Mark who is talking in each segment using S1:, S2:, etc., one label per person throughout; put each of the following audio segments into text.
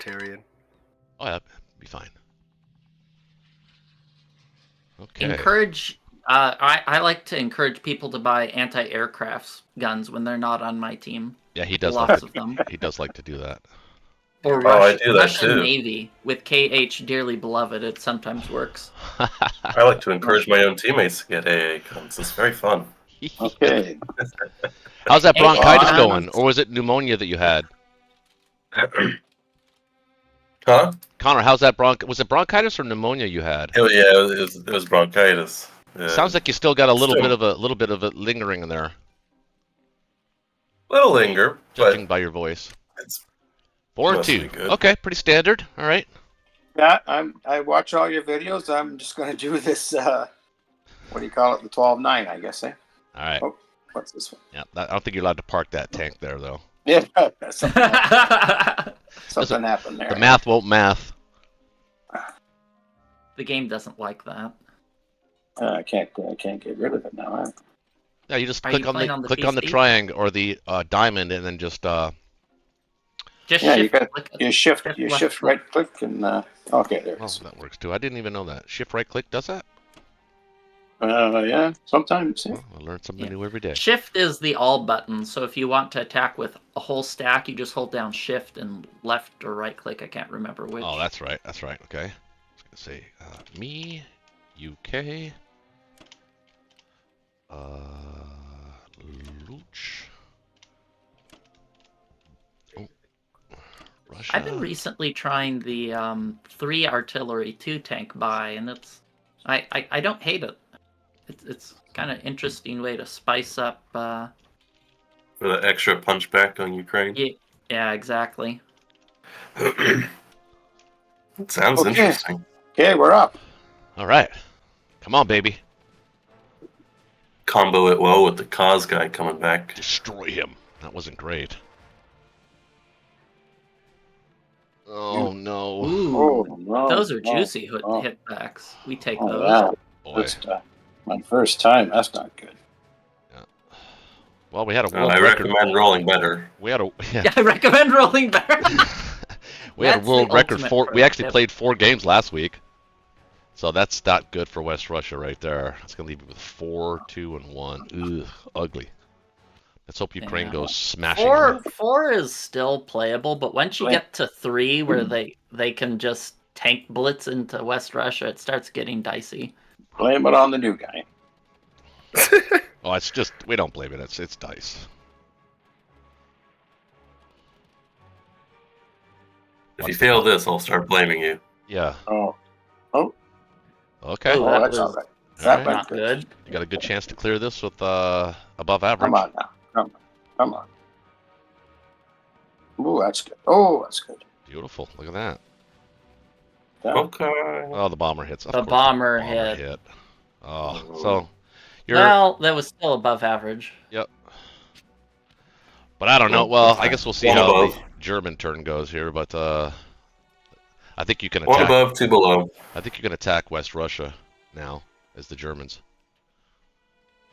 S1: Libertarian.
S2: Oh, that'd be fine. Okay.
S3: Encourage. I like to encourage people to buy anti-aircraft guns when they're not on my team.
S2: Yeah, he does.
S3: Lots of them.
S2: He does like to do that.
S3: Or
S4: I do that
S3: Russian
S4: too.
S3: Navy with KH dearly beloved. It sometimes works.
S4: I like to encourage my own teammates to get AA guns. It's very fun.
S5: Okay.
S2: How's that bronchitis
S3: Hey,
S2: going, or was it pneumonia that you had?
S4: Huh?
S2: Connor, how's that was it bronchitis or pneumonia you had?
S4: It was bronchitis. Yeah.
S2: Sounds like you still got a little bit of it lingering in there,
S4: Little linger,
S2: judging
S4: but
S2: by your voice.
S4: it's
S2: 4-2.
S4: good.
S2: Okay, pretty standard. All right.
S5: Yeah, I watch all your videos. I'm just going to do this. What do you call it? The 12-9, I guess. Eh?
S2: All right.
S5: Oh, what's this one?
S2: Yeah, I don't think you're allowed to park that tank there, though.
S5: Yeah, something happened there.
S2: The math won't math.
S3: The game doesn't like that.
S5: I can't get rid of it now. Huh?
S2: Yeah, you just
S3: Are
S2: click
S3: you
S2: on
S3: playing on the
S2: the
S3: PC?
S2: triangle or the diamond, and then just
S3: Just
S5: Yeah,
S3: shift click.
S5: you shift right click and okay, there it
S2: Oh,
S5: is.
S2: that works too. I didn't even know that. Shift right click does that?
S5: Yeah, sometimes. Yeah.
S2: Well, I learn something
S3: Yeah.
S2: new every day.
S3: Shift is the all button. So if you want to attack with a whole stack, you just hold down shift and left or right click. I can't remember which.
S2: Oh, that's right. That's right. Okay. I was gonna say me, UK, Luch. Oh, Russia.
S3: I've been recently trying the 3 artillery 2 tank buy, and I don't hate it. It's kind of interesting way to spice up.
S4: For the extra punchback on Ukraine.
S3: Yeah, exactly.
S4: It sounds
S5: Okay.
S4: interesting.
S5: Okay, we're up.
S2: All right. Come on, baby.
S4: Combo it well with the Kaz guy coming back.
S2: Destroy him. That wasn't great. Oh no.
S3: Ooh,
S5: Oh no,
S3: those are
S5: no,
S3: juicy
S5: no.
S3: hitbacks. We take
S5: Oh,
S3: those.
S5: yeah.
S2: Boy.
S5: That's my first time. That's not good.
S2: Well, we had a
S4: Well,
S2: world
S4: I
S2: record.
S4: recommend rolling better.
S2: We had a
S3: Yeah, I recommend rolling better.
S2: we had a
S3: That's
S2: world
S3: the
S2: record
S3: ultimate
S2: we actually
S3: tip.
S2: played 4 games last week. So that's not good for West Russia right there. It's gonna leave you with 4, 2, and 1. Ugh, ugly. Let's hope Ukraine
S3: Yeah.
S2: goes smashing.
S3: Four is still playable, but once you get to 3, where they can just tank blitz into West Russia, it starts getting dicey.
S5: Blame it on the new guy.
S2: Oh, it's just we don't blame it. It's dice.
S4: If you fail this, I'll start blaming you.
S2: Yeah.
S5: Oh,
S2: Okay.
S3: Oh,
S5: oh,
S3: that
S5: that's
S3: was
S5: all right.
S2: All
S5: That
S2: right.
S5: went
S3: Not good.
S2: You got a good chance to clear this with above average.
S5: Come on now. Come on. Ooh, that's good. Oh, that's good.
S2: Beautiful. Look at that.
S5: Yeah.
S4: Okay.
S2: Oh, the bomber hits. Of
S3: The
S2: course,
S3: bomber hit.
S2: Oh, so you're.
S3: Well, that was still above average.
S2: Yep. But I don't know. Well, I guess we'll see
S4: One
S2: how
S4: above.
S2: the German turn goes here. But I think you can
S4: One
S2: attack.
S4: above, 2 below.
S2: I think you can attack West Russia now as the Germans.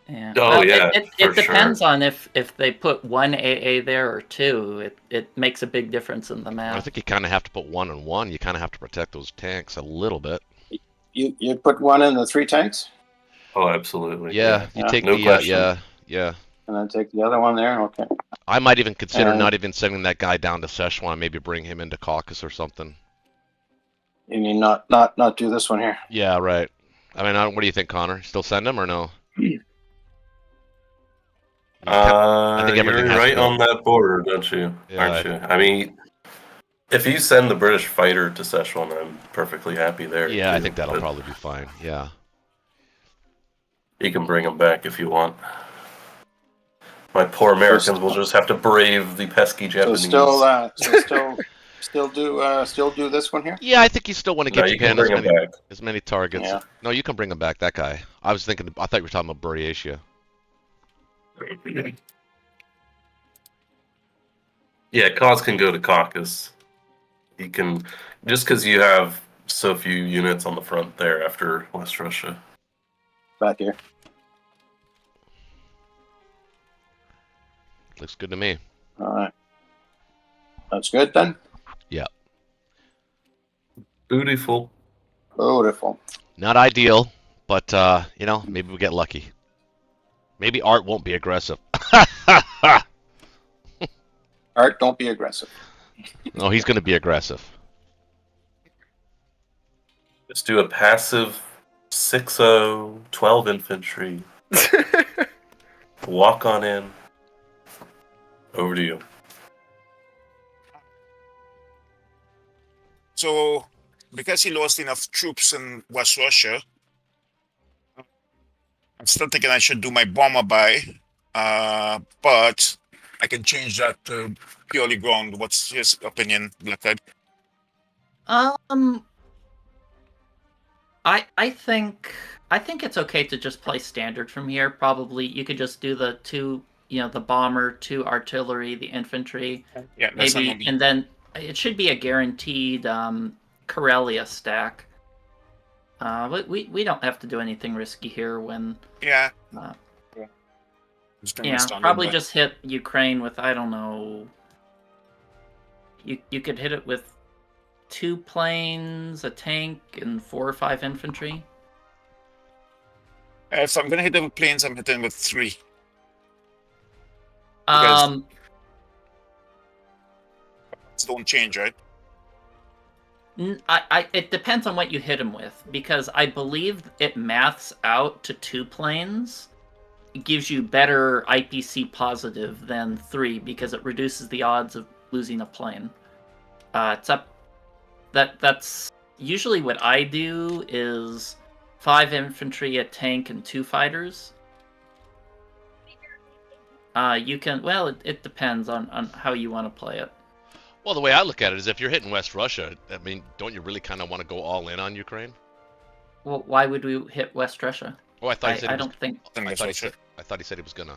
S3: Yeah.
S4: Oh,
S3: Well,
S4: yeah,
S3: It
S4: for
S3: depends on if they put 1 AA there or 2. It makes a big difference in the
S2: I
S3: map.
S2: think you kind of have to put 1 and 1. You kind of have to protect those tanks a little bit.
S5: You put one in the 3 tanks,
S4: Oh, absolutely.
S2: Yeah, you
S5: Yeah.
S2: take
S4: No
S2: the
S4: question.
S2: yeah.
S5: and then take the other one there. Okay.
S2: I might even consider
S5: And-
S2: not even sending that guy down to Szechuan. Maybe bring him into Caucasus or something.
S5: You mean not do this one here?
S2: Yeah, right. I mean, what do you think, Connor? Still send him or no? I think everything
S4: You're
S2: has to
S4: right
S2: go.
S4: on that border, don't you?
S2: Yeah,
S4: Aren't you? I mean, if you send the British fighter to Szechuan, I'm perfectly happy there.
S2: Yeah, I
S4: too,
S2: think that'll
S4: but
S2: probably be fine. Yeah.
S4: You can bring them back if you want. My poor Americans will just have to brave the pesky
S5: So
S4: Japanese.
S5: still do this one here.
S2: Yeah, I think you still want to
S4: No,
S2: get
S4: you can
S2: Japan
S4: bring them back.
S2: as many targets.
S5: Yeah.
S2: No, you can bring him back. That guy. I thought you were talking about Buryatia.
S4: Yeah, Kaz can go to Caucasus. He can, just because you have so few units on the front there after West Russia.
S5: Back here.
S2: Looks good to me.
S5: All right. That's good then.
S2: Yeah.
S4: Beautiful.
S5: Beautiful.
S2: Not ideal, but you know, maybe we get lucky. Maybe Art won't be aggressive.
S5: Art, don't be aggressive.
S2: No, he's going to be aggressive.
S4: Just do a passive 6-0, 12 infantry. Walk on in. Over to you.
S1: So, because he lost enough troops in West Russia, I'm still thinking I should do my bomber buy, but I can change that to purely ground. What's his opinion, Blackhead?
S3: I think it's okay to just play standard from here. Probably you could just do the two, the bomber, two artillery, the infantry,
S1: Yeah, that's not
S3: maybe,
S1: gonna be.
S3: and then it should be a guaranteed Karelia stack. But we don't have to do anything risky here when.
S1: Yeah.
S3: Uh,
S1: Just doing my
S3: Yeah,
S1: standard,
S3: probably
S1: but-
S3: just hit Ukraine with, I don't know. You could hit it with 2 planes, a tank, and 4 or 5 infantry.
S1: If I'm gonna hit them with planes, I'm hitting with 3. Because- Don't change, right?
S3: It depends on what you hit him with, because I believe it maths out to 2 planes. It gives you better IPC positive than 3 because it reduces the odds of losing a plane. It's up. That's usually what I do is 5 infantry, a tank, and 2 fighters. You can. Well, it depends on how you want to play it.
S2: Well, the way I look at it is if you're hitting West Russia, I mean, don't you really kind of want to go all in on Ukraine?
S3: Well, why would we hit West Russia?
S2: Oh, I thought he said
S3: I
S2: he was,
S3: don't think.
S2: I thought he said he was gonna.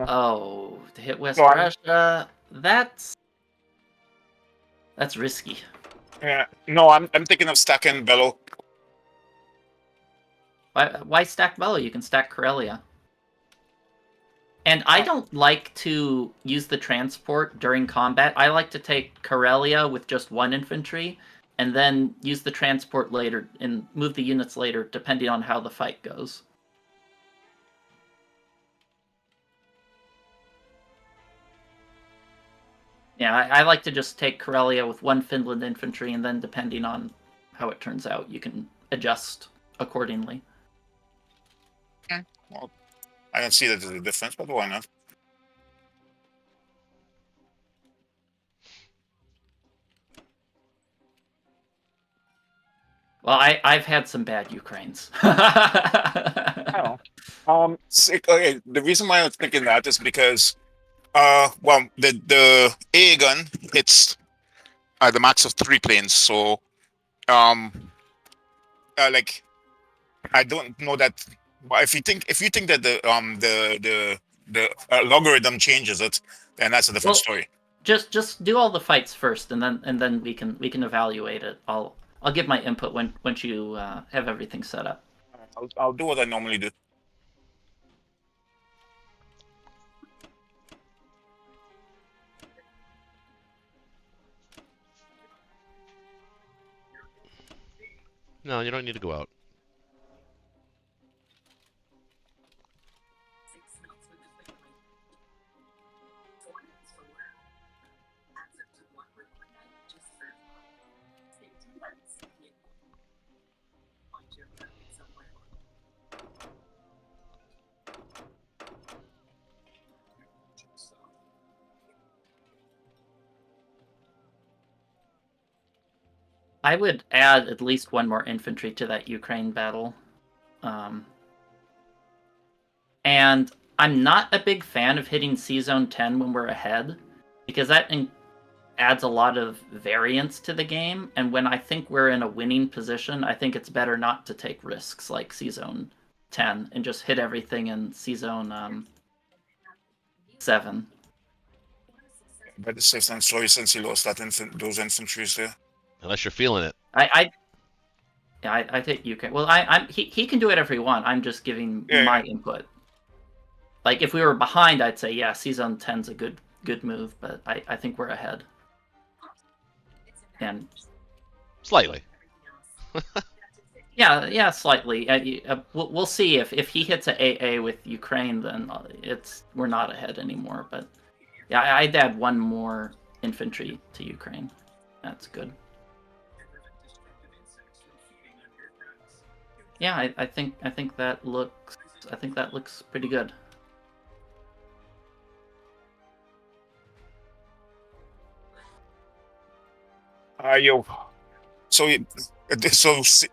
S3: Oh, to hit West
S1: No, I'm-
S3: Russia, that's risky.
S1: Yeah. No, I'm thinking of stacking Bello.
S3: Why stack Bello? You can stack Karelia. And I don't like to use the transport during combat. I like to take Karelia with just 1 infantry, and then use the transport later and move the units later, depending on how the fight goes. Yeah, I like to just take Karelia with 1 Finland infantry, and then depending on how it turns out, you can adjust accordingly.
S1: Well, I don't see that there's a difference, but why not?
S3: Well, I've had some bad Ukraines.
S1: Okay, the reason why I was thinking that is because, well, the A gun hits the max of 3 planes, so, like, I don't know that. But if you think that the logarithm changes it, then that's a different story.
S3: Just do all the fights first, and then we can evaluate it. I'll give my input once you have everything set up.
S1: I'll do what I normally do.
S2: No, you don't need to go out.
S3: I would add at least 1 more infantry to that Ukraine battle. And I'm not a big fan of hitting C-Zone 10 when we're ahead, because that adds a lot of variance to the game, and when I think we're in a winning position, I think it's better not to take risks like C-Zone 10 and just hit everything in C-Zone 7.
S1: But the safe and sorry since he lost that those infantries there.
S2: Unless you're feeling it.
S3: I take UK. Well, he can do whatever he wants. I'm just giving my input. Like if we were behind, I'd say yeah, C-Zone 10's a good move, but I think we're ahead. And
S2: Slightly.
S3: Yeah, slightly. We'll see if he hits a AA with Ukraine, then we're not ahead anymore. But yeah, I'd add one more infantry to Ukraine. That's good. Yeah, I think that looks pretty good.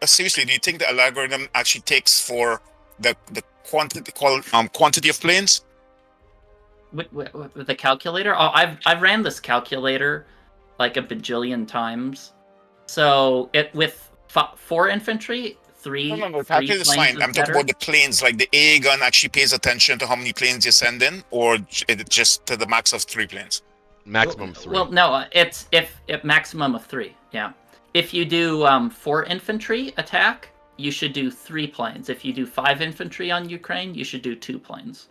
S1: Seriously, do you think the algorithm actually takes for the quantity of planes?
S3: With the calculator? Oh, I've ran this calculator like a bajillion times. So with 4 infantry, 3
S1: No,
S3: three
S1: calculator's
S3: planes
S1: fine.
S3: is
S1: I'm talking
S3: better.
S1: about the planes. Like the AA gun actually pays attention to how many planes you send in, or it just to the max of 3 planes.
S2: Maximum 3.
S3: Well, no, it's if maximum of 3. Yeah. If you do 4 infantry attack, you should do 3 planes. If you do 5 infantry on Ukraine, you should do 2 planes.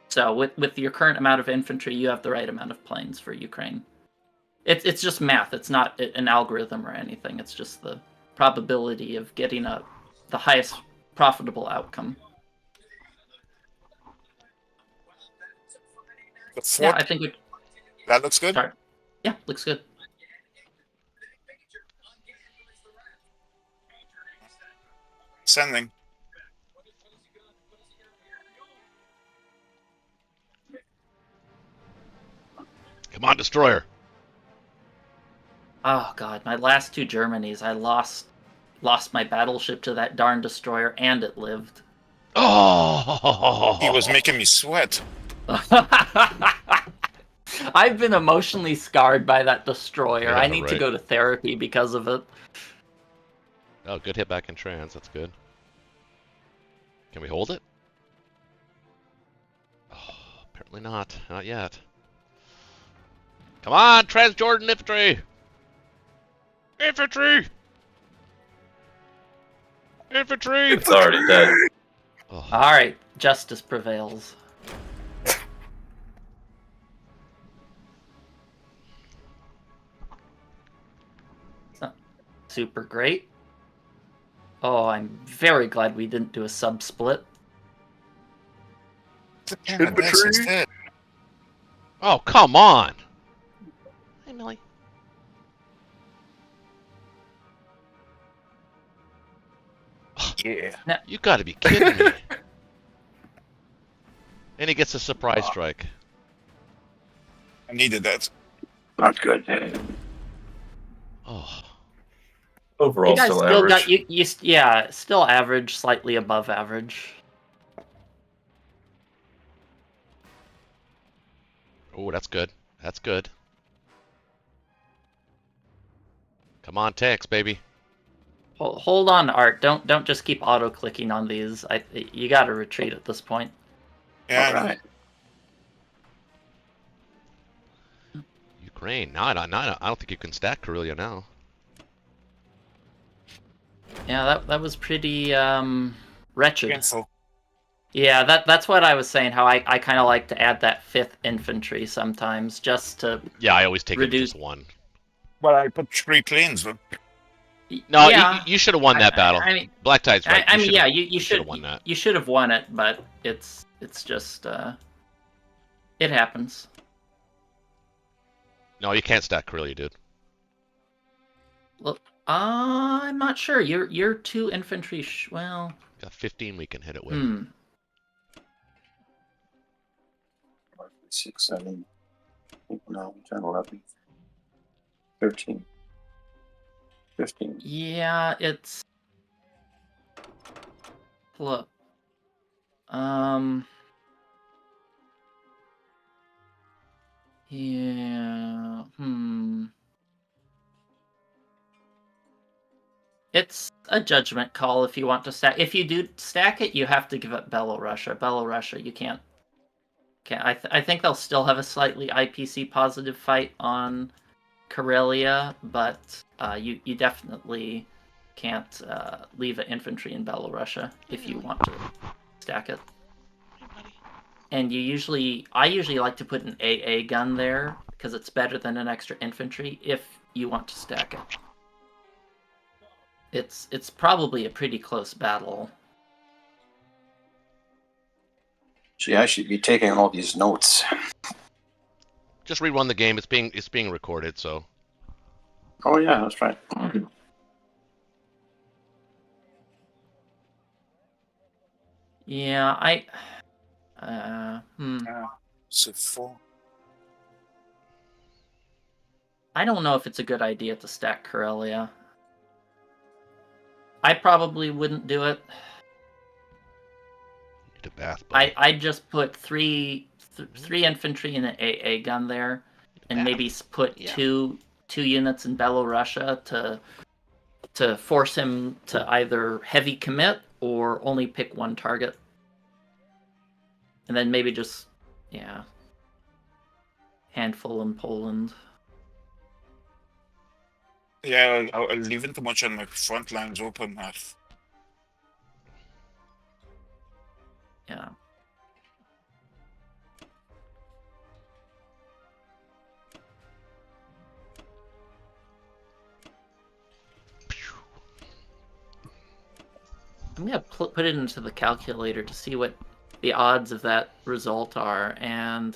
S3: So with your current amount of infantry, you have the right amount of planes for Ukraine. It's just math. It's not an algorithm or anything. It's just the probability of getting the highest profitable outcome.
S1: Yeah,
S3: I think
S1: that looks good.
S3: Sorry. Yeah, looks good.
S1: Sending.
S2: Come on, destroyer.
S3: Oh god, my last 2 Germanys, I lost my battleship to that darn destroyer, and it lived.
S2: Oh,
S1: He was making me sweat.
S3: I've been emotionally scarred by that destroyer.
S2: Yeah,
S3: I need to
S2: right.
S3: go to therapy because of it.
S2: Oh, good hit back in trans. That's good. Can we hold it? Oh, apparently not. Not yet. Come on, Transjordan infantry! Infantry! Infantry!
S4: It's already dead.
S2: Oh,
S3: All right, justice prevails. Super great. Oh, I'm very glad we didn't do a sub-split.
S2: oh, come on! Hey, Millie.
S1: Yeah.
S2: You gotta be kidding me. And he gets a surprise strike.
S1: I needed that.
S5: Not good.
S2: Oh.
S4: Overall,
S3: You guys
S4: still
S3: still
S4: average.
S3: got yeah, still average, slightly above average.
S2: Oh, that's good. That's good. Come on, tanks, baby.
S3: Hold on, Art. Don't just keep auto clicking on these. You got to retreat at this point.
S1: Yeah.
S5: All right.
S2: Ukraine. No, I don't think you can stack Karelia now.
S3: Yeah, that was pretty wretched.
S1: Painful.
S3: Yeah, that's what I was saying. How I kind of like to add that 5th infantry sometimes, just to
S2: Yeah, I always take it
S3: reduce.
S2: just 1.
S1: But I put 3 planes. Though.
S2: No,
S3: yeah.
S2: you should have won that battle.
S3: I mean,
S2: Black Tide's right.
S3: I mean, yeah, you
S2: should
S3: should
S2: have won that.
S3: You should have won it, but it's just it happens.
S2: No, you can't stack Karelia, dude.
S3: Well, I'm not sure. You're 2 infantry. Well,
S2: Got 15 we can hit it with.
S5: 6, 7, 8, 9, 10, 11, 13, 15.
S3: Yeah, it's look. Yeah. It's a judgment call if you want to stack. If you do stack it, you have to give up Belorussia. Belorussia, you can't. I think they'll still have a slightly IPC positive fight on Karelia, but you definitely can't leave an infantry in Belorussia if you want to stack it. And I usually like to put an AA gun there because it's better than an extra infantry if you want to stack it. It's probably a pretty close battle.
S5: Gee, I should be taking all these notes.
S2: Just rerun the game. It's being recorded, so.
S5: Oh yeah, that's right.
S3: Yeah,
S1: So 4.
S3: I don't know if it's a good idea to stack Corellia. I probably wouldn't do it.
S2: Need a bath bomb.
S3: I'd just put three infantry in an AA gun there, and maybe put two units in Belorussia to force him to either heavy commit or only pick one target. And then maybe just, handful in Poland.
S1: Yeah, I'll leaving too much on my front lines open.
S3: Yeah. I'm gonna put it into the calculator to see what the odds of that result are, and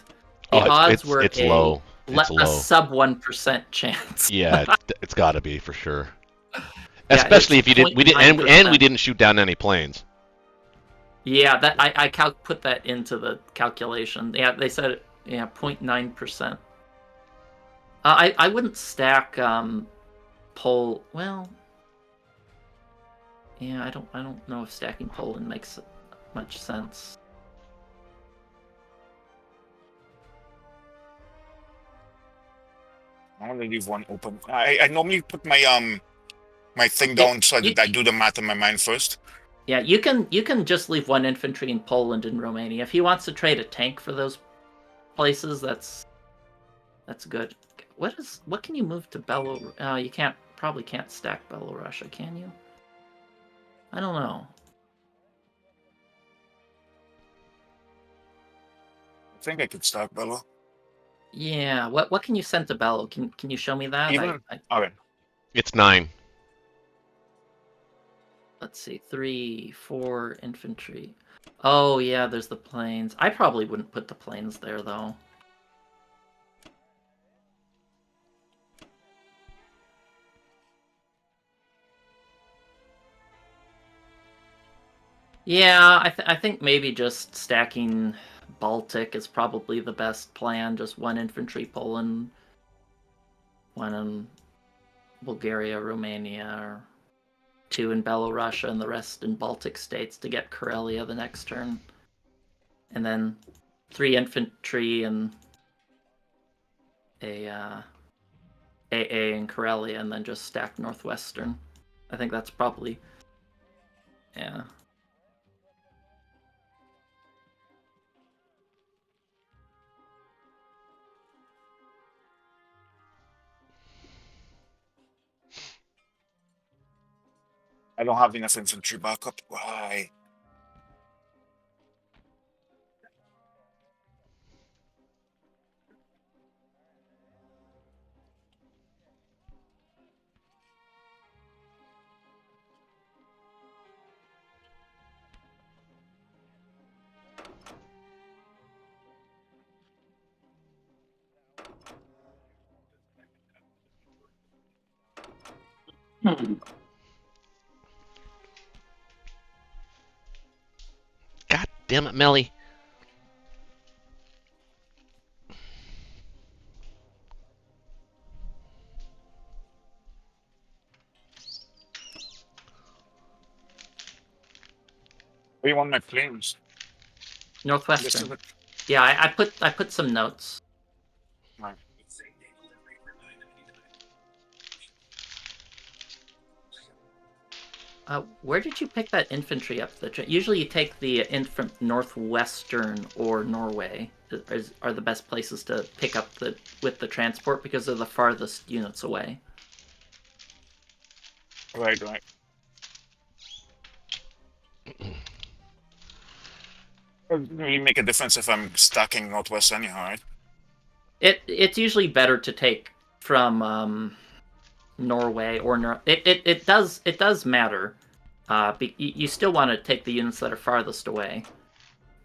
S3: the odds were
S2: it's low. It's
S3: a
S2: low.
S3: sub 1% chance.
S2: Yeah, it's got to be for sure.
S3: Yeah,
S2: Especially if you didn't, we
S3: percent.
S2: we didn't shoot down any planes.
S3: Yeah, that I put that into the calculation. Yeah, they said 0.9%. I wouldn't stack Pol. Well, yeah, I don't know if stacking Poland makes much sense.
S1: I'm gonna leave one open. I normally put my my thing down so I do the math in my mind first.
S3: Yeah, you can just leave one infantry in Poland and Romania. If he wants to trade a tank for those places, that's good. What can you move to Belo? You probably can't stack Belorussia, can you? I don't know.
S1: I think I could stack Belo.
S3: Yeah, what can you send to Belo? Can you show me that?
S1: Okay.
S2: It's 9.
S3: Let's see, 3, 4 infantry. Oh yeah, there's the planes. I probably wouldn't put the planes there though. Yeah, I think maybe just stacking Baltic is probably the best plan. Just one infantry Poland, one in Bulgaria, Romania, or 2 in Belorussia, and the rest in Baltic states to get Karelia the next turn. And then 3 infantry and a AA in Karelia, and then just stack Northwestern. I think that's probably, yeah.
S1: I don't have enough infantry backup. Why?
S2: God damn it, Melly.
S1: Where you want my planes?
S3: Northwestern. Yeah, I put some notes.
S1: Right.
S3: Where did you pick that infantry up? Usually you take the Northwestern or Norway are the best places to pick up with the transport because they're the farthest units away.
S1: Right. It really make a difference if I'm stacking Northwest anyhow, right?
S3: It's usually better to take from Norway or it does matter. You still want to take the units that are farthest away.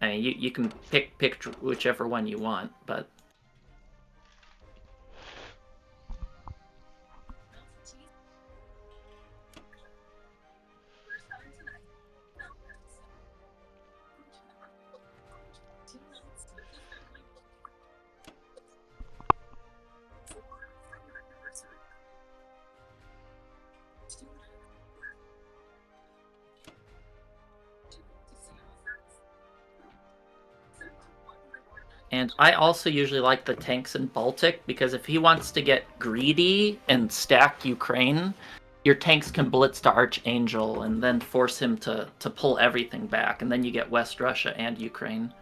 S3: I mean, you can pick whichever one you want, but and I also usually like the tanks in Baltic because if he wants to get greedy and stack Ukraine, your tanks can blitz to Archangel and then force him to pull everything back, and then you get West Russia and Ukraine.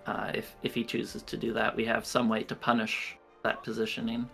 S3: If he chooses to do that, we have some way to punish that positioning.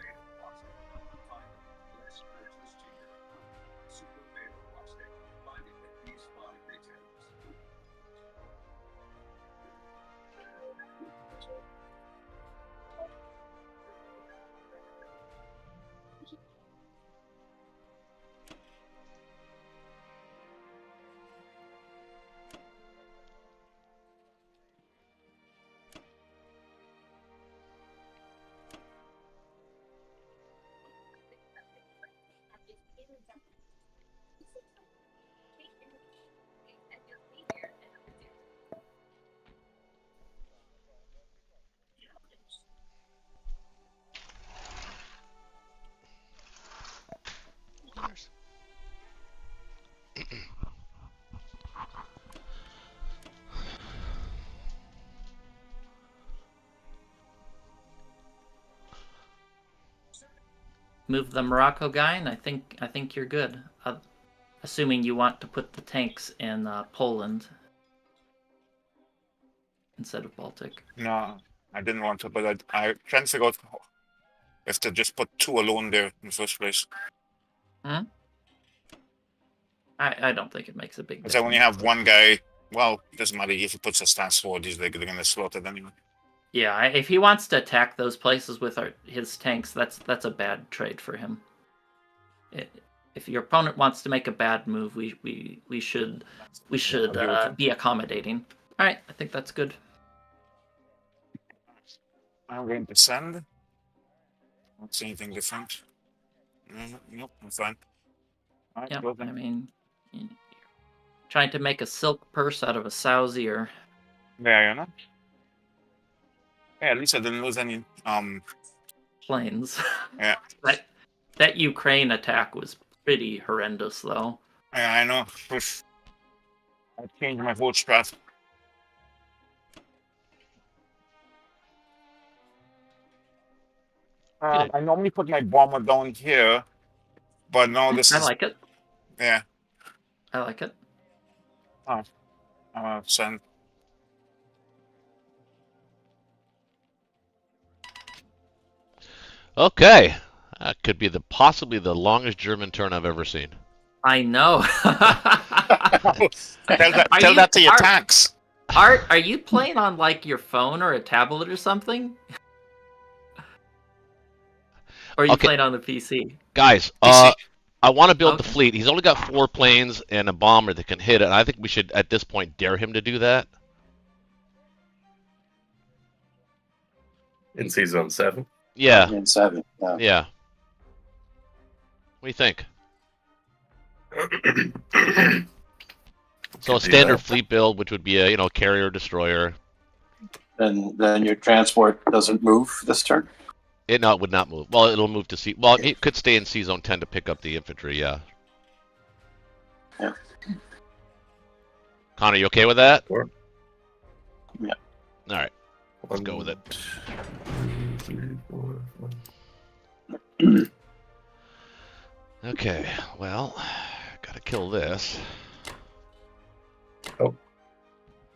S3: Move the Morocco guy, and I think you're good. Assuming you want to put the tanks in Poland instead of Baltic.
S1: No, I didn't want to, but I trying to figure out if to just put 2 alone there in the first place.
S3: I don't think it makes a big
S1: Because
S3: difference.
S1: I only have one guy. Well, it doesn't matter if he puts a stance forward, they're going to slot it anyway.
S3: Yeah, if he wants to attack those places with his tanks, that's a bad trade for him. If your opponent wants to make a bad move, we should be accommodating. All right, I think that's good.
S1: I'm going to send. Don't see anything different. Nope, I'm fine. All right,
S3: Yeah,
S1: well then.
S3: I mean, trying to make a silk purse out of a sow's ear.
S1: There you know. Yeah, at least I didn't lose any
S3: Planes.
S1: Yeah.
S3: That Ukraine attack was pretty horrendous, though.
S1: Yeah, I know. Oof. I changed my whole strat. I normally put my bomber down here, but no, this
S3: I
S1: is
S3: like it.
S1: yeah.
S3: I like it.
S1: Send.
S2: Okay, that could be possibly the longest German turn I've ever seen.
S3: I know.
S1: tell that to your tanks.
S3: Art, are you playing on like your phone or a tablet or something? Or are you playing on the PC?
S2: Guys,
S1: PC.
S2: I want to build the fleet. He's only got 4 planes and a bomber that can hit it. And I think we should, at this point, dare him to do that.
S4: In Season 7?
S2: Yeah.
S5: In 7. Yeah.
S2: Yeah. What do you think? So a standard fleet build, which would be a carrier destroyer.
S5: Then your transport doesn't move this turn.
S2: It would not move. Well, it'll move to sea. Well, it could stay in Sea Zone 10 to pick up the infantry. Yeah.
S5: Yeah.
S2: Connor, you okay with that?
S4: Sure.
S5: Yeah.
S2: All right. Let's go with it.
S4: 2, 3, 4, 5.
S2: Okay. Well, gotta kill this.
S4: Oh.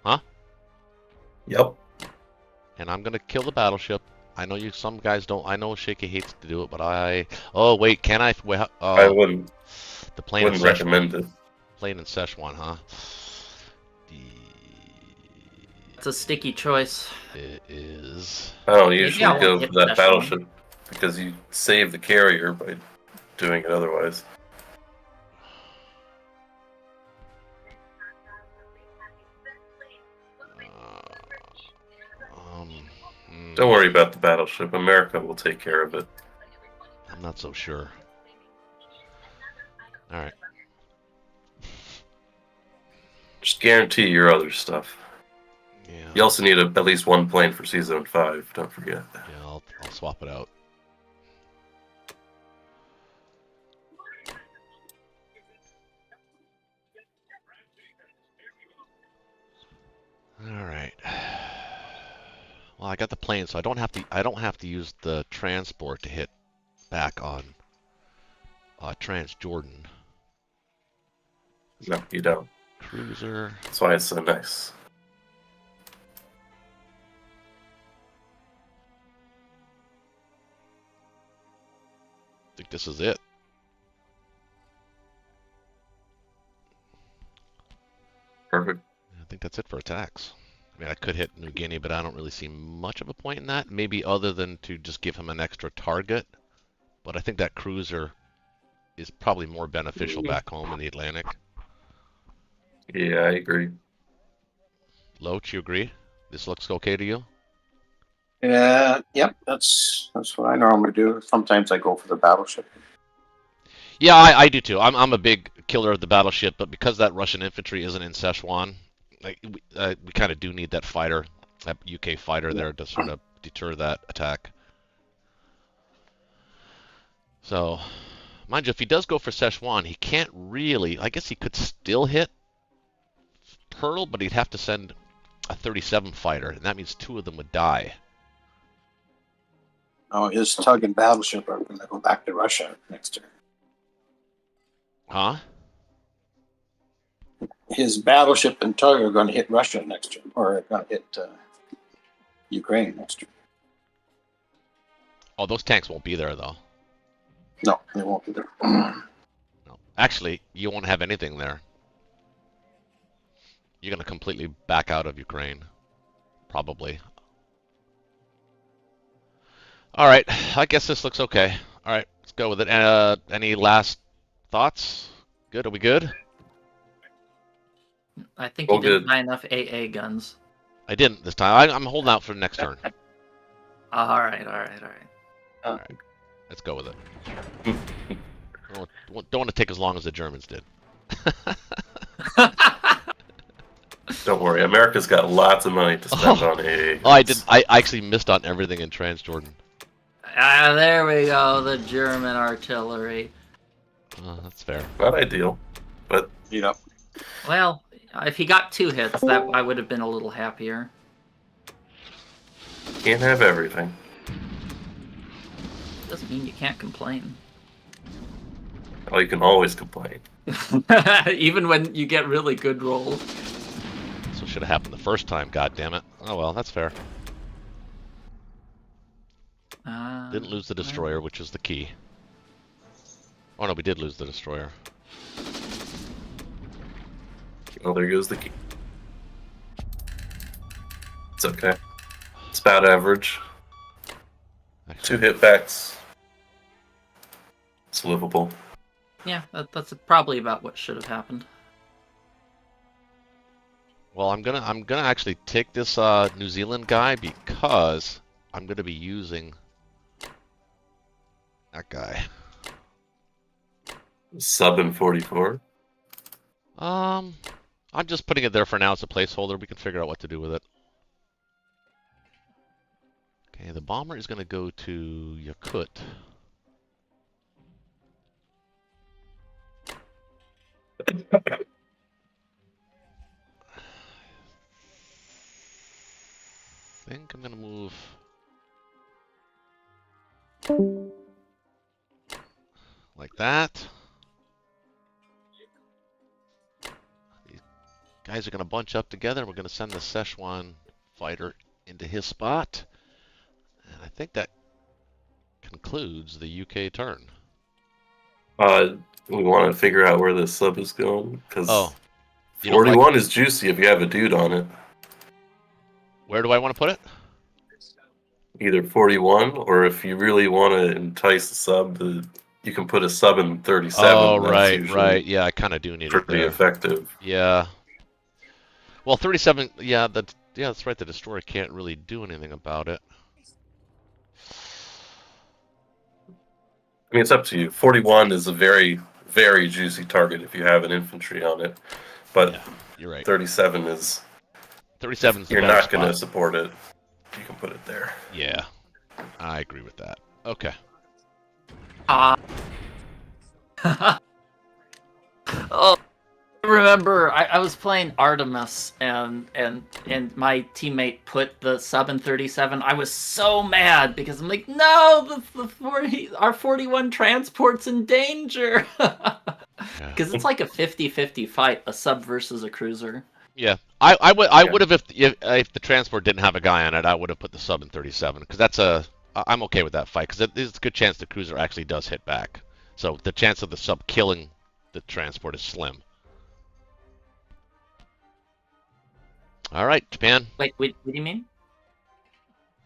S2: Huh?
S4: Yep.
S2: And I'm gonna kill the battleship. I know some guys don't. I know Shaky hates to do it, but I. Oh wait, can I?
S4: I wouldn't.
S2: The plane
S4: Wouldn't
S2: in
S4: recommend it.
S2: Plane in Szechuan, huh?
S3: That's a sticky choice.
S2: It is.
S4: I don't
S3: Maybe
S4: usually
S3: I won't
S4: go
S3: hit
S4: for that
S3: Szechuan.
S4: battleship because you save the carrier by doing it otherwise. Don't worry about the battleship. America will take care of it.
S2: I'm not so sure. All right.
S4: Just guarantee your other stuff.
S2: Yeah.
S4: You also need at least one plane for Season 5. Don't forget.
S2: Yeah, I'll swap it out. All right. Well, I got the plane, so I don't have to use the transport to hit back on Transjordan.
S4: No, you don't.
S2: Cruiser.
S4: That's why it's so nice.
S2: I think this is it.
S4: Perfect.
S2: I think that's it for attacks. I mean, I could hit New Guinea, but I don't really see much of a point in that. Maybe other than to just give him an extra target. But I think that cruiser is probably more beneficial back home in the Atlantic.
S4: Yeah, I agree.
S2: Loach, you agree? This looks okay to you?
S5: Yep, that's what I normally do. Sometimes I go for the battleship.
S2: Yeah, I do too. I'm a big killer of the battleship, but because that Russian infantry isn't in Szechuan, we kind of do need that fighter, that UK fighter there to sort of deter that attack. So, mind you, if he does go for Szechuan, he can't really. I guess he could still hit Pearl, but he'd have to send a 37 fighter, and that means 2 of them would die.
S5: Oh, his tug and battleship are going to go back to Russia next year.
S2: Huh?
S5: His battleship and tug are going to hit Russia next year, or going to hit Ukraine next year.
S2: Oh, those tanks won't be there, though.
S5: No, they won't be there.
S2: No. Actually, you won't have anything there. You're going to completely back out of Ukraine. Probably. All right. I guess this looks okay. All right. Let's go with it. Any last thoughts? Good? Are we good?
S3: I think
S4: All
S3: you didn't
S4: good.
S3: buy enough AA guns.
S2: I didn't this time. I'm holding out for the next turn.
S3: All right.
S2: All right. Let's go with it. Don't want to take as long as the Germans did.
S4: Don't worry. America's got lots of money to spend on AA.
S2: Oh, I did. I actually missed on everything in Transjordan.
S3: Ah, there we go. The German artillery.
S2: Oh, that's fair.
S4: Not ideal, but
S5: Yep.
S3: Well, if he got 2 hits, that I would have been a little happier.
S4: can't have everything.
S3: Doesn't mean you can't complain.
S4: Well, you can always complain.
S3: Even when you get really good rolls.
S2: So should have happened the first time. God damn it. Oh well, that's fair. Didn't lose the destroyer, which is the key. Oh no, we did lose the destroyer.
S4: Well, there goes the key. It's okay. It's about average. 2 hitbacks. It's livable.
S3: Yeah, that's probably about what should have happened.
S2: Well, I'm gonna actually take this New Zealand guy because I'm gonna be using that guy.
S4: Sub in 44.
S2: I'm just putting it there for now as a placeholder. We can figure out what to do with it. Okay, the bomber is gonna go to Yakut. I think I'm gonna move like that. These guys are gonna bunch up together. We're gonna send the Szechuan fighter into his spot, and I think that concludes the UK turn.
S4: We want to figure out where the sub is going because
S2: Oh, you don't
S4: 41 is juicy if you have a dude on it.
S2: Where do I want to put it?
S4: Either 41, or if you really want to entice a sub, you can put a sub in 37.
S2: Oh,
S4: That's
S2: right,
S4: usually
S2: right. Yeah, I kind of do need it
S4: pretty
S2: there.
S4: effective.
S2: Yeah. Well, 37. Yeah, that's right. The destroyer can't really do anything about it.
S4: I mean, it's up to you. 41 is a very, very juicy target if you have an infantry on it, but
S2: Yeah, you're right.
S4: 37 is.
S2: 37 is the
S4: You're
S2: better
S4: not going to
S2: spot.
S4: support it. You can put it there.
S2: Yeah, I agree with that. Okay.
S3: Oh, I remember I was playing Artemis and my teammate put the sub in 37. I was so mad because I'm like, no, the 40, our 41 transport's in danger. Because it's like a 50-50 fight, a sub versus a cruiser.
S2: Yeah, I would have if the transport didn't have a guy on it, I would have put the sub in 37 because I'm okay with that fight because there's a good chance the cruiser actually does hit back. So the chance of the sub killing the transport is slim. All right, Japan.
S3: Wait, what do you mean?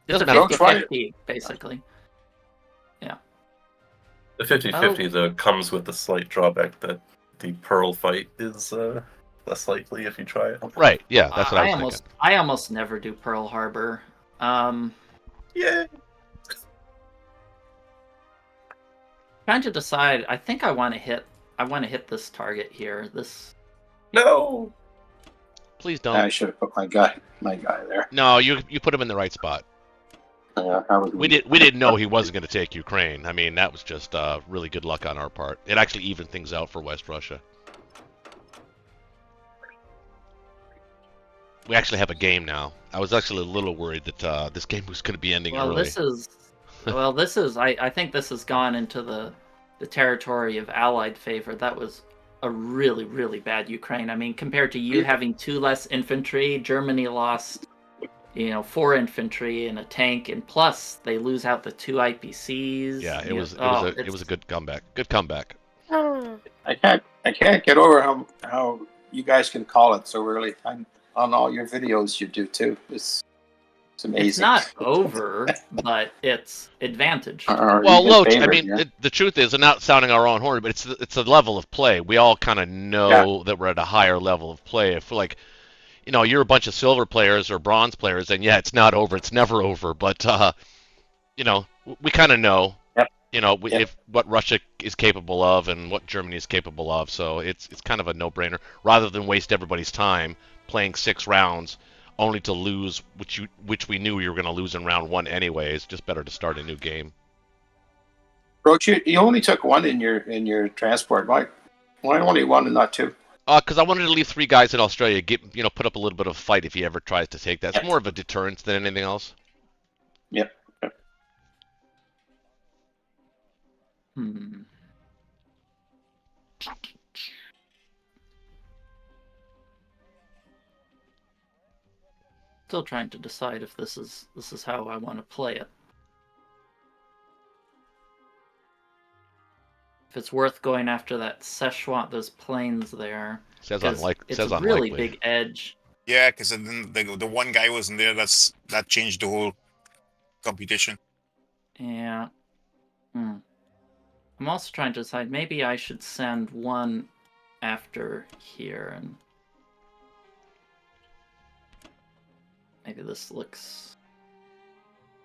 S3: It's
S2: Doesn't
S3: a
S2: matter.
S3: 50-50, basically. Yeah.
S4: The 50-50 though comes with the slight drawback that the Pearl fight is less likely if you try it.
S2: Right. Yeah, that's what I was thinking.
S3: I almost never do Pearl Harbor.
S4: Yeah.
S3: Trying to decide. I think I want to hit this target here. This.
S4: No.
S2: Please don't.
S5: I should have put my guy there.
S2: No, you put him in the right spot. We didn't know he wasn't going to take Ukraine. I mean, that was just really good luck on our part. It actually evened things out for West Russia. We actually have a game now. I was actually a little worried that this game was going to be ending early.
S3: I think this has gone into the territory of Allied favor. That was a really, really bad Ukraine. I mean, compared to you having 2 less infantry, Germany lost, 4 infantry and a tank, and plus they lose out the 2 IPCs.
S2: Yeah, it was a good comeback. Good comeback.
S5: I can't get over how you guys can call it so early. On all your videos you do too. It's amazing.
S3: It's not over, but it's advantage.
S2: Well, Loach, I mean, the truth is, and not sounding our own horn, but it's a level of play. We all kind of know that we're at a higher level of play. If we're like, you're a bunch of silver players or bronze players, and yeah, it's not over. It's never over. But we kind of know.
S5: Yep.
S2: If what Russia is capable of and what Germany is capable of. So it's kind of a no-brainer. Rather than waste everybody's time playing 6 rounds only to lose, which we knew you were going to lose in round 1 anyways. Just better to start a new game.
S5: Roach, you only took 1 in your transport. Why only 1 and not 2?
S2: Because I wanted to leave 3 guys in Australia, put up a little bit of a fight if he ever tries to take that. It's more of a deterrence than anything else.
S5: Yep.
S3: Still trying to decide if this is how I want to play it. If it's worth going after that Szechuan, those planes there.
S2: Says unlikely.
S3: It's a really big edge.
S1: Yeah, because the one guy wasn't there. That changed the whole computation.
S3: Yeah. I'm also trying to decide, maybe I should send 1 after here, and maybe this looks...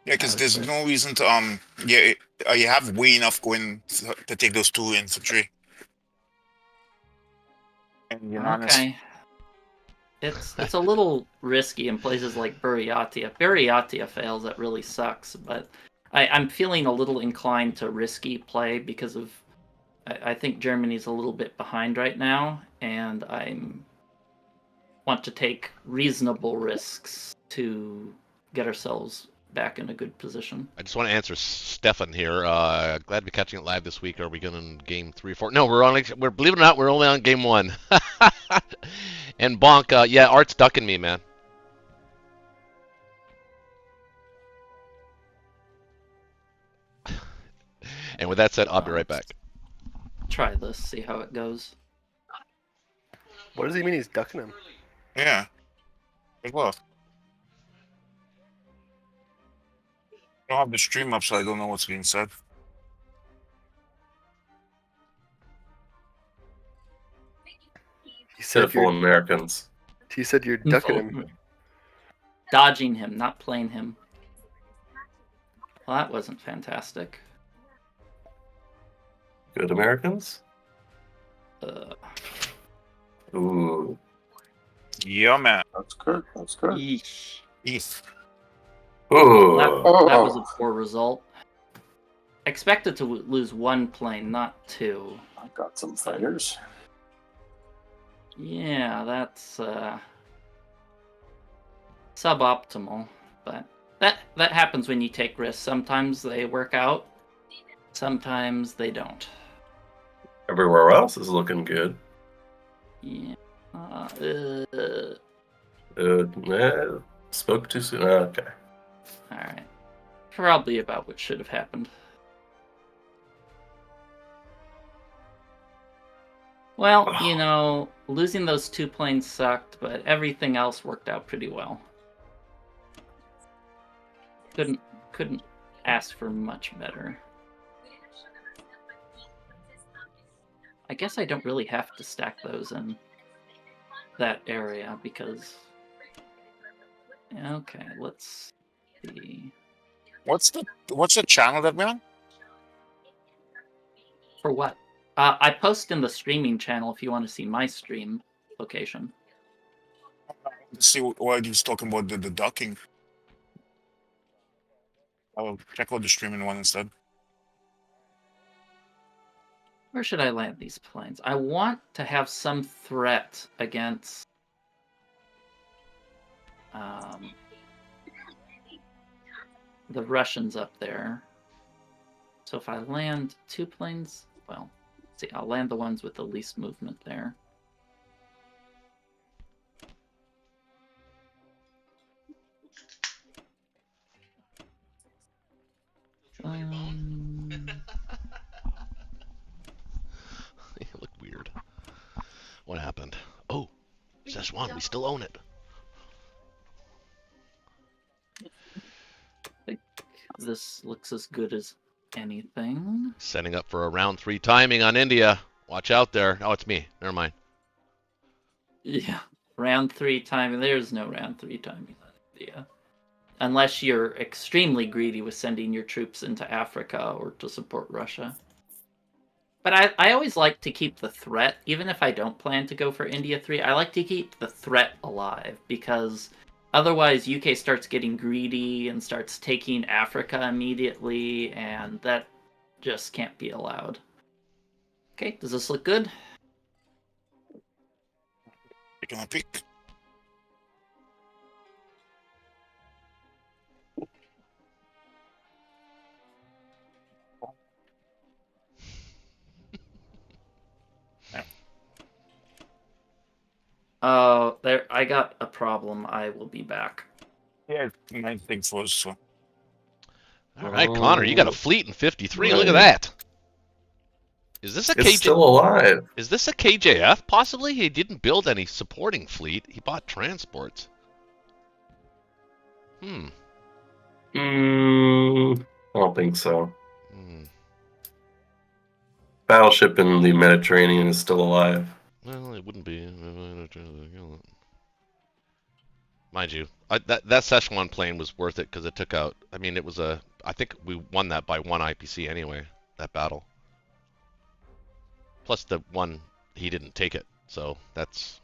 S1: Yeah, because there's no reason to you have way enough going to take those 2 infantry. And you're honest.
S3: Okay. It's a little risky in places like Buryatia. If Buryatia fails, that really sucks, but I'm feeling a little inclined to risky play because of I think Germany's a little bit behind right now, and I want to take reasonable risks to get ourselves back in a good position.
S2: I just want to answer Stefan here. Glad to be catching it live this week. Are we going to game 3 or 4? No, we're believe it or not, we're only on game 1. And Bonk, yeah, Art's ducking me, man. And with that said, I'll be right back.
S3: Try this, see how it goes.
S6: What does he mean he's ducking him?
S1: Yeah. Well. don't have the stream up, so I don't know what's being said.
S6: He said
S4: Pitiful
S6: you're.
S4: Americans.
S6: He said you're ducking him.
S3: Dodging him, not playing him. Well, that wasn't fantastic.
S4: Good Americans? Ooh.
S1: Yeah, man.
S5: That's good. That's good.
S3: Yeesh.
S1: Eef.
S4: Ooh.
S3: That was a poor result. Expected to lose one plane, not two.
S5: I got some fighters.
S3: Yeah, that's suboptimal, but that happens when you take risks. Sometimes they work out, sometimes they don't.
S4: Everywhere else is looking good.
S3: Yeah.
S4: Spoke too soon. Okay.
S3: All right. Probably about what should have happened. Well, you know, losing those two planes sucked, but everything else worked out pretty well. Couldn't ask for much better. I guess I don't really have to stack those in that area because... Okay, let's see.
S1: What's the channel that we're on?
S3: For what? I post in the streaming channel if you want to see my stream location.
S1: Let's see why he was talking about the ducking. I'll check out the streaming one instead.
S3: Where should I land these planes? I want to have some threat against the Russians up there. So if I land two planes, well, let's see, I'll land the ones with the least movement there.
S2: You look weird. What happened? Oh, Szechuan, we still own it.
S3: This looks as good as anything.
S2: Setting up for a round 3 timing on India. Watch out there. Oh, it's me. Never mind.
S3: Yeah, round 3 timing. There's no round 3 timing on India. Unless you're extremely greedy with sending your troops into Africa or to support Russia. But I always like to keep the threat, even if I don't plan to go for India 3, I like to keep the threat alive, because otherwise UK starts getting greedy and starts taking Africa immediately, and that just can't be allowed. Okay, does this look good?
S1: Taking a peek.
S3: Oh, there, I got a problem. I will be back.
S1: Yeah, my thing froze. So.
S2: All right, Connor, you got a fleet in 53. Look at that. Is this a
S4: It's still alive.
S2: Is this a KJF? Possibly. He didn't build any supporting fleet. He bought transports.
S4: I don't think so. Battleship in the Mediterranean is still alive.
S2: Well, it wouldn't be. Mind you, that Szechuan plane was worth it because it took out. I mean, it was a. I think we won that by 1 IPC anyway. That battle. Plus the one he didn't take it, so that's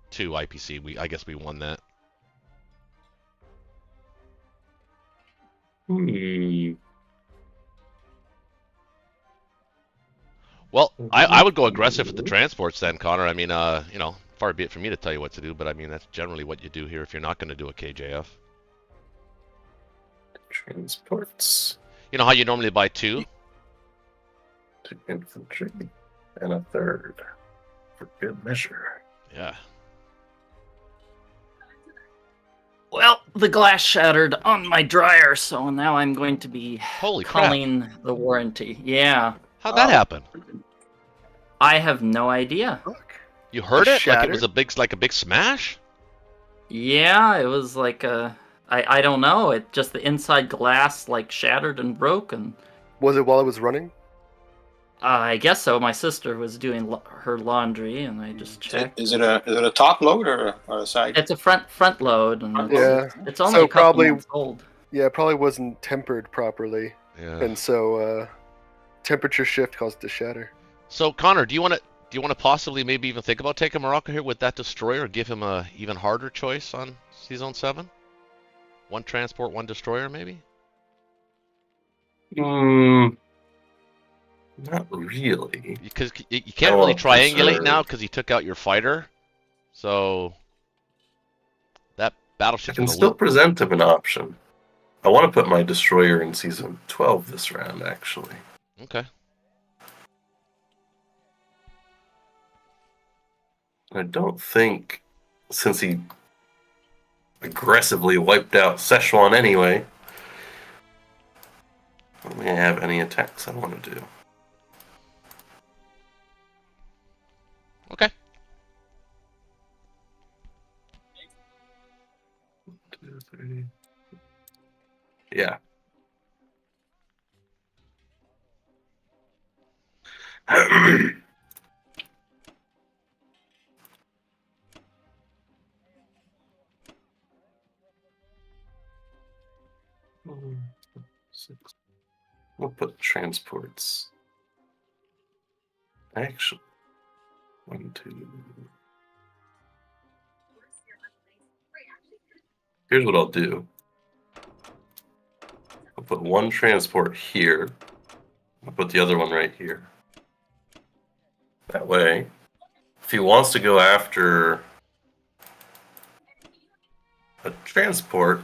S2: 2 IPC. I guess we won that. Well, I would go aggressive with the transports then, Connor. I mean, you know, far be it for me to tell you what to do, but I mean, that's generally what you do here if you're not going to do a KJF.
S4: Transports.
S2: You know how you normally buy 2?
S4: To infantry and a 3rd for good measure.
S2: Yeah.
S3: Well, the glass shattered on my dryer, so now I'm going to be
S2: Holy crap.
S3: calling the warranty. Yeah.
S2: How'd that happen?
S3: I have no idea.
S2: You heard it? Like it
S6: Shattered?
S2: was a big smash?
S3: Yeah, it was like a I don't know. It just the inside glass like shattered and broke, and
S6: Was it while it was running?
S3: I guess so. My sister was doing her laundry, and I just checked.
S5: Is it a top load or a side?
S3: It's a front load, and
S5: Front
S6: Yeah.
S3: it's only
S6: So
S3: a couple
S6: probably-
S3: months old.
S6: Yeah, it probably wasn't tempered properly,
S2: Yeah.
S6: and so temperature shift caused it to shatter.
S2: So Connor, do you want to possibly maybe even think about taking Morocco here with that destroyer, or give him a even harder choice on Zone 7? One transport, one destroyer, maybe.
S4: Not really.
S2: Because you can't really
S4: Oh,
S2: triangulate
S4: for
S2: now
S4: sure.
S2: because you took out your fighter. So that
S4: I
S2: battleship's
S4: can
S2: gonna
S4: still
S2: look.
S4: present him an option. I want to put my destroyer in season 12 this round, actually.
S2: Okay.
S4: I don't think, since he aggressively wiped out Szechuan anyway, I don't think I have any attacks I want to do.
S2: Okay.
S4: 2, 3. Yeah. Six. We'll put transports. Actually, 1, 2. Here's what I'll do. I'll put one transport here. I'll put the other one right here. That way, if he wants to go after a transport,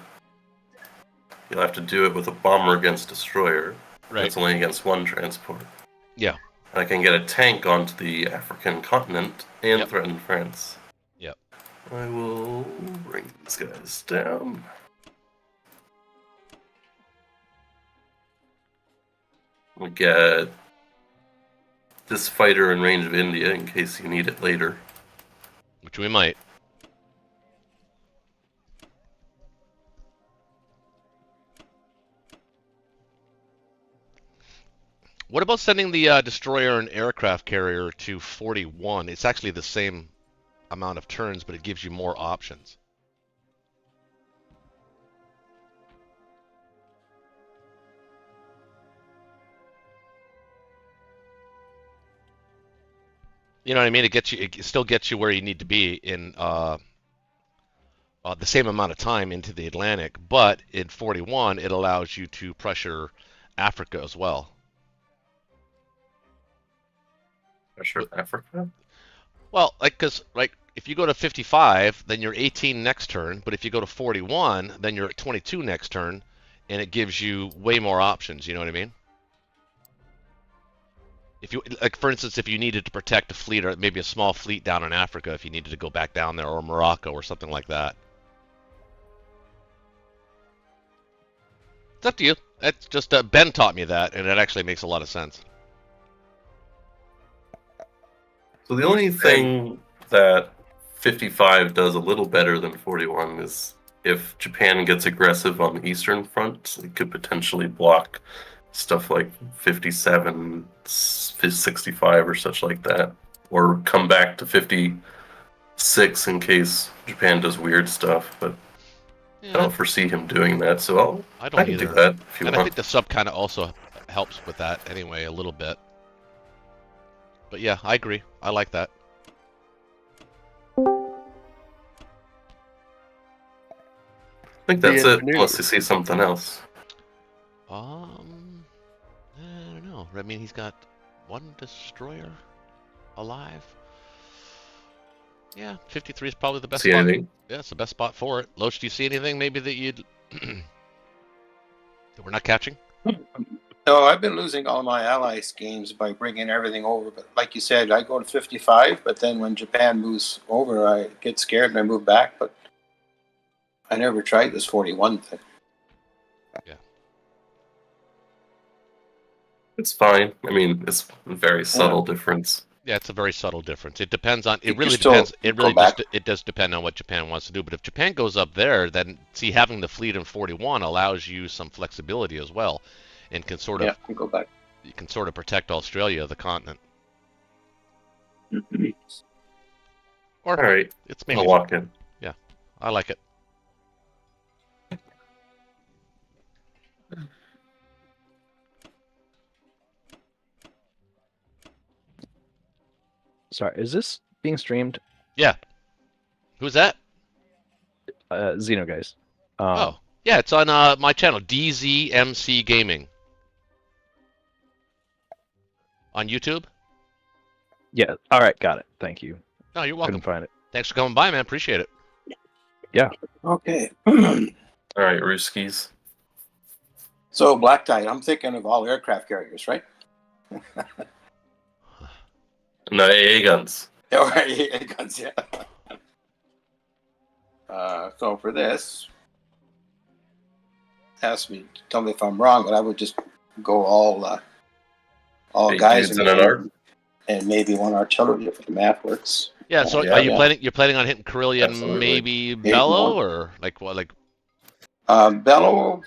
S4: he'll have to do it with a bomber against destroyer.
S2: Right.
S4: That's only against one transport.
S2: Yeah.
S4: And I can get a tank onto the African continent and
S2: Yep.
S4: threaten France.
S2: Yep.
S4: I will bring these guys down. We'll get this fighter in range of India in case you need it later.
S2: Which we might. What about sending the destroyer and aircraft carrier to 41? It's actually the same amount of turns, but it gives you more options. You know what I mean? It still gets you where you need to be in the same amount of time into the Atlantic, but in 41 it allows you to pressure Africa as well.
S4: Pressure Africa?
S2: Well, because if you go to 55, then you're 18 next turn, but if you go to 41, then you're at 22 next turn, and it gives you way more options. You know what I mean? If you for instance, if you needed to protect a fleet or maybe a small fleet down in Africa, if you needed to go back down there, or Morocco or something like that. It's up to you. That's just Ben taught me that, and it actually makes a lot of sense.
S4: So the only thing that 55 does a little better than 41 is if Japan gets aggressive on the Eastern Front, it could potentially block stuff like 57, 65 or such like that. Or come back to 56 in case Japan does weird stuff, but I don't foresee him doing that, so
S2: I
S4: I
S2: don't
S4: can
S2: either.
S4: do that if you
S2: And I
S4: want.
S2: think the sub kind of also helps with that anyway, a little bit. But yeah, I agree. I like that.
S4: I think that's
S6: The
S4: it,
S6: engineer.
S4: unless you see something else.
S2: I don't know. I mean, he's got one destroyer alive. Yeah, 53 is probably the best
S4: See
S2: spot.
S4: anything?
S2: Yeah, it's the best spot for it. Loach, do you see anything maybe that you'd that we're not catching?
S5: No, I've been losing all my allies games by bringing everything over. But like you said, I go to 55, but then when Japan moves over, I get scared and I move back. But I never tried this 41 thing.
S4: It's fine. I mean, it's a very subtle difference.
S2: Yeah, it's a very subtle difference. It depends on. It
S5: You
S2: really
S5: still
S2: depends. It
S5: go
S2: really
S5: back.
S2: it does depend on what Japan wants to do. But if Japan goes up there, then see having the fleet in 41 allows you some flexibility as well, and can sort
S5: Yeah,
S2: of
S5: you go back.
S2: you can sort of protect Australia, the continent. Or
S4: All right,
S2: it's maybe
S4: I'll walk in.
S2: yeah, I like it.
S7: Sorry, is this being streamed?
S2: Yeah. Who's that?
S7: Xeno guys.
S2: Oh, yeah, it's on my channel, DZMC Gaming. On YouTube?
S7: Yeah. All right, got it. Thank you.
S2: No, you're welcome.
S7: Couldn't find it.
S2: Thanks for coming by, man. Appreciate it.
S5: Okay.
S4: All right, Ruskies.
S5: So black tie. I'm thinking of all aircraft carriers, right?
S4: No, AA guns.
S5: All right, guns. Yeah. So for this, ask me, tell me if I'm wrong, but I would just go all
S4: Eight
S5: guys
S4: dudes and an arc.
S5: and maybe one artillery if the math works.
S2: Yeah, so
S4: Yeah,
S2: are you
S5: yeah.
S2: planning? You're planning on hitting Karelia and
S4: Absolutely.
S2: maybe Bello,
S5: more.
S2: or like what? Like
S5: Bello,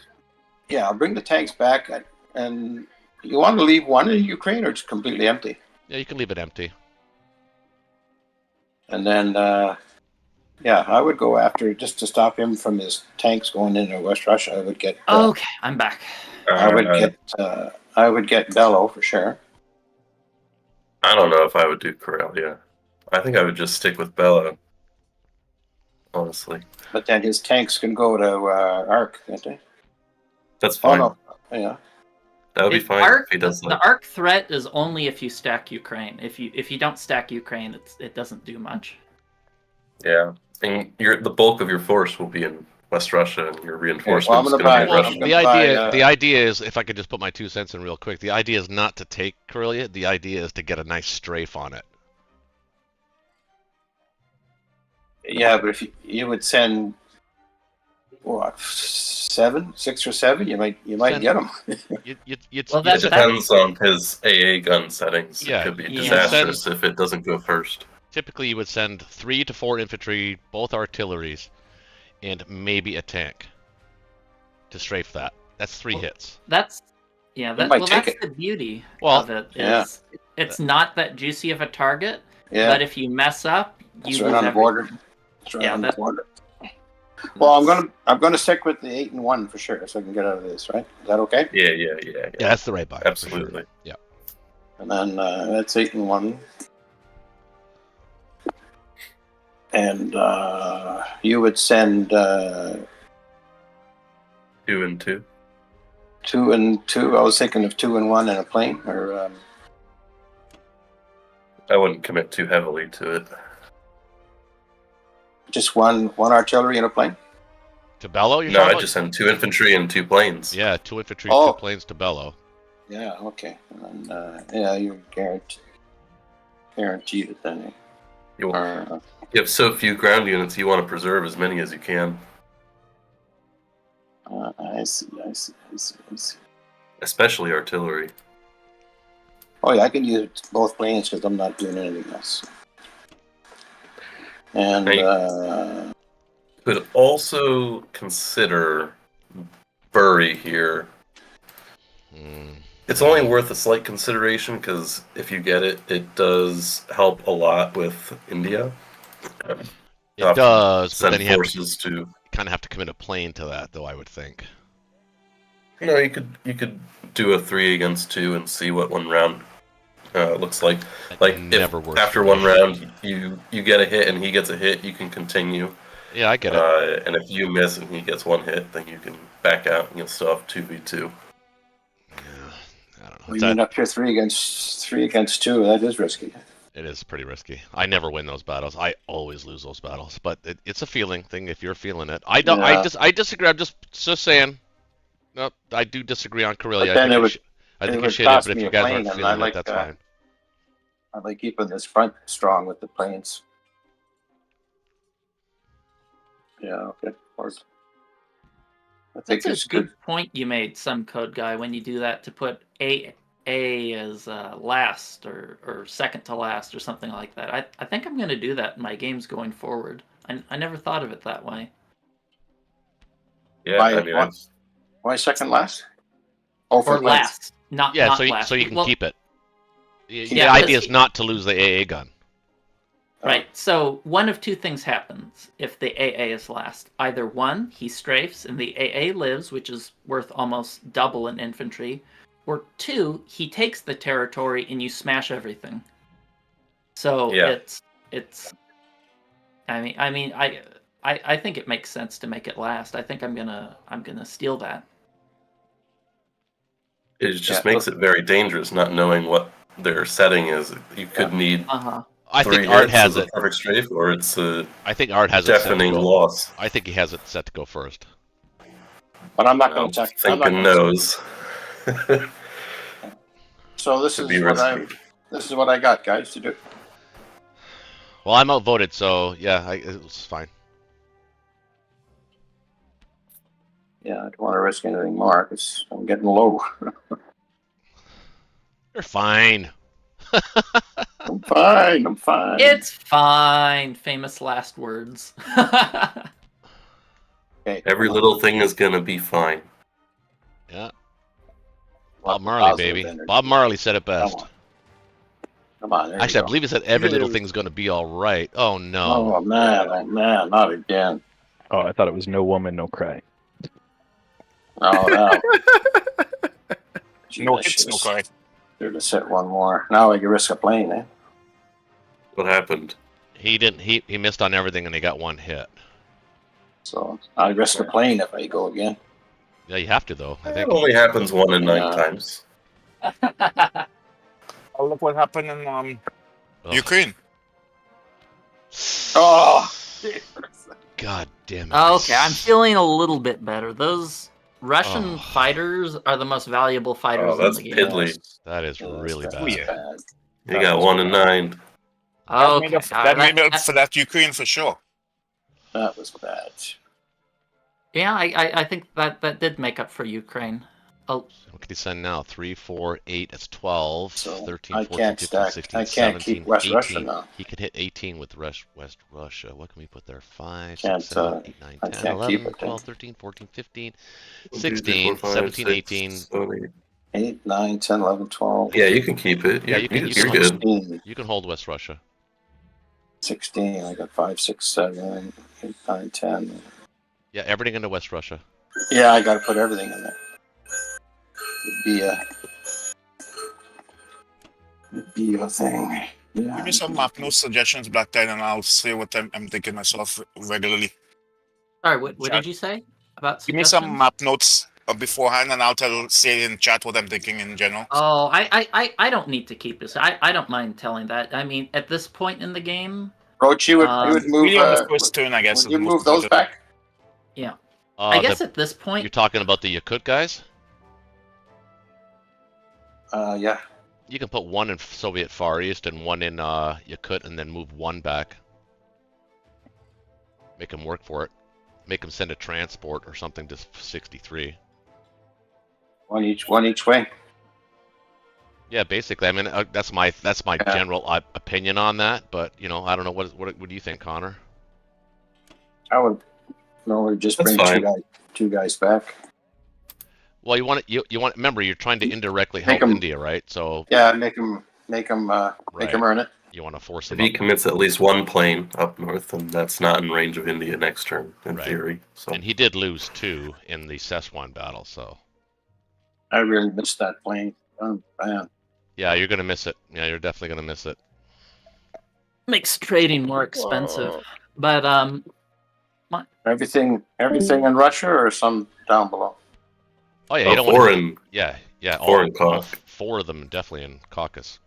S5: yeah, I'll bring the tanks back, and you want to leave one in Ukraine or just completely empty,
S2: yeah, you can leave it empty.
S5: and then yeah, I would go after just to stop him from his tanks going into West Russia. I would get
S3: Okay, I'm back.
S5: I would get Bello for sure.
S4: I don't know if I would do Karelia. I think I would just stick with Bello. Honestly,
S5: But then his tanks can go to Arc, can't they?
S4: that's
S5: Oh
S4: fine.
S5: no, yeah.
S4: That would be fine
S3: Arc,
S4: if he does
S3: the
S4: that.
S3: arc threat is only if you stack Ukraine. If you don't stack Ukraine, it doesn't do much.
S4: Yeah, and the bulk of your force will be in West Russia, and your
S5: well, I'm
S4: reinforcements
S5: gonna
S4: going to
S5: buy-
S4: be
S2: Well,
S4: Russian.
S5: I'm
S2: the
S5: gonna buy,
S2: idea, the idea is, if I could just put my 2 cents in real quick, the idea is not to take Karelia. The idea is to get a nice strafe on it.
S5: Yeah, but if you would send what 6 or 7, you might
S2: Send-
S5: get them.
S2: You'd,
S3: Well,
S4: It
S3: that-
S4: depends on his AA gun settings.
S2: Yeah,
S4: It could be
S3: yeah.
S4: disastrous if it doesn't go first.
S2: typically you would send 3 to 4 infantry, both artilleries, and maybe a tank to strafe that. That's 3 hits.
S3: That's
S5: might
S3: well,
S5: take
S3: that's
S5: it.
S3: the beauty
S2: Well,
S3: of it.
S5: yeah.
S3: Is it's not that juicy of a target,
S5: Yeah,
S3: but if you mess up, you
S5: it's
S3: lose
S5: right on the
S3: everything.
S5: border. It's right
S3: Yeah,
S5: on the
S3: that-
S5: border. Well, I'm gonna stick with the 8 and 1 for sure, so I can get out of this. Right? Is that okay?
S4: Yeah.
S2: Yeah, that's the right buy. for sure.
S4: Absolutely.
S2: Yeah.
S5: And then that's 8 and 1. And you would send
S4: 2 and 2.
S5: 2 and 2. I was thinking of 2 and 1 in a plane, or
S4: I wouldn't commit too heavily to it.
S5: just one artillery in a plane.
S2: To Bello, you're
S4: No,
S2: talking
S4: I
S2: about?
S4: just send 2 infantry and 2 planes.
S2: Yeah, 2 infantry,
S5: Oh.
S2: 2 planes to Bello.
S5: Yeah. Okay. And yeah, you guaranteed it then.
S4: You,
S5: Or,
S4: you have so few ground units, you want to preserve as many as you can,
S5: I see.
S4: especially artillery.
S5: Oh yeah, I can use both planes because I'm not doing anything else. And
S4: Hey. Could also consider Bury here.
S2: Hmm.
S4: It's only worth a slight consideration because if you get it, it does help a lot with India.
S2: It does, but
S4: Send
S2: then you
S4: forces to.
S2: kind of have to commit a plane to that, though, I would think.
S4: You know, you could do a 3 against 2 and see what one round looks like.
S2: That
S4: Like
S2: never
S4: if
S2: works
S4: after
S2: for
S4: one
S2: me.
S4: round you get a hit and he gets a hit, you can continue.
S2: Yeah, I get it.
S4: And if you miss and he gets 1 hit, then you can back out and you'll still have 2v2.
S2: Yeah, I don't know.
S5: we end up here 3 against 2. That is risky.
S2: It is pretty risky. I never win those battles. I always lose those battles. But it's a feeling thing. If you're feeling it, I don't.
S5: Yeah.
S2: I disagree. I'm just saying. No, I do disagree on Karelia.
S5: But then it would
S2: I think you
S5: would
S2: should hit,
S5: cost
S2: but if
S5: me
S2: you
S5: a
S2: guys
S5: plane,
S2: aren't
S5: and I
S2: feeling it,
S5: like
S2: that's fine.
S5: I like keeping this front strong with the planes. Yeah. Okay. Of course. I think
S3: That's
S5: it's
S3: a good point you made, some code guy, when you do that to put a A as last or second to last or something like that. I think I'm going to do that in my games going forward. I never thought of it that way.
S4: Yeah,
S5: Why-
S4: I mean,
S5: what? Why second last? Oh, for
S3: Or
S5: planes.
S3: last, not
S2: Yeah,
S3: not
S2: so
S3: last.
S2: so you can
S3: Well,
S2: keep it. The
S3: Yeah,
S2: idea
S3: let's-
S2: is not to lose the AA gun.
S3: Right. So one of two things happens if the AA is last. Either one, he strafes and the AA lives, which is worth almost double in infantry, or two, he takes the territory and you smash everything. So
S4: Yeah.
S3: it's. I think it makes sense to make it last. I think I'm gonna steal that.
S4: it just
S5: Yeah,
S4: makes it very dangerous not knowing what their setting is. You could need
S2: I
S4: 3
S2: think Art
S4: hits
S2: has
S4: as a
S2: it.
S4: perfect strafe, or it's a
S2: I think Art has it set to
S4: deafening
S2: go.
S4: loss.
S2: I think he has it set to go first.
S5: But I'm not going
S4: I'm
S5: to attack. I'm not
S4: thinking
S5: gonna-
S4: nose.
S5: So this
S4: Could
S5: is
S4: be
S5: what
S4: risky.
S5: this is what I got, guys, to do.
S2: Well, I'm outvoted, so yeah, it was fine.
S5: Yeah, I don't want to risk anything more because I'm getting low.
S2: You're fine.
S5: I'm fine. I'm fine.
S3: It's fine. Famous last words.
S5: Okay,
S4: Every
S5: come on.
S4: little thing is gonna be fine.
S2: Yeah.
S5: Lots
S2: Bob
S5: of
S2: Marley,
S5: positive
S2: baby.
S5: energy.
S2: Bob Marley said it best.
S5: Come on. There
S2: Actually, I
S5: you go.
S2: believe he said every little thing's going to be all right. Oh no.
S5: Oh man, not again.
S7: Oh, I thought it was no woman, no cry.
S5: Oh no.
S1: No hits, no cry.
S5: Should have set one more. Now I can risk a plane, eh?
S4: What happened?
S2: He didn't. He missed on everything, and he got one hit.
S5: So I risk a plane if I go again.
S2: Yeah, you have to though. I
S4: It
S2: think.
S4: only happens 1 in 9
S5: Yeah.
S4: times.
S1: Oh, look what happened in
S2: Ugh.
S1: Ukraine.
S5: Oh.
S2: God damn it.
S3: Okay, I'm feeling a little bit better. Those Russian
S2: Oh.
S3: fighters are the most valuable fighters
S4: Oh, that's
S3: in the game.
S4: piddly.
S2: That is
S5: Yes,
S2: really
S5: that's
S2: bad.
S1: yeah.
S5: bad.
S4: You got 1 in 9.
S1: That made
S3: Okay,
S1: up, that made up for that Ukraine for sure.
S5: That was bad.
S3: yeah, I think that did make up for Ukraine. Oh,
S2: So what can he send now? 3, 4, 8. That's 12.
S5: So
S2: 13,
S5: I
S2: 14,
S5: can't
S2: 15,
S5: stack.
S2: 16,
S5: I can't
S2: 17,
S5: keep West
S2: 18.
S5: Russia now.
S2: He could hit 18 with West Russia. What can we put there? 5,
S5: Can't,
S2: 6, 7, 8, 9,
S5: I
S2: 10,
S5: can't
S2: 11,
S5: keep it,
S2: 12,
S5: then.
S2: 13, 14, 15,
S4: 1, 2, 3,
S2: 16,
S4: 4, 5,
S2: 17,
S4: 6,
S2: 18.
S4: 7,
S5: 8, 9, 10, 11, 12.
S4: Yeah, you can keep it.
S2: Yeah,
S4: You're,
S2: you can- you
S4: you're
S2: can-
S4: good.
S5: 16.
S2: You can hold West Russia.
S5: 16. I got 5, 6, 7, 8, 9, 10.
S2: Yeah, everything into West Russia.
S5: Yeah, I got to put everything in there. It'd be a thing. Yeah.
S1: Give me some map notes suggestions, Black Tide, and I'll say what I'm thinking myself regularly.
S3: sorry, what
S1: Chat.
S3: did you say about
S1: Give me some
S3: suggestions?
S1: map notes beforehand, and I'll say in chat what I'm thinking in general.
S3: Oh, I don't need to keep this. I don't mind telling that. I mean, at this point in the game,
S5: Roach, you would move.
S1: Really on the first turn, I guess.
S5: Would
S1: is
S5: you
S1: the most
S5: move those
S1: important.
S5: back?
S3: I guess at this
S2: You're
S3: point,
S2: talking about the Yakut guys?
S5: Yeah.
S2: You can put one in Soviet Far East and one in Yakut, and then move one back. Make them work for it. Make them send a transport or something to 63.
S5: One each way.
S2: Yeah, basically. I mean, that's my
S5: Yeah.
S2: general opinion on that. But you know, I don't know what do you think, Connor?
S5: I would normally just
S4: That's
S5: bring
S4: fine.
S5: two guys back.
S2: Well, you want remember you're trying to indirectly help
S5: Make 'em-
S2: India, right? So
S5: Yeah, make them
S2: Right.
S5: earn it.
S2: you want to force
S4: If
S2: them
S4: he
S2: up.
S4: commits at least 1 plane up north, then that's not in range of India next turn, in
S2: Right.
S4: theory. So
S2: And he did lose 2 in the Szechuan battle, so
S5: I really missed that plane. Oh man.
S2: yeah, you're gonna miss it. Yeah, you're definitely gonna miss it.
S3: makes trading more expensive. But
S5: Everything in Russia or some down below?
S2: Oh yeah, you don't want
S4: foreign.
S2: yeah,
S4: Foreign
S2: all
S4: Cauc.
S2: 4 of them definitely in Caucasus.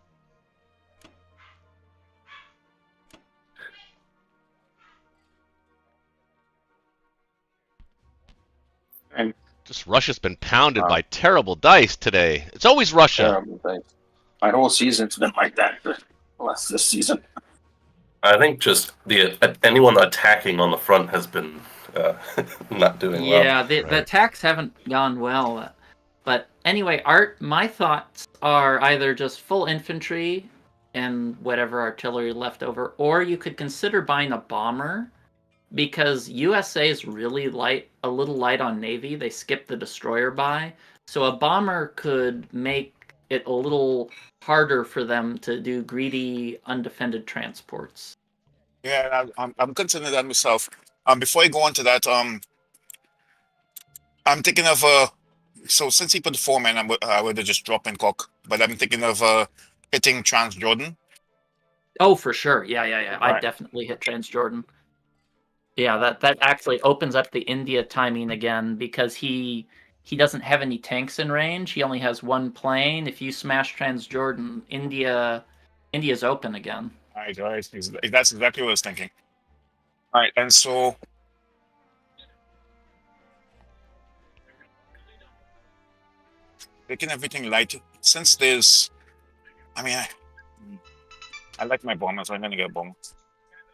S5: And
S2: Just Russia's been pounded by terrible dice today. It's always Russia.
S5: terrible things. My whole season's been like that. Less this season.
S4: I think just anyone attacking on the front has been not doing well.
S3: yeah, the
S2: Right.
S3: attacks haven't gone well. But anyway, Art, my thoughts are either just full infantry and whatever artillery left over, or you could consider buying a bomber, because USA is really light, a little light on Navy. They skipped the destroyer buy. So a bomber could make it a little harder for them to do greedy, undefended transports.
S1: Yeah, I'm considering that myself. Before I go on to that, I'm thinking of so since he put 4 men, I would have just dropped in cock. But I'm thinking of hitting Transjordan.
S3: Oh, for sure. Yeah. I
S1: Right.
S3: definitely hit Transjordan. Yeah, that actually opens up the India timing again, because he doesn't have any tanks in range. He only has one plane. If you smash Transjordan, India's open again.
S1: Right. That's exactly what I was thinking. All right, and so making everything light, since there's, I mean, I like my bomber, so I'm gonna get a bomber.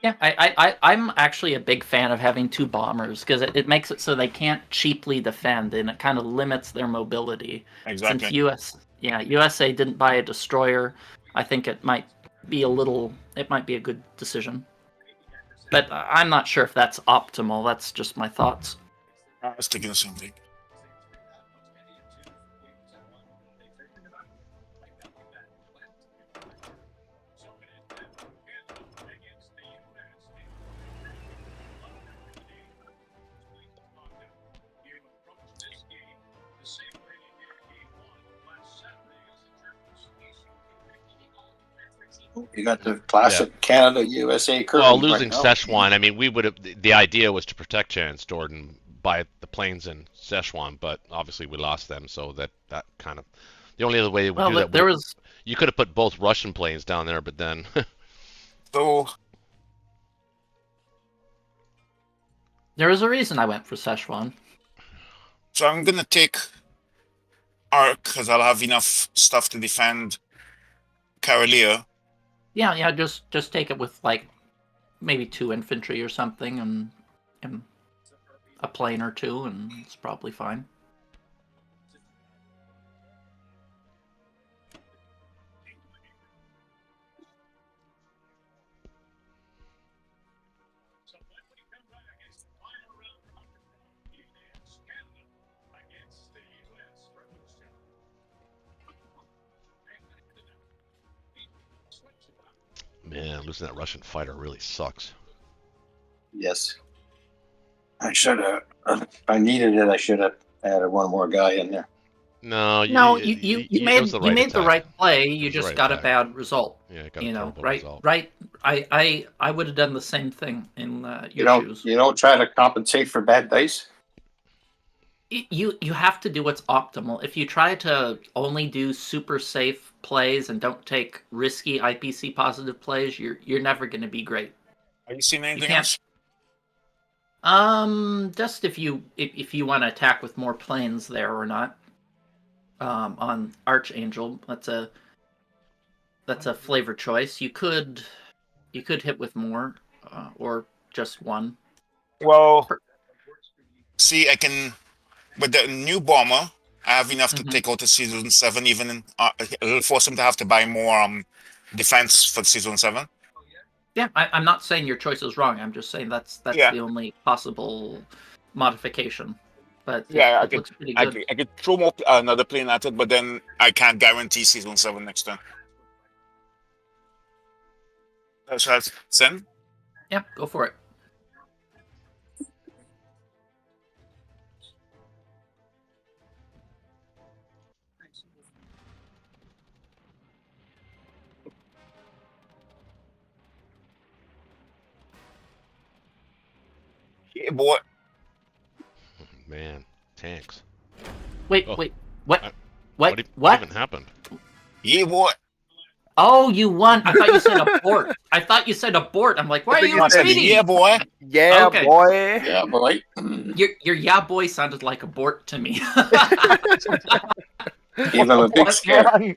S3: Yeah, I'm actually a big fan of having 2 bombers, because it makes it so they can't cheaply defend, and it kind of limits their mobility.
S1: Exactly.
S3: Since USA didn't buy a destroyer, I think it might be a good decision. But I'm not sure if that's optimal. That's just my thoughts.
S1: I was thinking the same thing.
S5: You got the classic Canada USA curve.
S2: Well, losing Szechuan, I mean, we would have. The idea was to protect Transjordan by the planes in Szechuan, but obviously we lost them, so that kind of the only other way we would do that.
S3: There was
S2: You could have put both Russian planes down there, but then
S1: So
S3: there was a reason I went for Szechuan.
S1: So I'm gonna take Arc because I'll have enough stuff to defend Karelia.
S3: Yeah, just take it with like maybe 2 infantry or something, and a plane or 2, and it's probably fine.
S2: man, losing that Russian fighter really sucks.
S5: Yes. I should have. If I needed it, I should have added one more guy in there.
S2: No,
S3: You
S2: it
S3: made
S2: was the
S3: you
S2: right
S3: made the
S2: attack.
S3: right play.
S2: It
S3: You
S2: was the
S3: just
S2: right
S3: got
S2: attack.
S3: a bad result.
S2: Yeah, it got a
S3: You know,
S2: terrible
S3: right?
S2: result.
S3: Right. I would have done the same thing in
S5: You
S3: your shoes.
S5: don't try to compensate for bad dice.
S3: You have to do what's optimal. If you try to only do super safe plays and don't take risky IPC positive plays, you're never going to be great.
S1: Are you seeing anything
S3: can't-
S1: else?
S3: Just if you want to attack with more planes there or not. On Archangel, that's a flavor choice. You could hit with more, or just one.
S1: Well, see, I can with the new bomber. I have enough to
S3: Mhm.
S1: take out the season 7. Even it'll force him to have to buy more defense for season 7.
S3: Yeah, I'm not saying your choice is wrong. I'm just saying that's
S1: Yeah.
S3: the only possible modification. But
S1: Yeah,
S3: it looks pretty good.
S1: I could throw more another plane at it, but then I can't guarantee season 7 next turn. So that's send.
S3: Yeah, go for it.
S1: Yeah, boy.
S2: Man, tanks.
S3: Wait,
S2: Oh.
S3: what?
S2: I-
S3: What?
S2: What even happened?
S1: Yeah, boy.
S3: Oh, you won! I thought you said abort. I thought you said abort. I'm like, why are you
S1: I said,
S3: repeating?
S1: yeah, boy.
S6: Yeah,
S3: Okay.
S6: boy.
S5: Yeah, boy.
S3: Your yeah boy sounded like abort to me.
S5: Give him a big scare.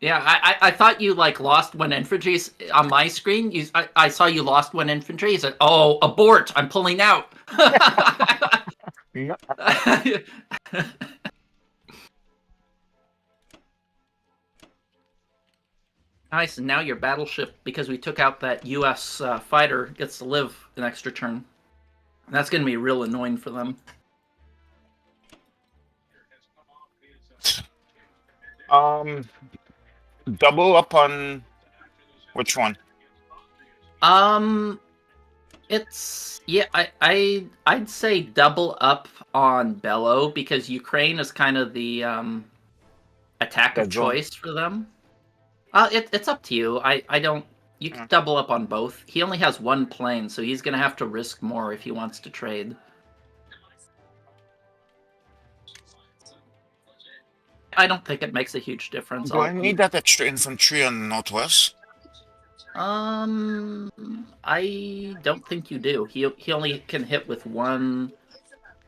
S3: Yeah, I thought you like lost 1 infantry on my screen. I saw you lost 1 infantry. You said, "Oh, abort! I'm pulling out."
S1: Yeah.
S3: Nice, and now your battleship, because we took out that U.S. Fighter, gets to live an extra turn. And that's going to be real annoying for them.
S1: Double up on which one?
S3: It's yeah, I'd say double up on Bellow because Ukraine is kind of the attack of
S1: That zone.
S3: choice for them. It's up to you. I don't. You can
S1: Yeah.
S3: double up on both. He only has one plane, so he's gonna have to risk more if he wants to trade. I don't think it makes a huge difference.
S1: Do I need that extra infantry on Northwest?
S3: I don't think you do. He only can hit with one.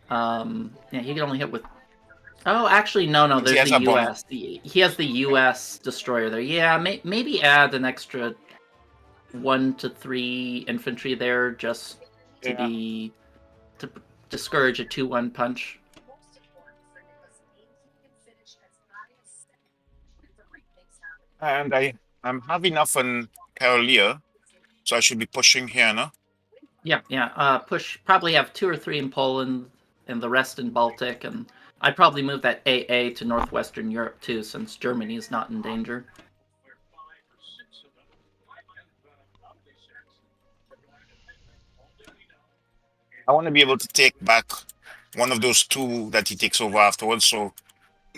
S3: Yeah, he can only hit with. Oh, actually, no.
S1: He
S3: There's
S1: has
S3: the
S1: a bomb.
S3: U.S. He has the U.S. destroyer there. Yeah, maybe add an extra 1 to 3 infantry there just to
S1: Yeah.
S3: to discourage a 2-1 punch.
S1: And I'm have enough on Karolia, so I should be pushing here, no?
S3: Yeah. Push. Probably have 2 or 3 in Poland and the rest in Baltic, and I'd probably move that AA to northwestern Europe too, since Germany is not in danger.
S1: I want to be able to take back one of those 2 that he takes over afterwards, so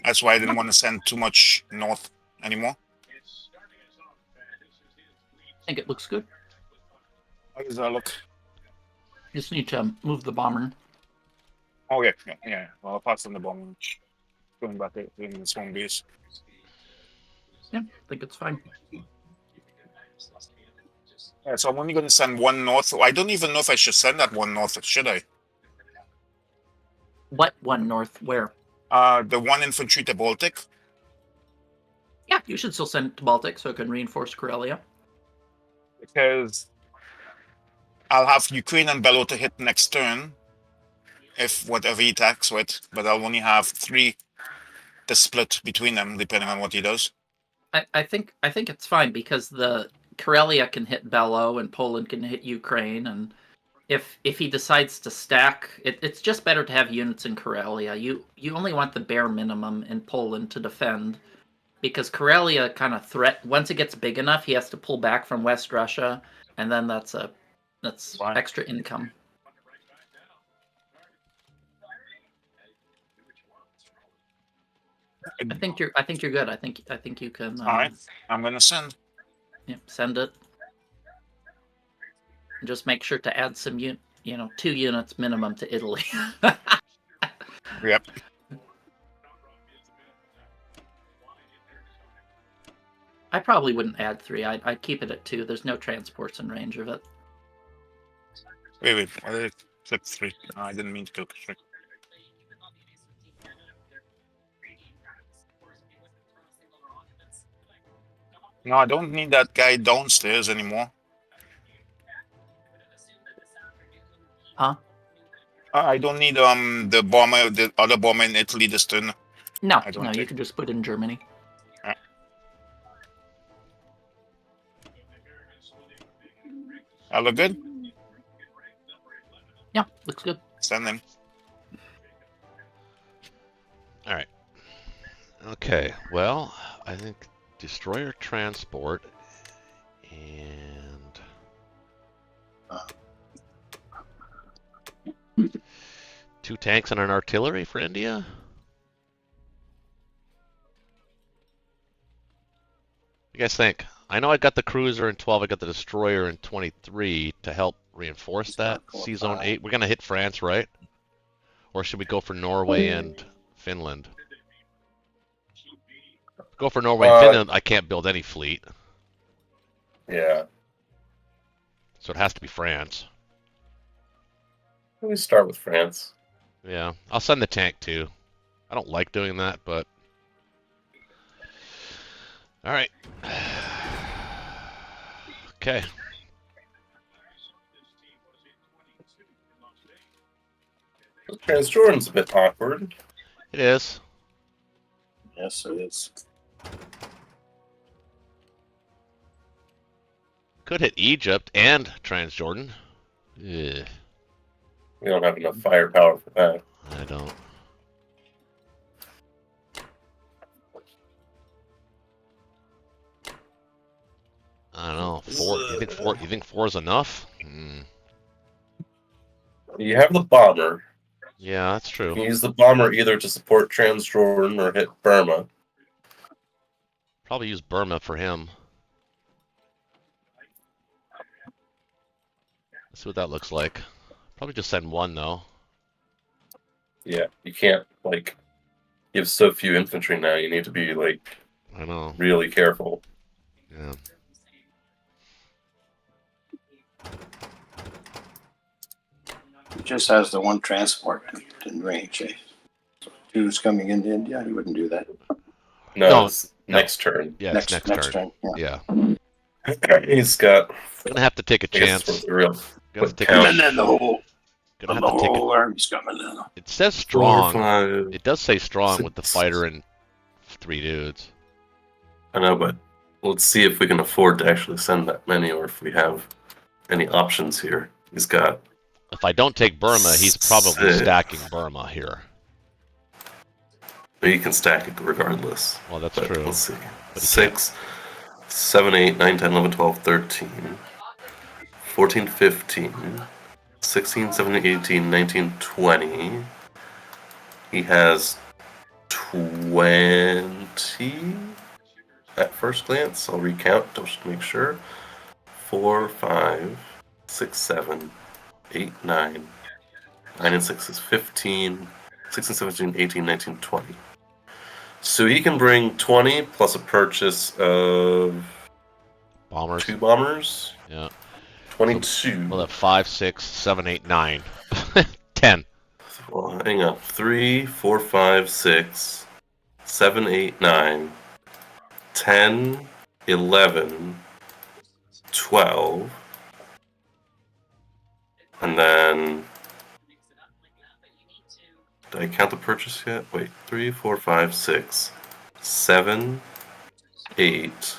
S1: that's why I didn't want to send too much north anymore.
S3: I think it looks good.
S1: How does that look?
S3: Just need to move the bomber.
S1: Oh yeah. Well, apart from the bomb, going back to in this home base.
S3: Yeah, I think it's fine.
S1: Yeah, so I'm only going to send 1 north. I don't even know if I should send that 1 north. Should I?
S3: What one north? Where?
S1: The 1 infantry to Baltic.
S3: Yeah, you should still send it to Baltic so it can reinforce Karelia.
S1: Because I'll have Ukraine and Bello to hit next turn, if whatever he attacks with, but I'll only have 3 to split between them, depending on what he does.
S3: I think it's fine because the Karelia can hit Bello and Poland can hit Ukraine, and if he decides to stack, it's just better to have units in Karelia. You only want the bare minimum in Poland to defend, because Karelia kind of once it gets big enough, he has to pull back from West Russia, and then that's
S1: Right.
S3: extra income. I think you're good. I think you can.
S1: All right, I'm gonna send.
S3: Yeah, send it. And just make sure to add some 2 units minimum to Italy.
S1: Yep.
S3: I probably wouldn't add 3. I'd keep it at 2. There's no transports in range of it.
S1: Wait. I clicked 3. No, I didn't mean to click 3. No, I don't need that guy downstairs anymore.
S3: Huh?
S1: I don't need the other bomber in Italy this turn.
S3: No,
S1: I don't
S3: you
S1: think.
S3: can just put in Germany.
S1: That look good?
S3: Yeah, looks good.
S1: Send them.
S2: All right. Okay. Well, I think destroyer transport and 2 tanks and an artillery for India. What do you guys think? I know I got the cruiser in 12. I got the destroyer in 23 to help reinforce that. Sea Zone 8. We're gonna hit France, right? Or should we go for Norway and Finland? Go for Norway and Finland. I can't build any fleet,
S4: Yeah.
S2: so it has to be France.
S4: We start with France.
S2: Yeah, I'll send the tank too. I don't like doing that, but all right. Okay.
S4: Transjordan's a bit awkward.
S2: It is.
S5: Yes, it is.
S2: Could hit Egypt and Transjordan. Ugh,
S4: We don't have enough firepower for that.
S2: I don't. I don't know. Four? You think four? You think four is enough?
S4: You have the bomber.
S2: Yeah, that's
S4: You
S2: true.
S4: can use the bomber either to support Transjordan or hit Burma.
S2: Probably use Burma for him. Let's see what that looks like. Probably just send one though.
S4: Yeah, you can't like. You have so few infantry now. You need to be like
S2: I know.
S4: really careful.
S2: Yeah.
S5: He just has the one transport in range. Eh? So two's coming into India. He wouldn't do that.
S4: No,
S2: No,
S4: it's next turn.
S2: Yeah, it's next turn.
S5: Yeah.
S2: Yeah.
S4: He's got.
S2: Gonna have to take a
S4: I guess
S2: chance.
S4: for real.
S2: Gonna have to take
S4: count.
S2: a,
S5: And then the whole
S2: gonna have to take a,
S5: army's coming in.
S2: it says
S4: 4,
S2: strong.
S4: 5.
S2: It does say strong with the
S4: 6.
S2: fighter and 3 dudes.
S4: I know, but let's see if we can afford to actually send that many, or if we have any options here. He's got.
S2: If I don't take Burma, he's probably
S4: 6.
S2: stacking Burma here.
S4: But you can stack it regardless.
S2: Well, that's
S4: But
S2: true.
S4: Let's see.
S2: But he
S4: 6, 7, 8, 9, 10, 11, 12, 13, 14, 15, 16, 17, 18, 19, 20. He has 20 at first glance. I'll recount just to make sure. 4, 5, 6, 7, 8, 9. 9 and 6 is 15. 16, 17, 18, 19, 20. So he can bring 20 plus a purchase of
S2: Bombers.
S4: 2 bombers.
S2: Yeah.
S4: 22.
S2: Well, at 5, 6, 7, 8, 9. 10.
S4: Well, hang on. 3, 4, 5, 6, 7, 8, 9, 10, 11, 12. And then. Did I count the purchase yet? Wait. 3, 4, 5, 6, 7, 8,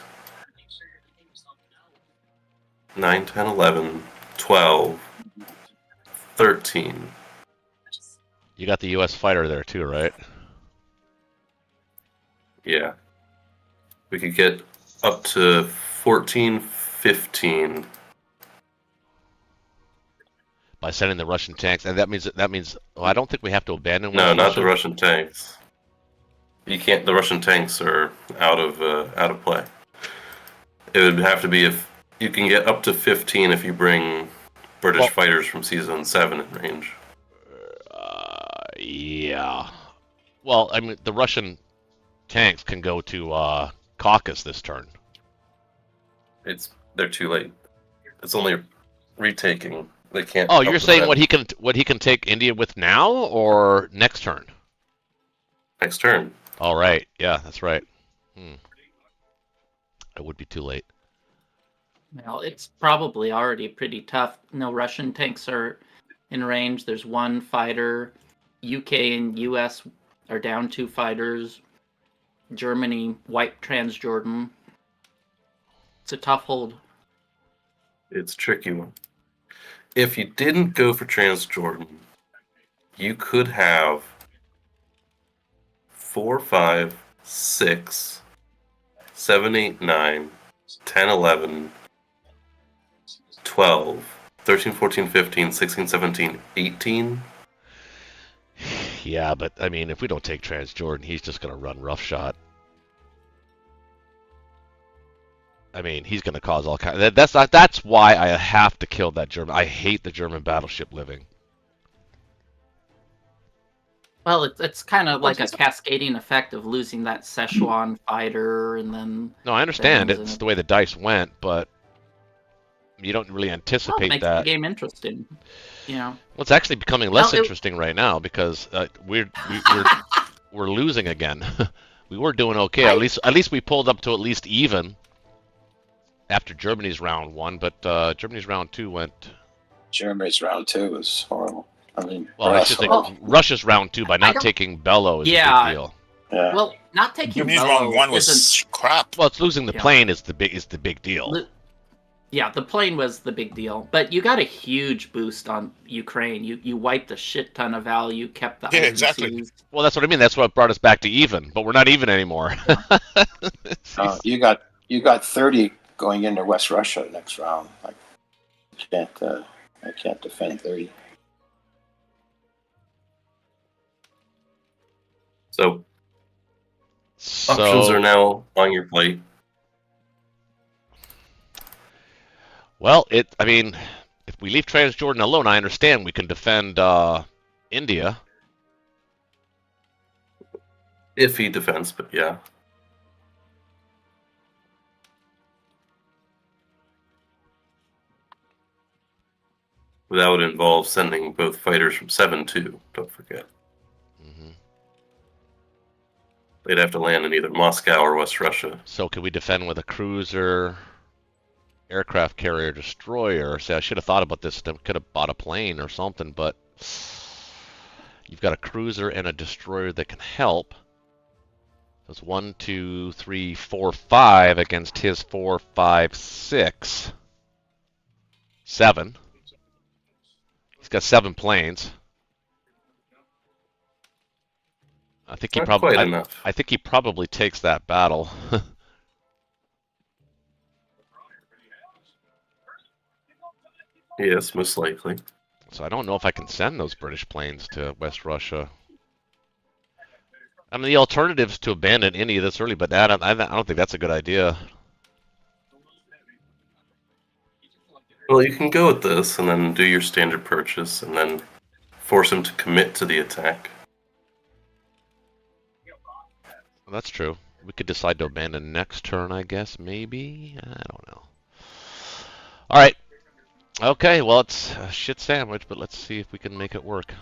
S4: 9, 10, 11, 12, 13.
S2: You got the U.S. fighter there too, right?
S4: Yeah. We could get up to 14, 15.
S2: By sending the Russian tanks, and that means well, I don't think we have to abandon.
S4: No,
S2: West
S4: not
S2: Russia.
S4: the Russian tanks. You can't. The Russian tanks are out of play. It would have to be if you can get up to 15 if you bring British
S2: Well-
S4: fighters from Season 7 in range.
S2: Yeah. Well, I mean, the Russian tanks can go to Caucasus this turn.
S4: They're too late. It's only retaking. They can't.
S2: Oh,
S4: help
S2: you're
S4: the
S2: saying
S4: defense.
S2: what he can take India with now or next turn?
S4: Next turn.
S2: All right. Yeah, that's right. It would be too late.
S3: Well, it's probably already pretty tough. No Russian tanks are in range. There's one fighter. UK and US are down 2 fighters. Germany wiped Transjordan. It's a tough hold.
S4: It's a tricky one. If you didn't go for Transjordan, you could have 4, 5, 6, 7, 8, 9, 10, 11, 12, 13, 14, 15, 16, 17, 18.
S2: Yeah, but I mean, if we don't take Transjordan, he's just going to run roughshod. I mean, he's going to cause all kinds. That's why I have to kill that German. I hate the German battleship living.
S3: Well, it's kind of like a cascading effect of losing that Szechuan fighter and then...
S2: No, I understand
S3: Things
S2: it's
S3: and-
S2: the way the dice went, but you don't really
S3: Well, it
S2: anticipate
S3: makes
S2: that.
S3: the game interesting. You know,
S2: Well, it's actually becoming less
S3: Well, it-
S2: interesting right now because we're losing again. We were doing okay. At least we pulled up to at least even after Germany's round 1, but Germany's round 2 went.
S5: Germany's round 2 was horrible. I mean,
S2: Well,
S5: for
S2: I
S5: us,
S2: should think
S3: Well,
S2: Russia's round 2 by not
S3: don't-
S2: taking Bello is a
S3: Yeah.
S2: big deal.
S5: yeah.
S3: Well, not taking
S1: Germany's
S3: Bello
S1: round 1 was
S3: isn't.
S1: crap.
S2: Well, it's losing the
S3: Yeah.
S2: plane is the big deal.
S3: Yeah, the plane was the big deal, but you got a huge boost on Ukraine. You wiped a shit ton of value, kept the
S1: Yeah,
S3: IPCs.
S1: exactly.
S2: Well, that's what I mean. That's what brought us back to even, but we're not even anymore.
S5: You got 30 going into West Russia next round. I can't defend 30.
S4: So options are now on your plate.
S2: Well, I mean, if we leave Transjordan alone, I understand we can defend India.
S4: Iffy defense, but yeah. That would involve sending both fighters from 7-2, don't forget.
S2: Hmm.
S4: They'd have to land in either Moscow or West Russia.
S2: So can we defend with a cruiser, aircraft carrier, destroyer? See, I should have thought about this. I could have bought a plane or something, but you've got a cruiser and a destroyer that can help. That's 1, 2, 3, 4, 5 against his 4, 5, 6, 7. He's got 7 planes. I think he
S4: Not quite enough.
S2: I think he probably takes that battle.
S4: Yes, most likely.
S2: So I don't know if I can send those British planes to West Russia. I mean, the alternative is to abandon India this early, but I don't think that's a good idea.
S4: Well, you can go with this and then do your standard purchase and then force him to commit to the attack.
S2: Well, that's true. We could decide to abandon next turn, I guess, maybe? I don't know. All right. Okay, well, it's a shit sandwich, but let's see if we can make it work.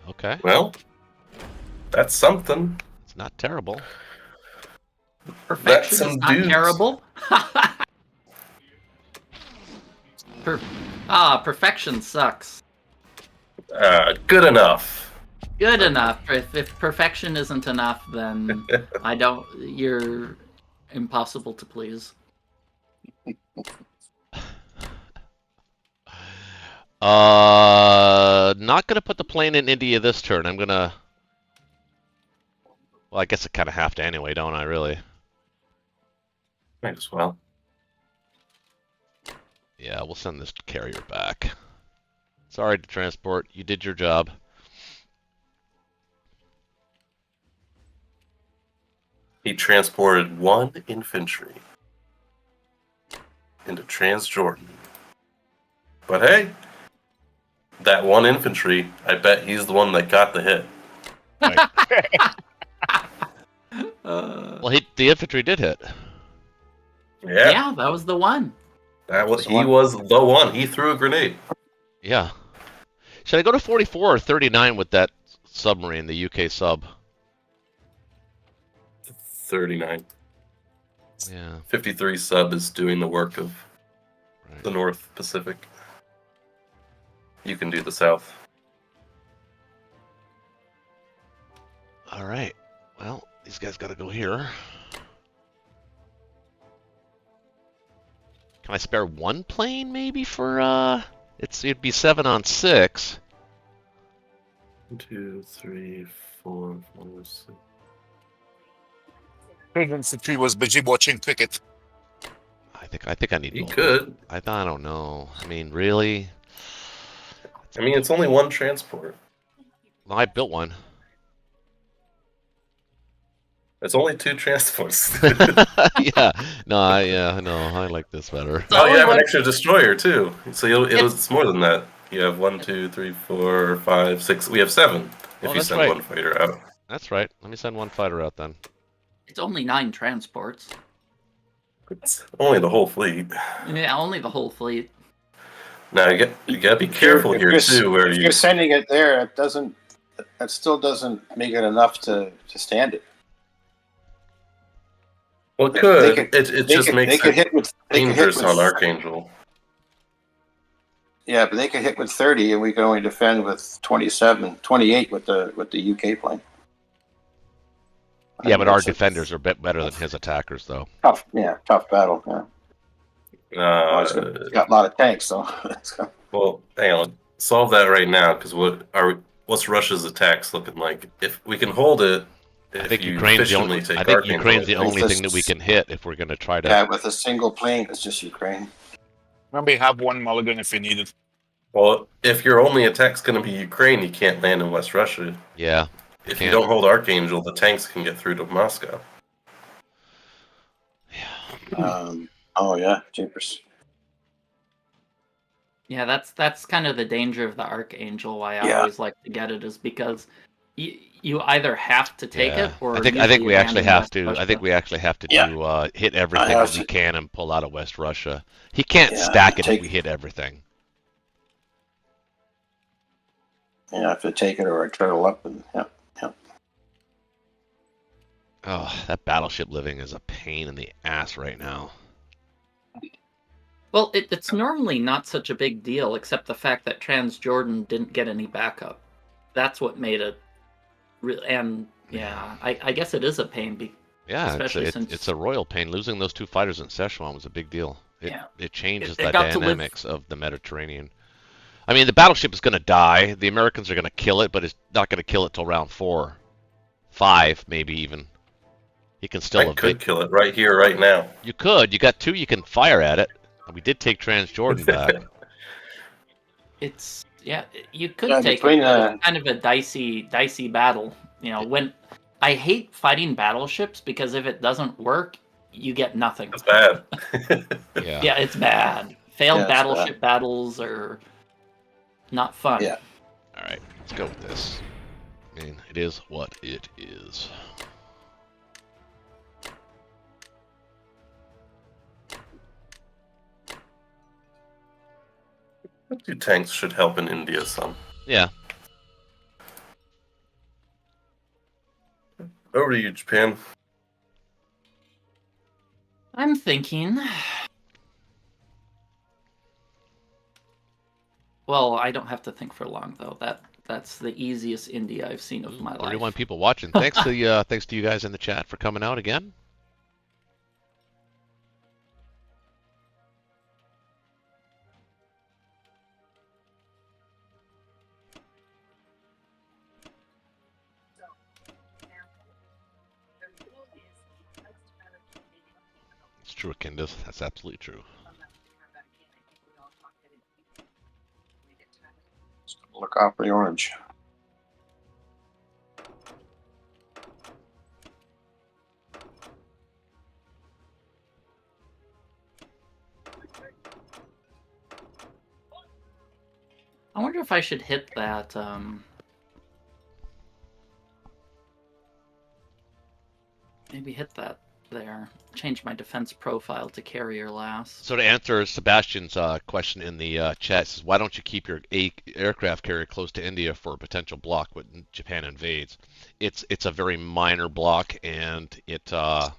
S2: Okay,
S4: Well, that's something.
S2: it's not terrible.
S3: Perfection
S4: some
S3: is not
S4: dudes.
S3: terrible. Perfection sucks.
S4: Good enough.
S3: Good enough. If perfection isn't enough, then you're impossible to please.
S2: Not gonna put the plane in India this turn. I'm gonna. Well, I guess I kind of have to anyway, don't I? Really?
S4: Might as well.
S2: Yeah, we'll send this carrier back. Sorry to transport. You did your job.
S4: He transported 1 infantry into Transjordan. But hey, that 1 infantry, I bet he's the one that got the hit.
S2: Well, the infantry did hit.
S3: Yeah, that was the one.
S4: He was the one. He threw a grenade.
S2: Yeah. Should I go to 44 or 39 with that submarine, the UK sub?
S4: 39.
S2: Yeah.
S4: 53 sub is doing the work of the North Pacific. You can do the South.
S2: All right. Well, these guys got to go here. Can I spare 1 plane maybe for it'd be 7 on 6.
S4: 1, 2, 3, 4, 5, 6.
S1: Infantry was busy watching cricket.
S2: I think I need
S4: You
S2: more.
S4: could.
S2: I don't know. I mean, really?
S4: I mean, it's only 1 transport.
S2: Well, I built one.
S4: It's only 2 transports.
S2: Yeah. No, I like this better.
S4: Oh, you have an extra destroyer too. So it's more than that. You have 1, 2, 3, 4, 5, 6. We have 7 if you send 1 fighter out.
S2: That's right. Let me send 1 fighter out then.
S3: It's only 9 transports.
S4: It's only the whole fleet.
S3: Yeah, only the whole fleet.
S4: Now you gotta be careful
S5: If
S4: here
S5: you're,
S4: too, where
S5: if
S4: you
S5: you're sending it there, that still doesn't make it enough to stand it.
S4: well, it
S5: They
S4: could.
S5: could,
S4: It just
S5: they
S4: makes
S5: could
S4: it
S5: hit with,
S4: dangerous on Archangel.
S5: yeah, but they could hit with 30, and we can only defend with 27, 28 with the UK plane.
S2: Yeah,
S5: I
S2: but
S5: mean,
S2: our
S5: it's a
S2: defenders are a bit better than his attackers, though.
S5: tough battle. Yeah, well, he's got a lot of tanks, so.
S4: Well, hang on. Solve that right now, because what's Russia's attacks looking like? If we can hold it,
S2: I
S4: if
S2: think
S4: you
S2: Ukraine's the only.
S4: efficiently take
S2: I think
S4: Archangel,
S2: Ukraine's the
S4: I think
S2: only thing that we can hit if we're going to try to.
S5: Yeah, with a single plane, it's just Ukraine.
S1: Remember, you have one mulligan if you need it.
S4: Well, if your only attack's going to be Ukraine, you can't land in West Russia.
S2: Yeah.
S4: If you don't hold Archangel, the tanks can get through to Moscow.
S5: Oh yeah, jeepers.
S3: Yeah, that's kind of the danger of the Archangel. Why I
S5: Yeah.
S3: always like to get it is because you either have to take it or
S2: I think
S3: usually
S2: we actually
S3: abandon
S2: have
S3: West
S2: to. I
S3: Russia.
S2: think we actually have to
S5: Yeah.
S2: do hit everything
S5: have
S2: that we
S5: to-
S2: can and pull out of West Russia. He can't
S5: Yeah,
S2: stack it
S5: take-
S2: if we hit everything.
S5: Yeah, I have to take it or I turtle up and yeah.
S2: Oh, that battleship living is a pain in the ass right now.
S3: Well, it's normally not such a big deal, except the fact that Transjordan didn't get any backup. That's what made it. And yeah, I guess it is a pain.
S2: Yeah,
S3: Especially since-
S2: it's a royal pain. Losing those two fighters in Szechuan was a big deal. It changes
S3: It
S2: the
S3: got to live-
S2: dynamics of the Mediterranean. I mean, the battleship is going to die. The Americans are going to kill it, but it's not going to kill it till round 4, 5, maybe even. He can still
S4: I could kill it right here, right now.
S2: You could. You got 2. You can fire at it. We did take Transjordan back.
S3: You could
S5: Yeah,
S3: take
S5: between,
S3: it. But it's kind of a dicey battle. You know, when I hate fighting battleships because if it doesn't work, you get nothing.
S4: That's bad.
S2: Yeah.
S3: Yeah, it's bad. Failed
S5: Yeah, it's
S3: battleship battles are not fun.
S5: Yeah.
S2: All right, let's go with this. I mean, it is what it is.
S4: Two tanks should help in India some.
S2: Yeah.
S4: Over to you, Japan.
S3: I'm thinking. Well, I don't have to think for long though. That's the easiest India I've seen of my life.
S2: 31 people watching. Thanks to you guys in the chat for coming out again. It's true, Kindis. That's absolutely true.
S5: Look off the orange.
S3: I wonder if I should hit that. Maybe hit that there. Change my defense profile to carrier last.
S2: So to answer Sebastian's question in the chat, says why don't you keep your aircraft carrier close to India for a potential block when Japan invades? It's a very minor block, and it's
S3: an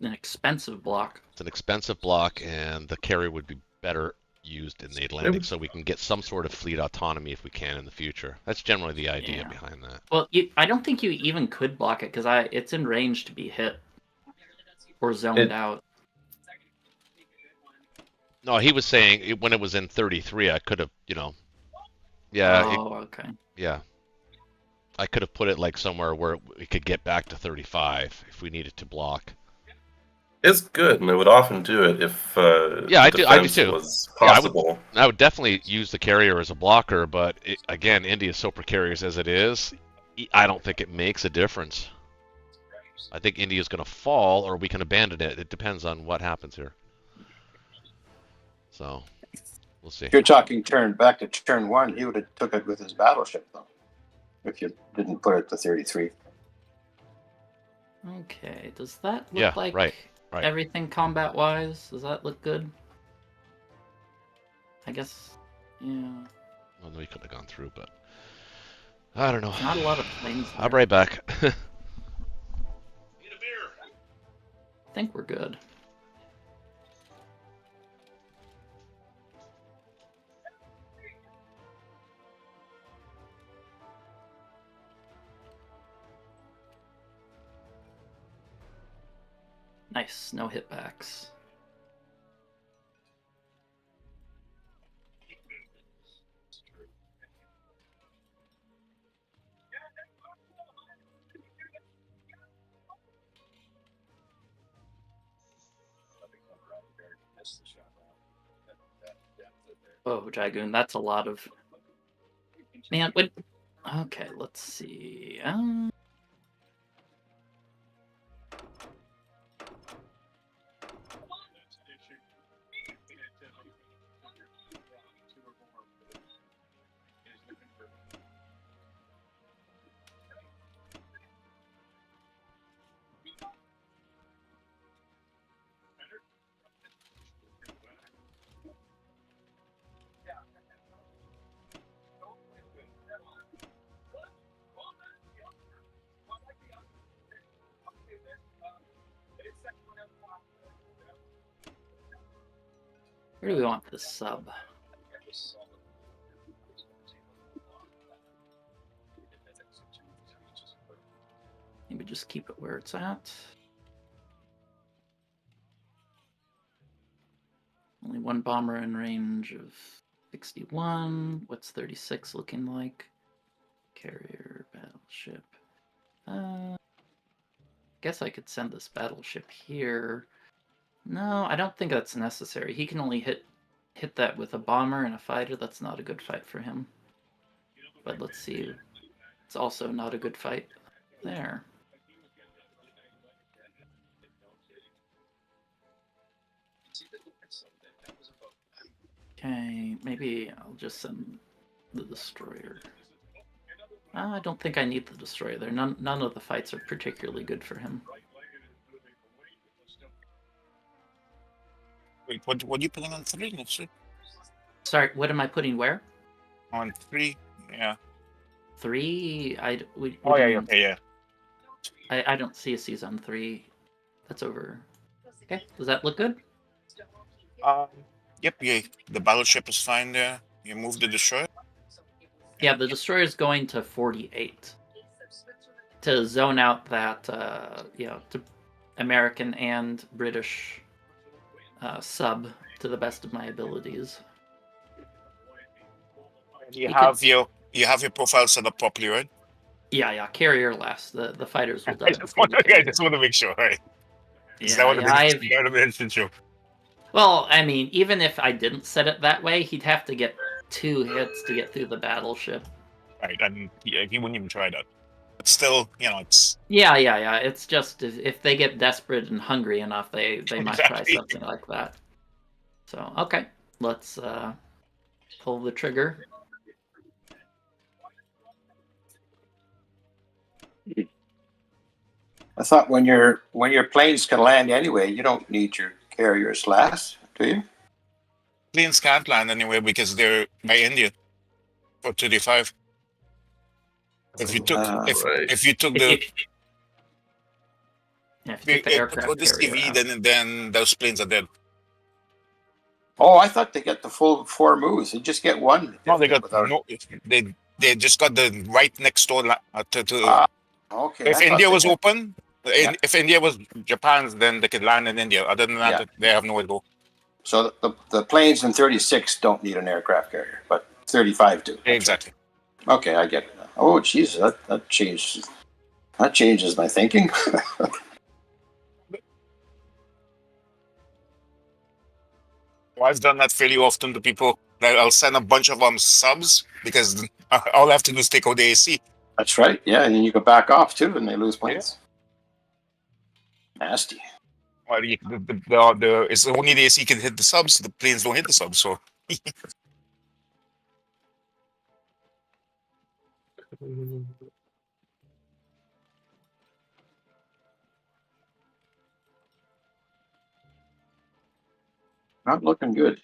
S3: expensive block.
S2: It's an expensive block, and the carrier would be better used in the Atlantic, so we can get some sort of fleet autonomy if we can in the future. That's generally the idea behind that.
S3: Well, I don't think you even could block it because it's in range to be hit or zoned out.
S2: No, he was saying when it was in 33, I could have, yeah.
S3: Okay.
S2: Yeah. I could have put it like somewhere where we could get back to 35 if we needed to block.
S4: It's good, and it would often do it if
S2: I do too.
S4: Was possible.
S2: I would definitely use the carrier as a blocker, but again, India is so precarious as it is. I don't think it makes a difference. I think India is going to fall, or we can abandon it. It depends on what happens here. So, we'll see.
S5: If you're talking back to turn 1, he would have took it with his battleship, though, if you didn't put it to 33.
S3: Okay, does that look like
S2: right.
S3: everything combat-wise? Does that look good? I guess, yeah.
S2: Well, no, he couldn't have gone through, but I don't know.
S3: There's not a lot of planes
S2: I'll be
S3: there.
S2: right back.
S3: I think we're good. Nice, no hitbacks. Oh, Dragoon, that's a lot of... Man, what... Okay, let's see. Where do we want this sub? Maybe just keep it where it's at. Only one bomber in range of 61. What's 36 looking like? Carrier, battleship. Guess I could send this battleship here. No, I don't think that's necessary. He can only hit that with a bomber and a fighter. That's not a good fight for him. But let's see. It's also not a good fight there. Okay, maybe I'll just send the destroyer. I don't think I need the destroyer there. None of the fights are particularly good for him.
S1: Wait, what are you putting on 3? Let's see.
S3: Sorry, what am I putting where?
S1: On 3, yeah.
S3: 3?
S1: Oh, yeah, okay, yeah.
S3: I don't see a C's on 3. That's over. Okay, does that look good?
S1: Yep, yeah. The battleship is fine there. You move the destroyer.
S3: Yeah, the destroyer is going to 48 to zone out that to American and British sub to the best of my abilities.
S1: You have your profile set up properly, right?
S3: Yeah, carrier last. The fighters will die.
S1: I just want to make sure, right?
S3: Yeah,
S1: That would be the show.
S3: Well, I mean, even if I didn't set it that way, he'd have to get 2 hits to get through the battleship.
S1: Right, and yeah, he wouldn't even try that. But still, it's...
S3: Yeah. It's just if they get desperate and hungry enough, they might try something like that. So, okay. Let's pull the trigger.
S5: I thought when your planes can land anyway, you don't need your carriers last, do you?
S1: Planes can't land anywhere because they're by India for 35. If you took if you took the
S3: aircraft
S1: this
S3: carrier
S1: TV,
S3: out.
S1: then those planes are dead.
S5: Oh, I thought they get the full 4 moves. They just get one.
S1: No, they got no. They just got the right next door to.
S5: Okay.
S1: If India was open, if India was Japan's, then they could land in India. Other than that, they have nowhere to go.
S5: So the planes in 36 don't need an aircraft carrier, but 35 do.
S1: Exactly.
S5: Okay, I get it now. Oh, Jesus, that changes my thinking.
S1: Well, I've done that fairly often to people. I'll send a bunch of subs because all I have to do is take out the AC.
S5: That's right. Yeah, and then you go back off too, and they lose planes. Yeah. Nasty.
S1: Well, it's only the AC can hit the subs. The planes don't hit the subs, so.
S5: Not looking good.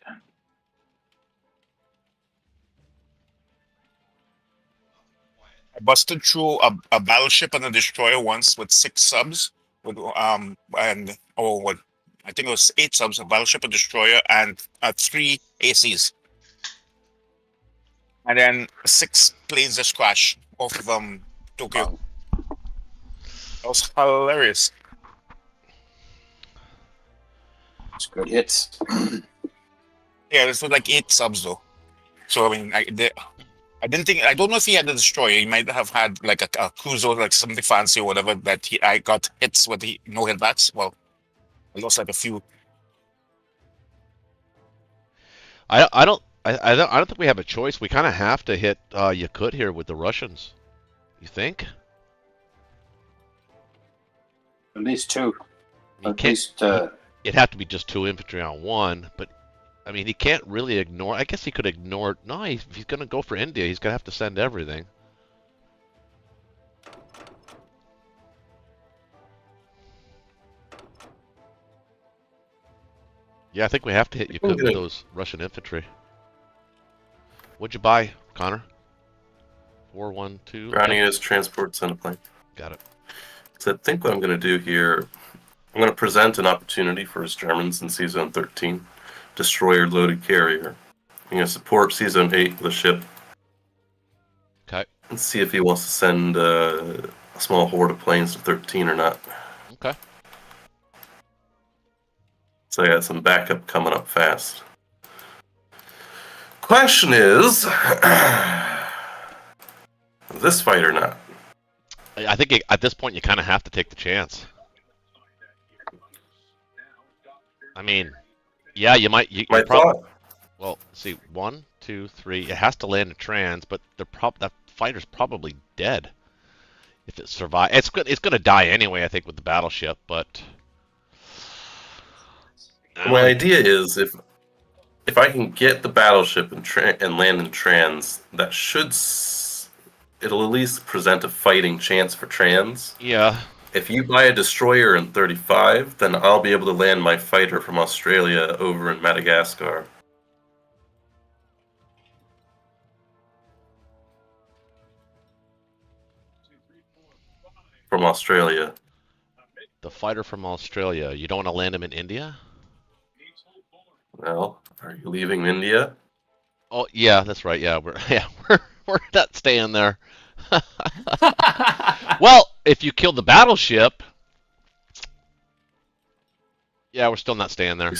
S1: I busted through a battleship and a destroyer once with 6 subs with and oh what I think it was 8 subs, a battleship, a destroyer, and 3 ACs. And then 6 planes just crashed off of Tokyo.
S5: Wow.
S1: That was hilarious.
S5: It's good hits.
S1: Yeah, this was like 8 subs though. So I mean, I don't know if he had a destroyer. He might have had like a cruiser, like something fancy or whatever. That I got hits with the no hit backs. Well, I lost like a few.
S2: I don't think we have a choice. We kind of have to hit Yakut here with the Russians. You think?
S5: At least 2.
S2: You
S5: At
S2: can't-
S5: least
S2: It'd have to be just 2 infantry on 1, but I mean, he can't really ignore. I guess he could ignore. No, if he's gonna go for India, he's gonna have to send everything. Yeah, I think we have to hit Yakut with those Russian infantry. What'd you buy, Connor? 412.
S4: Ground units, transports, and a plane.
S2: Got it.
S4: So I think what I'm going to do here, I'm going to present an opportunity for his Germans in Season 13. Destroyer loaded carrier. I'm going to support Season 8 with a ship.
S2: Okay.
S4: And see if he wants to send a small horde of planes to 13 or not.
S2: Okay.
S4: So I got some backup coming up fast. Question is, this fight or not?
S2: I think at this point you kind of have to take the chance. I mean, yeah, you might. You
S4: My
S2: probably.
S4: thought.
S2: Well, see, 1, 2, 3. It has to land in trans, but that fighter's probably dead. If it survives, it's gonna die anyway. I think with the battleship, but.
S4: My idea is if I can get the battleship and land in trans, that should it'll at least present a fighting chance for trans.
S2: Yeah.
S4: If you buy a destroyer in 35, then I'll be able to land my fighter from Australia over in Madagascar. From Australia.
S2: The fighter from Australia. You don't want to land him in India?
S4: Well, are you leaving India?
S2: Oh yeah, that's right. Yeah, we're not staying there. Well, if you kill the battleship, yeah, we're still not staying there.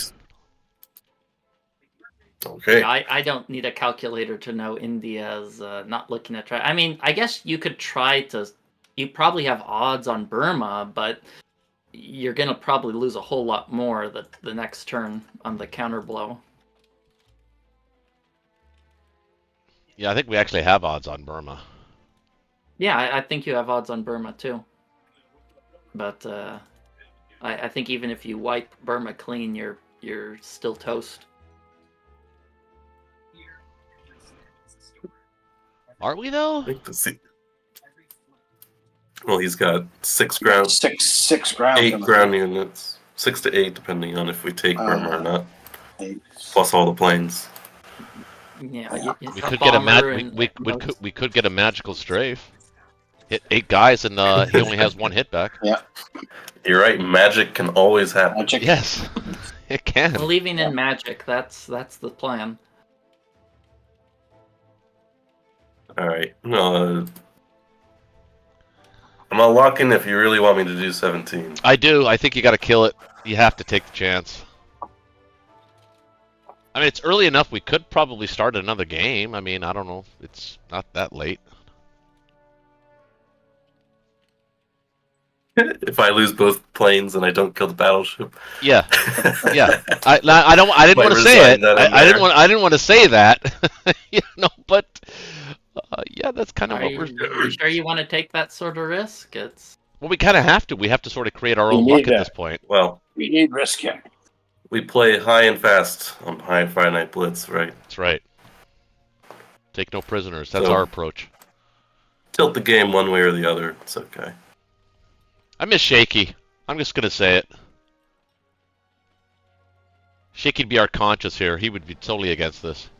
S4: Okay.
S3: Yeah, I don't need a calculator to know India's not looking at try. I mean, I guess you could try to. You probably have odds on Burma, but you're gonna probably lose a whole lot more the next turn on the counter blow.
S2: Yeah, I think we actually have odds on Burma.
S3: Yeah, I think you have odds on Burma too. But I think even if you wipe Burma clean, you're still toast.
S2: Are we though?
S4: I think well, he's got 6 ground,
S5: six ground.
S4: 8 ground units, 6 to 8, depending on if we take Burma or not.
S5: 8.
S4: Plus all the planes.
S3: Yeah,
S2: We could get we could get a magical strafe. Hit 8 guys and he only has 1 hit back.
S5: Yeah.
S4: You're right. Magic can always happen.
S5: Magic.
S2: Yes, it can.
S3: Believing in magic, that's the plan.
S4: All right. No, I'm not locking if you really want me to do 17.
S2: I do. I think you got to kill it. You have to take the chance. I mean, it's early enough. We could probably start another game. I mean, I don't know. It's not that late.
S4: If I lose both planes and I don't kill the battleship.
S2: Yeah, yeah. I didn't want to say it. I didn't want to say that. You know, but yeah, that's kind of
S3: Are
S2: what
S3: you
S2: we're.
S3: sure you want to take that sort of risk? It's
S2: Well, we kind of have to. We have to sort of create our
S5: We
S2: own
S5: need
S2: luck at
S5: that.
S2: this point.
S4: Well,
S5: We need risk here.
S4: we play high and fast on High Friday Night Blitz, right?
S2: That's right. Take no prisoners. That's
S4: So-
S2: our approach.
S4: Tilt the game one way or the other. It's okay.
S2: I miss Shaky. I'm just gonna say it. Shaky'd be our conscience here. He would be totally against this.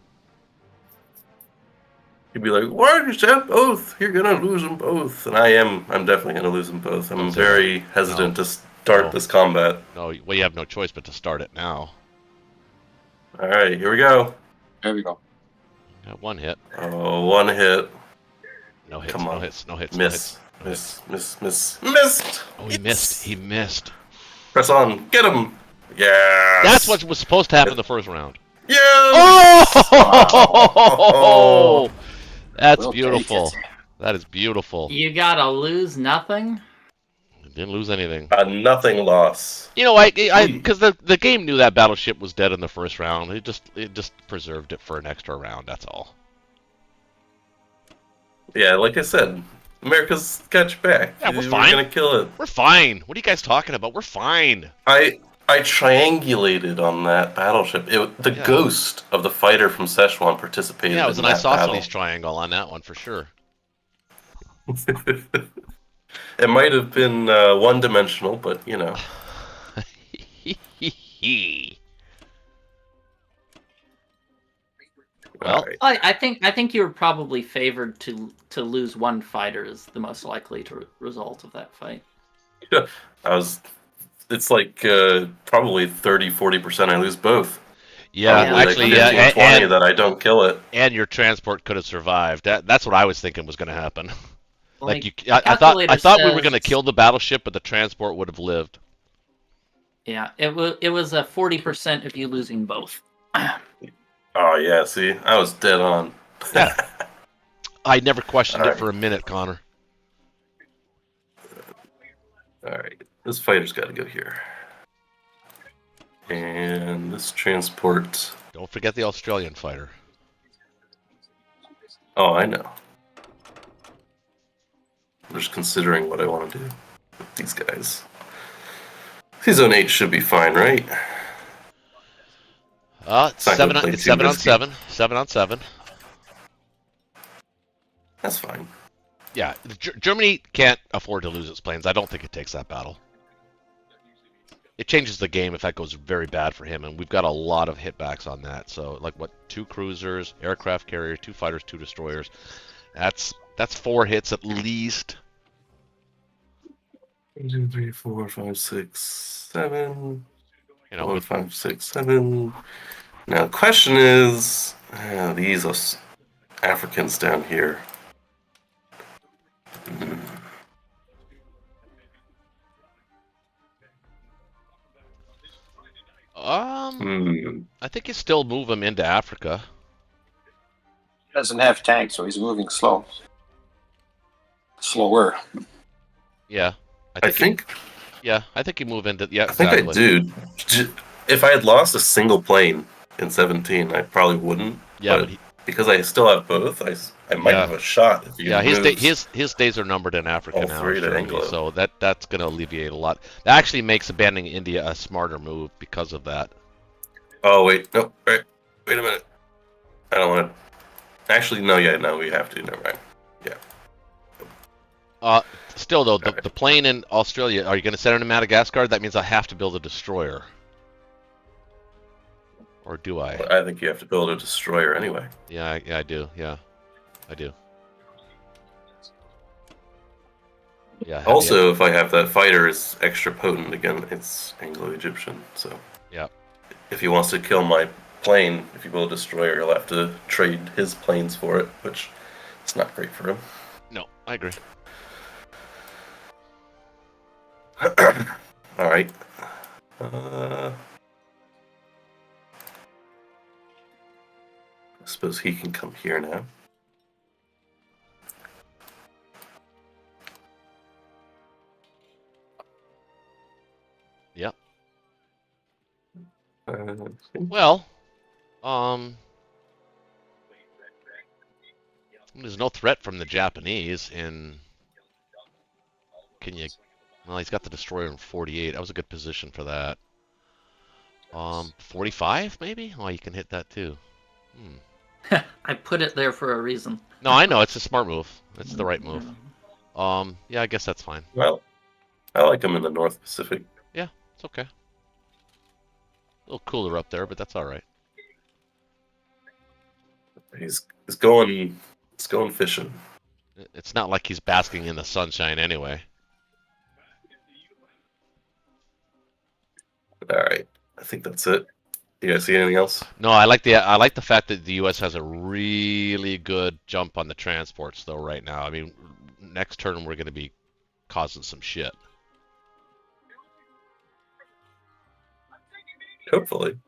S4: He'd be like, "Why did you have both? You're gonna lose them both." And I'm definitely gonna lose them both. I'm
S2: Don't say
S4: very hesitant
S2: No.
S4: to start
S2: No.
S4: this combat.
S2: No, well, you have no choice but to start it now.
S4: All right, here we go.
S5: There we go.
S2: Got one hit.
S4: Oh, one hit.
S2: No hits,
S4: Come
S2: no
S4: on.
S2: hits, no hits,
S4: Miss.
S2: no hits.
S4: Missed.
S2: Oh, he missed. He missed.
S4: Press on. Get him. Yes.
S2: That's what was supposed to happen in the first round.
S4: Yes.
S2: Oh! That's
S5: We'll take
S2: beautiful.
S5: it.
S2: That is beautiful.
S3: You gotta lose nothing.
S2: Didn't lose anything.
S4: A nothing loss.
S2: You know, I because the game knew that battleship was dead in the first round. It just preserved it for an extra round. That's all.
S4: Yeah, like I said, America's got your back.
S2: Yeah, we're
S4: We're
S2: fine.
S4: gonna kill it.
S2: We're fine. What are you guys talking about? We're fine.
S4: I triangulated on that battleship. The
S2: Yeah.
S4: ghost of the fighter from Szechuan participated
S2: Yeah, it was
S4: in
S2: an
S4: that battle.
S2: isosceles triangle on that one for sure.
S4: It might have been one-dimensional, but you know.
S2: Well,
S4: All right.
S3: I think you were probably favored to lose one fighter is the most likely result of that fight.
S4: It's like probably 30-40% I lose both.
S2: yeah,
S4: Probably
S2: actually,
S4: like 15,
S2: yeah,
S4: 20 that I don't kill it.
S2: and your transport could have survived. That's what I was thinking was going to happen. Like
S3: the
S2: I
S3: calculator
S2: thought we were going to
S3: says-
S2: kill the battleship, but the transport would have lived.
S3: Yeah, it was a 40% of you losing both.
S4: Oh yeah, see, I was dead on.
S2: Yeah. I never questioned
S4: All
S2: it
S4: right.
S2: for a minute, Connor.
S4: All right, this fighter's got to go here, and this transport.
S2: Don't forget the Australian fighter.
S4: Oh, I know. I'm just considering what I want to do with these guys. These zone 8 should be fine, right?
S2: It's
S4: not gonna
S2: seven.
S4: play
S2: It's
S4: too
S2: 7 on
S4: risky.
S2: 7. 7 on 7.
S4: That's fine.
S2: Yeah, Germany can't afford to lose its planes. I don't think it takes that battle. It changes the game if that goes very bad for him, and we've got a lot of hitbacks on that. So, like, what? 2 cruisers, aircraft carrier, 2 fighters, 2 destroyers. That's 4 hits at least.
S4: 1, 2, 3, 4, 5, 6, 7.
S2: You know,
S4: 1,
S2: with
S4: 5, 6, 7. Now, the question is, these Africans down here.
S2: I think you still move him into Africa.
S5: Doesn't have tanks, so he's moving slow. Slower.
S2: Yeah,
S4: I think
S2: Yeah, I think you move into. Yeah,
S4: I think
S2: exactly.
S4: I do. If I had lost a single plane in 17, I probably wouldn't.
S2: Yeah,
S4: but
S2: but
S4: because I still have both, I might
S2: Yeah.
S4: have a shot. If he
S2: yeah,
S4: moves.
S2: his days are numbered in Africa
S4: all
S2: now,
S4: three to
S2: surely,
S4: Anglo.
S2: so that's going to alleviate a lot. That actually makes abandoning India a smarter move because of that.
S4: Oh wait, no, wait a minute. I don't want to. Actually, no, we have to. Never mind.
S2: Still though,
S4: Alright.
S2: the plane in Australia, are you going to send it to Madagascar? That means I have to build a destroyer, or do I?
S4: I think you have to build a destroyer anyway.
S2: Yeah, I do. Yeah, I do. Yeah. heavy
S4: Also, if I have that fighter is extra potent again, it's Anglo-Egyptian. So
S2: Yeah.
S4: if he wants to kill my plane, if you build a destroyer, he'll have to trade his planes for it, which is not great for him.
S2: No, I agree.
S4: All right. I suppose he can come here now.
S2: Yep.
S4: Uh,
S2: Well, there's no threat from the Japanese in. Can you? Well, he's got the destroyer in 48. That was a good position for that. 45 maybe? Oh, you can hit that too.
S3: I put it there for a reason.
S2: No, I know it's a smart move. It's the right move. Yeah, I guess that's fine.
S4: well, I like him in the North Pacific.
S2: It's okay. A little cooler up there, but that's all right.
S4: He's going It's going fishing.
S2: It's not like he's basking in the sunshine anyway.
S4: All right. I think that's it. You guys see anything else?
S2: No, I like the fact that the U.S. has a really good jump on the transports though right now. I mean, next turn we're going to be causing some shit.
S4: Hopefully.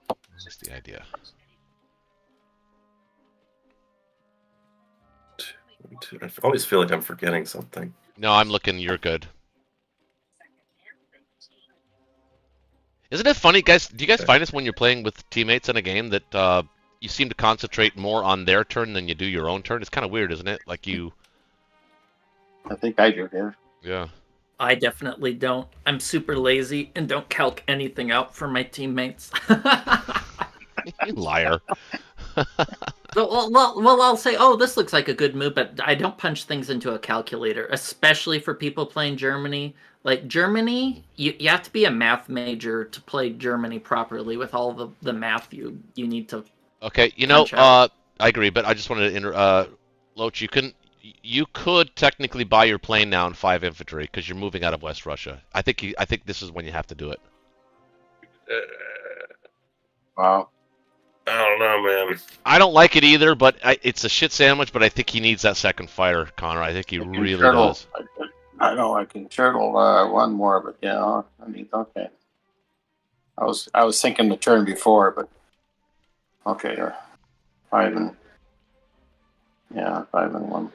S2: That's the idea.
S4: I always feel like I'm forgetting something.
S2: No, I'm looking. You're good. Isn't it funny, guys? Do you guys find this when you're playing with teammates in a game that you seem to concentrate more on their turn than you do your own turn? It's kind of weird, isn't it? Like you.
S5: I think I do, yeah.
S2: Yeah.
S3: I definitely don't. I'm super lazy and don't calc anything out for my teammates.
S2: You liar.
S3: Well, I'll say, oh, this looks like a good move, but I don't punch things into a calculator, especially for people playing Germany. Like Germany, you have to be a math major to play Germany properly with all the math you need to.
S2: Okay,
S3: punch out.
S2: I agree, but I just wanted to Loach, you could technically buy your plane now in 5 infantry because you're moving out of West Russia. I think this is when you have to do it.
S5: Wow.
S4: I don't know, man.
S2: I don't like it either, but it's a shit sandwich. But I think he needs that second fighter, Connor. I think he really does.
S5: I know I can turtle one more, but yeah, I mean, okay. I was thinking the turn before, but okay, 5 and 1.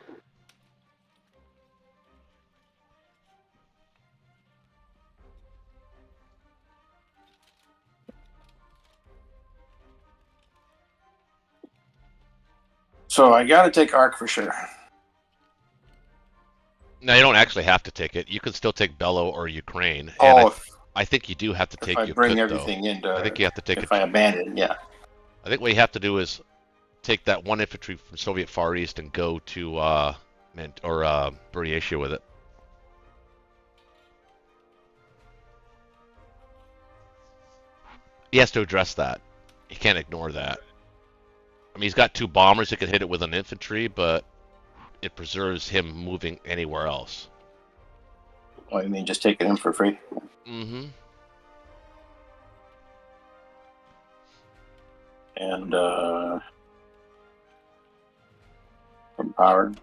S5: So I got to take Arc for sure.
S2: No, you don't actually have to take it. You can still take Bello or Ukraine.
S5: Oh,
S2: And I think you do have to take
S5: if I
S2: Yakut,
S5: bring
S2: though.
S5: everything into,
S2: I think you have to take
S5: if I
S2: it.
S5: abandon, yeah.
S2: I think what you have to do is take that 1 infantry from Soviet Far East and go to Buryatia with it. He has to address that. He can't ignore that. I mean, he's got 2 bombers that could hit it with an infantry, but it preserves him moving anywhere else.
S5: Oh, you mean just take it in for free?
S2: Mm-hmm.
S5: And from powered.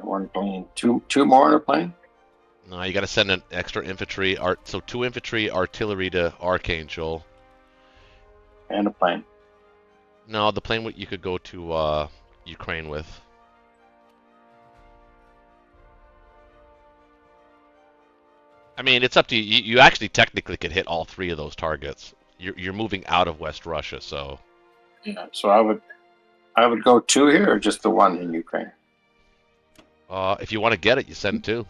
S5: One plane, two more on a plane.
S2: No, you got to send an extra infantry. So 2 infantry artillery to Archangel.
S5: And a plane.
S2: No, the plane you could go to Ukraine with. I mean, it's up to you. You actually technically could hit all 3 of those targets. You're moving out of West Russia, so.
S5: Yeah. So I would go 2 here, or just the 1 in Ukraine.
S2: If you want to get it, you send 2.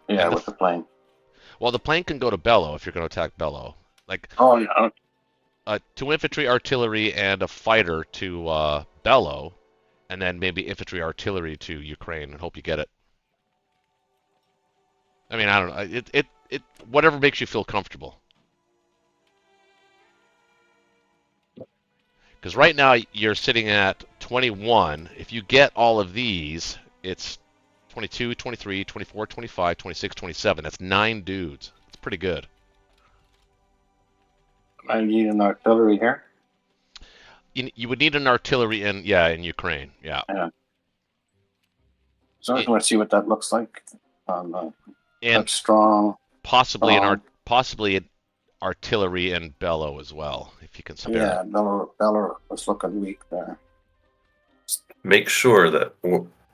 S5: Yeah, with the plane.
S2: Well, the plane can go to Bello if you're going to attack Bello. Like.
S5: Oh yeah.
S2: 2 infantry artillery and a fighter to Bello, and then maybe infantry artillery to Ukraine, and hope you get it. I mean, I don't know. It whatever makes you feel comfortable. Because right now you're sitting at 21. If you get all of these, it's 22, 23, 24, 25, 26, 27. That's 9 dudes. It's pretty good.
S5: I need an artillery here.
S2: You would need an artillery in Ukraine. Yeah.
S5: So I just want to see what that looks like.
S2: And
S5: that's strong.
S2: Possibly an artillery in Bello as well, if you can spare.
S5: Yeah, Bello was looking weak there.
S4: Make sure that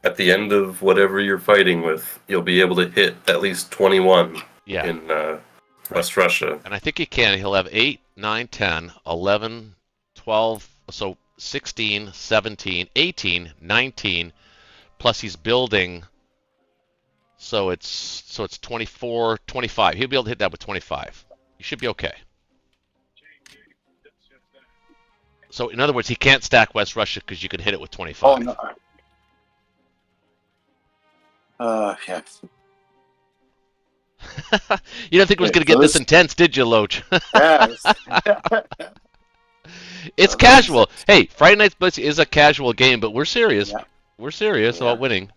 S4: at the end of whatever you're fighting with, you'll be able to hit at least 21 in West Russia.
S2: And I think he can. He'll have 8, 9, 10, 11, 12, so 16, 17, 18, 19, plus he's building, so it's 24, 25. He'll be able to hit that with 25. You should be okay. So in other words, he can't stack West Russia because you can hit it with 25.
S5: Oh no. Yeah.
S2: You didn't think it was going to get this intense, did you, Loach?
S5: Yes.
S2: It's casual. Hey, Friday Night's Blitz is a casual game, but we're serious.
S5: Yeah.
S2: We're serious about winning.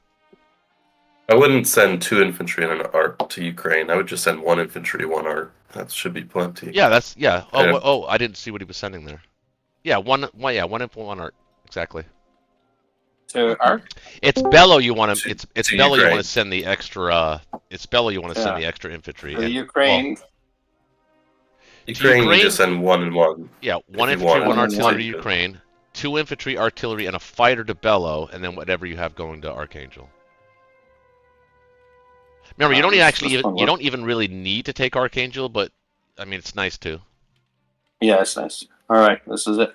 S4: I wouldn't send 2 infantry and an art to Ukraine. I would just send 1 infantry, 1 art. That should be plenty.
S2: Yeah, that's yeah. Oh,
S4: Yeah.
S2: oh, I didn't see what he was sending there. Yeah, one info, 1 art. Exactly.
S5: To Art?
S2: It's Bello you want to. It's
S4: to
S2: Bello you
S4: Ukraine.
S2: want to send the extra. It's Bello you want to send
S5: Yeah.
S2: the extra infantry.
S5: To
S2: and-
S5: Ukraine.
S4: Ukraine,
S2: Ukraine-
S4: you just send 1 and 1.
S2: Yeah,
S4: you
S2: 1 infantry,
S4: want
S2: 1
S5: it.
S2: artillery to
S4: Good.
S2: Ukraine, 2 infantry, artillery, and a fighter to Bello, and then whatever you have going to Archangel. Remember, you don't
S5: this
S2: actually
S5: one
S2: even, you
S5: works.
S2: don't even really need to take Archangel, but I mean it's nice to.
S5: Yeah, it's nice. All right, this is it.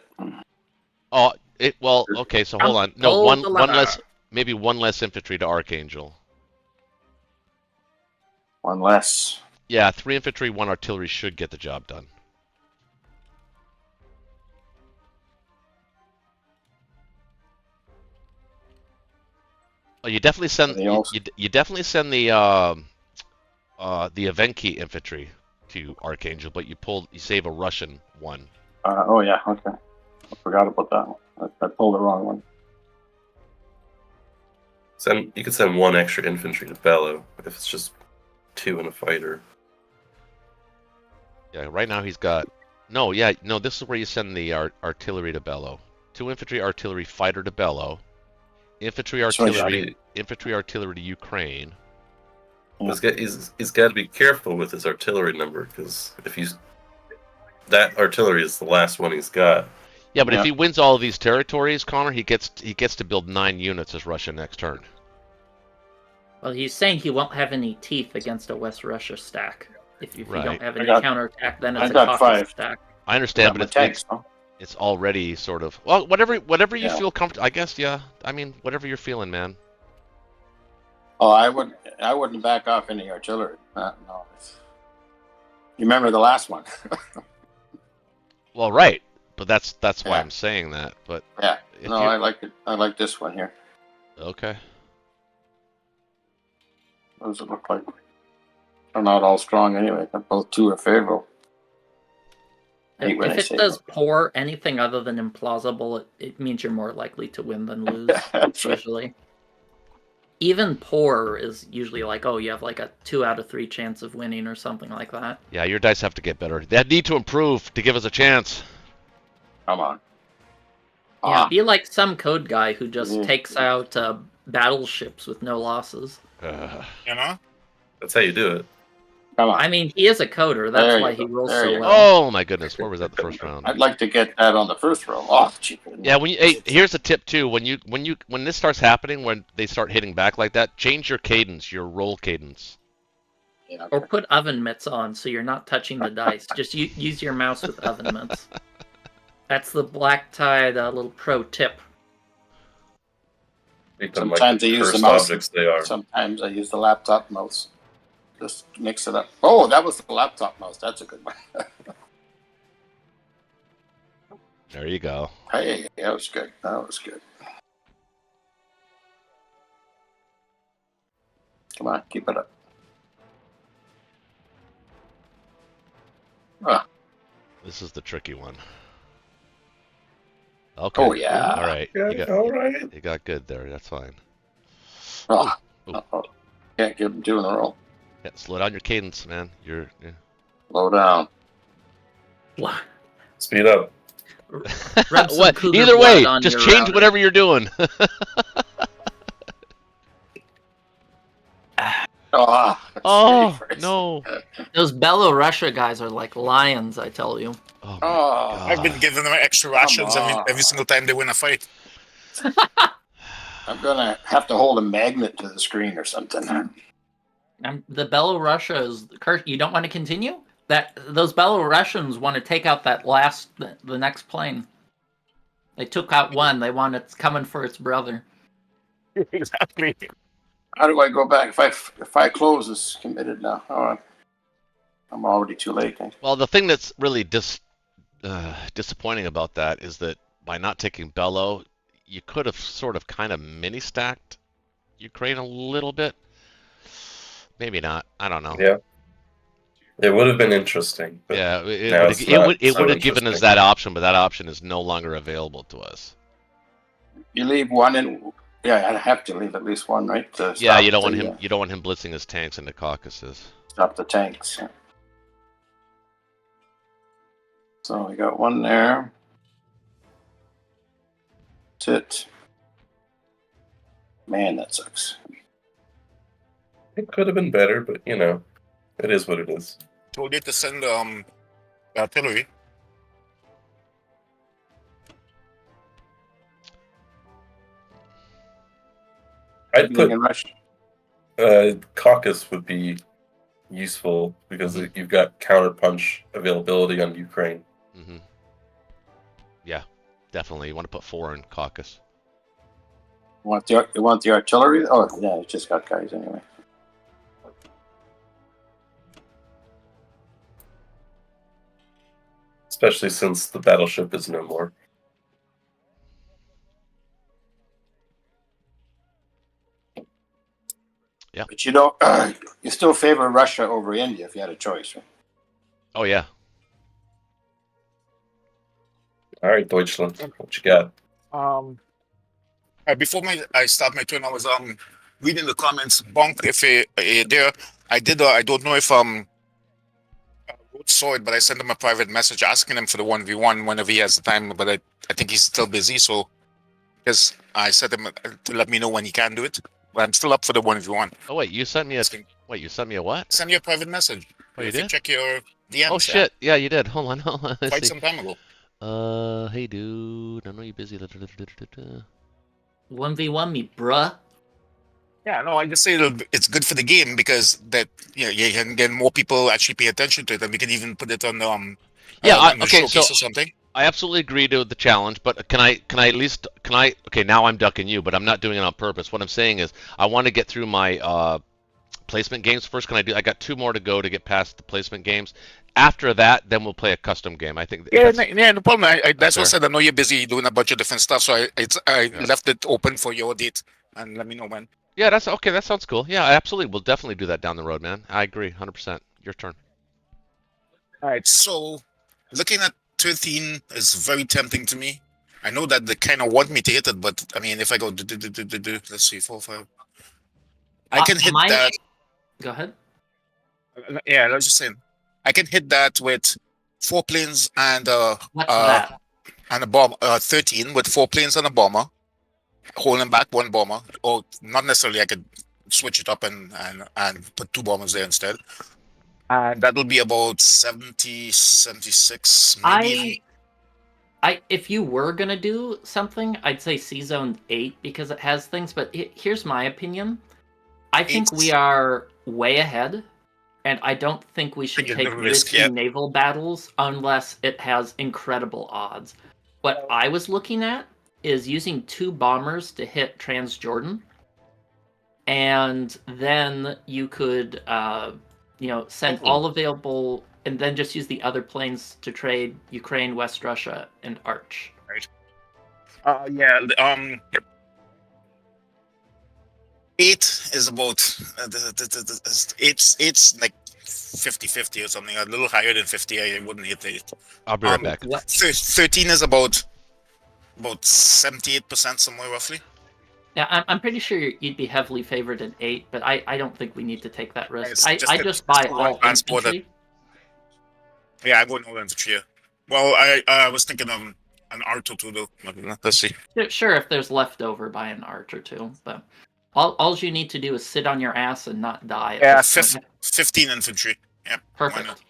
S2: Oh, well, okay. So hold on. No,
S3: Pull
S2: one
S3: the
S2: one
S3: lever.
S2: less, maybe 1 less infantry to Archangel.
S5: One less.
S2: Yeah, 3 infantry, 1 artillery should get the job done. Oh, you definitely send
S5: They also-
S2: you definitely send the Evenki infantry to Archangel, but you save a Russian one.
S5: Oh yeah, okay. I forgot about that one. I pulled the wrong one.
S4: You could send 1 extra infantry to Bello if it's just 2 and a fighter.
S2: Yeah, right now he's got no. This is where you send the artillery to Bello. 2 infantry, artillery, fighter to Bello. Infantry,
S5: So I
S2: artillery, infantry, artillery to Ukraine.
S5: Yeah.
S4: He's got to be careful with his artillery number because that artillery is the last one he's got.
S2: Yeah, but if
S5: Yeah.
S2: he wins all of these territories, Connor, he gets to build 9 units as Russia next turn.
S3: Well, he's saying he won't have any teeth against a West Russia stack. If you
S2: Right.
S3: don't have
S5: I
S3: any
S5: got-
S3: counterattack, then
S5: I
S3: it's a
S5: got
S3: Caucasus
S5: 5.
S3: stack.
S2: I understand,
S5: Got
S2: but
S5: my
S2: it's
S5: tanks, huh?
S2: it's already sort of whatever you
S5: Yeah.
S2: feel comfortable. I guess yeah. I mean whatever you're feeling, man.
S5: Oh, I wouldn't back off any artillery. No. You remember the last one?
S2: Well, right, but that's why
S5: Yeah.
S2: I'm saying that. But
S5: Yeah.
S2: if
S5: No,
S2: you-
S5: I like it. I like this one here.
S2: okay.
S5: What does it look like? They're not all strong anyway. Both 2 are favorable. hate when
S3: If
S5: I
S3: it
S5: say
S3: does
S5: that.
S3: poor anything other than implausible, it means you're more likely to win than lose.
S5: That's right.
S3: Usually, even poor is usually like, oh, you have like a 2 out of 3 chance of winning or something like that.
S2: Yeah, your dice have to get better. They need to improve to give us a chance.
S5: Come on.
S3: Yeah, be like some code guy who just
S5: Mhm.
S3: takes out battleships with no losses.
S1: You know?
S4: That's how you do it.
S5: Come on.
S3: I mean, he is a coder.
S5: There
S3: That's
S5: you
S3: why
S5: go.
S3: he rolls
S5: There
S3: so
S5: you go.
S3: well.
S2: Oh my goodness, where was that the first round?
S5: I'd like to get that on the first row. Oh, gee.
S2: Yeah, hey, here's a tip too. When this starts happening, when they start hitting back like that, change your cadence, your roll cadence.
S5: Yeah,
S3: Or
S5: okay.
S3: put oven mitts on so you're not touching the dice. Just use your mouse with oven mitts. That's the black tide little pro tip.
S4: Make them like
S5: Sometimes
S4: the
S5: they use the
S4: cursed
S5: mouse.
S4: objects they are.
S5: Sometimes I use the laptop mouse. Just mix it up. Oh, that was the laptop mouse. That's a good one.
S2: There you go.
S5: Hey, that was good. That was good. Come on, keep it up. Ah,
S2: This is the tricky one. Okay.
S5: oh, yeah.
S2: All right.
S4: all right.
S2: You got good there. That's fine.
S5: Oh,
S2: Ooh.
S5: uh-oh. Can't give them 2 in a row.
S2: Yeah, slow down your cadence, man. You're. Yeah.
S5: Low down.
S4: Speed up.
S3: Rub some
S2: What?
S3: cougar
S2: Either way,
S3: blood on
S2: just
S3: your
S2: change
S3: router.
S2: whatever you're doing.
S5: Oh,
S2: Oh
S5: that's
S2: no!
S3: Those Belorussia guys are like lions, I tell you.
S2: Oh, my
S5: Oh,
S2: God.
S1: I've been giving them extra rations
S5: on.
S1: every single time they win a fight.
S5: I'm gonna have to hold a magnet to the screen or something.
S3: The Belorussia is Kurt. You don't want to continue? Those Belorussians want to take out the next plane. They took out one. They want it's coming for its brother.
S1: Exactly.
S5: How do I go back? If I close, it's committed now. Oh, I'm already too late.
S2: Well, the thing that's really disappointing about that is that by not taking Bello, you could have sort of kind of mini stacked Ukraine a little bit. Maybe not. I don't know.
S4: Yeah. It would have been interesting. But
S2: Yeah,
S4: now it's
S2: it
S4: not
S2: would
S4: so
S2: have given us
S4: interesting.
S2: that option, but that option is no longer available to us.
S5: You leave one in. Yeah, I have to leave at least one, right? To
S2: Yeah,
S5: stop
S2: you don't want
S5: the,
S2: him. You don't want him blitzing his tanks into Caucasus.
S5: Stop the tanks. Yeah. So we got one there. That's it. Man, that sucks.
S4: It could have been better, but you know, it is what it is.
S1: Told you to send artillery.
S4: I'd put
S5: In Russia.
S4: Caucus would be useful because you've got counterpunch availability on Ukraine.
S2: Mm-hmm. Yeah, definitely. You want to put 4 in Caucasus.
S5: You want the artillery? Oh, yeah, it just got guys anyway.
S4: Especially since the battleship is no more.
S2: Yeah.
S5: But you don't. You still favor Russia over India if you had a choice, right?
S2: Oh yeah.
S4: All right, Deutschland, what you got?
S1: Before I start my turn, I was reading the comments. Bonk, if there, I did. I don't know if Rhodes saw it, but I sent him a private message asking him for the 1v1 whenever he has the time. But I think he's still busy, so because I sent him to let me know when he can do it. But I'm still up for the 1v1.
S2: Oh wait, you sent me a you sent me a what?
S1: Send you a private message.
S2: Oh, you
S1: if
S2: did?
S1: You check your DMs.
S2: Oh shit! Yeah, you did. Hold on. Let's
S1: Quite
S2: see.
S1: some time ago.
S2: Hey dude, I know you're busy.
S3: 1v1 me, bruh.
S1: Yeah, no, I just say it's good for the game because that you can get more people actually pay attention to it, and we can even put it on on the
S2: okay,
S1: showcase
S2: so
S1: or something.
S2: I absolutely agree to the challenge, but can I at least okay, now I'm ducking you, but I'm not doing it on purpose. What I'm saying is I want to get through my placement games first. I got 2 more to go to get past the placement games. After that, then we'll play a custom game. I think
S1: Yeah, no problem. That's what I
S2: fair.
S1: said. I know you're busy doing a bunch of different stuff, so I
S2: Yeah.
S1: left it open for your date, and let me know when.
S2: Yeah, that's okay. That sounds cool. Yeah, absolutely. We'll definitely do that down the road, man. I agree, 100%. Your turn.
S1: All right. So, looking at 13 is very tempting to me. I know that they kind of want me to hit it, but I mean, if I go, let's see, 4, 5, I can hit that.
S3: Go ahead.
S1: Yeah, I was just saying, I can hit that with 4 planes and
S3: What's that?
S1: and a bomb. 13 with 4 planes and a bomber, holding back 1 bomber, or not necessarily. I could switch it up and put 2 bombers there instead. And that'll be about 70, 76, maybe.
S3: If you were gonna do something, I'd say C Zone 8 because it has things. But here's my opinion. I think we are way ahead, and I don't think we should take risky naval battles unless it has incredible odds. What I was looking at is using 2 bombers to hit Transjordan, and then you could send all available, and then just use the other planes to trade Ukraine, West Russia, and Arch.
S1: Right. Yeah. 8 is about it's like 50-50 or something. A little higher than 50. I wouldn't hit 8.
S2: I'll be right back.
S1: 13 is about 78% somewhere roughly.
S3: Yeah, I'm pretty sure you'd be heavily favored in 8, but I don't think we need to take that risk. I just buy all infantry.
S1: Yeah, I'm going all infantry. Well, I was thinking of an Archer too, though. Let's see.
S3: Sure, if there's leftover, buy an Archer too. But all you need to do is sit on your ass and not die.
S1: Yeah, 15 infantry. Yeah,
S3: perfect.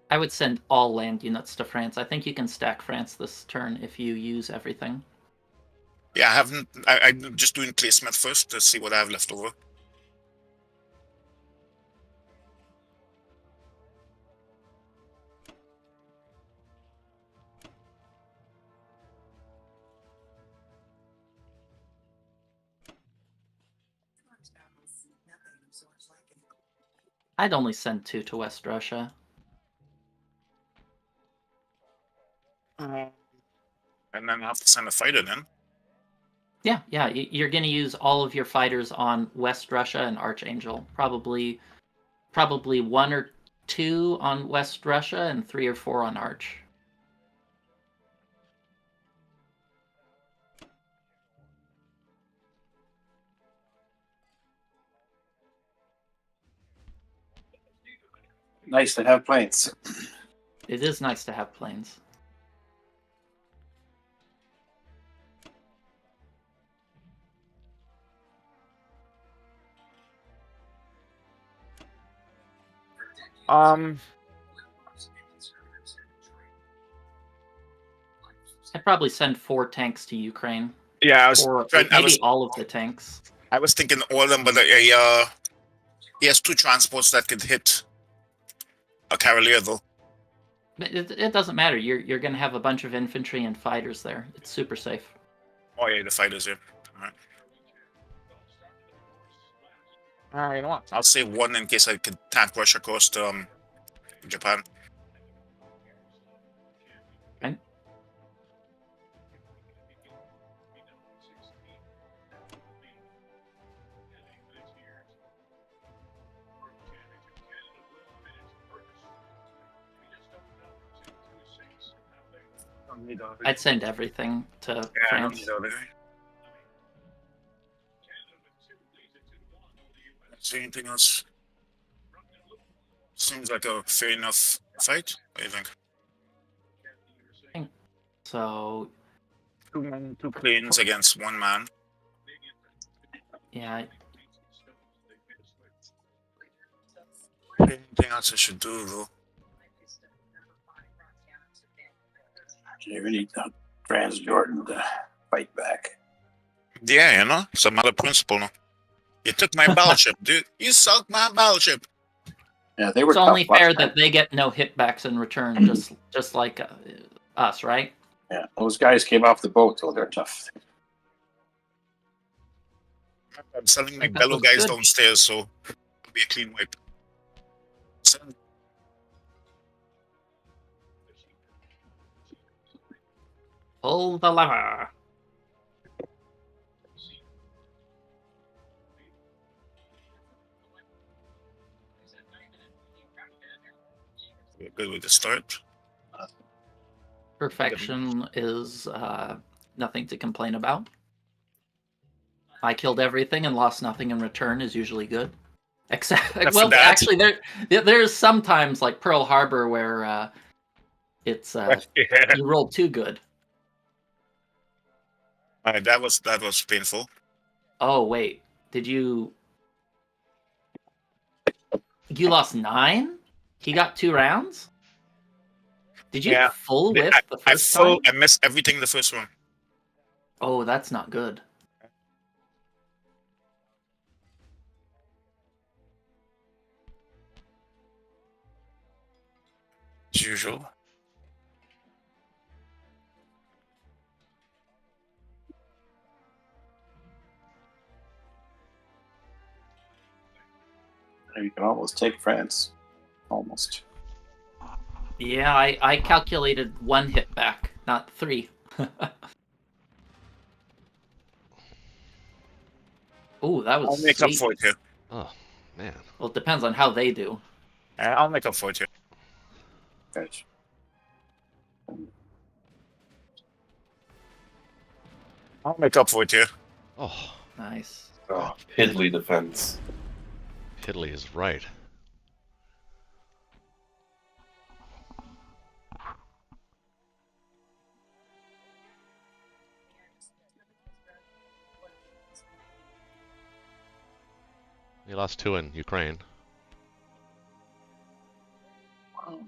S3: I would send all land units to France. I think you can stack France this turn if you use everything.
S1: Yeah, I haven't. I'm just doing placement first to see what I have left over.
S3: I'd only send 2 to West Russia.
S1: And then I have to send a fighter then.
S3: Yeah, you're going to use all of your fighters on West Russia and Archangel. Probably 1 or 2 on West Russia and 3 or 4 on Arch.
S5: Nice to have planes.
S3: It is nice to have planes. I'd probably send 4 tanks to Ukraine.
S1: Yeah, I was
S3: Or
S1: trying.
S3: maybe all of the tanks.
S1: I was thinking all of them, but he has 2 transports that could hit a Cavalier though.
S3: But it doesn't matter. You're going to have a bunch of infantry and fighters there. It's super safe.
S1: Oh yeah, the fighters here. Alright. You know what? I'll save 1 in case I could tank rush across to Japan.
S3: Okay. I'd send everything to
S1: Yeah, I don't
S3: France.
S1: need all that. Is there anything else? Seems like a fair enough fight. What do you think?
S3: So
S1: 2 men, 2 planes against 1 man.
S3: yeah,
S1: Anything else I should do though?
S5: You really need Transjordan to fight back.
S1: Yeah, you know, it's a matter of principle. No? You took my battleship, dude. You sunk my battleship.
S5: Yeah, they were
S3: it's only
S5: tough
S3: fair
S5: last time.
S3: that they get no hitbacks in return, just like us, right?
S5: Yeah, those guys came off the boat, so they're tough.
S1: I'm selling my
S3: That
S1: bellow
S3: was
S1: guys
S3: good.
S1: downstairs, so it'll be a clean wipe. Send-
S3: Pull the lever.
S1: a good way to start.
S3: Perfection is nothing to complain about. I killed everything and lost nothing in return is usually good. Except, well,
S1: that.
S3: actually, there's sometimes like Pearl Harbor where it's
S1: Yeah.
S3: you roll too good.
S1: That was painful.
S3: Oh wait, did you? You lost 9? He got 2 rounds. Did you
S1: Yeah.
S3: full whip the
S1: I
S3: first time?
S1: I missed everything the first one.
S3: Oh, that's not good.
S1: As usual.
S5: You can almost take France. Almost.
S3: Yeah, I calculated 1 hit back, not 3. Oh, that was
S1: I'll make up
S3: sweet.
S1: for it here.
S2: Oh, man.
S3: Well, it depends on how they do.
S1: I'll make up for it here.
S5: Right.
S1: I'll make up for it here.
S2: Oh,
S3: Nice.
S4: Oh, Hidley defense.
S2: Italy is right. We lost 2 in Ukraine.
S5: Wow.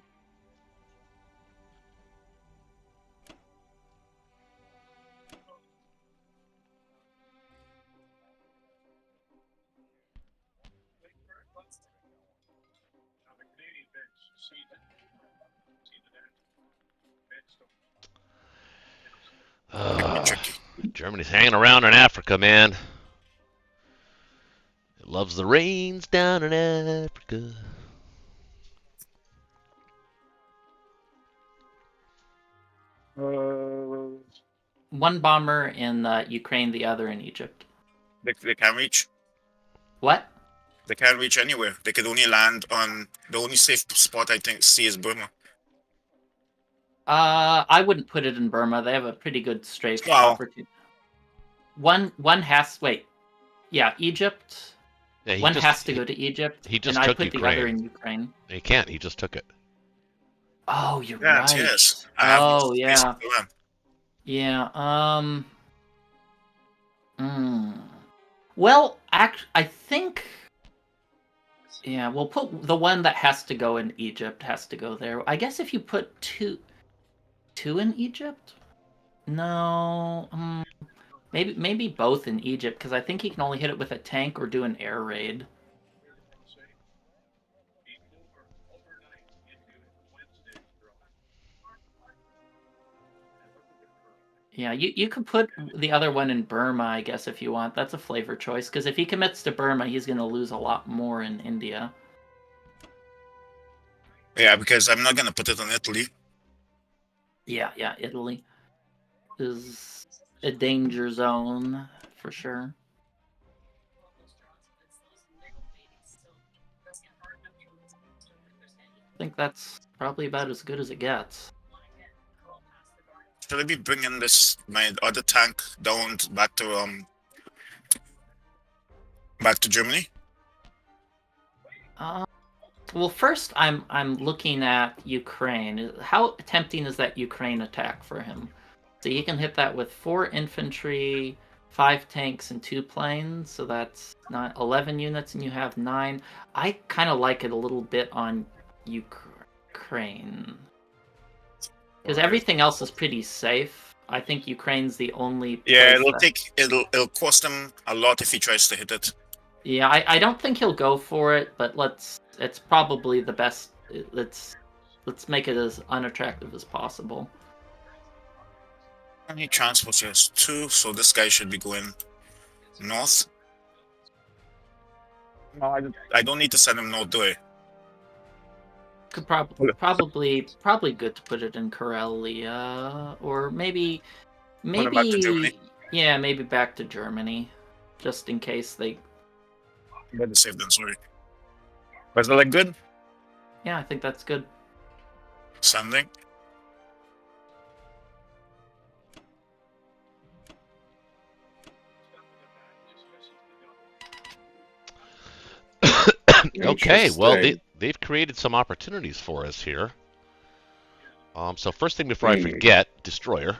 S1: Tricky.
S2: Germany's hanging around in Africa, man. It loves the rains down in Africa.
S3: One bomber in Ukraine, the other in Egypt.
S1: They can't reach.
S3: What?
S1: They can't reach anywhere. They could only land on the only safe spot I think see is Burma.
S3: I wouldn't put it in Burma. They have a pretty good strafe
S1: Wow.
S3: opportunity. One has wait. Yeah, Egypt.
S2: Yeah,
S3: One has to go to Egypt.
S2: he just
S3: and I
S2: took
S3: put the other
S2: Ukraine.
S3: in Ukraine.
S2: He can't. He just took it.
S3: Oh, you're
S1: Yes,
S3: right.
S1: yes. I have
S3: Oh,
S1: no
S3: yeah.
S1: space to land.
S3: Yeah. Well, I think. Yeah, we'll put the one that has to go in Egypt has to go there. I guess if you put two in Egypt. No. Maybe both in Egypt because I think he can only hit it with a tank or do an air raid. Yeah, you could put the other one in Burma, I guess, if you want. That's a flavor choice, because if he commits to Burma, he's going to lose a lot more in India.
S1: Yeah, because I'm not gonna put it on Italy.
S3: Yeah, Italy is a danger zone, for sure. I think that's probably about as good as it gets.
S1: Should I be bringing my other tank down back to Germany?
S3: Well, first I'm looking at Ukraine. How tempting is that Ukraine attack for him? So he can hit that with 4 infantry, 5 tanks, and 2 planes. So that's not 11 units, and you have 9. I kind of like it a little bit on Ukraine because everything else is pretty safe. I think Ukraine's the only.
S1: Yeah,
S3: place
S1: it'll cost him a lot if he tries to hit it.
S3: Yeah, I don't think he'll go for it, but it's probably the best. Let's make it as unattractive as possible.
S1: And he transports has 2, so this guy should be going north. No, I don't need to send him north, do I?
S3: Could probably good to put it in Karelia, or maybe
S1: Back to Germany.
S3: yeah, maybe back to Germany, just in case they.
S1: Better save than sorry. Was that like good?
S3: Yeah, I think that's good.
S1: Sending.
S2: Okay, well
S4: Interesting.
S2: they've created some opportunities for us here. So first thing before I forget, destroyer.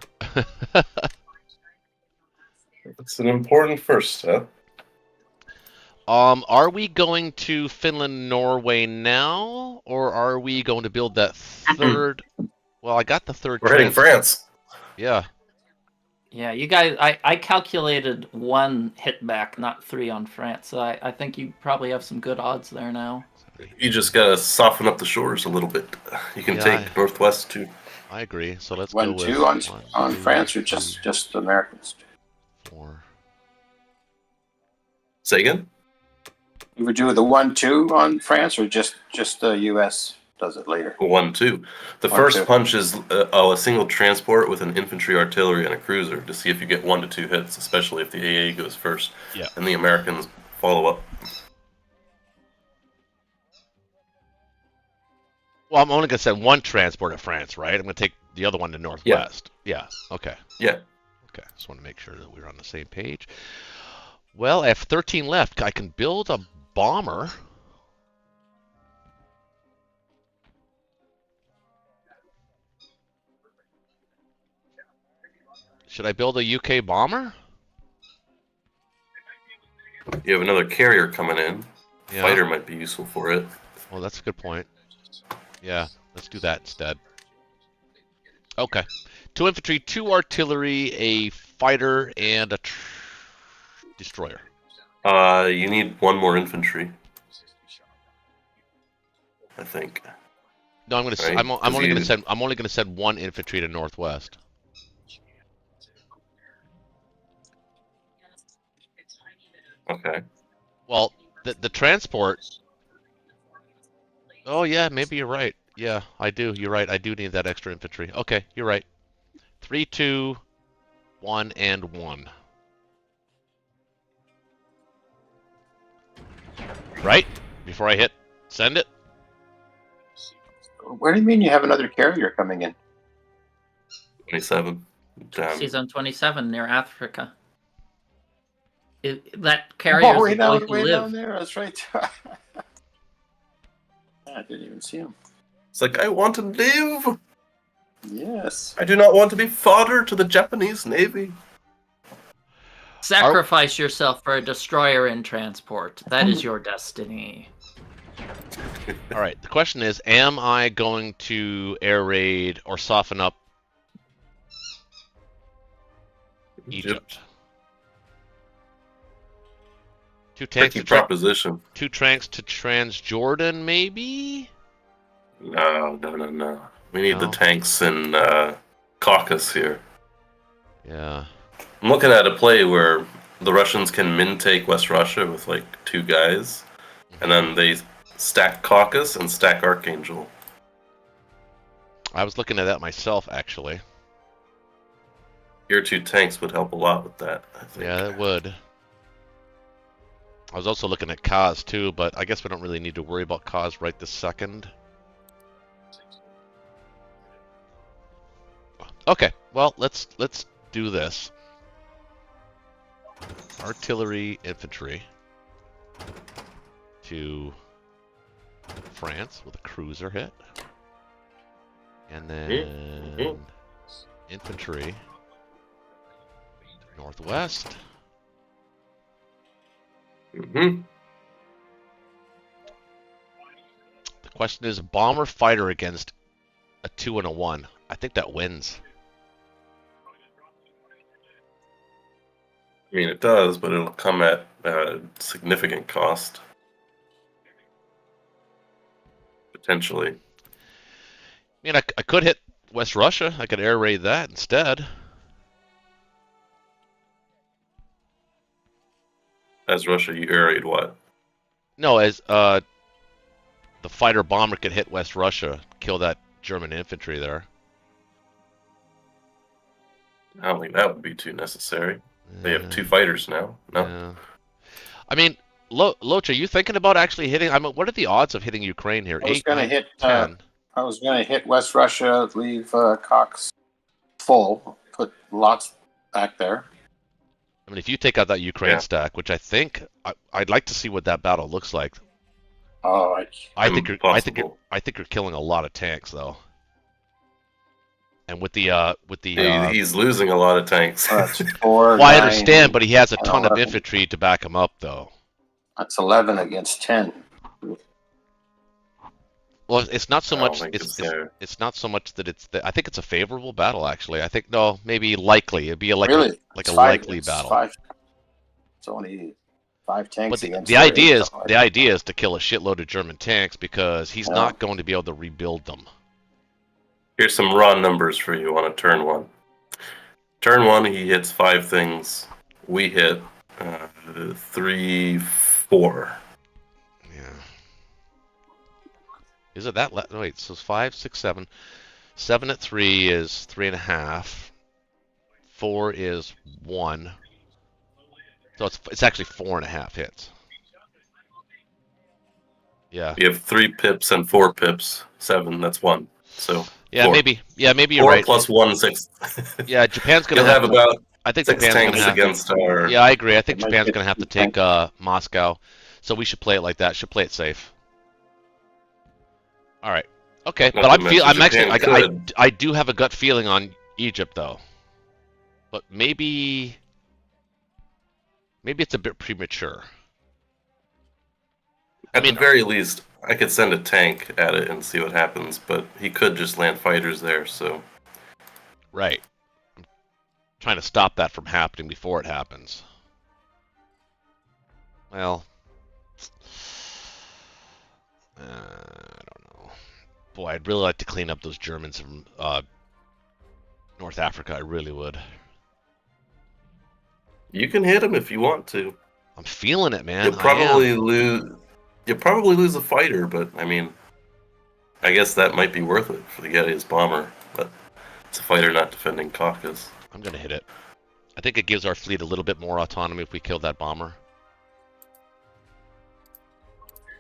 S4: It's an important first step.
S2: Are we going to Finland, Norway now, or are we going to build that third? Well, I got the third.
S4: We're heading France.
S2: Yeah.
S3: Yeah, you guys, I calculated 1 hit back, not 3 on France, so I think you probably have some good odds there now.
S4: You just gotta soften up the shores a little bit. You can take northwest too.
S2: I agree. So let's
S5: 1,
S2: go
S5: 2
S2: with
S5: on
S2: 1, 2,
S5: France, or
S2: 3,
S5: just Americans?
S2: 4.
S4: Say again?
S5: You would do the 1, 2 on France, or just the U.S. does it later?
S4: 1, 2. The
S5: 1,
S4: first
S5: 2.
S4: punch is a single transport with an infantry, artillery, and a cruiser to see if you get 1 to 2 hits, especially if the AA goes first.
S2: Yeah.
S4: And the Americans follow up.
S2: Well, I'm only gonna send 1 transport at France, right? I'm gonna take the other one to northwest. Yeah. Okay.
S4: Yeah.
S2: Okay. Just want to make sure that we're on the same page. Well, I have 13 left. I can build a bomber. Should I build a UK bomber?
S4: You have another carrier coming in.
S2: Yeah.
S4: Fighter might be useful for it.
S2: Well, that's a good point. Yeah, let's do that instead. Okay. 2 infantry, 2 artillery, a fighter, and a destroyer.
S4: You need 1 more infantry. I think.
S2: No, I'm gonna.
S4: Right,
S2: I'm
S4: 'cause
S2: only
S4: you-
S2: gonna send. I'm only gonna send one infantry to northwest.
S4: Okay.
S2: Well, the transport. Oh yeah, maybe you're right. Yeah, I do. You're right. I do need that extra infantry. Okay, you're right. 3, 2, 1, and 1. Right? Before I hit send it.
S5: What do you mean you have another carrier coming in?
S4: 27.
S3: She's on 27 near Africa. That carrier
S5: Oh,
S3: is going to
S5: way
S3: live.
S5: down there. That's right. I didn't even see him.
S4: It's like, I want to live.
S5: Yes.
S4: I do not want to be fodder to the Japanese Navy.
S3: Sacrifice yourself for a destroyer in transport. That is your destiny.
S2: All right. The question is, am I going to air raid or soften up Egypt? Two tanks
S4: Tricky
S2: to
S4: proposition.
S2: two tanks to Transjordan, maybe?
S4: No. We need the
S2: No?
S4: tanks in Caucasus here.
S2: Yeah.
S4: I'm looking at a play where the Russians can min-take West Russia with like 2 guys, and then they stack Caucasus and stack Archangel.
S2: I was looking at that myself, actually.
S4: Your 2 tanks would help a lot with that, I think.
S2: Yeah, it would. I was also looking at Kaz too, but I guess we don't really need to worry about Kaz right this second. Okay, well, let's do this. Artillery, infantry to France with a cruiser hit. And then infantry northwest.
S4: Mm-hmm.
S2: The question is bomber fighter against a 2 and a 1. I think that wins.
S4: I mean, it does, but it'll come at significant cost. Potentially.
S2: I mean, I could hit West Russia. I could air raid that instead.
S4: As Russia, you air raid what?
S2: No, as the fighter bomber could hit West Russia, kill that German infantry there.
S4: I don't think that would be too necessary. They have 2 fighters now. No.
S2: Yeah. I mean, Loach, are you thinking about actually hitting? I mean, what are the odds of hitting Ukraine here?
S5: I was
S2: 8,
S5: gonna
S2: 9,
S5: hit,
S2: 10.
S5: I was going to hit West Russia, leave Cox full, put lots back there.
S2: I mean, if you take out that Ukraine stack, which I think I'd like to see what that battle looks like.
S5: Oh,
S2: I think you're
S4: Impossible.
S2: killing a lot of tanks though. And with the
S4: He's losing a lot of tanks.
S5: that's 4,
S2: well, I
S5: 9,
S2: understand, but he has a
S5: 10,
S2: ton of
S5: 11.
S2: infantry to back him up though.
S5: That's 11 against 10.
S2: Well, it's not so
S4: I don't
S2: much.
S4: think
S2: It's not so much that it's. I think it's a favorable battle actually. I think no, maybe likely. It'd be a
S5: Really?
S2: like
S5: It's
S2: a
S5: 5
S2: likely
S5: against
S2: battle.
S5: 5. It's only 5 tanks
S2: But
S5: against
S2: the idea
S5: 8,
S2: is
S5: so
S2: the idea is to kill a shitload of German tanks because he's
S5: Yeah.
S2: not going to be able to rebuild them.
S4: Here's some raw numbers for you on a turn 1. Turn 1, he hits 5 things. We hit 3, 4.
S2: Yeah. Is it that? Wait, so it's 5, 6, 7. 7 at 3 is 3.5. 4 is 1. So it's actually 4.5 hits. Yeah.
S4: You have 3 pips and 4 pips. 7, that's 1. So
S2: Yeah,
S4: 4.
S2: maybe. Yeah, maybe you're
S4: 4
S2: right.
S4: plus 1, 6.
S2: Yeah, Japan's gonna
S4: You'll have about
S2: I think
S4: 6
S2: Japan's
S4: tanks
S2: gonna have
S4: against our.
S2: Yeah, I agree. I think
S5: It might
S2: Japan's
S5: get
S2: gonna have to
S5: some
S2: take
S5: tanks.
S2: Moscow. So we should play it like that. Should play it safe. All right. Okay,
S4: Not
S2: but
S4: to
S2: I'm
S4: mention
S2: actually
S4: Japan
S2: I do have a gut feeling on Egypt though. But maybe it's a bit premature.
S4: At the very least, I could send a tank at it and see what happens, but he could just land fighters there, so.
S2: Right. I'm trying to stop that from happening before it happens. Well, I don't know. Boy, I'd really like to clean up those Germans from North Africa. I really would.
S4: You can hit them if you want to.
S2: I'm feeling it, man.
S4: You'll
S2: I
S4: probably
S2: am.
S4: lose. You'll probably lose a fighter, but I mean, I guess that might be worth it for the Getty's bomber. But it's a fighter not defending Caucasus.
S2: I'm gonna hit it. I think it gives our fleet a little bit more autonomy if we kill that bomber.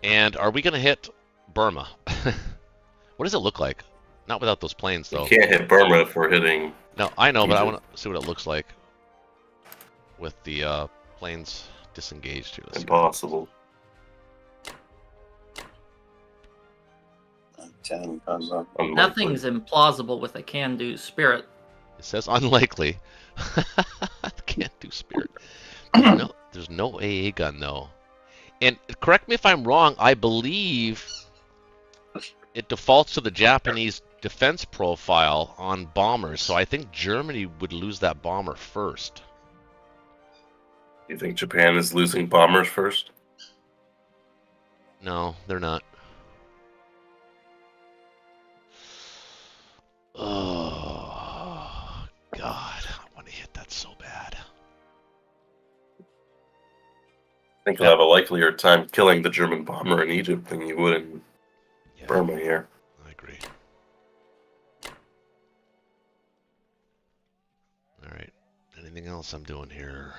S2: And are we gonna hit Burma? What does it look like? Not without those planes, though.
S4: You can't hit Burma if we're hitting.
S2: No, I know, but I
S4: Egypt.
S2: want to see what it looks like with the planes disengaged here. Let's see.
S4: Impossible.
S5: 10 comes up.
S4: Unlikely.
S3: Nothing's implausible with a can-do spirit.
S2: It says unlikely. Can't do spirit. There's no AA gun though. And correct me if I'm wrong. I believe it defaults to the Japanese defense profile on bombers. So I think Germany would lose that bomber first.
S4: You think Japan is losing bombers first?
S2: No, they're not. Oh God, I want to hit that so bad.
S4: I think you'll have a likelier time killing the German bomber in Egypt than you would in
S2: Yeah,
S4: Burma here.
S2: I agree. All right. Anything else I'm doing here?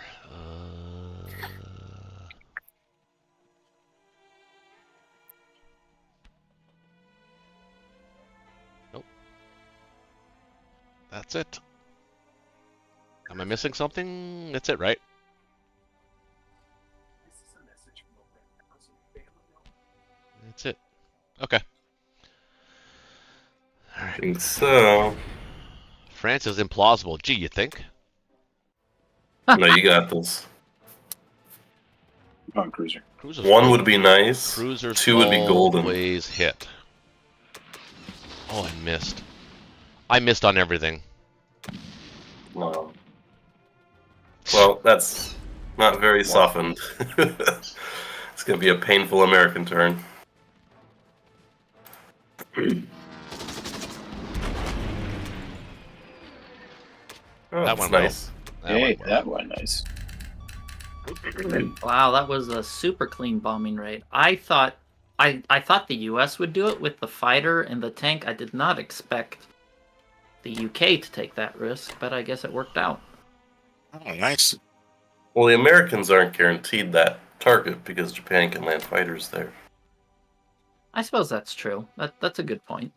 S2: Nope. That's it. Am I missing something? That's it, right? That's it. Okay. All
S4: I
S2: right.
S4: think so.
S2: France is implausible. Gee, you think?
S4: No, you got this.
S5: On cruiser.
S2: Cruisers
S4: One would be nice.
S2: Cruisers
S4: Two would be golden.
S2: always hit. Oh, I missed. I missed on everything.
S4: Wow. Well, that's not very softened. It's going to be a painful American turn. Oh,
S2: That
S4: that's
S2: one
S4: nice.
S5: Hey, that went nice.
S3: Wow, that was a super clean bombing rate. I thought the US would do it with the fighter and the tank. I did not expect the UK to take that risk, but I guess it worked out.
S1: Oh, nice.
S4: Well, the Americans aren't guaranteed that target because Japan can land fighters there.
S3: I suppose that's true. That's a good point.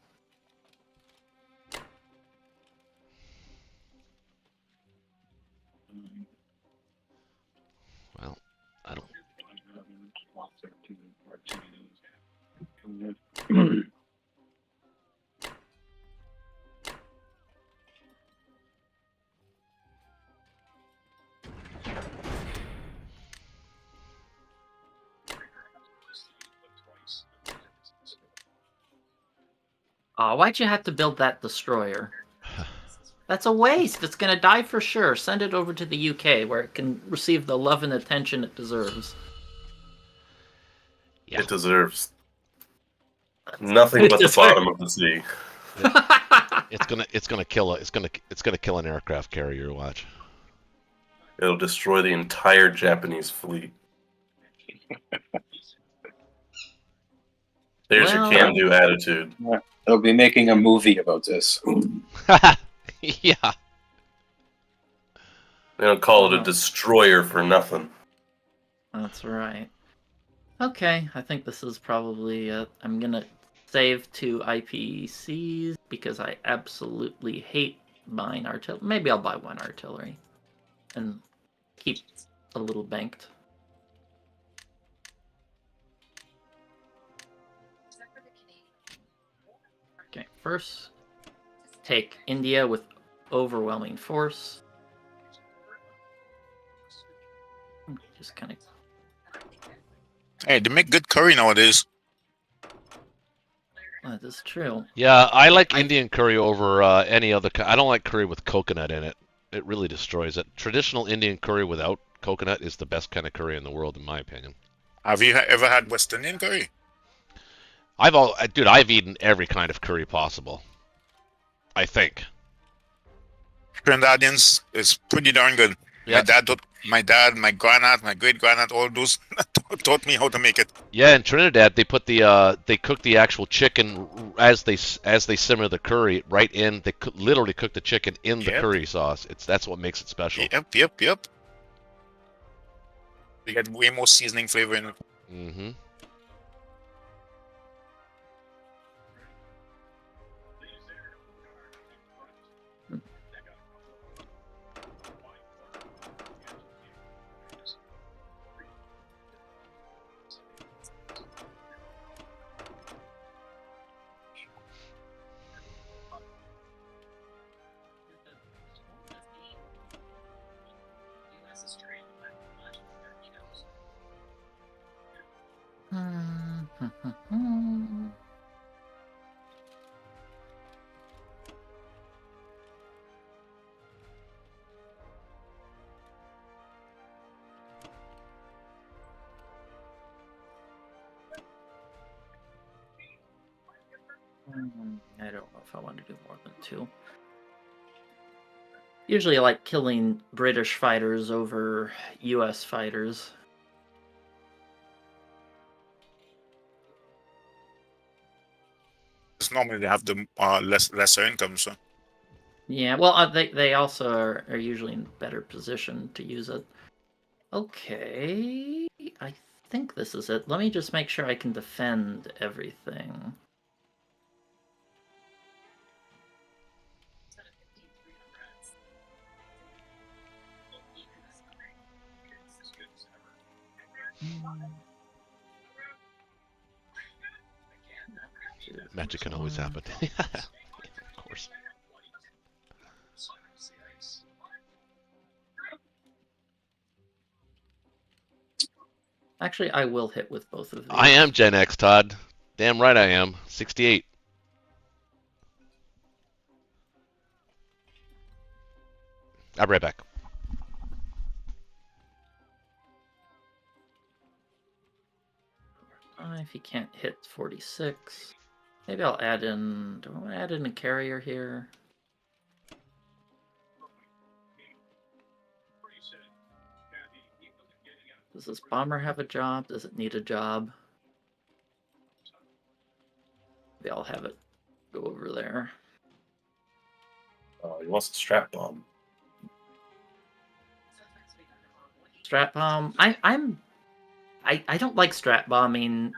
S2: Well, I don't.
S3: Aw, why'd you have to build that destroyer? That's a waste. It's gonna die for sure. Send it over to the UK where it can receive the love and attention it deserves.
S2: Yeah.
S4: It deserves nothing but the bottom of the sea.
S2: It's gonna kill an aircraft carrier. Watch.
S4: It'll destroy the entire Japanese fleet. There's your
S3: Well-
S4: can-do attitude.
S5: They'll be making a movie about this.
S2: Yeah.
S4: They don't call it
S3: Oh.
S4: a destroyer for nothing.
S3: That's right. Okay, I think this is probably it. I'm gonna save 2 IPCs because I absolutely hate buying artillery. Maybe I'll buy 1 artillery and keep a little banked. Okay, first take India with overwhelming force. Just kind of.
S1: Hey, they make good curry nowadays.
S3: That is true.
S2: Yeah, I like Indian curry over any other. I don't like curry with coconut in it. It really destroys it. Traditional Indian curry without coconut is the best kind of curry in the world, in my opinion.
S1: Have you ever had West Indian curry?
S2: Dude, I've eaten every kind of curry possible. I think.
S1: Trinidadians is pretty darn good.
S2: Yeah.
S1: My dad, my granddad, my great granddad, all those taught me how to make it.
S2: Yeah, in Trinidad they put they cook the actual chicken as they simmer the curry right in. They literally cook the chicken in the
S1: Yep.
S2: curry sauce. That's what makes it special.
S1: Yep. They get way more seasoning flavor in it.
S2: Mm-hmm.
S3: I don't know if I want to do more than 2. Usually I like killing British fighters over US fighters.
S1: Because normally they have the lesser income, so.
S3: Yeah, well, they also are usually in better position to use it. Okay, I think this is it. Let me just make sure I can defend everything.
S2: Magic can always happen. Of course.
S3: Actually, I will hit with both of these.
S2: I am Gen X, Todd. Damn right I am. 68. I'll be right back.
S3: If you can't hit 46, maybe I'll add in. Do I want to add in a carrier here? Does this bomber have a job? Does it need a job? Maybe I'll have it go over there.
S4: He wants a strap bomb.
S3: Strat bomb. I don't like strat bombing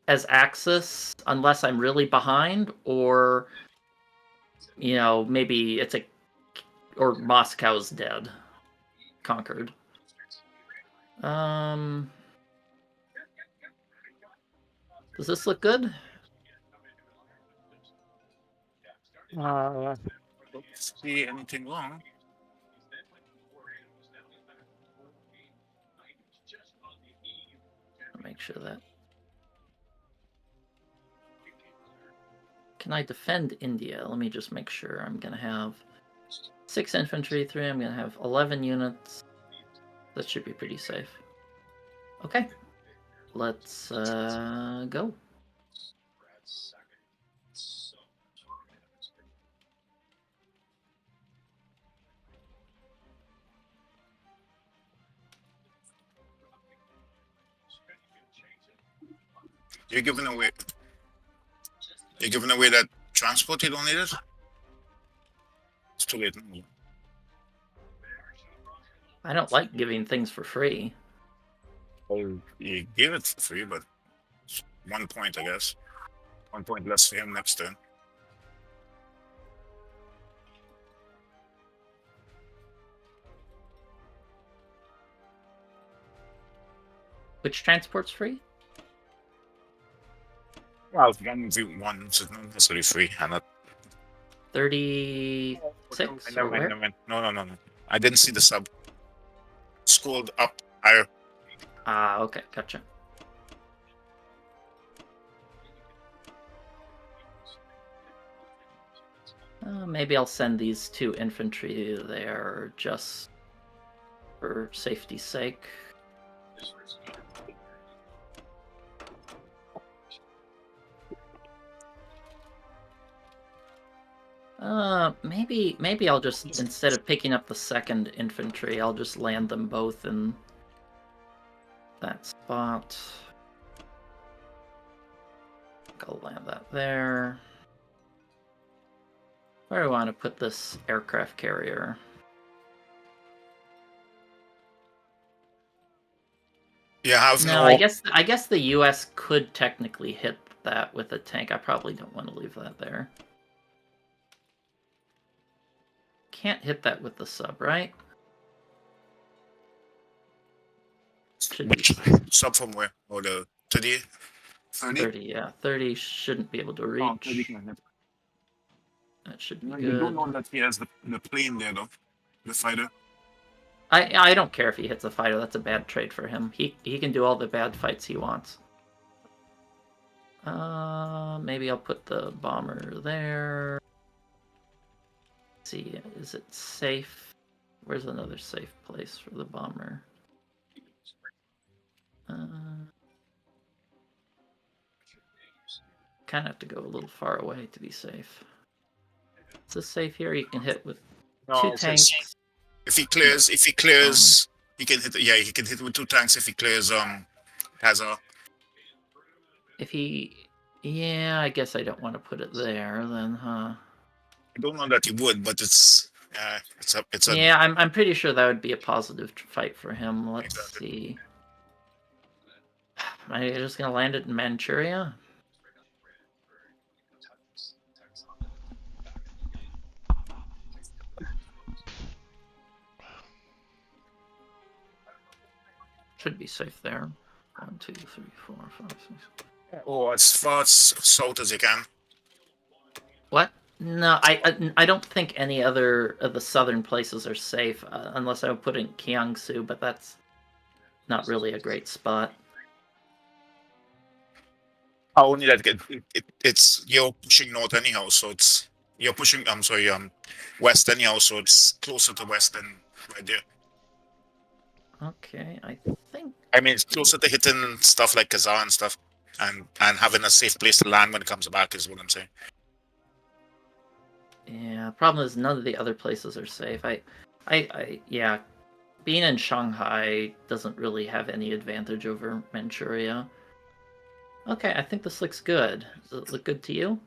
S3: as Axis unless I'm really behind, or maybe it's or Moscow's dead, conquered. Does this look good?
S1: Don't see anything wrong.
S3: I'll make sure that. Can I defend India? Let me just make sure. I'm gonna have 6 infantry, 3. I'm gonna have 11 units. That should be pretty safe. Okay, let's go.
S1: You're giving away that transport, you don't need it? It's too late now.
S3: I don't like giving things for free.
S1: Well, you give it for free, but it's 1 point, I guess. 1 point less for him next turn.
S3: Which transport's free?
S1: Well, 1v1 is not necessarily free. I'm not.
S3: 36?
S1: Never
S3: or where?
S1: mind. No. I didn't see the sub. Scrolled up higher.
S3: Ah, okay, gotcha. Maybe I'll send these 2 infantry there just for safety's sake. Maybe I'll just, instead of picking up the 2nd infantry, I'll just land them both in that spot. I'll land that there. Where do I want to put this aircraft carrier?
S1: You have
S3: No, I guess the U.S. could technically hit that with a tank. I probably don't want to leave that there. Can't hit that with the sub, right? Should be
S1: which sub from where? Or the 30? 30?
S3: 30, yeah. 30 shouldn't be able to reach.
S1: Oh, 30 can hit.
S3: That should be
S1: You
S3: good.
S1: don't know that he has the plane there, though. The fighter.
S3: I don't care if he hits a fighter. That's a bad trade for him. He can do all the bad fights he wants. Maybe I'll put the bomber there. Let's see, is it safe? Where's another safe place for the bomber? Kind of have to go a little far away to be safe. Is this safe here? You can hit with 2 tanks.
S1: If he clears, he can hit. Yeah, he can hit with 2 tanks if he clears. Hazard.
S3: If he, yeah, I guess I don't want to put it there then, huh?
S1: I don't know that he would, but it's a.
S3: Yeah, I'm pretty sure that would be a positive fight for him. Let's
S1: Exactly.
S3: see. Am I just gonna land it in Manchuria? Should be safe there. 1, 2, 3, 4, 5, 6.
S1: Or as far south as you can.
S3: What? No, I don't think any other of the southern places are safe, unless I would put in Kiangsu, but that's not really a great spot.
S1: Only that it's you're pushing north anyhow, so it's you're pushing. I'm sorry, west anyhow, so it's closer to west than right there.
S3: Okay, I think.
S1: I mean, it's closer to hitting stuff like Kazan and stuff, and having a safe place to land when it comes back is what I'm saying.
S3: Yeah, problem is none of the other places are safe. Yeah, being in Shanghai doesn't really have any advantage over Manchuria. Okay, I think this looks good. Does it look good to you?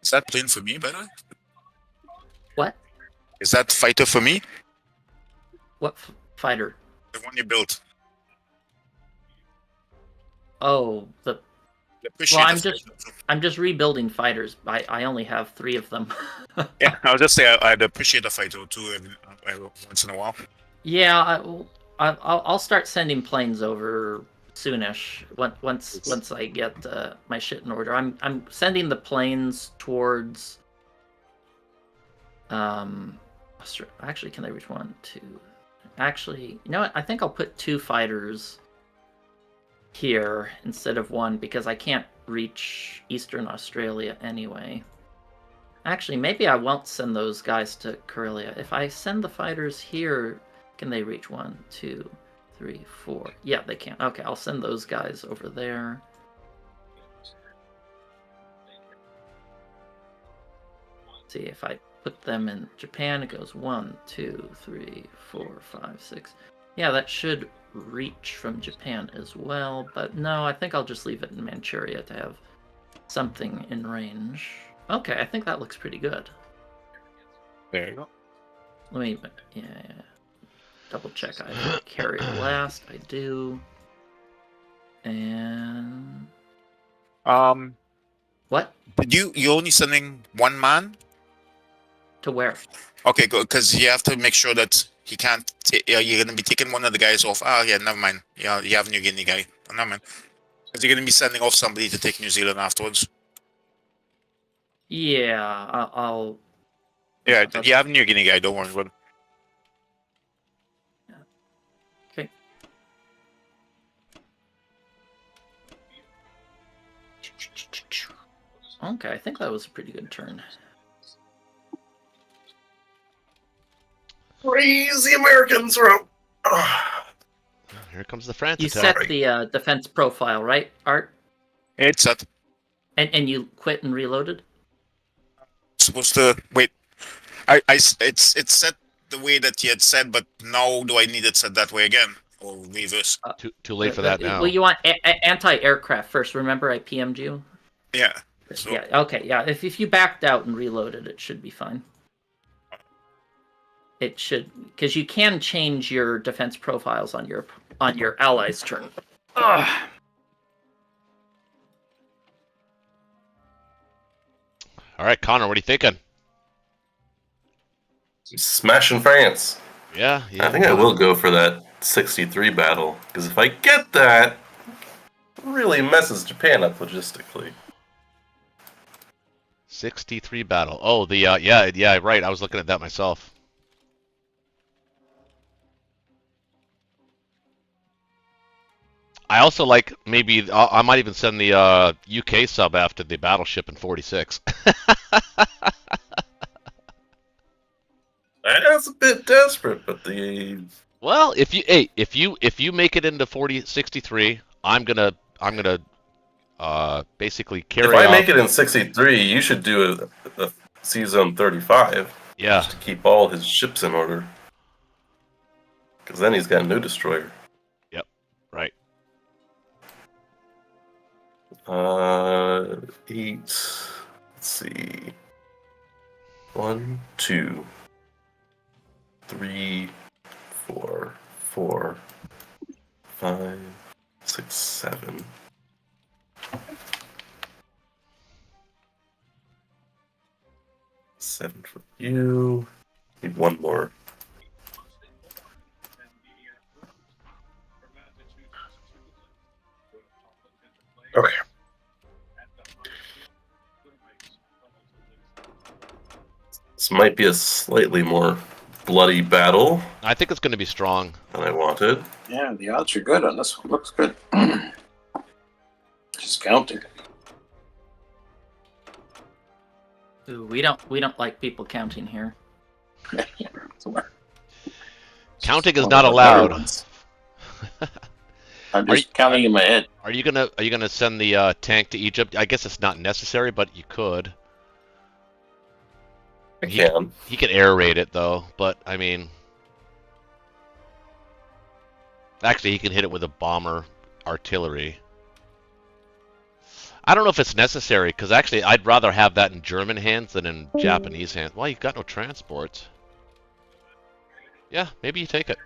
S1: Is that plane for me, by the way?
S3: What?
S1: Is that fighter for me?
S3: What fighter?
S1: The one you built.
S3: Oh, the. Well, I'm just rebuilding fighters. I only have 3 of them.
S1: Yeah, I'll just say I'd appreciate a fighter or 2 every once in a while.
S3: Yeah, I'll start sending planes over soonish. Once I get my shit in order. I'm sending the planes towards. Actually, can they reach 1, 2? Actually, you know what? I think I'll put 2 fighters here instead of 1 because I can't reach Eastern Australia anyway. Actually, maybe I won't send those guys to Karelia. If I send the fighters here, can they reach 1, 2, 3, 4? Yeah, they can. Okay, I'll send those guys over there. See, if I put them in Japan, it goes 1, 2, 3, 4, 5, 6. Yeah, that should reach from Japan as well, but no, I think I'll just leave it in Manchuria to have something in range. Okay, I think that looks pretty good.
S1: There you go.
S3: Let me, yeah. Double check. I have carrier last. I do. And what?
S1: Did you're only sending 1 man?
S3: To where?
S1: Okay, good, because you have to make sure that he can't. You're gonna be taking one of the guys off. Oh yeah, never mind. Yeah, you have New Guinea guy. Oh, never mind. Because you're gonna be sending off somebody to take New Zealand afterwards.
S3: Yeah, I'll.
S1: Yeah, you have New Guinea guy. Don't worry about it.
S3: Okay. Okay, I think that was a pretty good turn.
S4: Crazy Americans are
S2: Here comes the France
S3: You
S2: attack.
S3: set the defense profile, right, Art?
S1: It's set.
S3: And you quit and reloaded?
S1: Supposed to wait. It's set the way that you had said, but now do I need it set that way again or reverse?
S2: Too late for that now.
S3: Well, you want anti-aircraft first. Remember I PM'd you?
S1: Yeah. So,
S3: Yeah, okay, yeah. If you backed out and reloaded, it should be fine. It should, because you can change your defense profiles on your allies' turn. Ugh.
S2: All right, Connor, what are you thinking?
S4: smashing France.
S2: Yeah.
S4: I think I will go for that 63 battle, because if I get that, it really messes Japan up logistically.
S2: 63 battle. Oh, the yeah, right. I was looking at that myself. I also like maybe I might even send the UK sub after the battleship in 46.
S4: That's a bit desperate, but the
S2: Well, if you make it into 63, I'm gonna basically carry.
S4: if I
S2: off.
S4: make it in 63, you should do a C Zone 35.
S2: Yeah.
S4: Just to keep all his ships in order. Because then he's got no destroyer.
S2: Yep. Right.
S4: 8. Let's see. 1, 2, 3, 4, 4, 5, 6, 7. Seven for you. Need one more. Okay. This might be a slightly more bloody battle
S2: I think it's going to be strong.
S4: than I wanted.
S5: Yeah, the odds are good on this one. Looks good. Just counting.
S3: Ooh, we don't like people counting here.
S2: Counting is not allowed.
S5: I'm just counting in my head.
S2: Are you gonna send the tank to Egypt? I guess it's not necessary, but you could.
S4: I can.
S2: He could air raid it though, but I mean, actually he can hit it with a bomber artillery. I don't know if it's necessary, because actually I'd rather have that in German hands than in Japanese hands. Well, you've got no transports. Yeah, maybe you take it.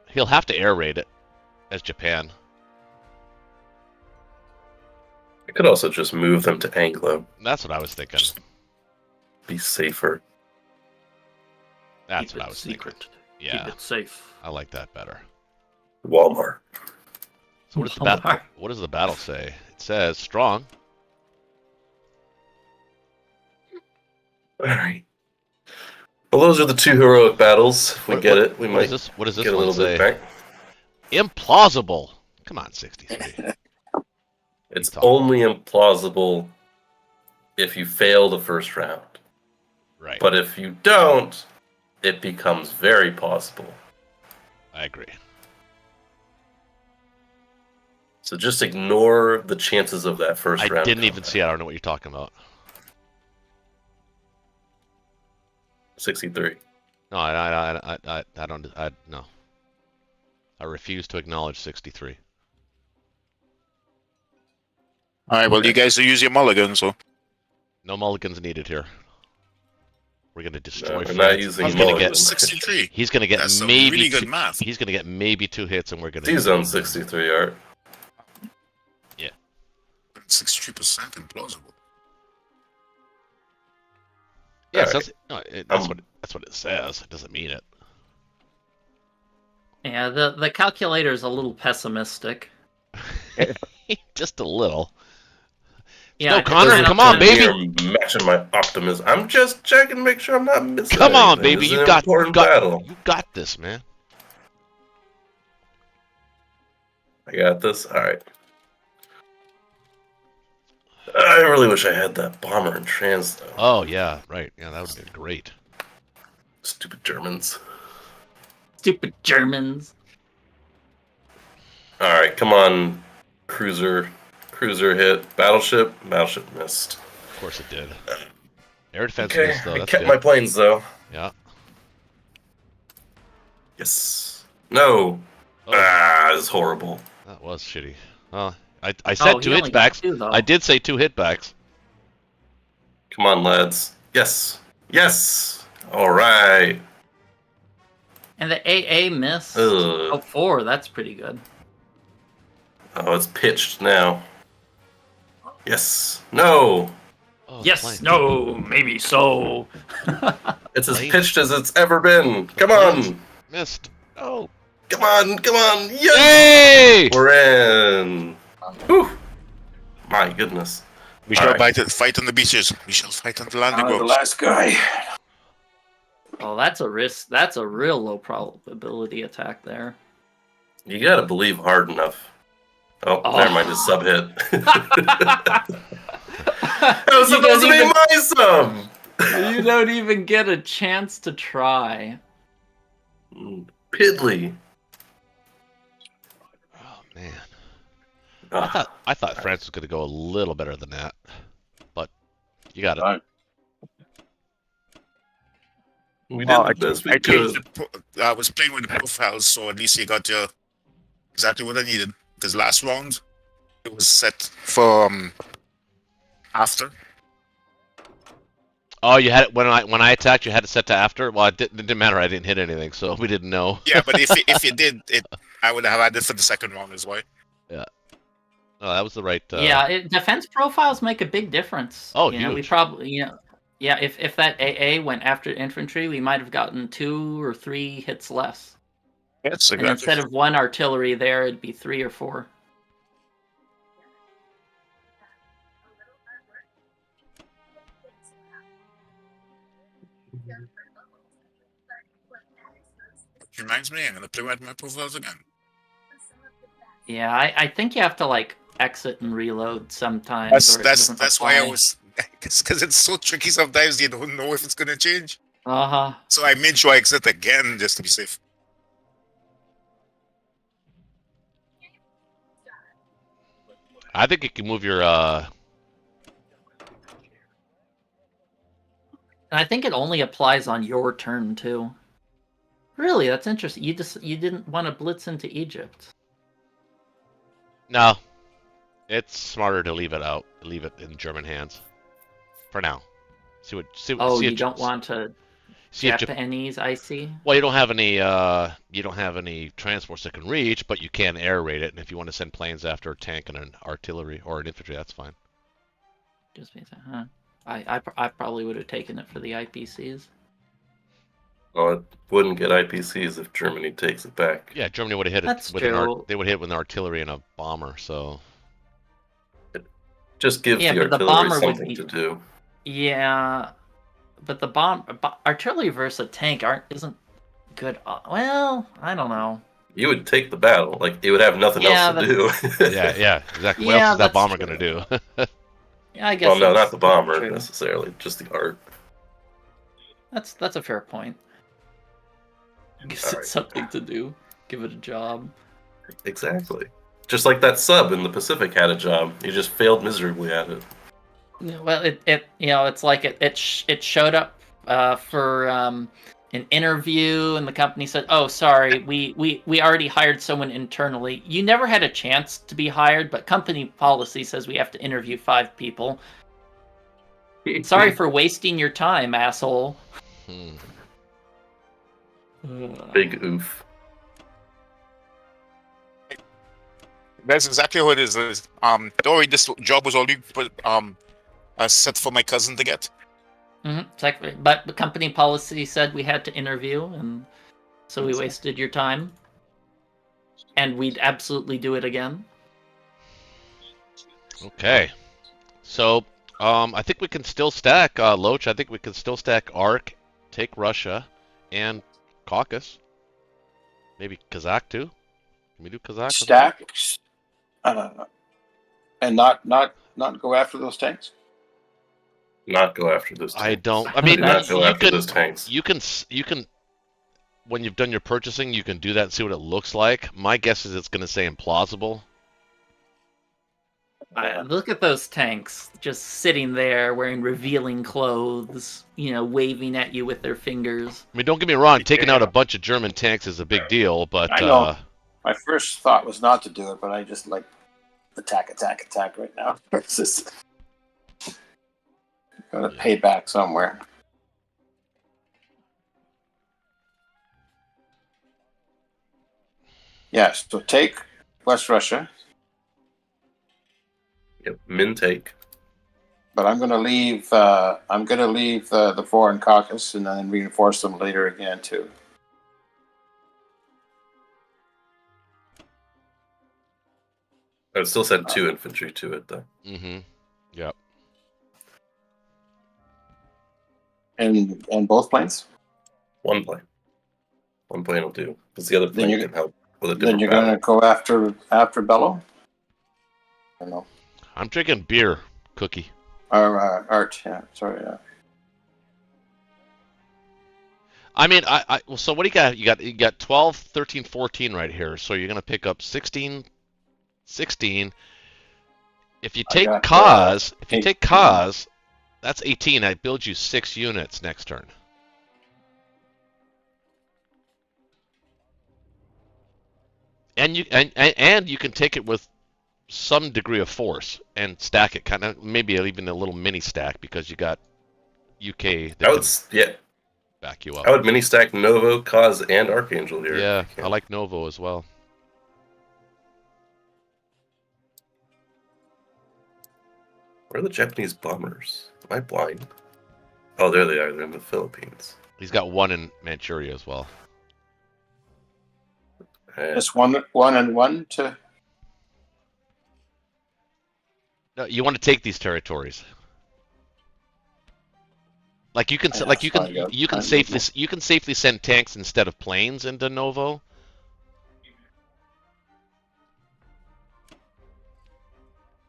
S2: He'll have to air raid it as Japan.
S4: I could also just move them to Anglo.
S2: That's what I was thinking.
S4: Just be safer.
S2: That's
S3: Keep
S2: what
S3: it
S2: I was
S3: secret.
S2: thinking. Yeah,
S3: Keep it safe.
S2: I like that better.
S4: Walmart.
S2: So what does the battle say? It says strong.
S4: Alright. Well, those are the two heroic battles. If we get it, we
S2: what
S4: might
S2: is this? What does this
S4: get a
S2: one
S4: little
S2: say?
S4: bit back.
S2: Implausible. Come on, 63.
S4: It's only implausible if you fail the first round.
S2: Right.
S4: But if you don't, it becomes very possible.
S2: I agree.
S4: So just ignore the chances of that first round.
S2: I didn't even see it. I don't know what you're talking about.
S4: 63.
S2: No, I don't. No. I refuse to acknowledge 63.
S1: all right. Well, you guys use your mulligan, so
S2: No mulligans needed here. We're gonna destroy
S4: No, we're
S2: France.
S4: not using
S2: He's gonna get.
S4: mulligans.
S1: 63.
S2: He's gonna get
S1: That's some
S2: maybe.
S1: really good math.
S2: He's gonna get maybe 2 hits, and we're gonna.
S4: He's on 63, Art.
S1: 63% implausible.
S2: Yeah,
S4: Alright.
S2: that's what it says. It doesn't mean it.
S3: Yeah, the calculator's a little pessimistic.
S2: Just a little.
S3: Yeah,
S2: No, Connor,
S3: it's
S2: come on, baby.
S4: You're matching my optimism. I'm just checking to make sure I'm not missing
S2: Come on,
S4: anything.
S2: baby.
S4: This is an important battle.
S2: You got this, man.
S4: I got this. All right. I really wish I had that bomber in trans, though.
S2: Oh, yeah, right. Yeah, that would have been great.
S4: Stupid Germans.
S3: Stupid Germans.
S4: All right, come on, cruiser. Cruiser hit. Battleship. Battleship missed.
S2: Of course it did. Air defense
S4: Okay,
S2: missed, though.
S4: I
S2: That's
S4: kept
S2: good.
S4: my planes, though.
S2: Yeah.
S4: Yes. No.
S2: Oh,
S4: It's horrible.
S2: that was shitty. Well, I said
S3: Oh,
S2: two
S3: he only got
S2: hitbacks.
S3: two, though.
S2: I did say two hitbacks.
S4: Come on, lads. Yes. All right.
S3: And the AA missed.
S4: Ugh.
S3: Oh, 4. That's pretty good.
S4: Oh, it's pitched now. Yes. No.
S2: Oh,
S3: Yes,
S2: plane.
S3: no, maybe so.
S4: It's as
S2: Plane.
S4: pitched as it's ever been. Come
S2: Planes.
S4: on.
S2: Missed. Oh.
S4: Come on. Come on. Yes.
S2: Hey!
S4: We're in. Whew. My goodness.
S1: We shall
S4: Alright.
S1: fight on the beaches. We shall fight on the landing
S5: The
S1: ropes.
S5: last guy.
S3: Oh, that's a risk. That's a real low probability attack there.
S4: You gotta believe hard enough. Oh,
S3: Oh.
S4: never mind. His sub hit. That was
S3: You
S4: supposed to
S3: don't
S4: be
S3: even-
S4: my sub.
S3: You don't even get a chance to try.
S4: Piddly.
S2: Oh, man.
S4: Ah,
S2: I thought France was going to go a little better than that. But you got it.
S4: we did
S6: Well,
S4: the best we
S1: I changed
S4: could.
S1: I was playing with the profiles, so at least you got exactly what I needed. Because last round, it was set for after.
S2: Oh, you had it when I attacked. You had it set to after. Well, it didn't matter. I didn't hit anything, so we didn't know.
S1: Yeah, but if you did, I would have had it for the second round as well.
S2: Oh, that was the right.
S3: Yeah, defense profiles make a big difference.
S2: Oh,
S3: you know, we
S2: huge.
S3: probably, yeah. If that AA went after infantry, we might have gotten 2 or 3 hits less.
S1: Yes,
S3: And instead of 1 artillery there, it'd be 3 or 4.
S1: Which reminds me, I'm gonna play with my profiles again.
S3: Yeah, I think you have to like exit and reload sometimes.
S1: That's why I was, because it's so tricky sometimes. You don't know if it's gonna change.
S3: Uh-huh.
S1: So I made sure I exit again just to be safe.
S2: I think you can move your.
S3: And I think it only applies on your turn too. Really, that's interesting. You didn't want to blitz into Egypt.
S2: No, it's smarter to leave it out. Leave it in German hands, for now. See what.
S3: Oh,
S2: see
S3: you
S2: if,
S3: don't want to
S2: see if Jap-
S3: Japanese, I see.
S2: Well, you don't have any. You don't have any transports that can reach, but you can air raid it. And if you want to send planes after a tank and an artillery or an infantry, that's fine.
S3: Just means, huh? I probably would have taken it for the IPCs.
S4: Well, it wouldn't get IPCs if Germany takes it back.
S2: Yeah, Germany would have hit it
S3: That's
S2: with
S3: true.
S2: they would hit it with an artillery and a bomber. So
S4: Just give
S3: Yeah,
S4: the
S3: but the
S4: artillery
S3: bomber would
S4: something
S3: be-
S4: to do.
S3: Yeah, but the artillery versus a tank isn't good. Well, I don't know.
S4: You would take the battle. Like, it would have nothing
S3: Yeah,
S4: else to do.
S2: yeah, exactly. What
S3: Yeah,
S2: else is that
S3: that's
S2: bomber
S3: true.
S2: gonna do?
S3: Yeah, I guess.
S4: Well, no,
S3: that's
S4: not the bomber
S3: true.
S4: necessarily, just the art.
S3: That's a fair point. Gives it
S4: Alright.
S3: something to do. Give it a job.
S4: Exactly. Just like that sub in the Pacific had a job. He just failed miserably at it.
S3: Yeah, well, it it's like it showed up for an interview, and the company said, "Oh, sorry, we already hired someone internally. You never had a chance to be hired, but company policy says we have to interview 5 people. Sorry for wasting your time, asshole."
S2: Hmm.
S4: Big oof.
S1: That's exactly what it is. This job was already set for my cousin to get.
S3: Exactly. But the company policy said we had to interview, and so we wasted your time. And we'd absolutely do it again.
S2: Okay. So, I think we can still stack Loach. I think we can still stack Ark, take Russia, and Caucasus. Maybe Kazakh too. Can we do Kazakh?
S5: Stacks. I And not go after those tanks.
S4: Not go after those tanks.
S2: I don't. I
S4: Do
S2: mean,
S4: not go
S2: you
S4: after
S2: can.
S4: those tanks.
S2: You can. When you've done your purchasing, you can do that and see what it looks like. My guess is it's going to say implausible.
S3: Look at those tanks just sitting there wearing revealing clothes, waving at you with their fingers.
S2: I mean, don't get me wrong. Taking out a bunch of German tanks is a big deal, but
S5: I know. My first thought was not to do it, but I just like attack right now. It's just gotta pay back somewhere. Yes, so take West Russia.
S4: Yep, min take.
S5: But I'm gonna leave. The foreign Caucasus and then reinforce them later again too.
S4: I would still send 2 infantry to it though.
S2: Mm-hmm. Yep.
S5: And both planes.
S4: 1 plane. 1 plane will do. Because the other plane can help with a different
S5: Then you're
S4: battle.
S5: gonna go after Bello. I know.
S2: I'm drinking beer, Cookie.
S5: Or Art. Yeah. Sorry. Yeah.
S2: I mean, well, so what do you got? You got 12, 13, 14 right here. So you're going to pick up 16. If you take Kaz, that's 18. I build you 6 units next turn. And you can take it with some degree of force and stack it, kind of maybe even a little mini stack because you got UK that can back you up.
S4: I would mini stack Novo, Kaz, and Archangel here.
S2: Yeah, I like Novo as well.
S4: Where are the Japanese bombers? Am I blind? Oh, there they are. They're in the Philippines.
S2: He's got 1 in Manchuria as well.
S5: Just one and one to.
S2: No, you want to take these territories. Like you can safely send tanks instead of planes into Novo.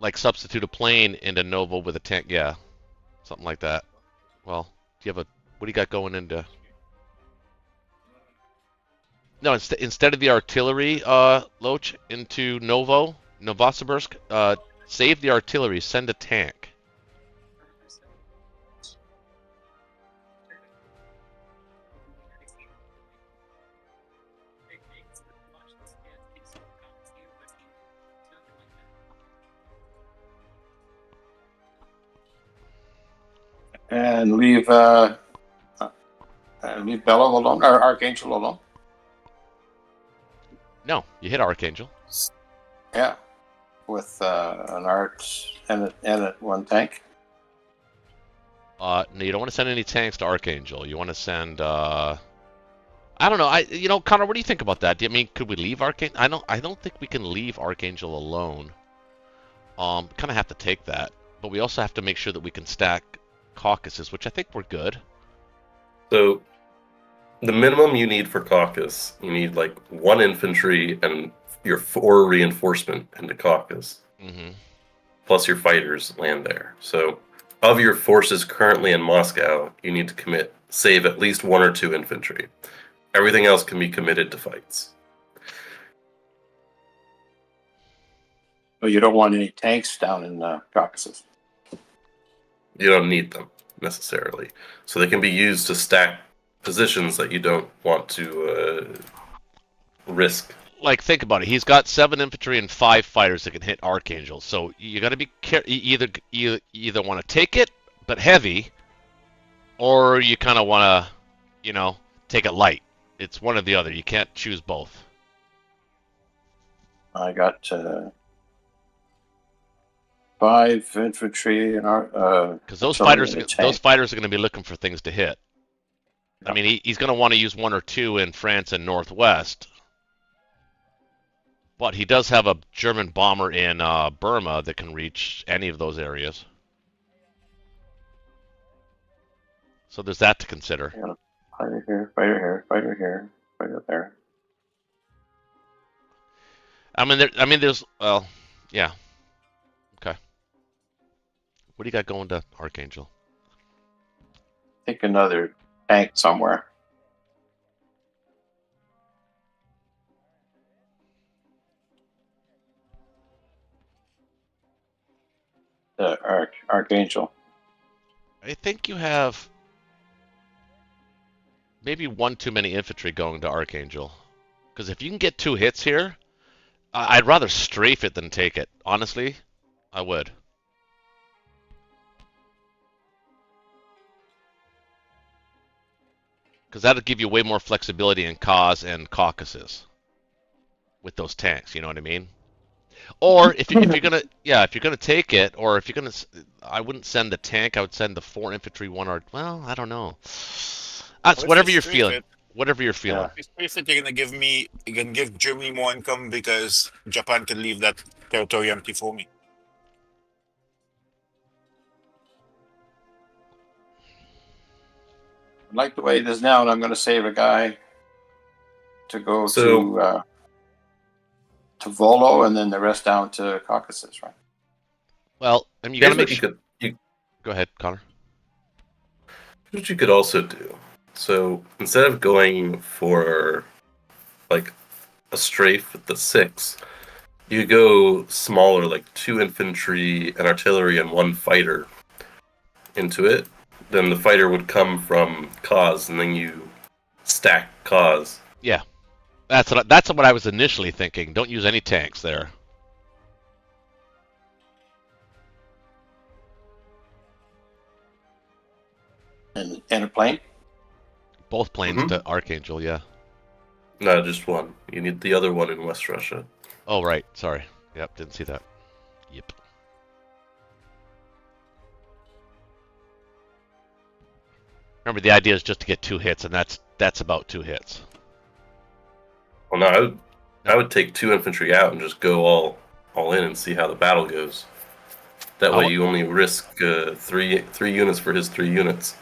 S2: Like substitute a plane into Novo with a tank, yeah, something like that. Well, do you have what do you got going into? No, instead of the artillery, Loach, into Novosibirsk, save the artillery, send a tank.
S5: And leave Bello alone, or Archangel alone.
S2: No, you hit Archangel.
S5: Yeah, with an Art and a 1 tank.
S2: No, you don't want to send any tanks to Archangel. You want to send. I don't know. Connor, what do you think about that? I mean, could we leave Archangel? I don't think we can leave Archangel alone. Kind of have to take that, but we also have to make sure that we can stack Caucasus, which I think we're good.
S4: So, the minimum you need for Caucasus, you need like 1 infantry and your 4 reinforcement into Caucasus.
S2: Mm-hmm.
S4: Plus your fighters land there. So, of your forces currently in Moscow, you need to save at least 1 or 2 infantry. Everything else can be committed to fights.
S5: But you don't want any tanks down in Caucasus.
S4: You don't need them necessarily. So they can be used to stack positions that you don't want to risk.
S2: Like, think about it. He's got 7 infantry and 5 fighters that can hit Archangel. So you got to be careful. You either want to take it, but heavy, or you kind of want to, take it light. It's one or the other. You can't choose both.
S5: I got 5 infantry and
S2: because those fighters are going to be looking for things to hit. I mean, he's going to want to use 1 or 2 in France and Northwest, but he does have a German bomber in Burma that can reach any of those areas. So there's that to consider.
S5: Yeah. Fighter here, fighter here, fighter here, fighter there.
S2: There's yeah. Okay. What do you got going to Archangel?
S5: Think another tank somewhere. The Archangel.
S2: I think you have maybe one too many infantry going to Archangel. Because if you can get 2 hits here, I'd rather strafe it than take it. Honestly, I would. Because that'll give you way more flexibility in Cause and Caucasus with those tanks. You know what I mean? Or if you're gonna take it, or if you're gonna, I wouldn't send the tank. I would send the 4 infantry, 1 or well, I don't know. That's
S1: If
S2: whatever
S1: you
S2: you're
S1: strafe
S2: feeling.
S1: it-
S2: Whatever you're feeling.
S1: If you strafe it, you're gonna give Germany more income because Japan can leave that territory empty for me.
S5: I like the way it is now, and I'm going to save a guy to go to Volo, and then the rest down to Caucasus, right?
S2: Well, I mean, you
S4: Here's
S2: gotta make
S4: what
S2: sure.
S4: you could
S2: Go ahead, Connor.
S4: here's what you could also do. So instead of going for like a strafe with the 6, you go smaller, like 2 infantry, an artillery, and 1 fighter into it. Then the fighter would come from Cause, and then you stack Cause.
S2: Yeah, that's what I was initially thinking. Don't use any tanks there.
S5: And a plane.
S2: Both planes to Archangel. Yeah.
S4: No, just 1. You need the other one in West Russia.
S2: Oh right. Sorry. Yep. Didn't see that. Yep. Remember, the idea is just to get 2 hits, and that's about 2 hits.
S4: Well, no, I would take 2 infantry out and just go all in and see how the battle goes. That way, you only risk 3 units for his 3 units.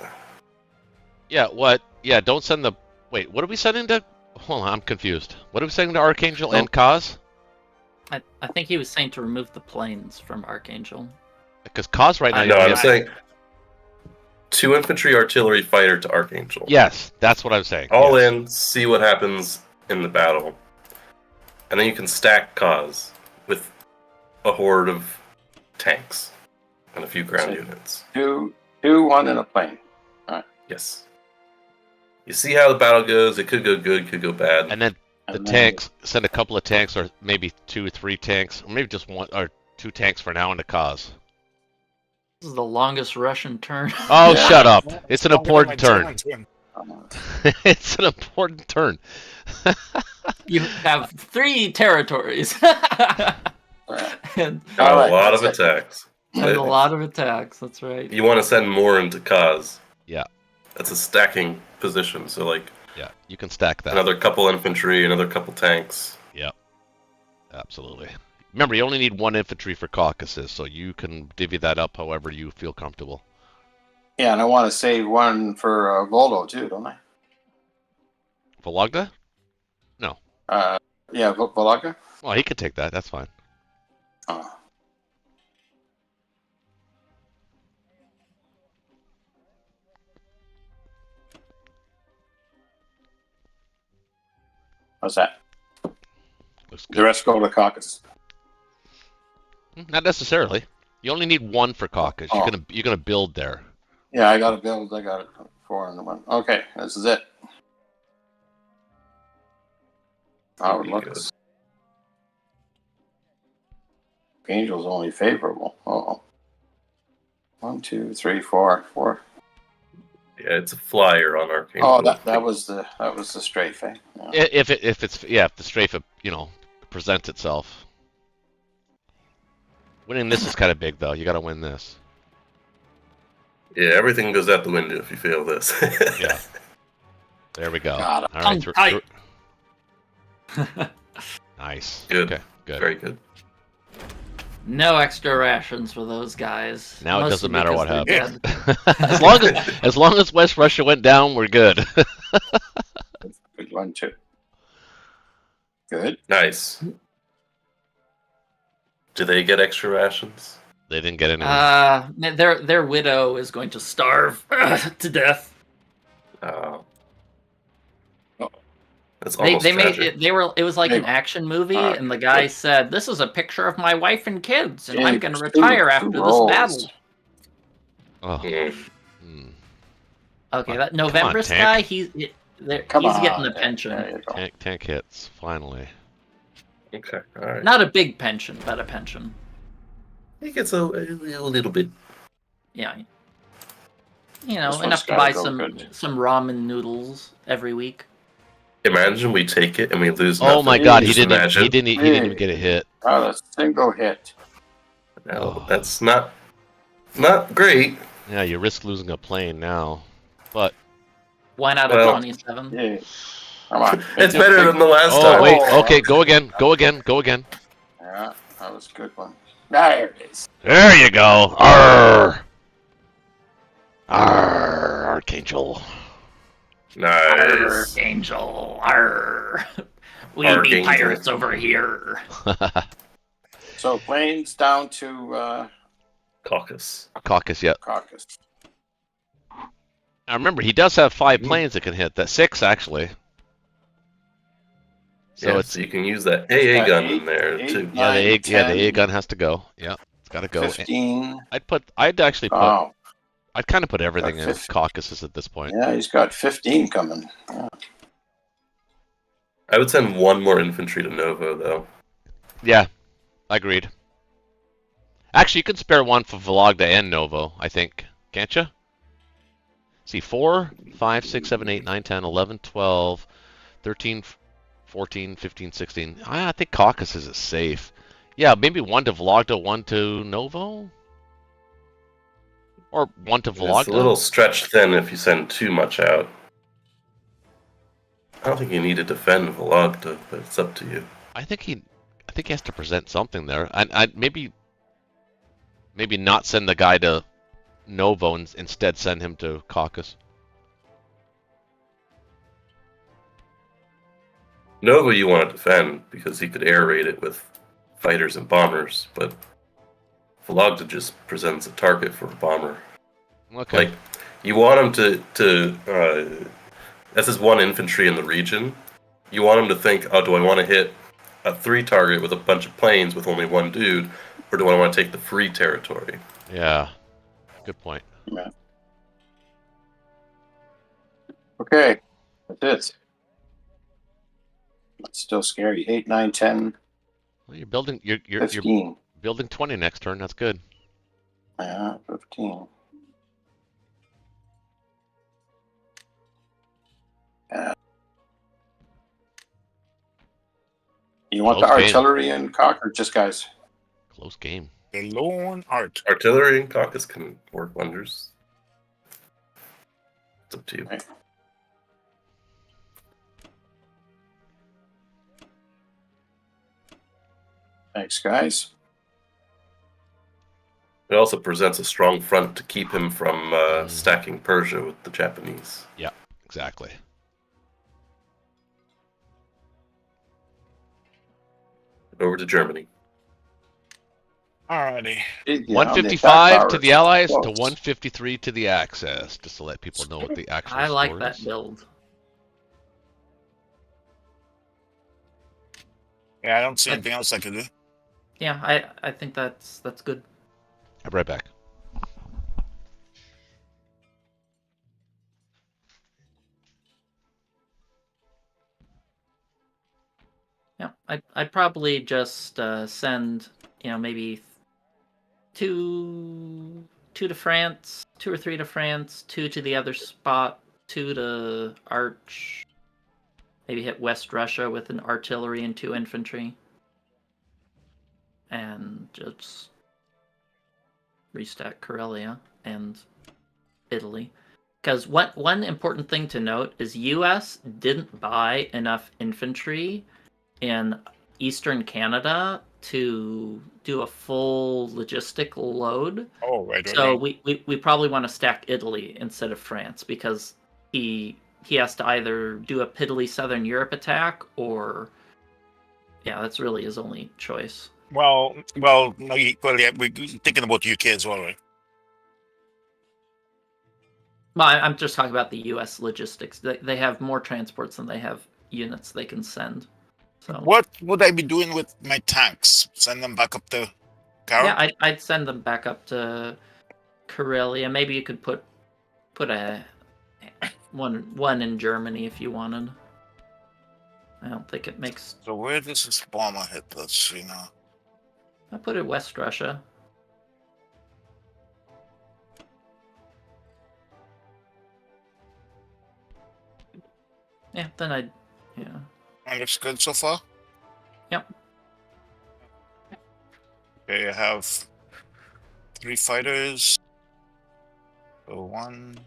S2: Yeah. What? Yeah. Don't send the. Wait. What are we sending to? Hold on. I'm confused. What are we sending to Archangel and Cause?
S3: I think he was saying to remove the planes from Archangel.
S2: Because Cause right now.
S4: No,
S2: you
S4: I'm
S2: have-
S4: saying 2 infantry, artillery, fighter to Archangel.
S2: Yes, that's what I'm saying.
S4: All
S2: yes.
S4: in, see what happens in the battle. And then you can stack Cause with a horde of tanks and a few ground units.
S5: 2, 1, and a plane.
S4: Yes. You see how the battle goes. It could go good, could go bad.
S2: And then the
S5: And then-
S2: tanks, send a couple of tanks, or maybe 2 or 3 tanks, or maybe just 1 or 2 tanks for now into Cause.
S3: This is the longest Russian turn.
S2: Oh,
S5: Yeah.
S2: shut up! It's an
S1: Longer than
S2: important
S1: my
S2: turn.
S1: German turn.
S2: It's an important turn.
S3: You have 3 territories. and
S5: All right,
S4: a lot of
S5: that's it.
S4: attacks.
S3: a lot of attacks. That's right.
S4: You want to send more into Cause.
S2: Yeah.
S4: That's a stacking position. So, like,
S2: Yeah, you can stack that.
S4: another couple infantry, another couple tanks.
S2: Absolutely. Remember, you only need 1 infantry for Caucasus, so you can divvy that up however you feel comfortable.
S5: Yeah, and I want to save 1 for Volo too, don't I?
S2: Vologda?
S5: Yeah, Vologda.
S2: Well, he could take that. That's fine.
S5: Oh. How's that?
S2: Looks
S5: The
S2: good.
S5: rest go to Caucasus.
S2: Not necessarily. You only need 1 for Caucasus.
S5: Oh.
S2: You're gonna build there.
S5: Yeah, I got to build. I got it. 4 and 1. Okay, this is it. How it looks. Angel's only favorable. Oh. 1, 2, 3, 4, 4.
S4: Yeah, it's a flyer on Archangel.
S5: Oh, that was the strafe. Eh? Yeah.
S2: If the strafe presents itself. Winning this is kind of big though. You got to win this.
S4: Yeah, everything goes out the window if you fail this.
S2: Yeah. There we go.
S5: Got it.
S2: All right.
S3: Tight.
S2: Nice.
S4: Good.
S2: Okay. Good.
S4: Very good.
S3: No extra rations for those guys.
S2: Now it
S3: Mostly
S2: doesn't matter what
S3: because they're
S2: happens.
S3: dead.
S2: as long as West Russia went down, we're good.
S5: Good one too. Good.
S4: Nice. Do they get extra rations?
S2: They didn't get anything.
S3: Their widow is going to starve to death.
S4: Oh. That's
S3: They
S4: almost
S3: they made
S4: tragic.
S3: it. It was like an
S5: They-
S3: action movie,
S5: Ah,
S3: and the guy
S5: good.
S3: said, "This is a picture of my wife and kids, and I'm
S5: Yeah,
S3: going to
S5: two-
S3: retire
S5: two
S3: after this
S5: rolls.
S3: battle."
S2: Oh.
S4: Mm.
S2: Hmm.
S3: Okay,
S2: on,
S3: that
S2: come on,
S3: November's
S2: Tank.
S3: guy, he's
S5: Come
S3: getting
S5: on,
S3: the
S5: there
S3: pension.
S5: you go.
S2: Tank hits, finally.
S4: Okay, all right.
S3: Not a big pension, but a pension.
S4: He gets a little bit.
S3: Yeah. You know,
S5: This one's
S3: enough to
S5: gotta
S3: buy
S5: go
S3: some
S5: good.
S3: ramen noodles every week.
S4: Imagine we take it and we lose
S2: Oh
S4: nothing.
S2: my God, he
S4: Just
S2: didn't.
S4: imagine.
S2: He didn't even get a hit.
S5: Oh, that's a single hit.
S4: No,
S2: Oh.
S4: that's not great.
S2: Yeah, you risk losing a plane now, but
S3: 1 out of
S4: Well-
S3: 27.
S5: Yeah. Come on.
S4: It's better than the last
S2: oh
S4: time.
S2: wait,
S5: Oh.
S2: okay, go again.
S5: Yeah, that was a good one. There it is.
S2: There you go. Arr, arr, Archangel.
S4: Nice.
S3: Archangel. Arr. We be
S4: Archangel.
S3: pirates over here.
S5: So planes down to
S4: Caucus.
S2: Caucus, yeah.
S5: Caucus.
S2: Now remember, he does have 5
S4: Mhm.
S2: planes that can hit. That's 6 actually. So
S4: Yeah,
S2: it's
S4: so you can use that AA gun in there
S5: eight,
S4: too.
S2: yeah, the
S5: 9,
S2: A gun has to go. Yeah, it's got to go.
S5: 15.
S2: I'd actually put.
S5: Oh,
S2: I'd kind of put everything in
S5: 50.
S2: caucuses at this point.
S5: yeah, he's got 15 coming. Yeah.
S4: I would send one more infantry to Novo though.
S2: Yeah, agreed. Actually, you can spare one for Vologda and Novo, I think. Can't you? See, 4, 5, 6, 7, 8, 9, 10, 11, 12, 13, 14, 15, 16. I think Caucasus is safe. Yeah, maybe 1 to Vologda, 1 to Novo? Or 1 to
S4: It's
S2: Vologda?
S4: a little stretched thin if you send too much out. I don't think you need to defend Vologda, but it's up to you.
S2: I think he has to present something there. And maybe not send the guy to Novo and instead send him to Caucasus.
S4: Novo you want to defend because he could air raid it with fighters and bombers, but Vologda just presents a target for a bomber.
S2: Okay.
S4: Like, you want him to that's his one infantry in the region. You want him to think, oh, do I want to hit a 3 target with a bunch of planes with only 1 dude, or do I want to take the free territory?
S2: Yeah. Good point.
S5: Okay, that's it. That's still scary. 8, 9, 10,
S2: Well, you're building. You're
S5: 15.
S2: building 20 next turn. That's good.
S5: Yeah, 15. You want the
S2: Close game.
S5: artillery and cock or just guys?
S2: Close game.
S1: The lone art.
S4: Artillery and caucus can work wonders. It's up to you.
S5: Right. Thanks, guys.
S4: It also presents a strong front to keep him from stacking Persia with the Japanese.
S2: Yeah. Exactly.
S4: Over to Germany.
S1: Alrighty.
S5: Yeah, on the
S2: 155
S5: attack
S2: to
S5: power,
S2: the Allies to
S5: close.
S2: 153 to the Axis, just to let people know what the actual
S3: I like
S2: score
S3: that
S2: is.
S3: build.
S1: Yeah, I don't see anything else I could do.
S3: Yeah, I think that's good.
S2: I'll be right back.
S3: Yeah, I'd probably just send, maybe 2 to France, 2 or 3 to France, 2 to the other spot, 2 to Arch. Maybe hit West Russia with an artillery and 2 infantry. And just restack Karelia and Italy. Because one important thing to note is US didn't buy enough infantry in Eastern Canada to do a full logistical load.
S1: Oh, right.
S3: So we probably want to stack Italy instead of France because he has to either do a piddly Southern Europe attack or, yeah, that's really his only choice.
S1: Well, no, yeah, we're thinking about UK as well, right?
S3: Well, I'm just talking about the U.S. logistics. They have more transports than they have units they can send. So
S1: What would I be doing with my tanks? Send them back up to Kara?
S3: yeah, I'd send them back up to Karelia. Maybe you could put a one in Germany if you wanted. I don't think it makes.
S1: So where does this bomber hit? Let's see now.
S3: I put it West Russia. Yeah, then I'd. Yeah.
S1: That looks good so far.
S3: Yep.
S1: Okay, I have 3 fighters. So 1.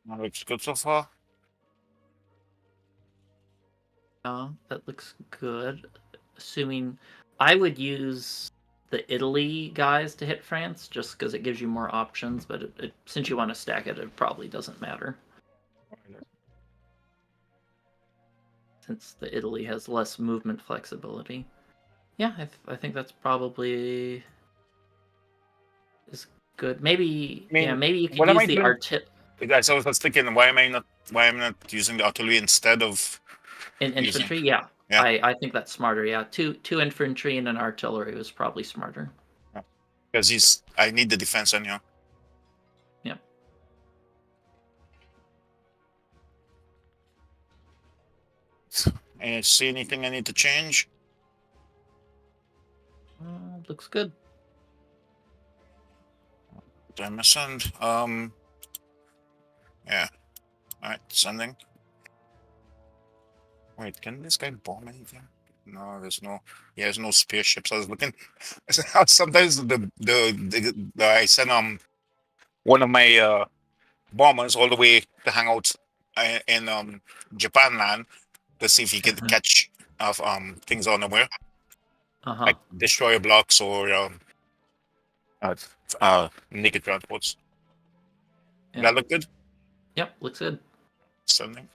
S1: That looks good so far.
S3: That looks good. Assuming I would use the Italy guys to hit France, just because it gives you more options. But since you want to stack it, it probably doesn't matter. Since the Italy has less movement flexibility. Yeah, I think that's probably is good. Maybe
S1: I mean,
S3: yeah, maybe you could
S1: what am
S3: use
S1: I
S3: the
S1: doing?
S3: artillery
S1: Guys, I was thinking, why am I not using the artillery instead of
S3: in
S1: using-
S3: infantry. Yeah,
S1: Yeah.
S3: I think that's smarter. Yeah, two infantry and an artillery was probably smarter.
S1: because I need the defense anyhow.
S3: Yep.
S1: And see anything I need to change?
S3: Looks good.
S1: Did I send? Yeah. Alright, sending. Wait, can this guy bomb anything? No, there's no. Yeah, there's no spear ships. I was looking. Sometimes I send one of my bombers all the way to hang out in Japan land to see if he can catch things unaware, like destroyer blocks or naked transports.
S3: Yeah.
S1: That look good.
S3: Yep, looks good.
S1: Sending.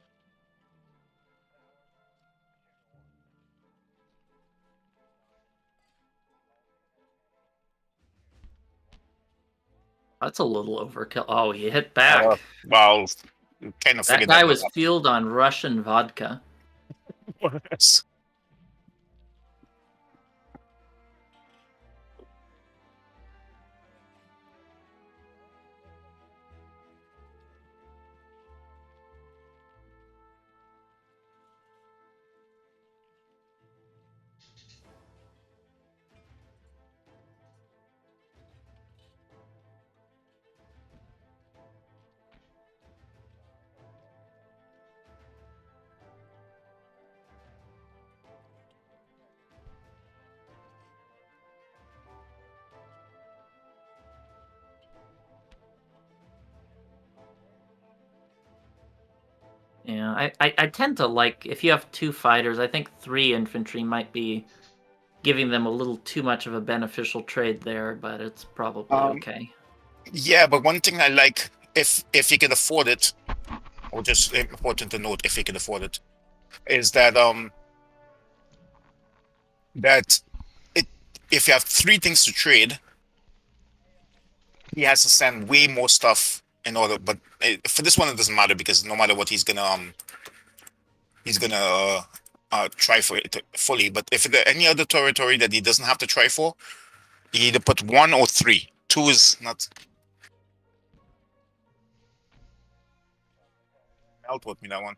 S3: That's a little overkill. Oh, you hit back.
S1: Well, kind of
S3: That
S1: figured
S3: guy
S1: that
S3: was fueled on Russian vodka.
S1: was.
S3: Yeah, I tend to like, if you have 2 fighters, I think 3 infantry might be giving them a little too much of a beneficial trade there, but it's probably okay.
S1: Yeah, but one thing I like, if you can afford it, or just important to note, if you can afford it, is that if you have 3 things to trade, he has to send way more stuff in order. But for this one, it doesn't matter because no matter what, he's gonna try for it fully. But if there any other territory that he doesn't have to try for, he either put 1 or 3. 2 is not. Mel taught me that one.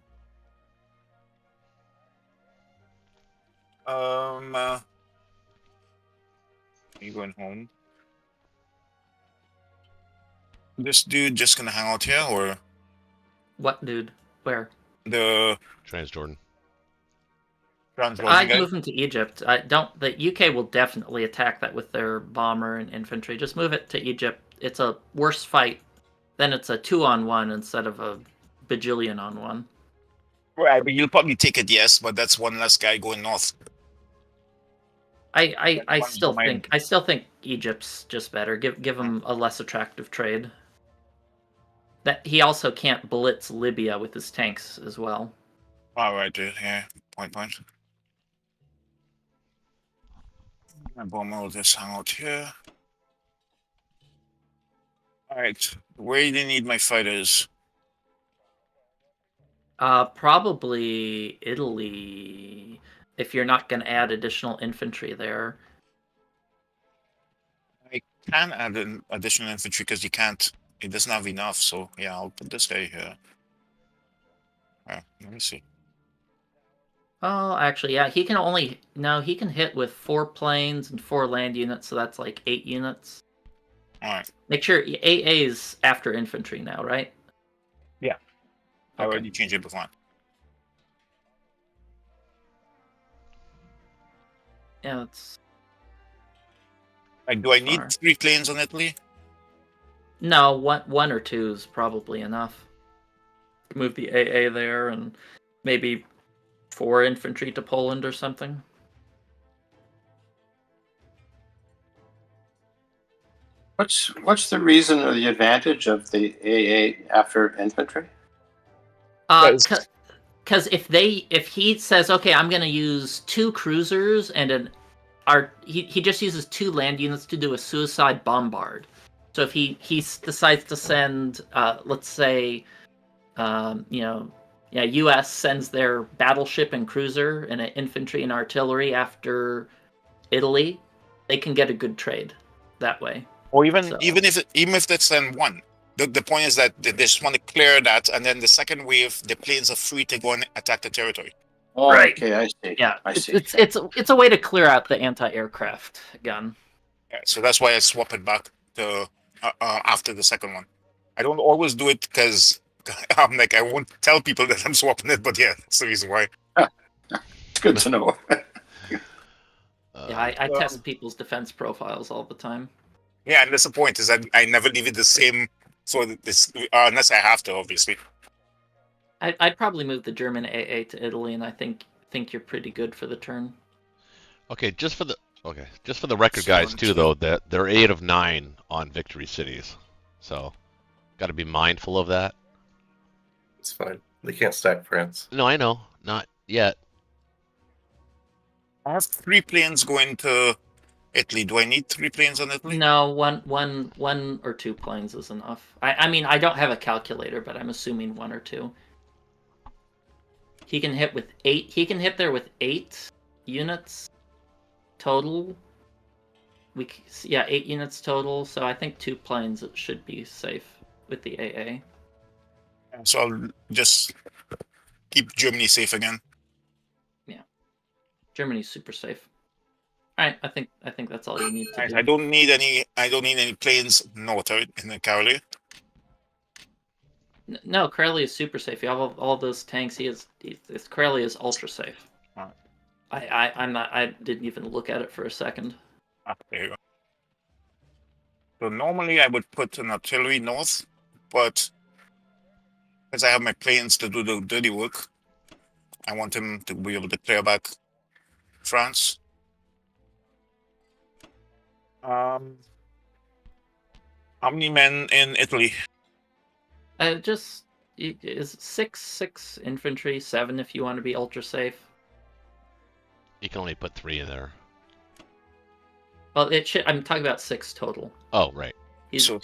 S1: Are you going home? This dude just gonna hang out here, or
S3: What, dude? Where?
S1: the
S2: Transjordan.
S3: I'd
S1: guy?
S3: move them to Egypt. The UK will definitely attack that with their bomber and infantry. Just move it to Egypt. It's a worse fight. Then it's a 2-on-1 instead of a bajillion on 1.
S1: Right, but you'll probably take it, yes, but that's one less guy going north.
S3: I still think Egypt's just better. Give them a less attractive trade. That he also can't blitz Libya with his tanks as well.
S1: All right, yeah. Point. I bomb all this out here. All right, where do you need my fighters?
S3: Probably Italy, if you're not going to add additional infantry there.
S1: I can add an additional infantry because you can't. It doesn't have enough. So yeah, I'll put this guy here. Let me see.
S3: Oh, actually, yeah, he can hit with 4 planes and 4 land units, so that's like 8 units.
S1: All right.
S3: Make sure AA is after infantry now, right?
S1: Yeah. I
S3: Okay.
S1: already changed it before.
S3: Yeah, it's
S1: Like, do I need
S3: far.
S1: 3 planes on Italy?
S3: No, one or two is probably enough. Move the AA there and maybe 4 infantry to Poland or something.
S5: What's the reason or the advantage of the AA after infantry?
S1: Because-
S3: Because if he says, okay, I'm gonna use 2 cruisers and he just uses 2 land units to do a suicide bombard. So if he decides to send, let's say, U.S. sends their battleship and cruiser and an infantry and artillery after Italy, they can get a good trade that way.
S1: Or even
S3: So-
S1: even if they send one. The point is that they just want to clear that, and then the second wave, the planes are free to go and attack the territory.
S5: Oh,
S3: Right.
S5: okay, I see.
S3: Yeah,
S5: I see.
S3: it's a way to clear out the anti-aircraft gun.
S1: Yeah, so that's why I swap it back to after the second one. I don't always do it because I'm like I won't tell people that I'm swapping it, but yeah, that's the reason why.
S5: It's good to know.
S3: Yeah, I test people's defense profiles all the time.
S1: Yeah, and that's the point is that I never leave it the same. So this unless I have to, obviously.
S3: I'd probably move the German AA to Italy, and I think you're pretty good for the turn.
S2: Okay, just for the record, guys, too, though, that they're 8 of 9 on victory cities, so got to be mindful of that.
S4: It's fine. They can't stack France.
S2: No, I know, not yet.
S1: I have 3 planes going to Italy. Do I need 3 planes on Italy?
S3: No, one or 2 planes is enough. I mean, I don't have a calculator, but I'm assuming 1 or 2. He can hit with 8. He can hit there with 8 units total. 8 units total. So I think 2 planes should be safe with the AA.
S1: So I'll just keep Germany safe again.
S3: Germany's super safe. All right, I think that's all you need to
S1: Right,
S3: do.
S1: I don't need any planes north in the Caroline.
S3: No, Crowley is super safe. You have all those tanks. Crowley is ultra safe.
S1: Alright.
S3: I didn't even look at it for a second.
S1: There you go. So normally I would put an artillery north, but because I have my planes to do the dirty work, I want him to be able to clear back France. How many men in Italy?
S3: Is 6 infantry, 7 if you want to be ultra safe.
S2: You can only put 3 in there.
S3: Well, I'm talking about 6 total.
S2: Oh, right.
S3: He's
S1: So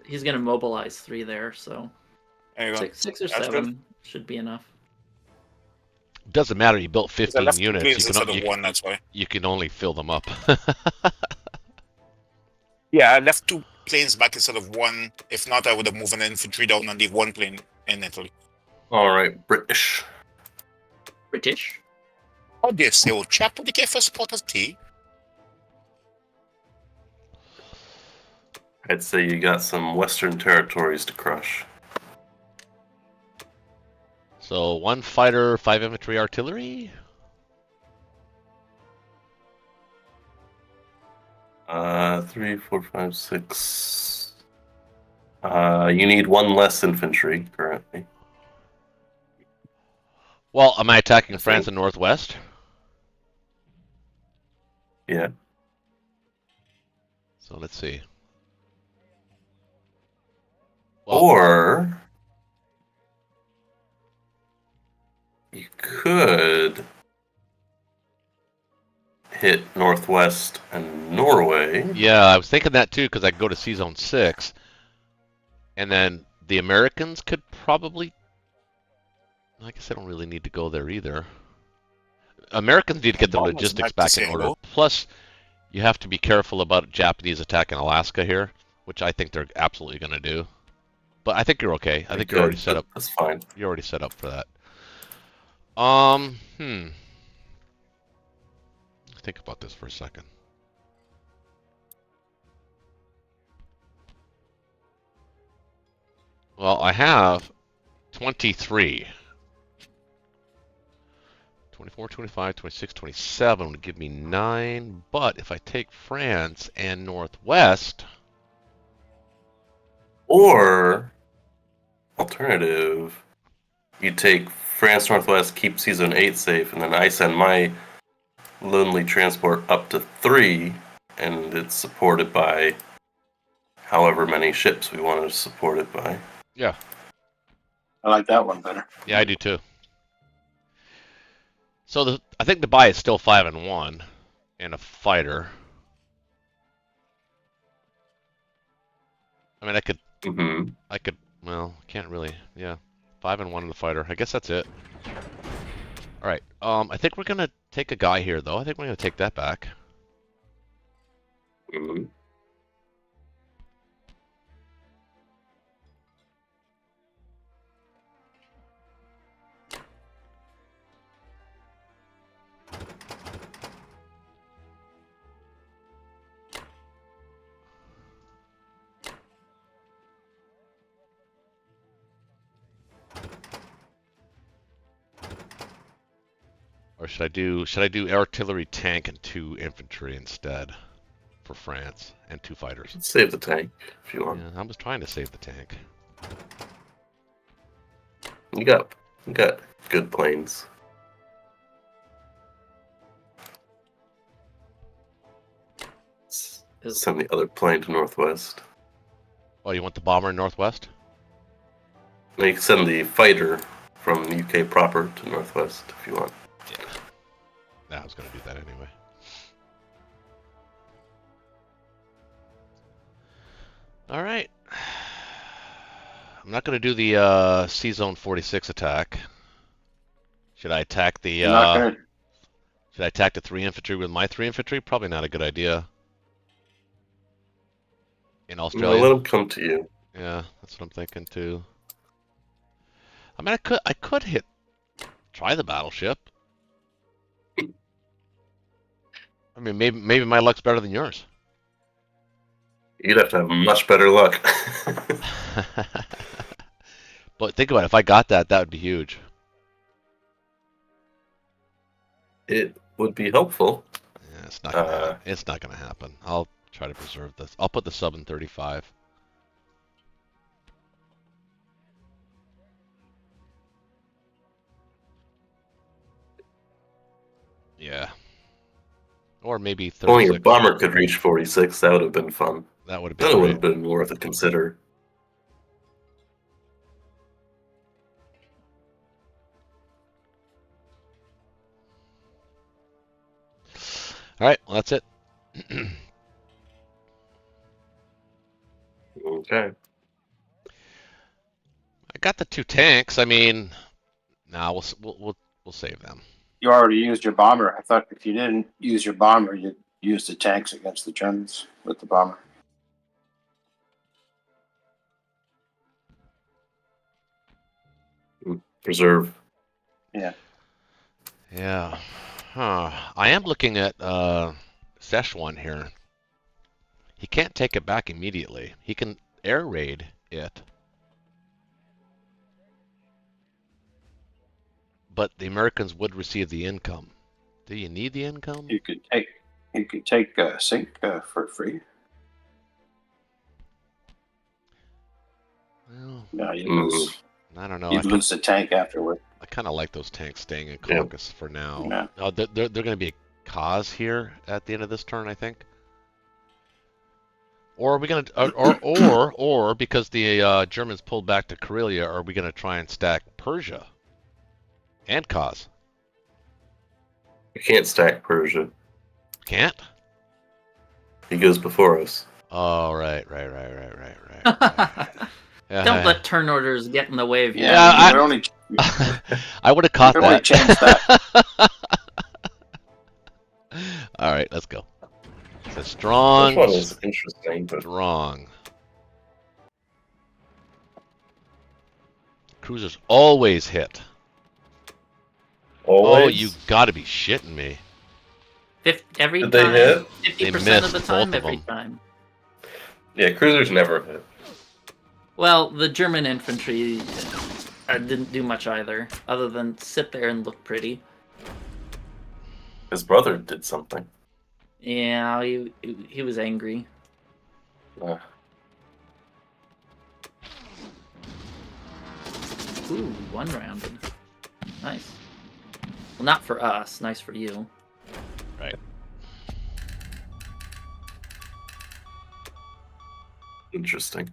S3: going to mobilize 3 there, so
S1: there you go.
S3: 6 or
S1: That's
S3: 7
S1: good.
S3: should be enough.
S2: Doesn't matter. You built
S1: Because I
S2: 15
S1: left 2
S2: units.
S1: planes instead of 1. That's why.
S2: You can only fill them up.
S1: Yeah, I left 2 planes back instead of 1. If not, I would have moved an infantry down and leave 1 plane in Italy.
S4: All right, British.
S3: British.
S1: Oh dear, say, old chap, would you care for a spot of tea?
S4: I'd say you got some Western territories to crush.
S2: So 1 fighter, 5 infantry, artillery.
S4: 3, 4, 5, 6. You need 1 less infantry currently.
S2: Well, am I attacking France in northwest?
S4: Yeah.
S2: So let's see.
S4: Or hit Northwest and Norway.
S2: Yeah, I was thinking that too because I go to Sea Zone 6, and then the Americans could probably. I guess I don't really need to go there either. Americans need to get the
S1: Almost
S2: logistics
S1: back
S2: back
S1: to
S2: in order.
S1: single.
S2: Plus, you have to be careful about Japanese attack in Alaska here, which I think they're absolutely going to do. But I think you're okay. I think you're already set up.
S4: That's fine.
S2: You're already set up for that. Think about this for a second. Well, I have 23. 24, 25, 26, 27 would give me 9. But if I take France and Northwest...
S4: Or, alternative, you take France Northwest, keep Sea Zone 8 safe, and then I send my lonely transport up to 3, and it's supported by however many ships we want to support it by.
S2: Yeah.
S5: I like that one better.
S2: Yeah, I do too. So I think the buy is still 5 and 1 and a fighter. I mean, I could, well, can't really, yeah. 5 and 1 in the fighter. I guess that's it. All right. I think we're gonna take a guy here, though. I think we're gonna take that back.
S4: Mm-hmm.
S2: Or should I do artillery, tank, and 2 infantry instead for France and 2 fighters?
S4: Save the tank if you want.
S2: Yeah, I was trying to save the tank.
S4: You got good planes. Send the other plane to Northwest.
S2: Oh, you want the bomber in Northwest?
S4: Now you can send the fighter from UK proper to Northwest if you want.
S2: Yeah, I was going to do that anyway. All right. I'm not going to do the Sea Zone 46 attack. Should I attack the Should I attack the 3 infantry with my 3 infantry? Probably not a good idea. In Australia.
S4: No, let them come to you.
S2: Yeah, that's what I'm thinking too. I mean, I could try the battleship. I mean, maybe my luck's better than yours.
S4: You'd have to have much better luck.
S2: But think about it. If I got that, that would be huge.
S4: It would be helpful.
S2: Yeah, it's not gonna happen. I'll try to preserve this. I'll put the sub in 35. Yeah. Or maybe 36.
S4: Only your bomber could reach 46. That would have been fun.
S2: That would have
S4: That
S2: been
S4: would
S2: great.
S4: have been worth a consider.
S2: All right, well, that's it.
S4: Okay.
S2: I got the 2 tanks. I mean, nah, we'll save them.
S5: You already used your bomber. I thought if you didn't use your bomber, you'd use the tanks against the Germans with the bomber.
S4: Preserve.
S5: Yeah.
S2: Yeah. Huh. I am looking at Szechuan here. He can't take it back immediately. He can air raid it. But the Americans would receive the income. Do you need the income?
S5: You could take Sync for free.
S2: Well,
S5: No, you lose.
S2: I don't know.
S5: You'd lose the tank afterward.
S2: I kind of like those tanks staying in Caucasus for now.
S5: Yeah.
S2: They're going to be a cause here at the end of this turn, I think. Or are we going to, or because the Germans pulled back to Karelia, are we going to try and stack Persia and Kaz?
S4: You can't stack Persia.
S2: can't?
S4: He goes before us.
S2: Oh, right.
S3: Don't let turn orders get in the way of you.
S5: Yeah,
S2: Yeah,
S5: you could only
S2: I would have
S5: you
S2: caught
S5: could only
S2: that.
S5: change that.
S2: All right, let's go. It's a
S4: This
S2: strong,
S4: one is interesting, but
S2: strong. Cruisers always hit.
S4: always.
S2: Oh, you gotta be shitting me.
S3: Every
S4: Did they
S3: time,
S4: hit?
S3: 50% of the
S2: missed
S3: time,
S2: both of
S3: every
S2: them.
S3: time.
S4: Yeah, cruisers never hit.
S3: Well, the German infantry didn't do much either, other than sit there and look pretty.
S4: His brother did something.
S3: Yeah, he was angry.
S4: Uh,
S3: Ooh, one rounded. Nice. Well, not for us. Nice for you.
S2: Right.
S4: interesting.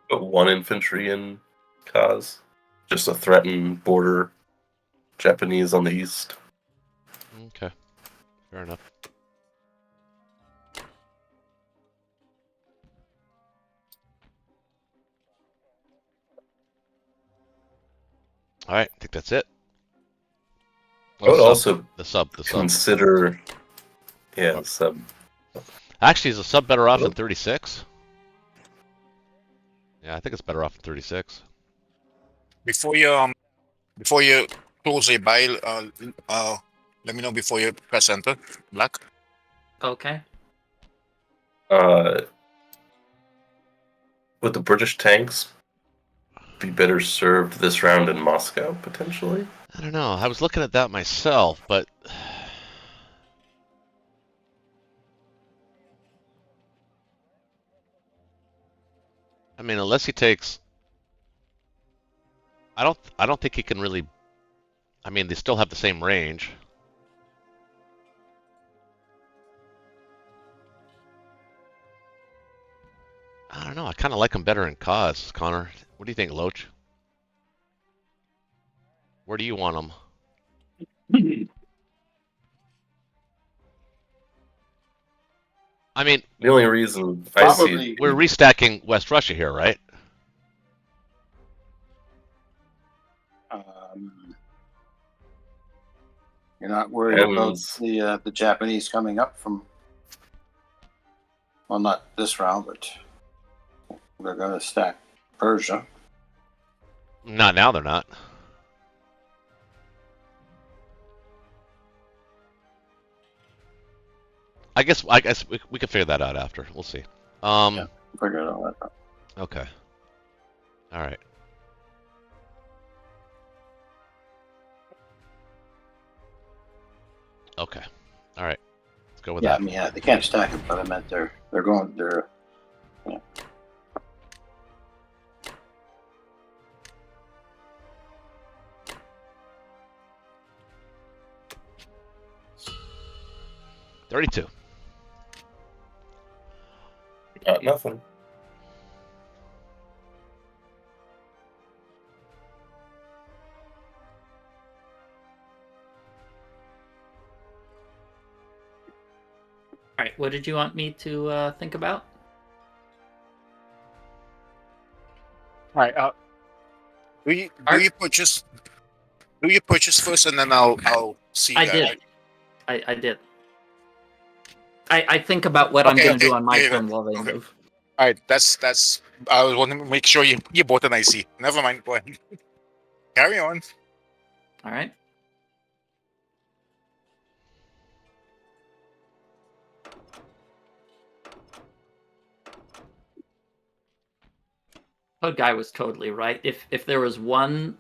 S4: But one infantry in Kaz. Just to threaten border Japanese on the east.
S2: Okay. Fair enough. All right, I think that's it.
S4: I would
S2: sub.
S4: also
S2: The sub.
S4: consider, yeah,
S2: Oh.
S4: the sub.
S2: Actually, is the sub better off
S4: Hello?
S2: than 36? Yeah, I think it's better off than 36.
S1: Before you close a buy, let me know before you press enter. Black.
S3: Okay.
S4: Would the British tanks be better served this round in Moscow, potentially?
S2: I don't know. I was looking at that myself, but I mean, unless he takes, I don't think he can really. I mean, they still have the same range. I don't know. I kind of like him better in Cause, Connor. What do you think, Loach? Where do you want him? I mean,
S4: The only reason I see
S5: Probably.
S2: we're restacking West Russia here, right?
S5: You're not worried about
S4: And-
S5: the Japanese coming up from. Well, not this round, but they're going to stack Persia.
S2: Not now. They're not. I guess we can figure that out after. We'll see.
S5: Yeah. Figure it all out.
S2: Okay. All right. Okay. All right. Let's go with
S5: Yeah,
S2: that.
S5: I mean, yeah, they can't stack it, but I meant they're going. Yeah.
S2: 32.
S4: Nothing.
S3: All right. What did you want me to think about?
S6: All right.
S1: Do you purchase first, and then I'll see.
S3: I did. I did. I think about what I'm
S1: Okay,
S3: going to do
S1: okay,
S3: on my
S1: there you
S3: turn
S1: go.
S3: while they
S1: Okay.
S3: move.
S1: All right, that's. I was wanting to make sure you bought an IC. Never mind. Go ahead. Carry on.
S3: All right. Code Guy was totally right. If there was one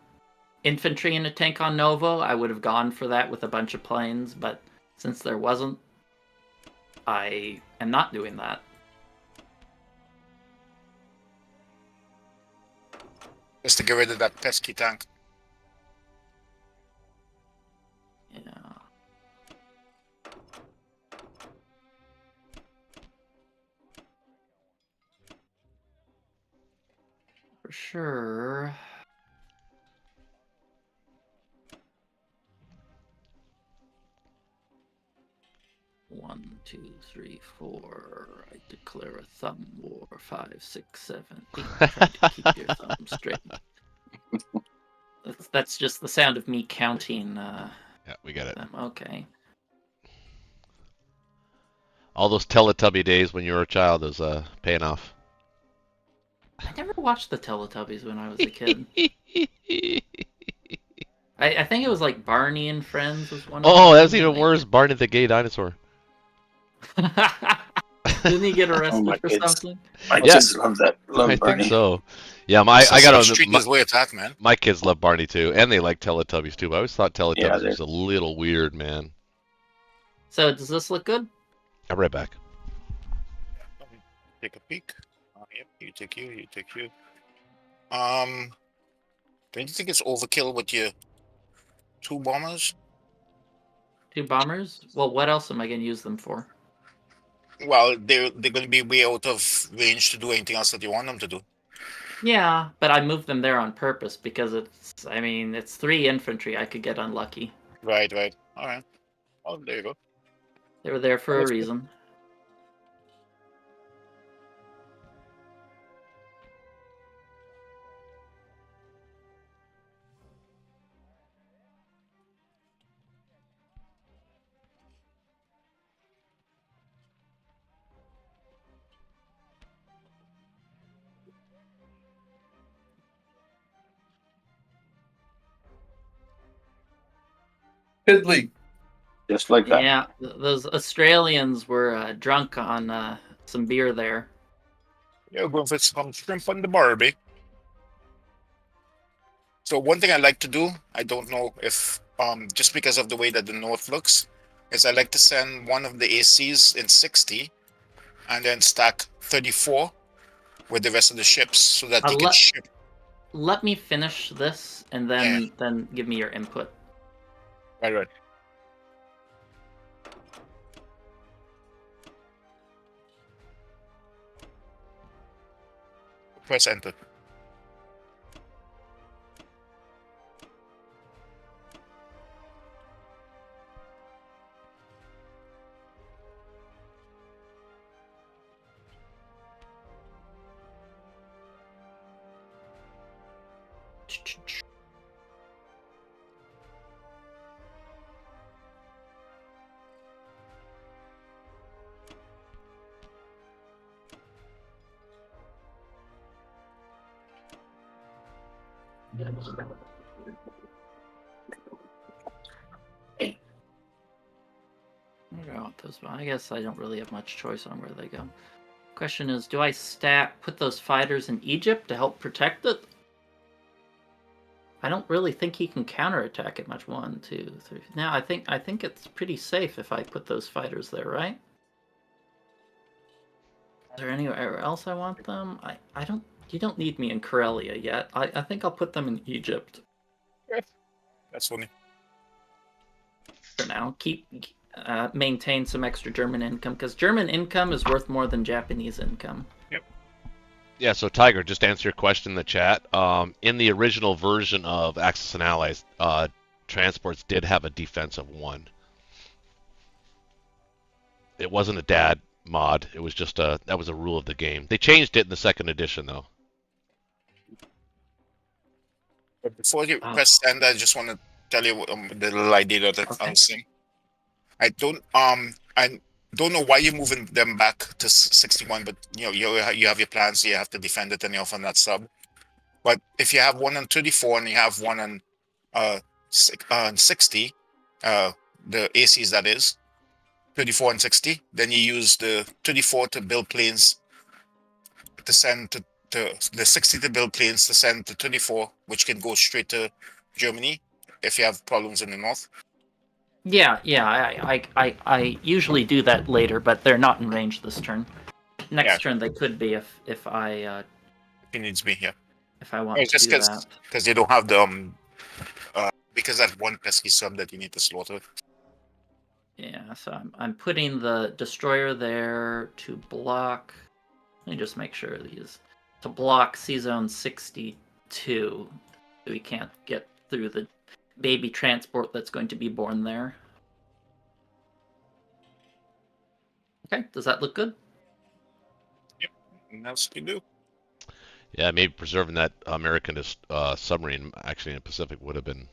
S3: infantry in a tank on Novo, I would have gone for that with a bunch of planes, but since there wasn't, I am not doing that.
S1: Just to get rid of that pesky tank.
S3: Yeah. For sure. One, two, three, four. I declare a thumb war. 5, 6, 7, 8. Try to keep your thumb straight. That's just the sound of me counting.
S2: Yeah, we get it.
S3: Them. Okay.
S2: All those Teletubby days when you were a child is paying off.
S3: I never watched the Teletubbies when I was a kid. I think it was like Barney and Friends was one of them.
S2: Oh, that's even worse. Barney the gay dinosaur.
S3: Didn't he get
S5: Oh,
S3: arrested
S5: my
S3: for
S5: kids.
S3: something?
S5: My
S2: Yeah.
S5: kids love that. Love
S2: I
S5: Barney.
S2: think so. Yeah, I got
S1: Street
S2: on.
S1: is way attack, man.
S2: My kids love Barney too, and they like Teletubbies too. But I always thought Teletubbies
S5: Yeah,
S2: was a little weird, man.
S3: So does this look good?
S2: I'm right back.
S1: Take a peek. Yep, you take you. Don't you think it's overkill with your 2 bombers?
S3: 2 bombers? Well, what else am I going to use them for?
S1: Well, they're going to be way out of range to do anything else that you want them to do.
S3: Yeah, but I moved them there on purpose because it's 3 infantry. I could get unlucky.
S1: Right. All right. Oh, there you go.
S3: They were there for a
S1: That's good.
S3: reason.
S4: Piddly.
S5: Just like that.
S3: Yeah, those Australians were drunk on some beer there.
S1: Yeah, going for some shrimp on the Barbie. So one thing I like to do, I don't know if just because of the way that the north looks, is I like to send one of the ACs in 60 and then stack 34 with the rest of the ships so that you can ship.
S3: Let me finish this and then give me your input.
S1: Right. Press enter.
S3: I guess I don't really have much choice on where they go. Question is, do I put those fighters in Egypt to help protect it? I don't really think he can counterattack it much. 1, 2, 3. Now I think it's pretty safe if I put those fighters there, right? Is there anywhere else I want them? I don't. You don't need me in Karelia yet. I think I'll put them in Egypt.
S1: That's funny.
S3: For now, maintain some extra German income because German income is worth more than Japanese income.
S2: Yeah, so Tiger, just to answer your question in the chat, in the original version of Axis and Allies, transports did have a defense of 1. It wasn't a dad mod. It was just that was a rule of the game. They changed it in the 2nd edition, though.
S1: But before you press send, I just want to tell you the little idea that I'm seeing. I don't know why you're moving them back to 61, but you have your plans. So you have to defend it, and you're off on that sub. But if you have one on 34 and you have one on 60, the ACs that is 34 and 60, then you use the 34 to build planes to send to the 60 to build planes to send to 24, which can go straight to Germany if you have problems in the north.
S3: Yeah, I usually do that later, but they're not in range this turn. Next
S1: Yeah.
S3: turn they could be if
S1: If it needs me here.
S3: I want
S1: It's
S3: to
S1: just
S3: do that.
S1: because they don't have the because that one pesky sub that you need to slaughter.
S3: Yeah, so I'm putting the destroyer there to block. Let me just make sure these to block C Zone 62. So we can't get through the baby transport that's going to be born there. Okay, does that look good?
S1: And else you do.
S2: Yeah, maybe preserving that American submarine actually in the Pacific would have been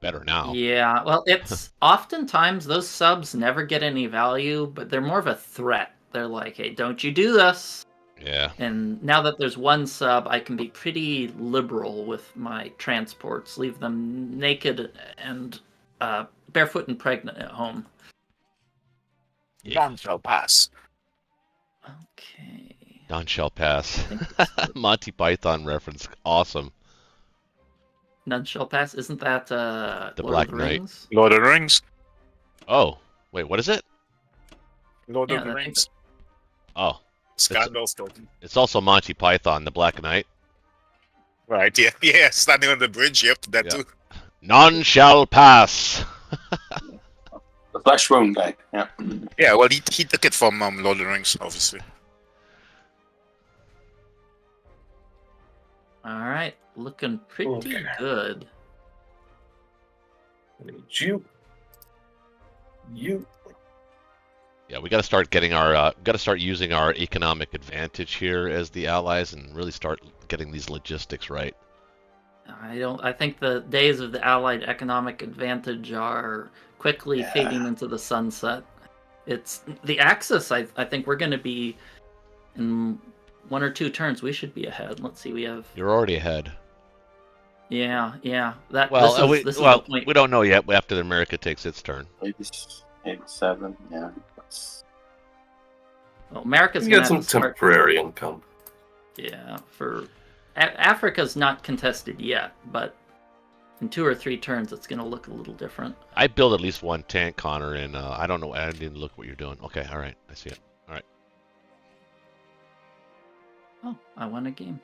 S2: better now.
S3: Yeah, well, it's oftentimes those subs never get any value, but they're more of a threat. They're like, hey, don't you do this.
S2: Yeah.
S3: And now that there's one sub, I can be pretty liberal with my transports, leave them naked and barefoot and pregnant at home.
S1: None shall pass.
S3: Okay.
S2: None shall pass.
S3: I think it's the-
S2: Monty Python reference. Awesome.
S3: None shall pass. Isn't that Lord
S2: Black
S3: of the
S2: Knight.
S3: Rings?
S1: Lord of the Rings.
S2: Oh, wait, what is it?
S1: Lord
S3: Yeah,
S1: of the
S3: I think
S1: Rings.
S2: Oh,
S1: Scandal's talking.
S2: it's also Monty Python, the Black Knight.
S1: Right, yeah. Yeah, standing on the bridge, yep, that
S2: Yeah.
S1: too.
S2: None shall pass.
S5: The flesh wound guy. Yeah.
S1: Yeah, well, he took it from Lord of the Rings, obviously.
S3: All right, looking pretty
S4: Okay.
S3: good.
S4: You.
S2: Yeah, we got to start getting our, got to start using our economic advantage here as the allies and really start getting these logistics right.
S3: I think the days of the Allied economic advantage are quickly
S5: Yeah.
S3: fading into the sunset. It's the Axis. I think we're going to be in 1 or 2 turns. We should be ahead. Let's see. We have.
S2: You're already ahead.
S3: Yeah. That.
S2: Well,
S3: This is the point.
S2: we don't know yet after America takes its turn.
S5: 87. Yeah.
S3: Well, America's
S4: You
S3: going
S4: get
S3: to
S4: some
S3: have to start.
S4: temporary income.
S3: Yeah. For Africa's not contested yet, but in 2 or 3 turns, it's going to look a little different.
S2: I build at least one tank, Connor, and I don't know. I didn't look what you're doing. Okay, all right, I see it. All right.
S3: Oh, I won a game.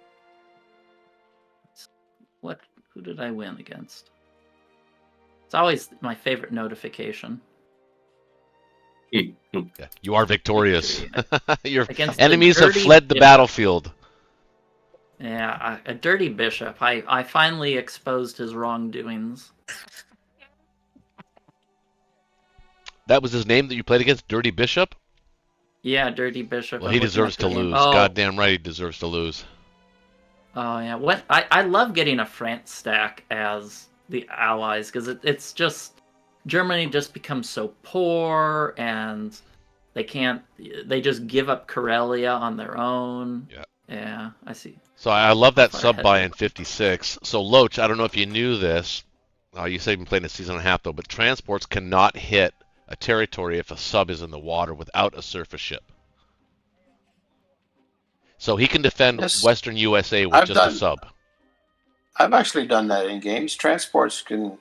S3: Who did I win against? It's always my favorite notification.
S2: Yeah, you are victorious. Your
S3: Against the
S2: enemies have
S3: dirty
S2: fled the
S3: bishop.
S2: battlefield.
S3: Yeah, a dirty bishop. I finally exposed his wrongdoings.
S2: That was his name that you played against, Dirty Bishop?
S3: Yeah, dirty bishop.
S2: Well,
S3: I'm
S2: he
S3: looking
S2: deserves
S3: at the
S2: to
S3: game.
S2: lose.
S3: Oh,
S2: Goddamn right he deserves to lose.
S3: oh yeah. What I love getting a France stack as the allies because it's just Germany just becomes so poor and they just give up Karelia on their own.
S2: Yeah.
S3: Yeah, I see.
S2: So I love that
S3: Far
S2: sub
S3: ahead.
S2: buy in 56. So Loach, I don't know if you knew this. You said you've been playing a season and a half though, but transports cannot hit a territory if a sub is in the water without a surface ship. So he can defend
S5: Yes.
S2: Western USA with
S5: I've
S2: just a
S5: done-
S2: sub.
S5: I've actually done that in games. Transports can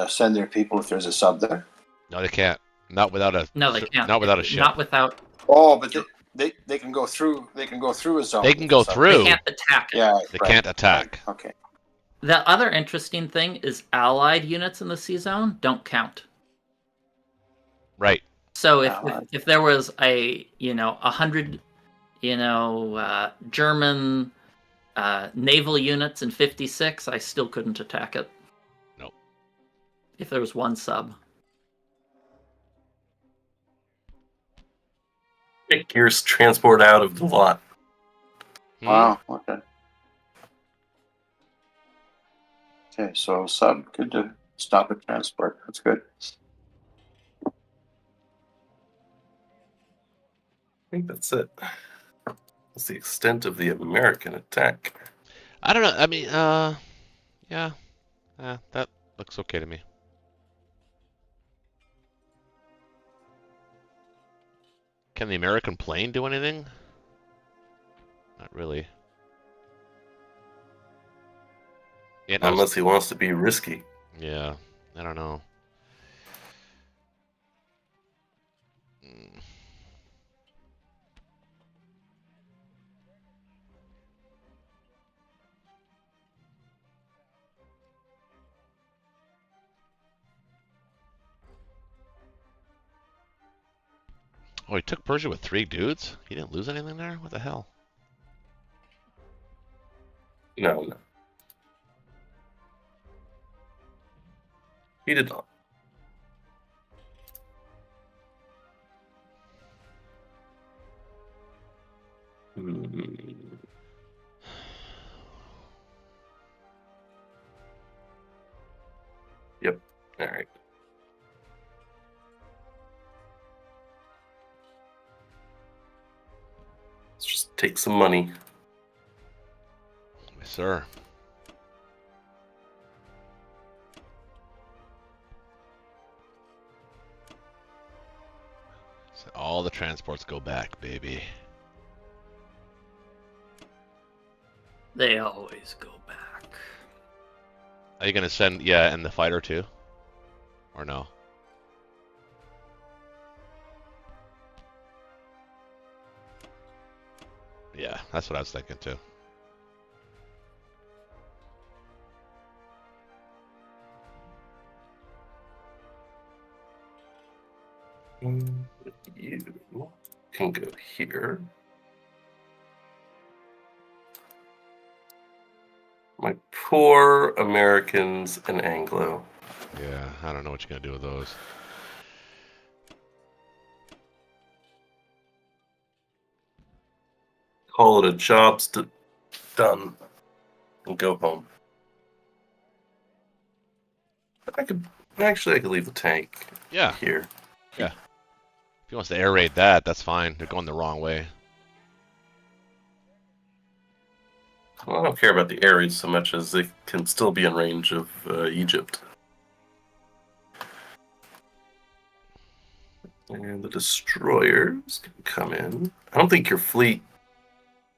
S5: send their people if there's a sub there.
S2: No, they can't. Not without a.
S3: No, they can't.
S2: Not without a ship.
S3: Not without.
S5: Oh, but they can go through. They can go through a zone.
S2: They can
S5: with
S2: go
S5: a sub.
S2: through.
S3: They can't attack it.
S5: Yeah,
S2: They
S5: right,
S2: can't attack.
S5: right, Okay.
S3: The other interesting thing is allied units in the sea zone don't count.
S2: Right.
S3: So
S5: Allied.
S3: if there was a 100 German naval units in 56, I still couldn't attack it.
S2: Nope.
S3: If there was one sub.
S4: Take your transport out of the lot.
S5: Wow. Okay. Okay, so sub good to stop at transport. That's good.
S4: I think that's it. That's the extent of the American attack.
S2: I don't know. I mean, yeah. That looks okay to me. Can the American plane do anything? Not really. Yeah, no,
S4: Unless he wants to be risky.
S2: yeah, I don't know. Mm. Oh, he took Persia with 3 dudes? He didn't lose anything there? What the hell?
S4: No. He did not. Yep. All right. Let's just take some money.
S2: Yes, sir. So all the transports go back, baby.
S3: They always go back.
S2: Are you gonna send, yeah, and the fighter too? Or no? Yeah, that's what I was thinking too.
S4: You can go here. My poor Americans and Anglo.
S2: Yeah, I don't know what you're gonna do with those.
S4: Call it a job's done and go home. I could leave the tank
S2: Yeah,
S4: here.
S2: if he wants to air raid that, that's fine. They're going the wrong way.
S4: Well, I don't care about the areas so much as they can still be in range of Egypt. And the destroyers can come in. I don't think your fleet...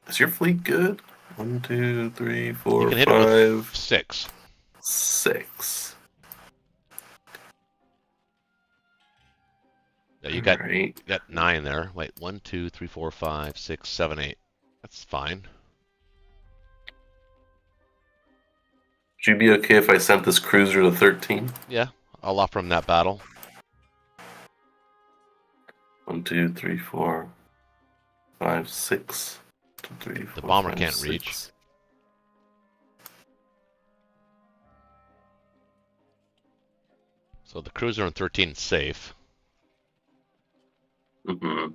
S4: Is your fleet good? 1, 2, 3,
S2: You
S4: 4,
S2: can hit it with
S4: 5,
S2: 6.
S4: 6.
S2: Yeah, you got
S4: Right.
S2: 9 there. Wait, 1, 2, 3, 4, 5, 6, 7, 8. That's fine.
S4: Would you be okay if I sent this cruiser to 13?
S2: Yeah, I'll offer him that battle.
S4: 1, 2, 3, 4, 5, 6. 2, 3, 4,
S2: The bomber
S4: 5,
S2: can't
S4: 6.
S2: reach. So the cruiser on 13 is safe.
S4: Mm-hmm.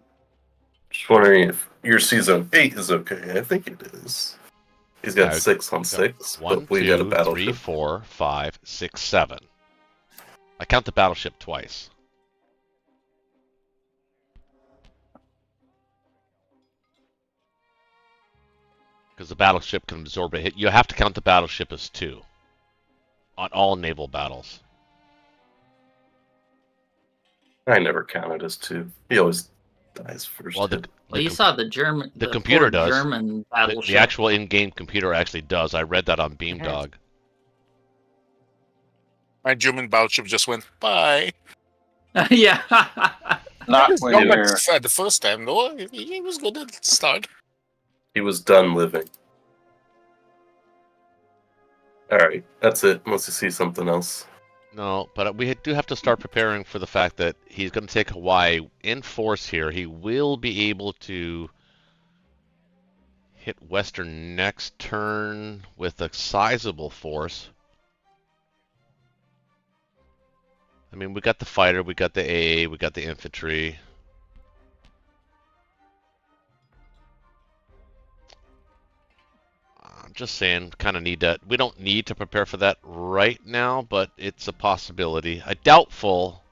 S4: Just wondering if your season 8 is okay. I think it is. He's got
S2: Yeah,
S4: 6 on 6,
S2: 1,
S4: but we got a
S2: 2, 3,
S4: battleship.
S2: 4, 5, 6, 7. I count the battleship twice. Because the battleship can absorb a hit. You have to count the battleship as 2 on all naval battles.
S4: I never counted as 2. He always dies first.
S2: Well,
S4: hit.
S3: Well, you saw the German,
S2: the
S3: the
S2: computer
S3: poor
S2: does.
S3: German battleship.
S2: The actual in-game computer actually does. I read that on Beamdog.
S1: My German battleship just went bye.
S3: Yeah.
S5: Not
S1: His
S5: when
S1: government
S5: you're
S1: said the first time, though. He was good at the start.
S4: He was done living. Alright, that's it. Unless you see something else.
S2: No, but we do have to start preparing for the fact that he's going to take Hawaii in force here. He will be able to hit Western next turn with a sizable force. I mean, we got the fighter, we got the AA, we got the infantry. I'm just saying, kind of need that. We don't need to prepare for that right now, but it's a possibility. A doubtful,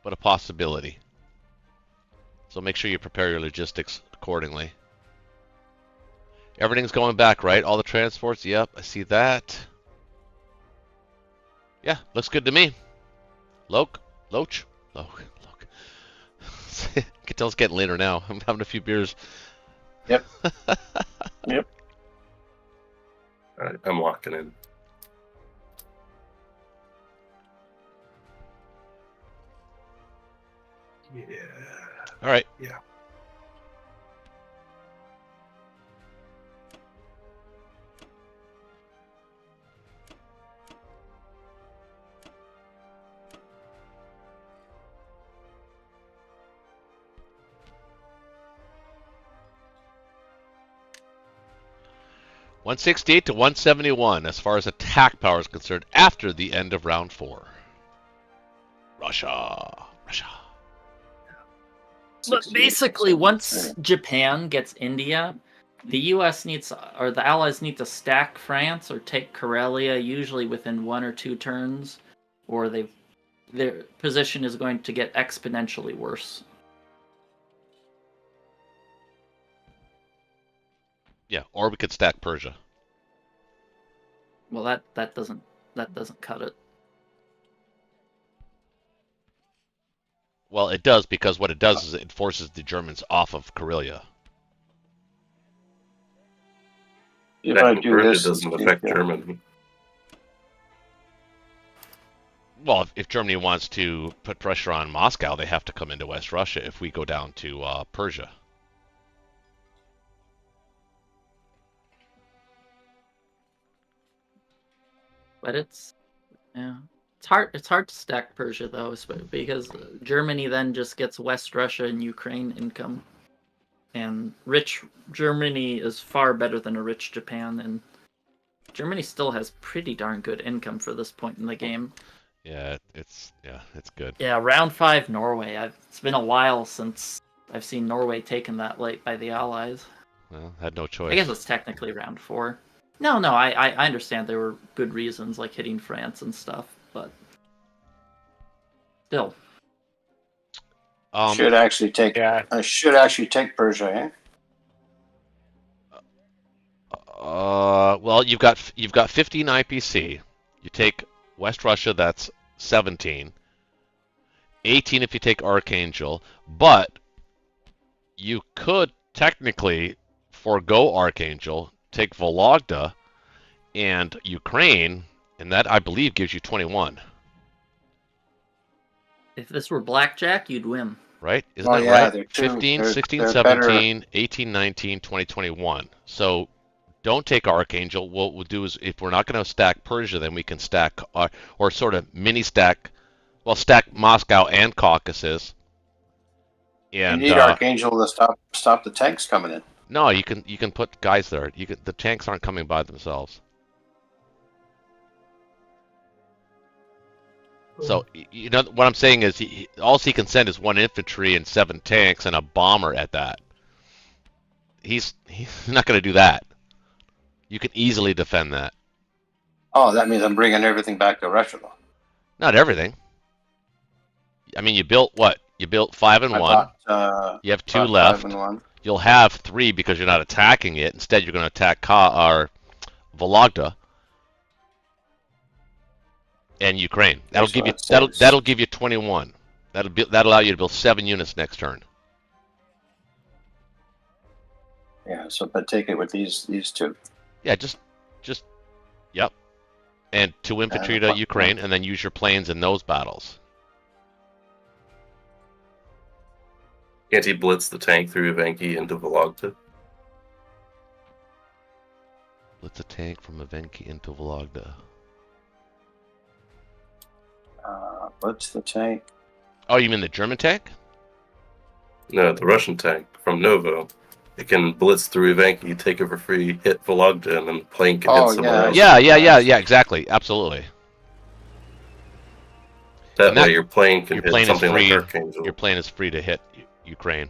S2: but a possibility. So make sure you prepare your logistics accordingly. Everything's going back, right? All the transports? Yep, I see that. Yeah, looks good to me. Loch? You can tell it's getting later now. I'm having a few beers.
S5: Yep. Yep.
S4: All right, I'm locking in. Yeah.
S2: All right.
S4: Yeah.
S2: $168 to $171 as far as attack power is concerned after the end of round 4. Russia.
S3: But basically, once Japan gets India, the U.S. needs, or the Allies need to stack France or take Karelia, usually within 1 or 2 turns, or their position is going to get exponentially worse.
S2: Yeah, or we could stack Persia.
S3: Well, that doesn't cut it.
S2: Well, it does, because what it does is it forces the Germans off of Karelia.
S5: If I do
S4: Persia
S5: this,
S4: doesn't affect Germany.
S2: Well, if Germany wants to put pressure on Moscow, they have to come into West Russia if we go down to Persia.
S3: But it's hard to stack Persia though, because Germany then just gets West Russia and Ukraine income, and rich Germany is far better than a rich Japan, and Germany still has pretty darn good income for this point in the game.
S2: Yeah, it's good.
S3: Yeah, round 5 Norway. It's been a while since I've seen Norway taken that late by the Allies.
S2: Well, had no choice.
S3: I guess it's technically round 4. No, I understand there were good reasons, like hitting France and stuff, but still.
S5: Should actually take.
S7: Yeah.
S5: I should actually take Persia, eh?
S2: Well, you've got 15 IPC. You take West Russia, that's 17. 18 if you take Archangel, but you could technically forego Archangel, take Vologda and Ukraine, and that, I believe, gives you 21.
S3: If this were blackjack, you'd win.
S2: Right? Isn't
S5: Oh,
S2: that
S5: yeah,
S2: right?
S5: they're
S2: 15,
S5: they're
S2: 16,
S5: better.
S2: 17, 18, 19, 20, 21. So don't take Archangel. What we'll do is, if we're not going to stack Persia, then we can stack, or sort of mini stack, well, stack Moscow and Caucasus. And
S5: You need Archangel to stop the tanks coming in.
S2: no, you can put guys there. The tanks aren't coming by themselves. So, you know, what I'm saying is, all he can send is 1 infantry and 7 tanks and a bomber at that. He's not going to do that. You can easily defend that.
S5: Oh, that means I'm bringing everything back to Russia, though.
S2: Not everything. I mean, you built what? You built 5 and 1. You have 2 left.
S5: 5 and 1.
S2: You'll have 3 because you're not attacking it. Instead, you're going to attack Vologda and Ukraine. That'll give you 21. That'll allow you to build 7 units next turn.
S5: Yeah, but take it with these 2.
S2: Yeah, just yep. And 2 infantry to Ukraine, and then use your planes in those battles.
S4: Can't he blitz the tank through Evenki into Vologda?
S2: Blitz a tank from Evenki into Vologda.
S5: What's the tank?
S2: Oh, you mean the German tank?
S4: No, the Russian tank from Novo. It can blitz through Evenki, take it for free, hit Vologda, and then the plane can hit somewhere else.
S2: Yeah, exactly. Absolutely.
S4: That way your plane can hit something like Archangel.
S2: Your plane is free to hit Ukraine.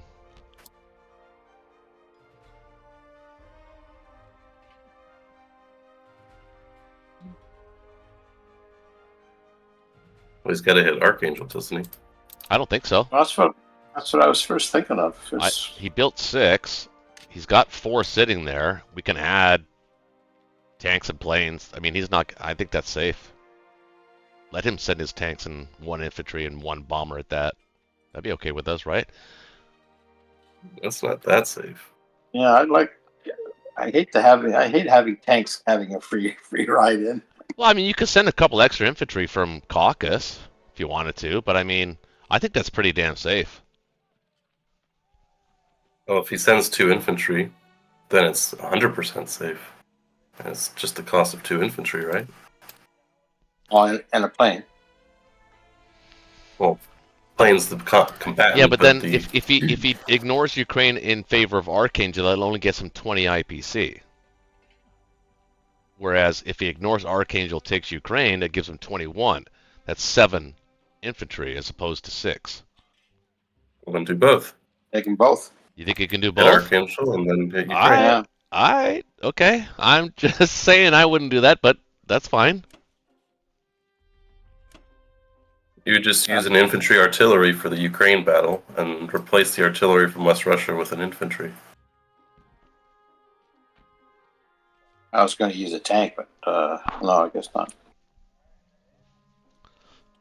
S4: Well, he's got to hit Archangel, doesn't he?
S2: I don't think so.
S5: That's what I was first thinking of.
S2: He built 6. He's got 4 sitting there. We can add tanks and planes. I mean, he's not. I think that's safe. Let him send his tanks and 1 infantry and 1 bomber at that. That'd be okay with us, right?
S4: That's not that safe.
S5: Yeah, I hate having tanks having a free ride in.
S2: Well, I mean, you could send a couple extra infantry from Caucus if you wanted to, but I mean, I think that's pretty damn safe.
S4: Well, if he sends 2 infantry, then it's 100% safe. And it's just the cost of 2 infantry, right?
S5: And a plane.
S4: Well, plane's the combatant.
S2: Yeah, but then
S4: the...
S2: if he ignores Ukraine in favor of Archangel, that only gets him 20 IPC. Whereas if he ignores Archangel, takes Ukraine, that gives him 21. That's 7 infantry as opposed to 6.
S4: Well, then do both.
S5: Take them both.
S2: You think he can do
S4: Hit
S2: both?
S4: Archangel and then hit Ukraine.
S2: Alright, alright, okay. I'm just saying I wouldn't do that, but that's fine.
S4: You would just use an infantry artillery for the Ukraine battle and replace the artillery from West Russia with an infantry.
S5: I was going to use a tank, but no, I guess not.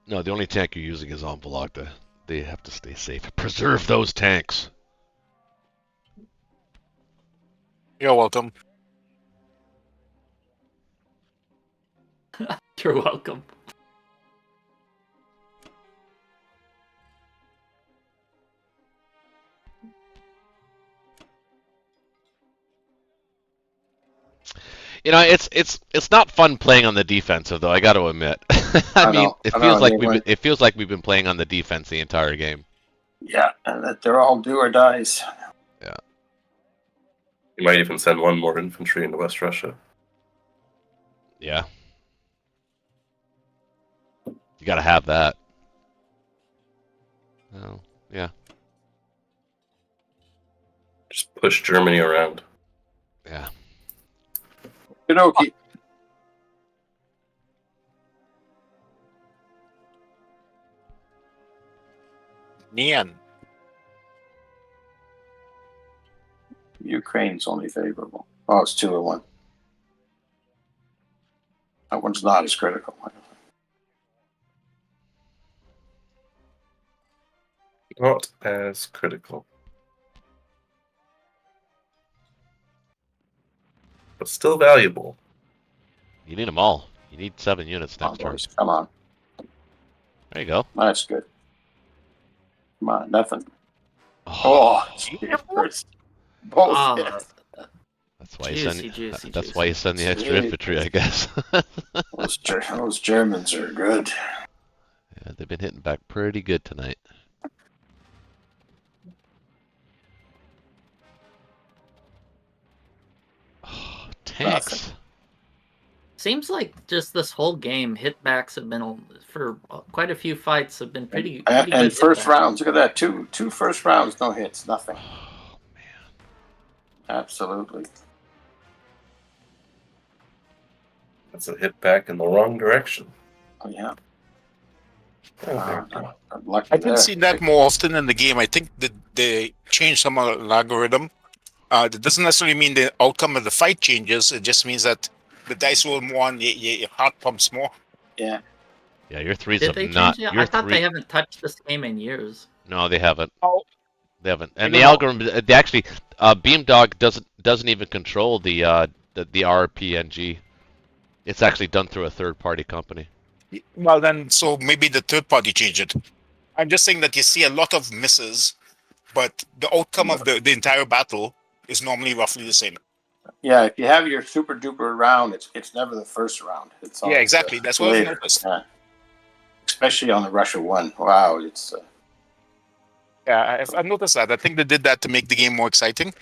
S2: No, the only tank you're using is on Vologda. They have to stay safe. Preserve those tanks.
S1: You're welcome.
S3: You're welcome.
S2: You know, it's not fun playing on the defensive though. I got to admit. I mean, it feels like we've been playing on the defense the entire game.
S5: Yeah, and that they're all do or dies.
S2: Yeah.
S4: You might even send 1 more infantry into West Russia.
S2: Yeah. You got to have that. Oh, yeah.
S4: Just push Germany around.
S2: Yeah.
S5: Okey-dokey.
S1: Nian.
S5: Ukraine's only favorable. Oh, it's 2-1. That one's not as critical.
S4: Not as critical. But still valuable.
S2: You need them all. You need 7 units
S5: Come on,
S2: next turn.
S5: boys. Come on.
S2: There you go.
S5: That's good. Come on, nothing. Oh, jeepers. Both
S3: Ah,
S5: hits.
S2: That's why
S3: juicy,
S2: you
S3: juicy,
S2: send. That's
S3: juicy.
S2: why you send the extra
S5: Juicy.
S2: infantry, I guess.
S5: Those Germans are good.
S2: Yeah, they've been hitting back pretty good tonight. Oh, tanks.
S5: Nothing.
S3: Seems like just this whole game, hitbacks have been for quite a few fights have been pretty
S5: And
S3: good
S5: first
S3: hitbacks.
S5: rounds, look at that. Two first rounds, no hits, nothing.
S2: Oh man.
S5: Absolutely.
S4: That's a hit back in the wrong direction.
S5: Oh, yeah.
S4: Oh, there we go.
S5: I'm lucky
S1: I can
S5: there.
S1: see that more often in the game. I think that they changed some algorithm. That doesn't necessarily mean the outcome of the fight changes. It just means that the dice roll more and your heart pumps more.
S5: Yeah.
S2: Yeah, your threes
S3: Did
S2: have
S3: they
S2: not.
S3: change it?
S2: Your
S3: I thought
S2: three...
S3: they haven't touched this game in years.
S2: No, they haven't.
S1: Oh.
S2: They haven't. And
S1: I
S2: the
S1: don't
S2: algorithm, they actually, Beamdog doesn't even control the RPNG. It's actually done through a third-party company.
S1: Well, then, so maybe the third party changed it. I'm just saying that you see a lot of misses, but the outcome of the entire battle is normally roughly the same.
S5: Yeah, if you have your super duper round, it's never the first round. It's
S1: Yeah, exactly. That's what I've
S5: later.
S1: noticed.
S5: Yeah. Especially on the Russia one. Wow, it's
S1: Yeah, I've noticed that. I think they did that to make the game more exciting.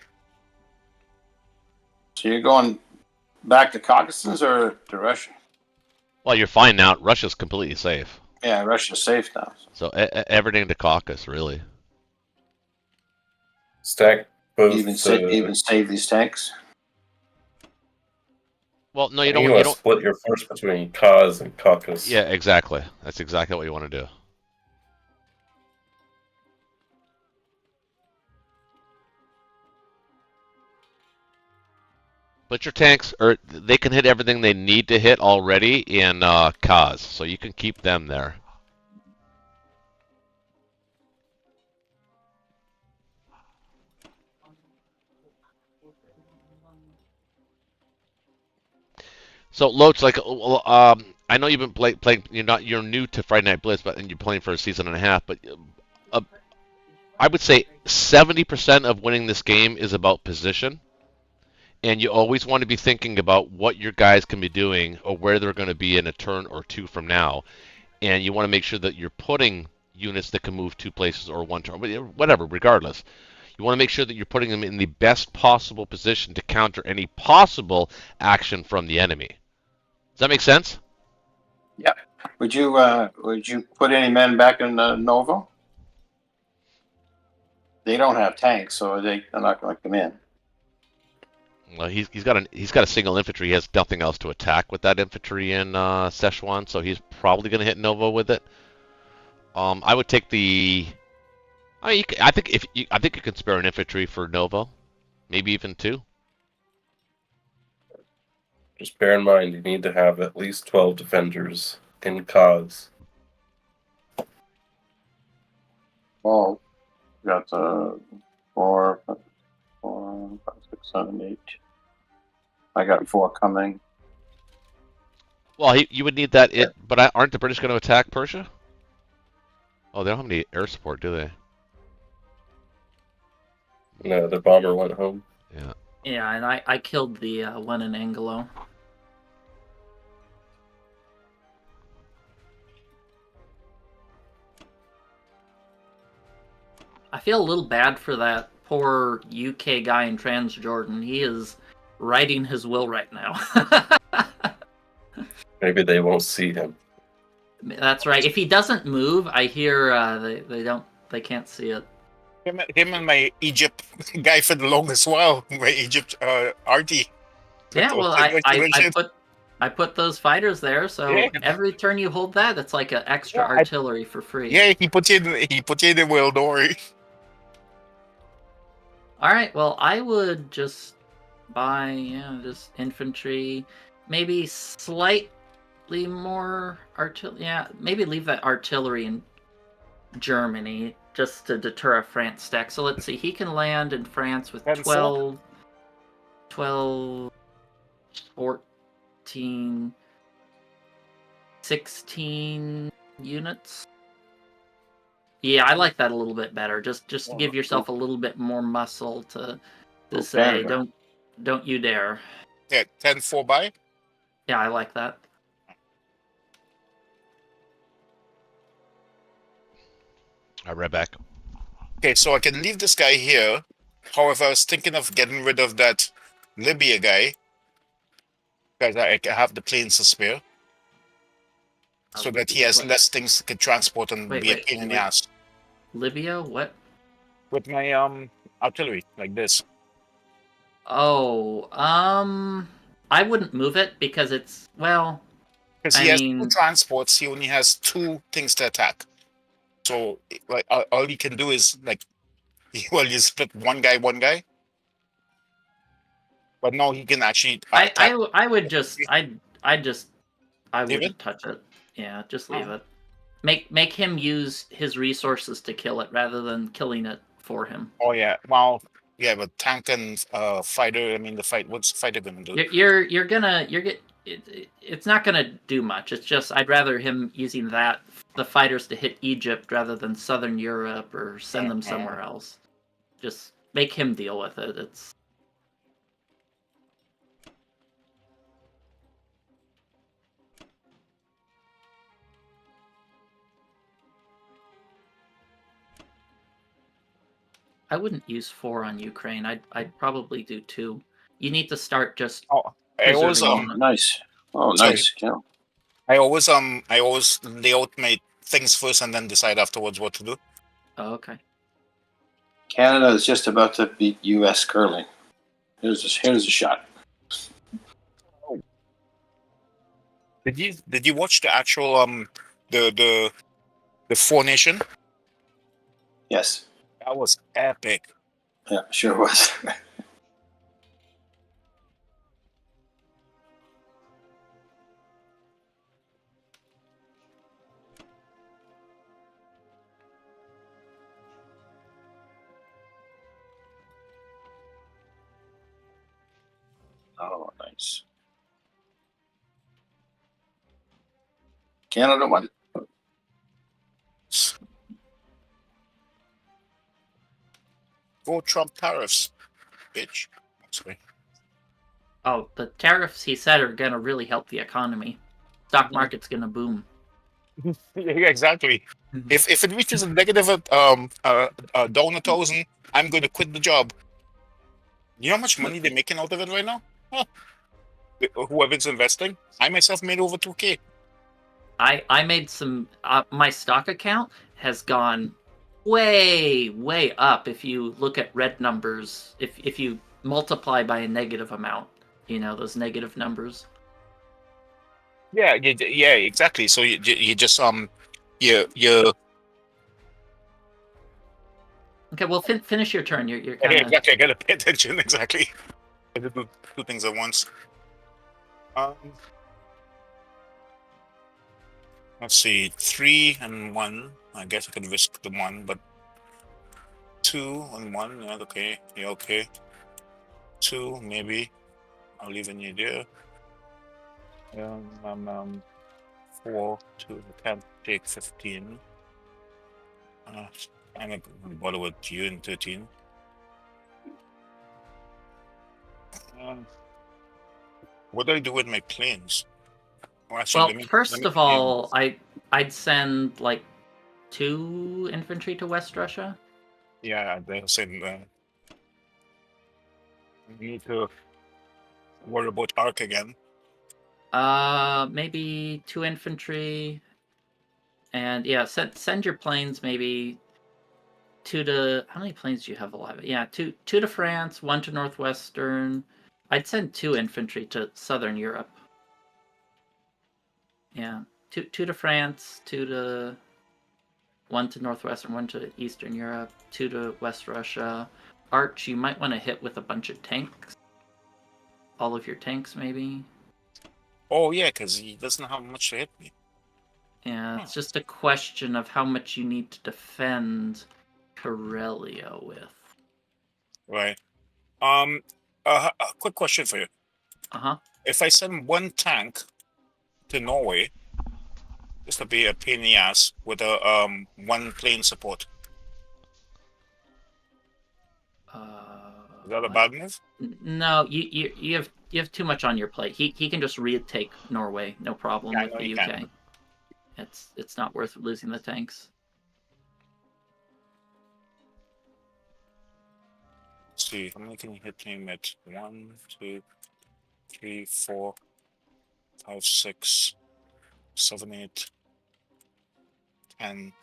S5: so you're going back to Caucasus or to Russia?
S2: Well, you're fine now. Russia's completely safe.
S5: Yeah, Russia's safe now.
S2: So everything to Caucasus, really.
S4: Stack both.
S5: Even save these tanks.
S2: Well, no,
S4: I
S2: you
S4: think
S2: don't.
S4: you want to split your force between Kaz and Caucasus.
S2: Yeah, exactly. That's exactly what you want to do. But your tanks, they can hit everything they need to hit already in Kaz, so you can keep them there. So Loach, like, I know you've been playing. You're new to Friday Night Blitz, and you're playing for a season and a half. But uh, I would say 70% of winning this game is about position, and you always want to be thinking about what your guys can be doing or where they're going to be in a turn or two from now, and you want to make sure that you're putting units that can move 2 places or 1 turn, whatever. Regardless, you want to make sure that you're putting them in the best possible position to counter any possible action from the enemy. Does that make sense?
S5: Yeah. Would you put any men back in Nova? They don't have tanks, so they're not going to come in.
S2: Well, he's got a single infantry. He has nothing else to attack with that infantry in Szechuan, so he's probably going to hit Nova with it. I would take the. I think you can spare an infantry for Nova, maybe even 2.
S4: Just bear in mind, you need to have at least 12 defenders in cause.
S5: Well, we got 4, 5, 6, 7, 8. I got 4 coming.
S2: Well, you would need that. But aren't the British going to attack Persia? Oh, they don't have any air support, do they?
S4: No, the bomber went home.
S2: Yeah.
S3: Yeah, and I killed the one in Anglo. I feel a little bad for that poor UK guy in Transjordan. He is writing his will right now.
S4: Maybe they won't see him.
S3: That's right. If he doesn't move, I hear they can't see it.
S1: Him and my Egypt guy for the longest while. My Egypt RT.
S3: Yeah, well, I put those fighters there, so
S1: Yeah.
S3: every turn you hold that, it's like an extra
S1: Yeah,
S3: artillery for free.
S1: Yeah, he put you in the world, don't worry.
S3: All right, well, I would just buy just infantry, maybe slightly more artillery. Yeah, maybe leave that artillery in Germany just to deter a France stack. So let's see, he can land in France with 12, 14, 16 units. Yeah, I like that a little bit better. Just to give yourself a little bit more muscle to say, don't you dare.
S1: Yeah, 10-4 by.
S3: Yeah, I like that.
S2: I read back.
S1: Okay, so I can leave this guy here. However, I was thinking of getting rid of that Libya guy. Because I can have the planes to spare. So that he has less things to transport and be a pain in the ass.
S3: Libya? What?
S1: With my artillery, like this.
S3: Oh, I wouldn't move it because it's, well,
S1: Because he has 2 transports, he only has 2 things to attack. So, like, all he can do is, like, well, you split one guy. But now he can actually attack.
S3: I would just, I wouldn't touch it. Yeah, just leave it. Make him use his resources to kill it rather than killing it for him.
S1: Oh yeah, well, yeah, but tank and fighter. I mean, what's the fighter gonna do?
S3: It's not gonna do much. It's just I'd rather him using the fighters to hit Egypt rather than Southern Europe or send them somewhere else. Just make him deal with it. It's. I wouldn't use 4 on Ukraine. I'd probably do 2. You need to start just.
S1: I always
S5: nice. Oh, nice. Yeah.
S1: I always lay out my things first and then decide afterwards what to do.
S3: Oh, okay.
S5: Canada is just about to beat U.S. curling. Here's a shot.
S1: Oh. Did you watch the actual the 4 Nation?
S5: Yes.
S1: That was epic.
S5: Yeah, sure was. Oh, nice. Canada won.
S1: Go Trump tariffs, bitch. Sorry.
S3: Oh, the tariffs he said are gonna really help the economy. Stock market's gonna boom.
S1: Yeah, exactly. If it reaches a negative down 1,000, I'm going to quit the job. You know how much money they're making out of it right now? Huh. Whoever's investing, I myself made over 2K.
S3: I made some. My stock account has gone way up. If you look at red numbers, if you multiply by a negative amount, you know those negative numbers.
S1: Yeah, yeah, exactly. So you just you
S3: Okay, well finish your turn. You're
S1: yeah,
S3: kind of
S1: exactly. I gotta pay attention. Exactly. I did two things at once. Let's see, 3 and 1. I guess I could risk the 1, but 2 and 1. Yeah, okay. Yeah, okay. 2 maybe. I'll leave an idea. 4, 2. I can't take 15. I'm not gonna bother with you in 13. What do I do with my planes? Oh, actually,
S3: well.
S1: let me
S3: First of
S1: plan.
S3: all, I'd send like 2 infantry to West Russia.
S1: Yeah, they're saying we need to worry about Arc again.
S3: Maybe 2 infantry, and yeah, send your planes maybe 2 to. How many planes do you have alive? Yeah, 2 to France, 1 to Northwestern. I'd send 2 infantry to Southern Europe. Yeah, 2 to France, 2 to 1 to Northwestern, 1 to Eastern Europe, 2 to West Russia. Arch, you might want to hit with a bunch of tanks. All of your tanks, maybe.
S1: Oh yeah, because he doesn't have much to hit me.
S3: Yeah, it's just a question of how much you need to defend Karelia with.
S1: Right. A quick question for you.
S3: Uh-huh.
S1: If I send 1 tank to Norway, this would be a pain in the ass with a 1 plane support. Is that a bad move?
S3: No, you have too much on your plate. He can just retake Norway, no problem
S1: Yeah, I
S3: with
S1: know
S3: the
S1: he
S3: UK.
S1: can.
S3: It's not worth losing the tanks.
S1: Let's see, how many can you hit him at? 1, 2, 3, 4, 5, 6, 7, 8, 10.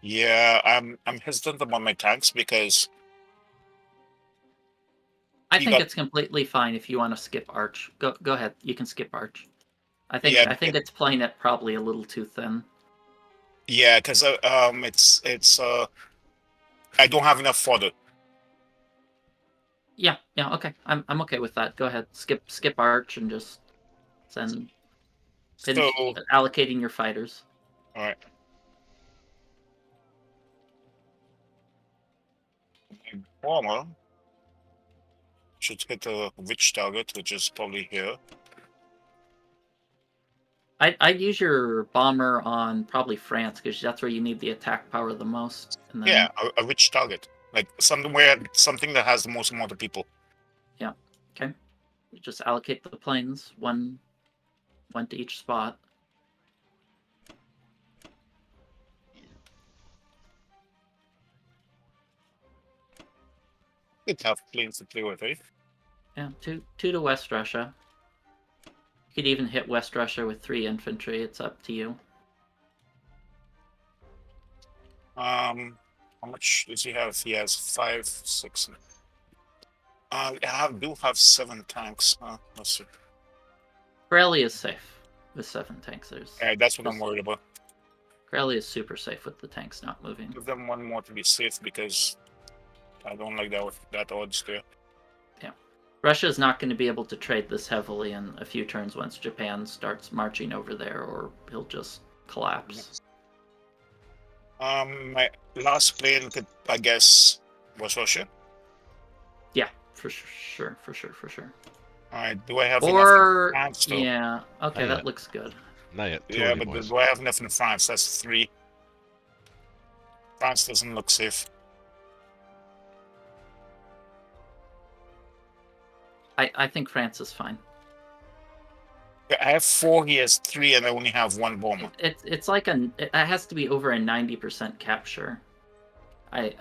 S1: Yeah, I'm hesitant about my tanks because
S3: I
S1: he
S3: think
S1: got
S3: it's completely fine if you want to skip Arch. Go ahead. You can skip Arch. I think
S1: yeah
S3: it's playing it probably a little too thin.
S1: yeah because it's I don't have enough fodder.
S3: Yeah, okay. I'm okay with that. Go ahead. Skip Arch and just finish
S1: So
S3: allocating your fighters.
S1: all right. Bomber should hit a witch target, which is probably here.
S3: I'd use your bomber on probably France because that's where you need the attack power the most. And then,
S1: Yeah, a witch target, like something that has the most amount of people.
S3: Yeah. Okay. Just allocate the planes one to each spot.
S1: Good have planes to play with, right?
S3: Yeah. Two to West Russia. You could even hit West Russia with 3 infantry. It's up to you.
S1: How much does he have? He has 5, 6. I do have 7 tanks. Let's see.
S3: Karelia is safe with 7 tanks.
S1: Yeah, that's what I'm worried about.
S3: Karelia is super safe with the tanks not moving.
S1: Give them 1 more to be safe because I don't like that odds there.
S3: Yeah. Russia is not going to be able to trade this heavily in a few turns once Japan starts marching over there, or he'll just collapse.
S1: My last plane could, I guess, was Russia.
S3: Yeah, for sure.
S1: All right. Do I have enough
S3: Or
S1: in France, though?
S3: yeah, okay,
S2: Not
S3: that
S2: yet.
S3: looks good.
S2: Not yet. Too
S1: Yeah,
S2: early,
S1: but
S2: boys.
S1: do I have enough in France? That's 3. France doesn't look safe.
S3: I think France is fine.
S1: I have 4, he has 3, and I only have 1 bomber.
S3: It's like it has to be over a 90% capture. I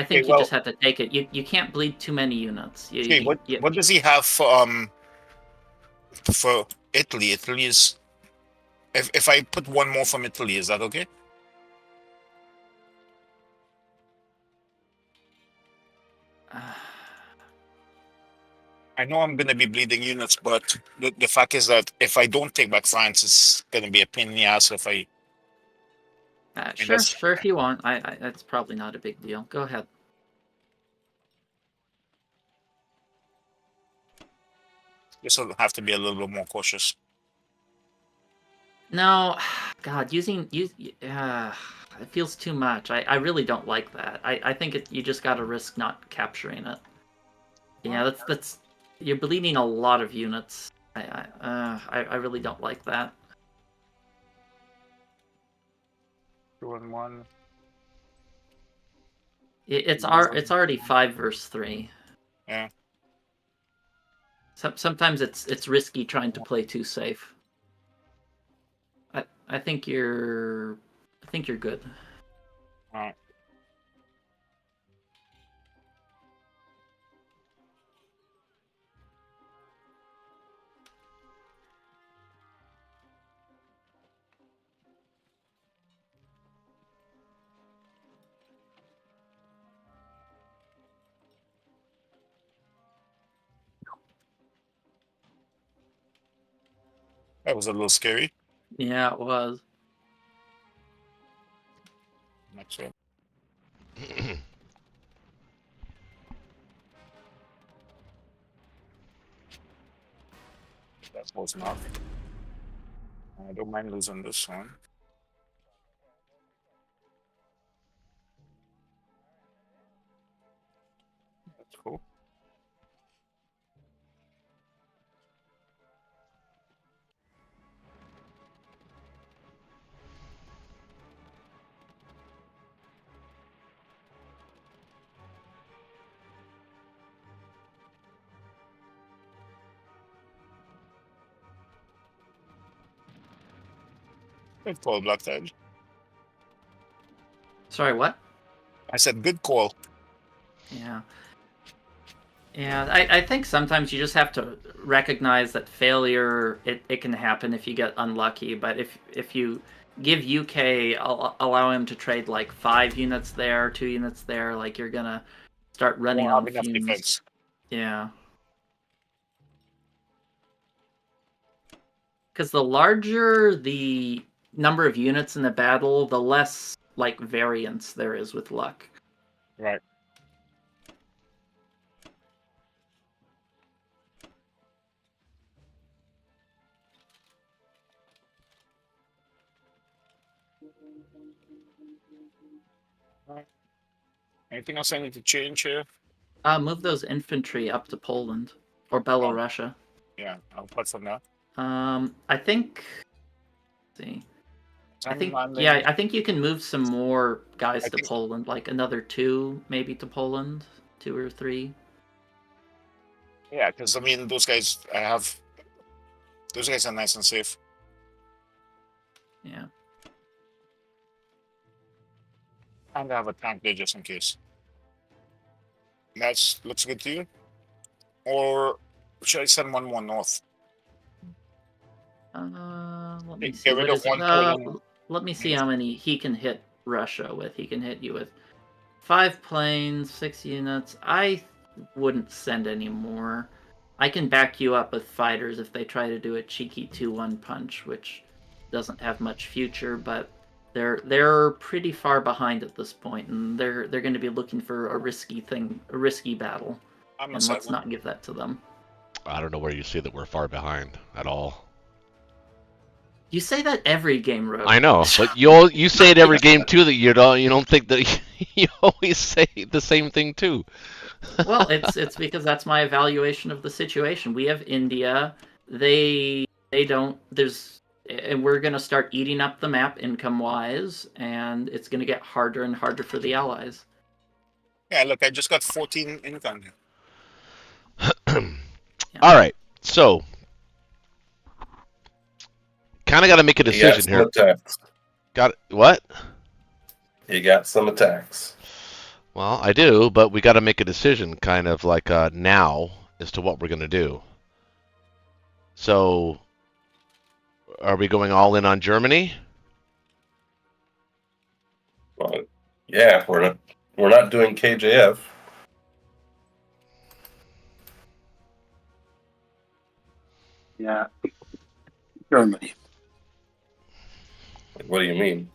S3: think you
S1: well-
S3: just have to take it. You can't bleed too many units.
S1: Okay, what does he have for Italy? Italy is if I put 1 more from Italy, is that okay? I know I'm gonna be bleeding units, but the fact is that if I don't take back France, it's gonna be a pain in the ass if I.
S3: Sure, if you want. I that's probably not a big deal. Go ahead.
S1: This will have to be a little bit more cautious.
S3: No, God, it feels too much. I really don't like that. I think you just got to risk not capturing it. Yeah, that's you're bleeding a lot of units. I really don't like that.
S1: 2 and 1.
S3: It's already 5 versus 3.
S1: Yeah.
S3: Sometimes it's risky trying to play too safe. I think you're good.
S1: All right. That was a little scary.
S3: Yeah, it was.
S1: Not sure. That was not. I don't mind losing this one. That's cool. Good call, Black Tide.
S3: Sorry, what?
S1: I said good call.
S3: Yeah. Yeah, I think sometimes you just have to recognize that failure, it can happen if you get unlucky, but if you give UK, allow him to trade like 5 units there, 2 units there, like you're gonna start running
S1: Won't
S3: on
S1: have enough
S3: fumes.
S1: defense.
S3: Yeah. Because the larger the number of units in the battle, the less like variance there is with luck.
S1: Right. Anything else I need to change here?
S3: Move those infantry up to Poland or Belorussia.
S1: Yeah, I'll put some now.
S3: I think. Let's see. I think I think you can move some more guys to Poland, like another 2 maybe to Poland, 2 or 3.
S1: Yeah, because I mean those guys those guys are nice and safe.
S3: Yeah.
S1: And I have a tank there just in case. That looks good to you? Or should I send 1 more north?
S3: Let me
S1: Get
S3: see.
S1: rid
S3: What
S1: of
S3: is
S1: one
S3: it?
S1: Poland.
S3: Let me see how many he can hit Russia with. He can hit you with 5 planes, 6 units. I wouldn't send any more. I can back you up with fighters if they try to do a cheeky 2-1 punch, which doesn't have much future, but they're pretty far behind at this point, and they're going to be looking for a risky battle. And let's not give that to them.
S2: I don't know where you see that we're far behind at all.
S3: You say that every game, Rogue.
S2: I know, but you say it every game too that you don't think that you always say the same thing too.
S3: Well, it's because that's my evaluation of the situation. We have India. They don't. And we're gonna start eating up the map income wise, and it's gonna get harder and harder for the allies.
S1: Yeah, look, I just got 14 income here.
S2: All right, so kind of got to make a
S4: You got
S2: decision
S4: some
S2: here.
S4: attacks.
S2: Got what?
S4: You got some attacks.
S2: Well, I do, but we got to make a decision, kind of like now, as to what we're gonna do. So, are we going all in on Germany?
S4: Well, yeah, we're not doing KJF.
S5: Yeah. Germany.
S4: What do you mean?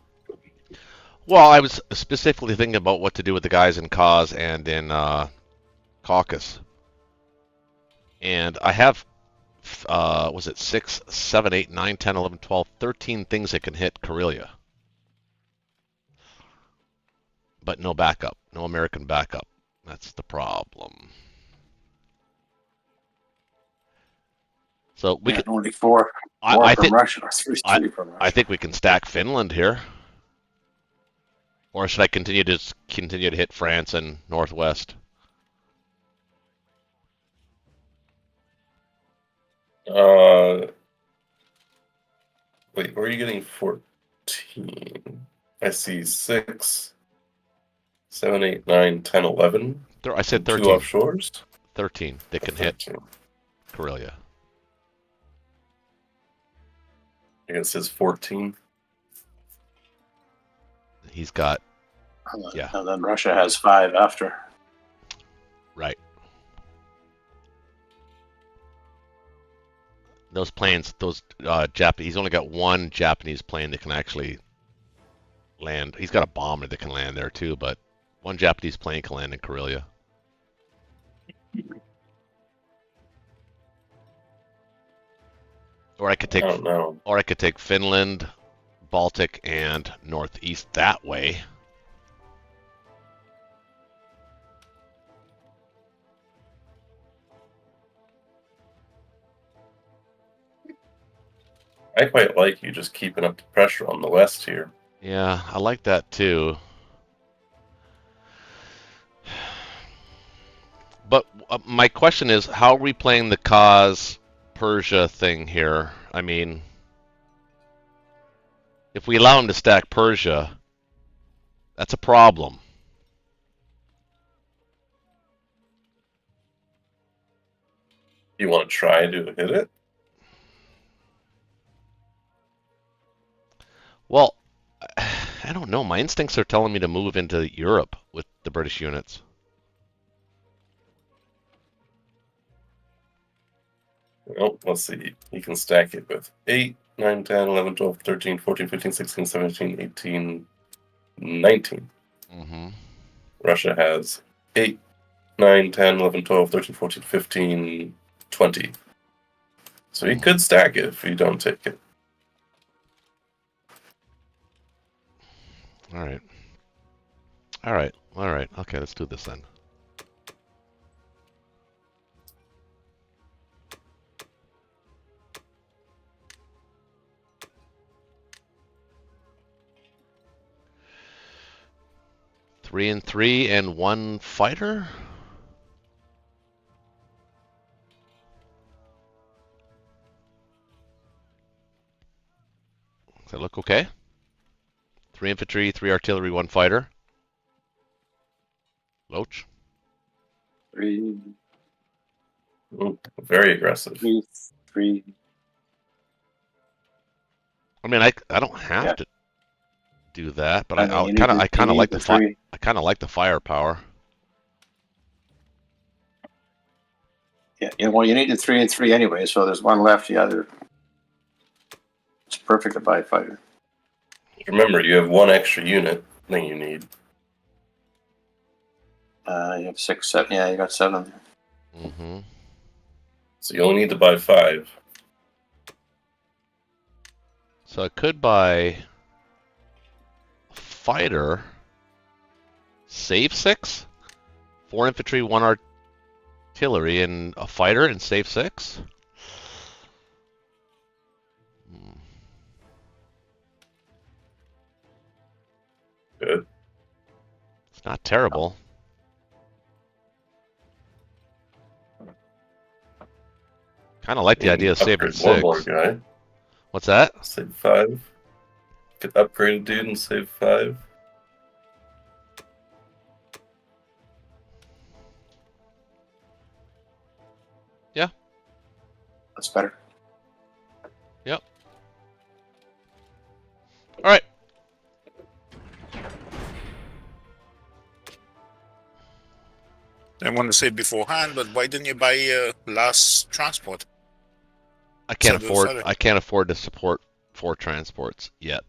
S2: Well, I was specifically thinking about what to do with the guys in Cause and in Caucus. And I have, was it 6, 7, 8, 9, 10, 11, 12, 13 things that can hit Karelia. But no backup, no American backup. That's the problem. So we could
S5: only four
S2: I
S5: from
S2: think
S5: Russia, or three from Russia.
S2: I think we can stack Finland here. Or should I continue to hit France and Northwest?
S4: Wait, where are you getting 14? I see 6, 7, 8, 9, 10, 11.
S2: I said 13.
S4: Two offshores?
S2: 13 that can hit
S4: 13.
S2: Karelia.
S4: I guess it says 14.
S2: He's got,
S5: And then Russia has 5 after.
S2: right. Those planes, he's only got one Japanese plane that can actually land. He's got a bomber that can land there too, but one Japanese plane can land in Karelia. Or I could
S4: I don't know.
S2: take Finland, Baltic, and Northeast that way.
S4: I quite like you just keeping up the pressure on the west here.
S2: Yeah, I like that too. But my question is, how are we playing the Kaz Persia thing here? I mean, if we allow him to stack Persia, that's a problem.
S4: You want to try to hit it?
S2: Well, I don't know. My instincts are telling me to move into Europe with the British units.
S4: Well, let's see. You can stack it with 8, 9, 10, 11, 12, 13, 14, 15, 16, 17, 18, 19.
S2: Mm-hmm.
S4: Russia has 8, 9, 10, 11, 12, 13, 14, 15, 20. So you could stack it if you don't take it.
S2: All right. All right. All right. Okay, let's do this then. Three and 3 and 1 fighter? Does that look okay? 3 infantry, 3 artillery, 1 fighter. Loach?
S5: 3,
S4: Very aggressive.
S5: 3.
S2: I mean, I don't have to do that, but I
S5: you
S2: kind
S5: need
S2: of like the
S5: three.
S2: I kind of like the firepower.
S5: Yeah, well, you need the 3 and 3 anyway, so there's one left. The other, it's perfect to buy a fighter.
S4: Remember, you have 1 extra unit than you need.
S5: You have 6, 7. Yeah, you got 7 there.
S2: Mm-hmm.
S4: So you only need to buy 5.
S2: So I could buy a fighter, save 6, 4 infantry, 1 artillery, and a fighter and save 6.
S4: Good.
S2: It's not terrible. Kind of like the idea of saving
S4: Upgrade one more
S2: 6.
S4: guy.
S2: What's that?
S4: Save 5. Get upgraded dude and save 5.
S5: That's better.
S2: All right.
S1: I want to say beforehand, but why didn't you buy last transport?
S2: I can't
S1: So
S2: afford.
S1: sorry.
S2: I can't afford to support 4 transports yet.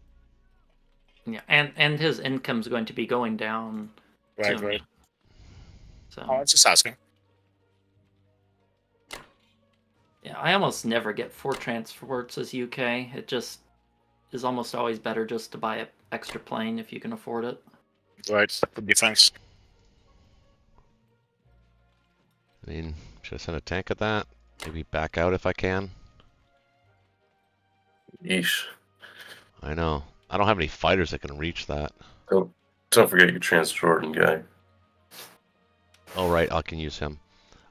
S3: Yeah, and his income's going to be going down
S1: Right,
S3: soon.
S1: right.
S3: So
S1: Oh, I was just asking.
S3: yeah, I almost never get 4 transports as UK. It just is almost always better just to buy an extra plane if you can afford it.
S1: Right, for defense.
S2: I mean, should I send a tank at that? Maybe back out if I can.
S4: Yeesh.
S2: I know. I don't have any fighters that can reach that.
S4: Don't forget your Trans-Jordan guy.
S2: Oh, right. I can use him.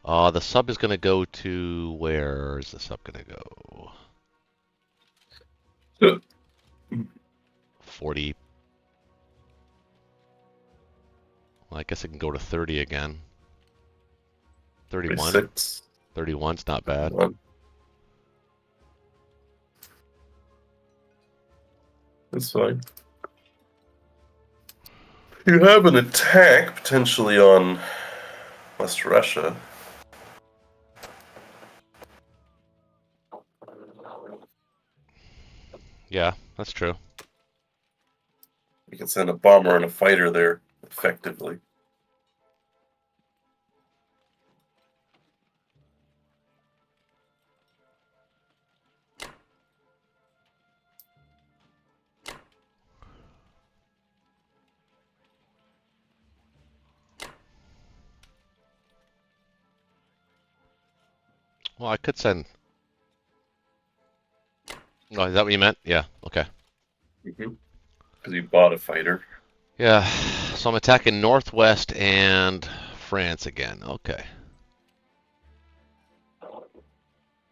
S2: The sub is going to go to... Where is the sub going to go? 40. Well, I guess it can go to 30 again. 31.
S4: 36.
S2: 31's not bad.
S4: 1. That's fine. You have an attack potentially on West Russia.
S2: Yeah, that's true.
S4: You can send a bomber and a fighter there effectively.
S2: Well, I could send... Oh, is that what you meant? Yeah, okay.
S4: Because you bought a fighter.
S2: Yeah, so I'm attacking Northwest and France again. Okay.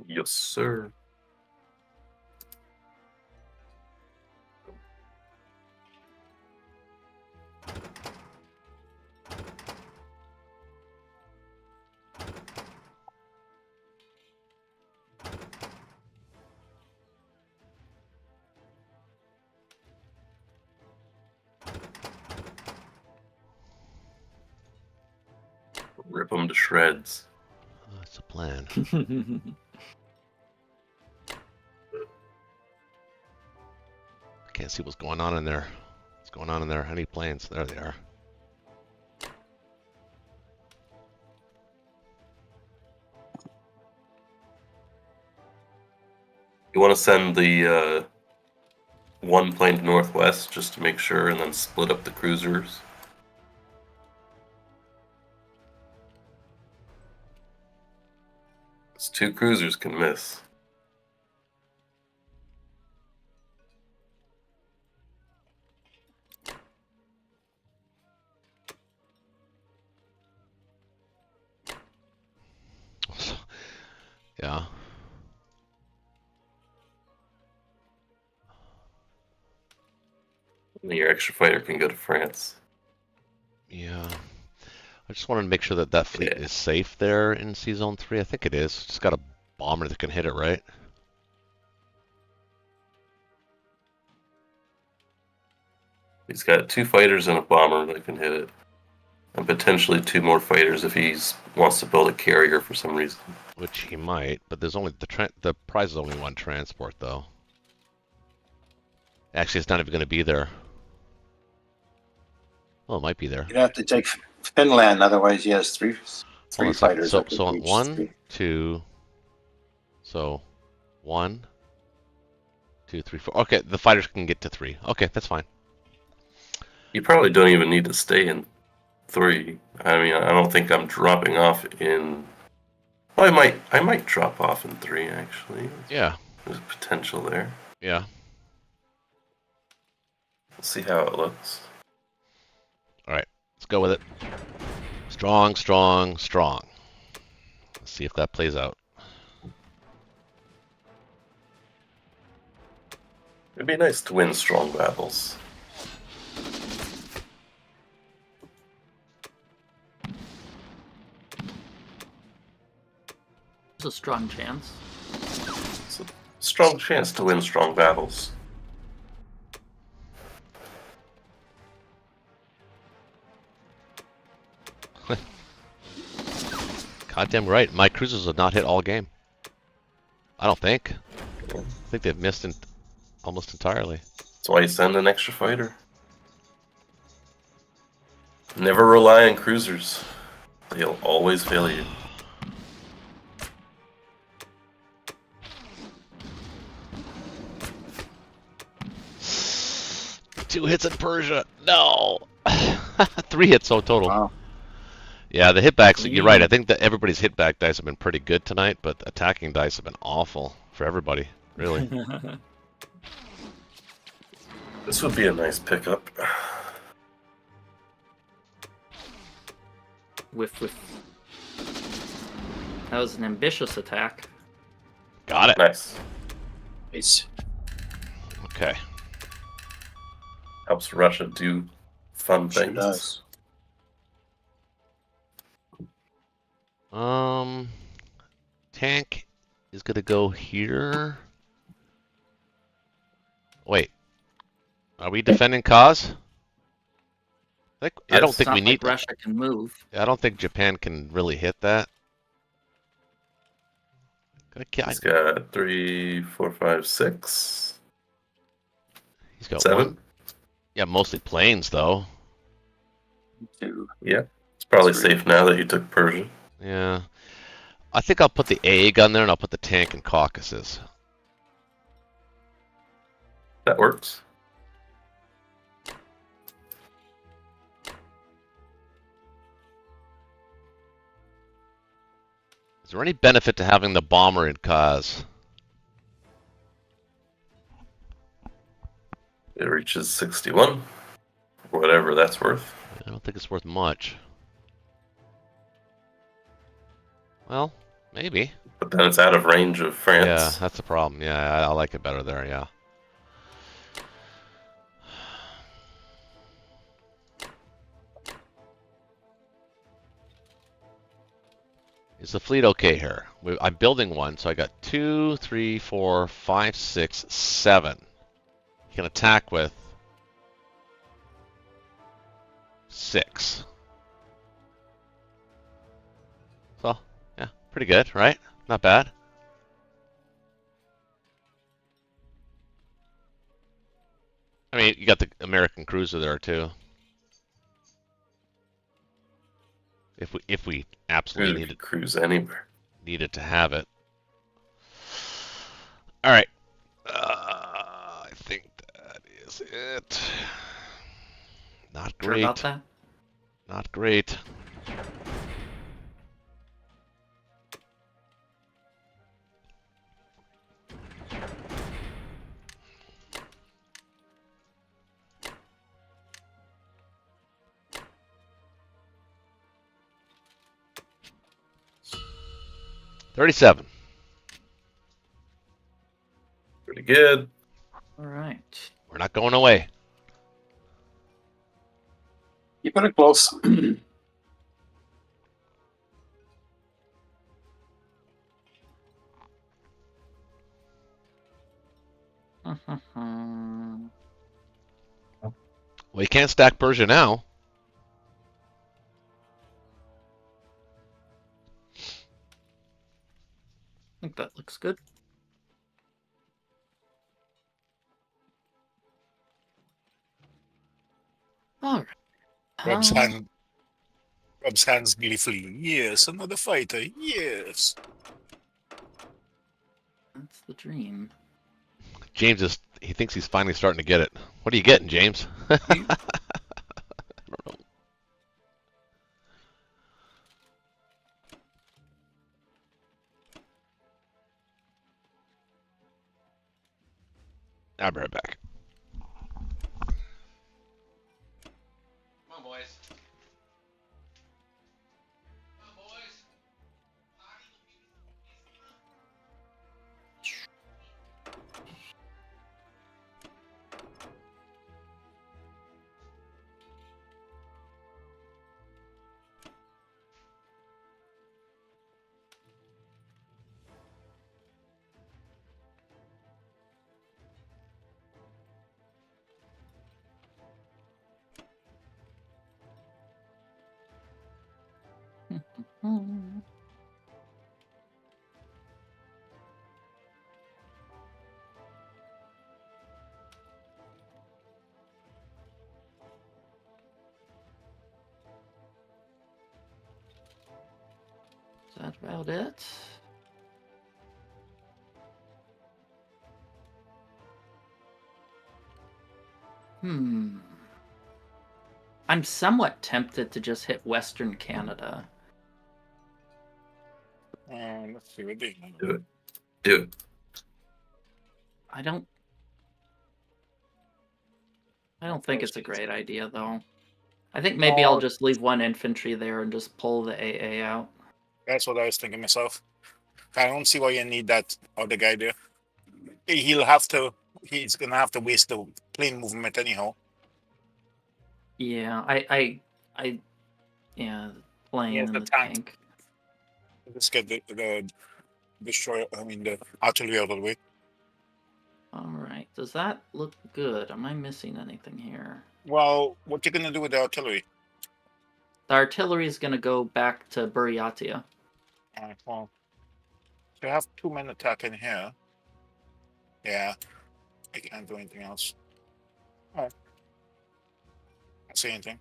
S4: Yes, sir. Rip them to shreds.
S2: That's the plan. I can't see what's going on in there. What's going on in there? I need planes. There they are.
S4: You want to send the one plane to Northwest just to make sure, and then split up the cruisers. It's 2 cruisers can miss.
S2: Yeah.
S4: And your extra fighter can go to France.
S2: Yeah. I just wanted to make sure that that fleet is safe there in Sea Zone 3. I think it is. Just got a bomber that can hit it, right?
S4: He's got 2 fighters and a bomber that can hit it. And potentially 2 more fighters if he wants to build a carrier for some reason.
S2: Which he might, but there's only the prize is only 1 transport though. Actually, it's not even going to be there. Oh, it might be there.
S5: You'd have to take Finland, otherwise he has three
S2: Hold on a second.
S5: fighters.
S2: So,
S5: that could
S2: so
S5: reach
S2: 1,
S5: 3.
S2: 2. So 1, 2, 3, 4. Okay, the fighters can get to 3. Okay, that's fine.
S4: You probably don't even need to stay in 3. I mean, I don't think I'm dropping off in. Well, I might drop off in 3 actually.
S2: Yeah,
S4: There's potential there.
S2: yeah.
S4: We'll see how it looks.
S2: All right, let's go with it. Strong, strong, strong. Let's see if that plays out.
S4: It'd be nice to win strong battles.
S3: There's a strong chance.
S4: It's a strong chance to win strong battles.
S2: Goddamn right. My cruisers have not hit all game. I don't think. I think they've missed almost entirely.
S4: That's why you send an extra fighter. Never rely on cruisers. They'll always fail you.
S2: Two hits in Persia. No. 3 hits so total.
S5: Wow.
S2: Yeah, the hitbacks, you're right. I think that everybody's hitback dice have been pretty good tonight, but attacking dice have been awful for everybody, really.
S4: This would be a nice pickup.
S3: Whiff, whiff. That was an ambitious attack.
S2: Got it.
S4: Nice.
S5: It's
S2: Okay.
S4: Helps Russia do fun
S5: sure
S4: things.
S5: does.
S2: Tank is gonna go here. Wait. Are we defending cause? I don't
S3: It's
S2: think
S3: not
S2: we
S3: like
S2: need.
S3: Russia can move.
S2: I don't think Japan can really hit that.
S4: He's got 3, 4, 5, 6,
S2: He's got
S4: 7.
S2: 1. Yeah, mostly planes though.
S5: 2.
S4: Yeah, it's probably
S5: 3.
S4: safe now that you took Persia.
S2: Yeah. I think I'll put the AA gun there and I'll put the tank in Caucasus.
S4: That works.
S2: Is there any benefit to having the bomber in cause?
S4: It reaches 61. Whatever that's worth.
S2: I don't think it's worth much. Well, maybe.
S4: But then it's out of range of France.
S2: Yeah, that's the problem. Yeah, I like it better there, yeah. Is the fleet okay here? I'm building one, so I got 2, 3, 4, 5, 6, 7. You can attack with 6. So, yeah, pretty good, right? Not bad. I mean, you got the American cruiser there too. If we absolutely
S4: Could cruise anywhere.
S2: needed to have it. All right. I think that is it. Not
S3: Sure
S2: great.
S3: about that?
S2: Not great. $37.
S4: Pretty good.
S3: All right.
S2: We're not going away.
S5: Keeping it close.
S2: Well, you can't stack Persia now.
S3: I think that looks good. All right.
S1: Rubs hands gleefully. Yes, another fighter. Yes.
S3: That's the dream.
S2: He thinks he's finally starting to get it. What are you getting, James? I'll be right back. Come on, boys. Come on, boys.
S3: Is that about it? I'm somewhat tempted to just hit Western Canada.
S1: Let's see what they
S4: Do it. Do it.
S3: I don't think it's a great idea, though. I think maybe I'll just leave one infantry there and just pull the AA out.
S1: That's what I was thinking myself. I don't see why you need that other guy there. He's gonna have to waste the plane movement anyhow.
S3: Yeah, yeah, plane
S1: Yes,
S3: and
S1: the
S3: the
S1: tank.
S3: tank.
S1: Let's get the destroyer. I mean the artillery out of the way.
S3: All right. Does that look good? Am I missing anything here?
S1: Well, what you gonna do with the artillery?
S3: The artillery is going to go back to Buryatia.
S1: Alright, well, you have 2 men attacking here. Yeah, I can't do anything else. Alright. Can't say anything.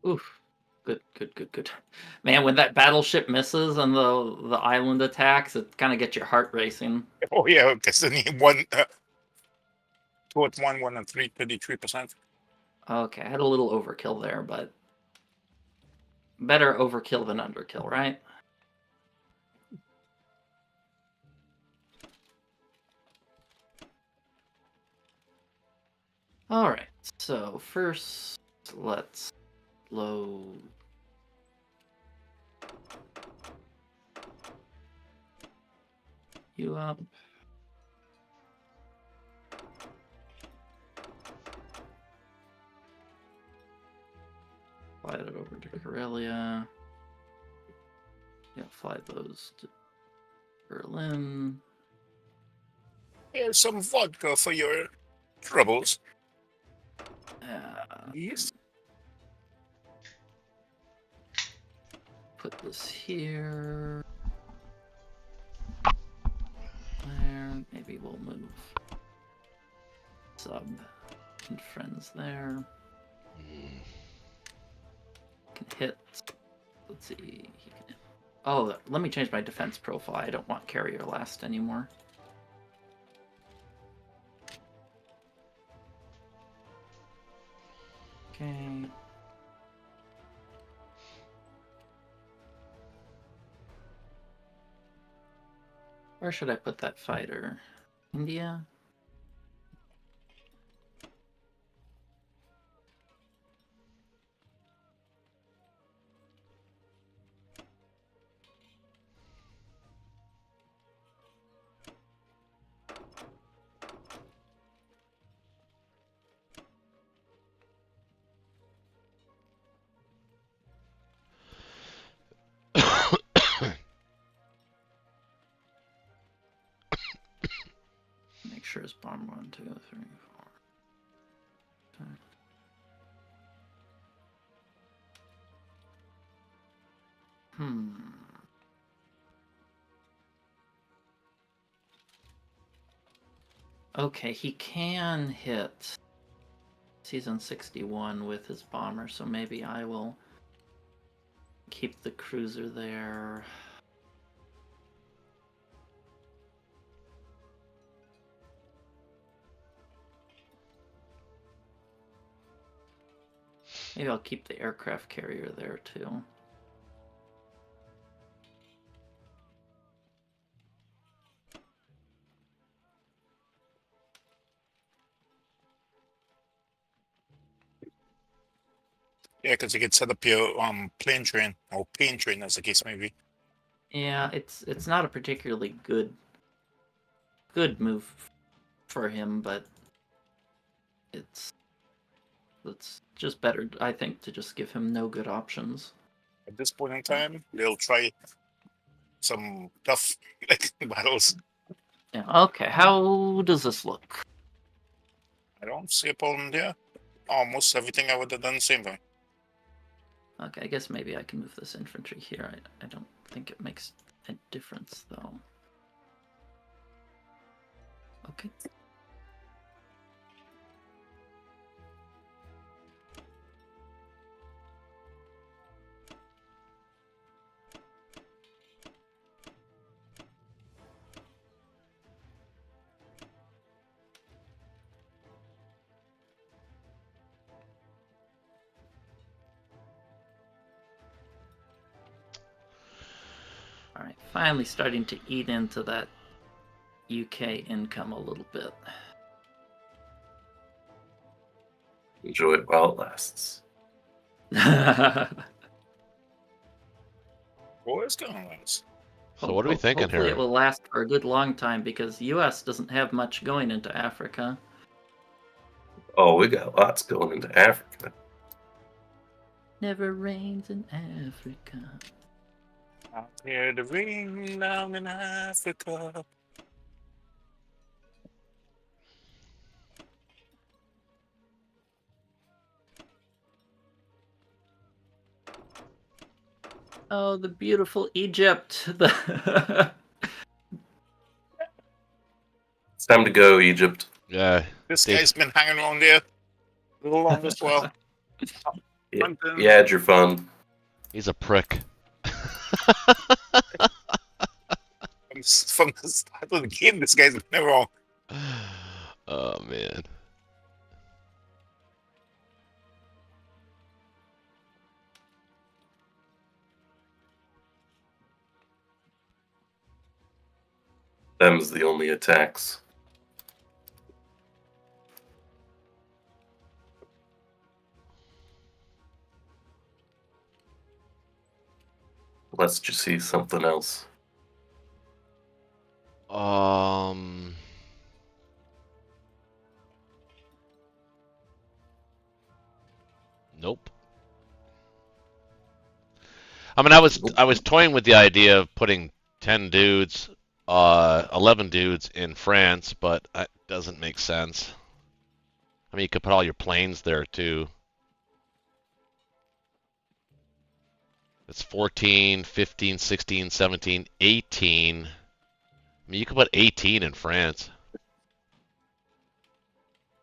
S3: Oof. Good, good, good, good. Man, when that battleship misses and the island attacks, it kind of gets your heart racing.
S1: Oh yeah, because then he won. Two at one and 33%.
S3: Okay, I had a little overkill there, but better overkill than underkill, right? All right, so first let's load. You up. Fly it over to Karelia. Yeah, fly those to Berlin.
S1: Here's some vodka for your troubles.
S3: Yes. Put this here. There. Maybe we'll move sub and friends there. Can hit. Let's see. He can hit. Oh, let me change my defense profile. I don't want carrier last anymore. Okay. Where should I put that fighter? India? Make sure it's bomb 1, 2, 3, 4. Okay, he can hit Season 61 with his bomber, so maybe I will keep the cruiser there. Maybe I'll keep the aircraft carrier there too.
S1: Yeah, because you could set up your plane train or pain train, as the case may be.
S3: Yeah, it's not a particularly good move for him, but it's just better, I think, to just give him no good options.
S1: At this point in time, they'll try some tough battles.
S3: Yeah. Okay. How does this look?
S1: I don't see a problem there. Almost everything I would have done the same way.
S3: Okay, I guess maybe I can move this infantry here. I don't think it makes a difference, though. Okay. Alright, finally starting to eat into that UK income a little bit.
S4: Enjoy it while it lasts.
S1: Well, it's going to last.
S2: So what are we thinking
S3: Hopefully
S2: here?
S3: it will last for a good long time, because the US doesn't have much going into Africa.
S4: Oh, we got lots going into Africa.
S3: Never rains in Africa.
S1: Out here, the rain down in Africa.
S3: Oh, the beautiful Egypt. The
S4: It's time to go, Egypt.
S2: Yeah,
S1: This
S2: Dave.
S1: guy's been hanging around there a little longer as well.
S4: Yeah,
S1: Hunting.
S4: you had your fun.
S2: He's a prick.
S1: From the start of the game, this guy's been around.
S2: Oh man.
S4: Them's the only attacks. Let's just see something else.
S2: Nope. I mean, I was toying with the idea of putting 10 dudes, 11 dudes in France, but that doesn't make sense. I mean, you could put all your planes there too. It's 14, 15, 16, 17, 18. I mean, you could put 18 in France.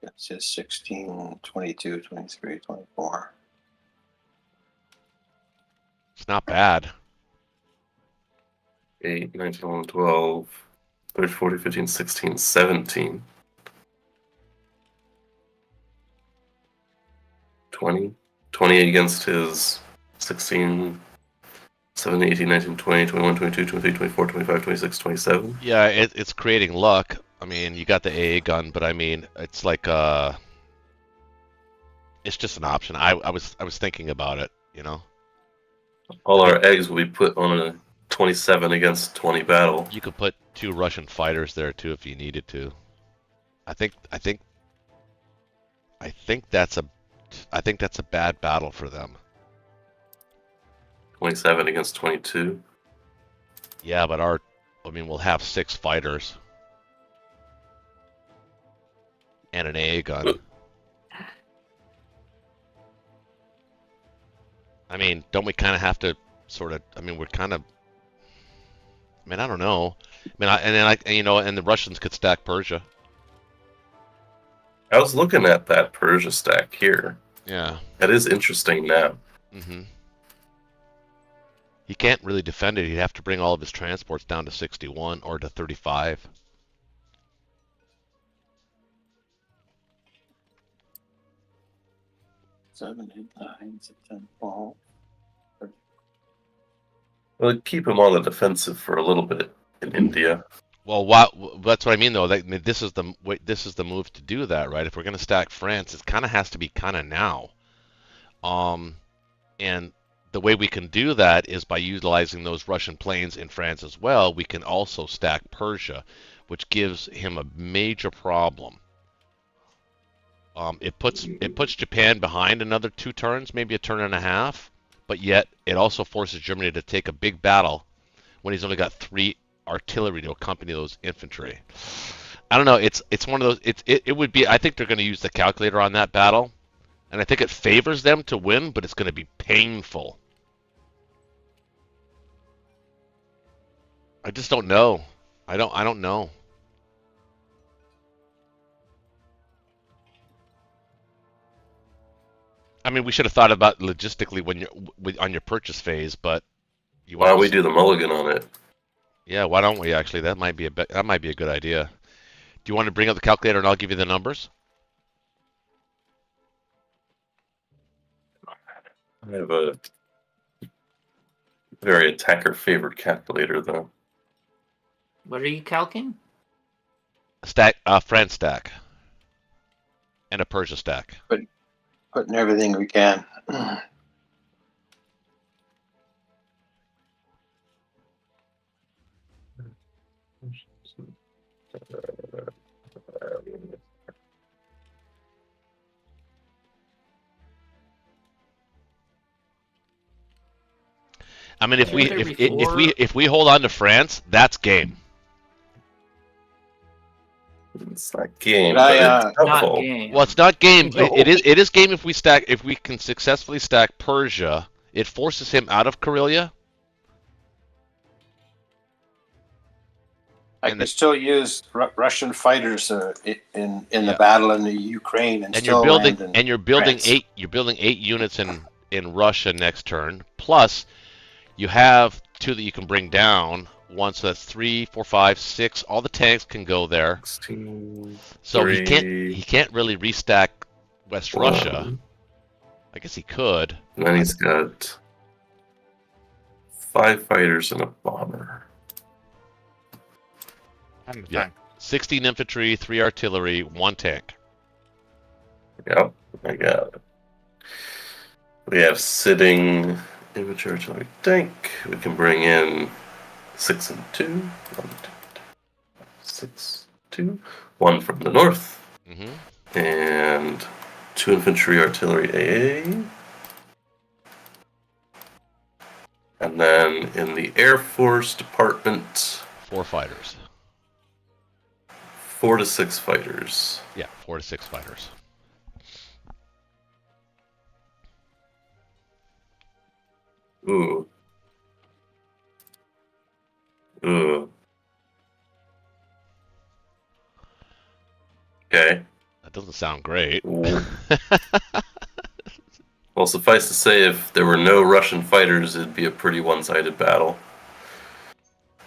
S5: It says 16, 22, 23, 24.
S2: It's not bad.
S4: 8, 19, 11, 12, 13, 14, 15, 16, 17. 20. 20 against his 16, 17, 18, 19, 20, 21, 22, 23, 24, 25, 26, 27.
S2: Yeah, it's creating luck. I mean, you got the AA gun, but I mean, it's like it's just an option. I was thinking about it, you know.
S4: All our eggs will be put on a 27 against 20 battle.
S2: You could put 2 Russian fighters there too if you needed to. I think that's a bad battle for them.
S4: 27 against 22.
S2: Yeah, but we'll have 6 fighters and an AA gun. I mean, don't we kind of have to sort of. I mean, we're kind of. I mean, I don't know. I mean, and the Russians could stack Persia.
S4: I was looking at that Persia stack here.
S2: Yeah.
S4: That is interesting now.
S2: Mm-hmm. He can't really defend it. He'd have to bring all of his transports down to 61 or to 35.
S5: Seven, 8, 9, 10, 12.
S4: Well, keep him on the defensive for a little bit in India.
S2: Well, that's what I mean, though. This is the move to do that, right? If we're going to stack France, it kind of has to be kind of now. And the way we can do that is by utilizing those Russian planes in France as well. We can also stack Persia, which gives him a major problem. It puts Japan behind another 2 turns, maybe a turn and a half, but yet it also forces Germany to take a big battle when he's only got 3 artillery to accompany those infantry. I don't know. It's one of those. It would be. I think they're going to use the calculator on that battle, and I think it favors them to win, but it's going to be painful. I just don't know. I don't know. I mean, we should have thought about logistically when you're on your purchase phase, but
S4: Why don't we do the mulligan on it?
S2: Yeah, why don't we actually? That might be a good idea. Do you want to bring up the calculator and I'll give you the numbers?
S4: I have a very attacker-favored calculator, though.
S3: What are you calcing?
S2: Stack, France stack, and a Persia stack.
S5: Putting everything we can.
S2: I mean, if we hold on to France, that's game.
S4: It's not game,
S5: But
S4: but it's
S3: Not
S4: helpful.
S3: game.
S2: Well, it's not game.
S3: No.
S2: It is game if we can successfully stack Persia. It forces him out of Karelia.
S5: I
S2: And
S5: can still use Russian fighters in
S2: Yeah.
S5: the battle in the Ukraine and
S2: And
S5: still land in
S2: you're building
S5: France.
S2: 8 units in Russia next turn. Plus, you have 2 that you can bring down. One, so that's 3, 4, 5, 6. All the tanks can go there.
S4: 16,
S2: So he
S4: 3,
S2: can't really restack West
S4: 1.
S2: Russia. I guess he could.
S4: And then he's got 5 fighters and a bomber.
S1: And
S2: Yeah. 16 infantry, 3 artillery, 1 tank.
S4: Yep, I got it. We have sitting infantry artillery tank. We can bring in 6 and 2. 1, 2, 6, 2. 1 from the north.
S2: Mm-hmm.
S4: And 2 infantry artillery AA. And then in the Air Force Department,
S2: 4 fighters.
S4: 4 to 6 fighters.
S2: Yeah, 4 to 6 fighters.
S4: Ooh. Ooh. Okay.
S2: That doesn't sound great.
S4: Ooh. Well, suffice to say, if there were no Russian fighters, it'd be a pretty one-sided battle.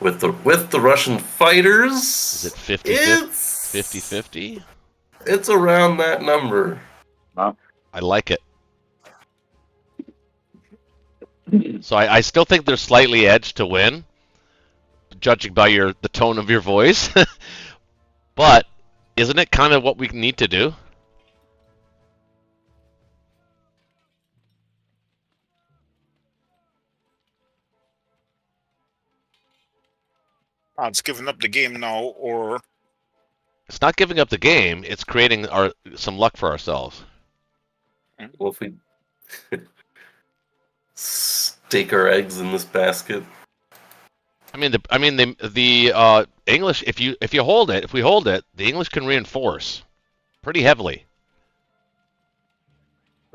S4: With the Russian fighters,
S2: Is it 50
S4: it's
S2: 50-50?
S4: It's around that number.
S2: I like it. So I still think there's slightly edge to win, judging by the tone of your voice. But isn't it kind of what we need to do?
S1: It's giving up the game now, or
S2: It's not giving up the game. It's creating some luck for ourselves.
S4: Well, if we stake our eggs in this basket,
S2: I mean, the English. If we hold it, the English can reinforce pretty heavily.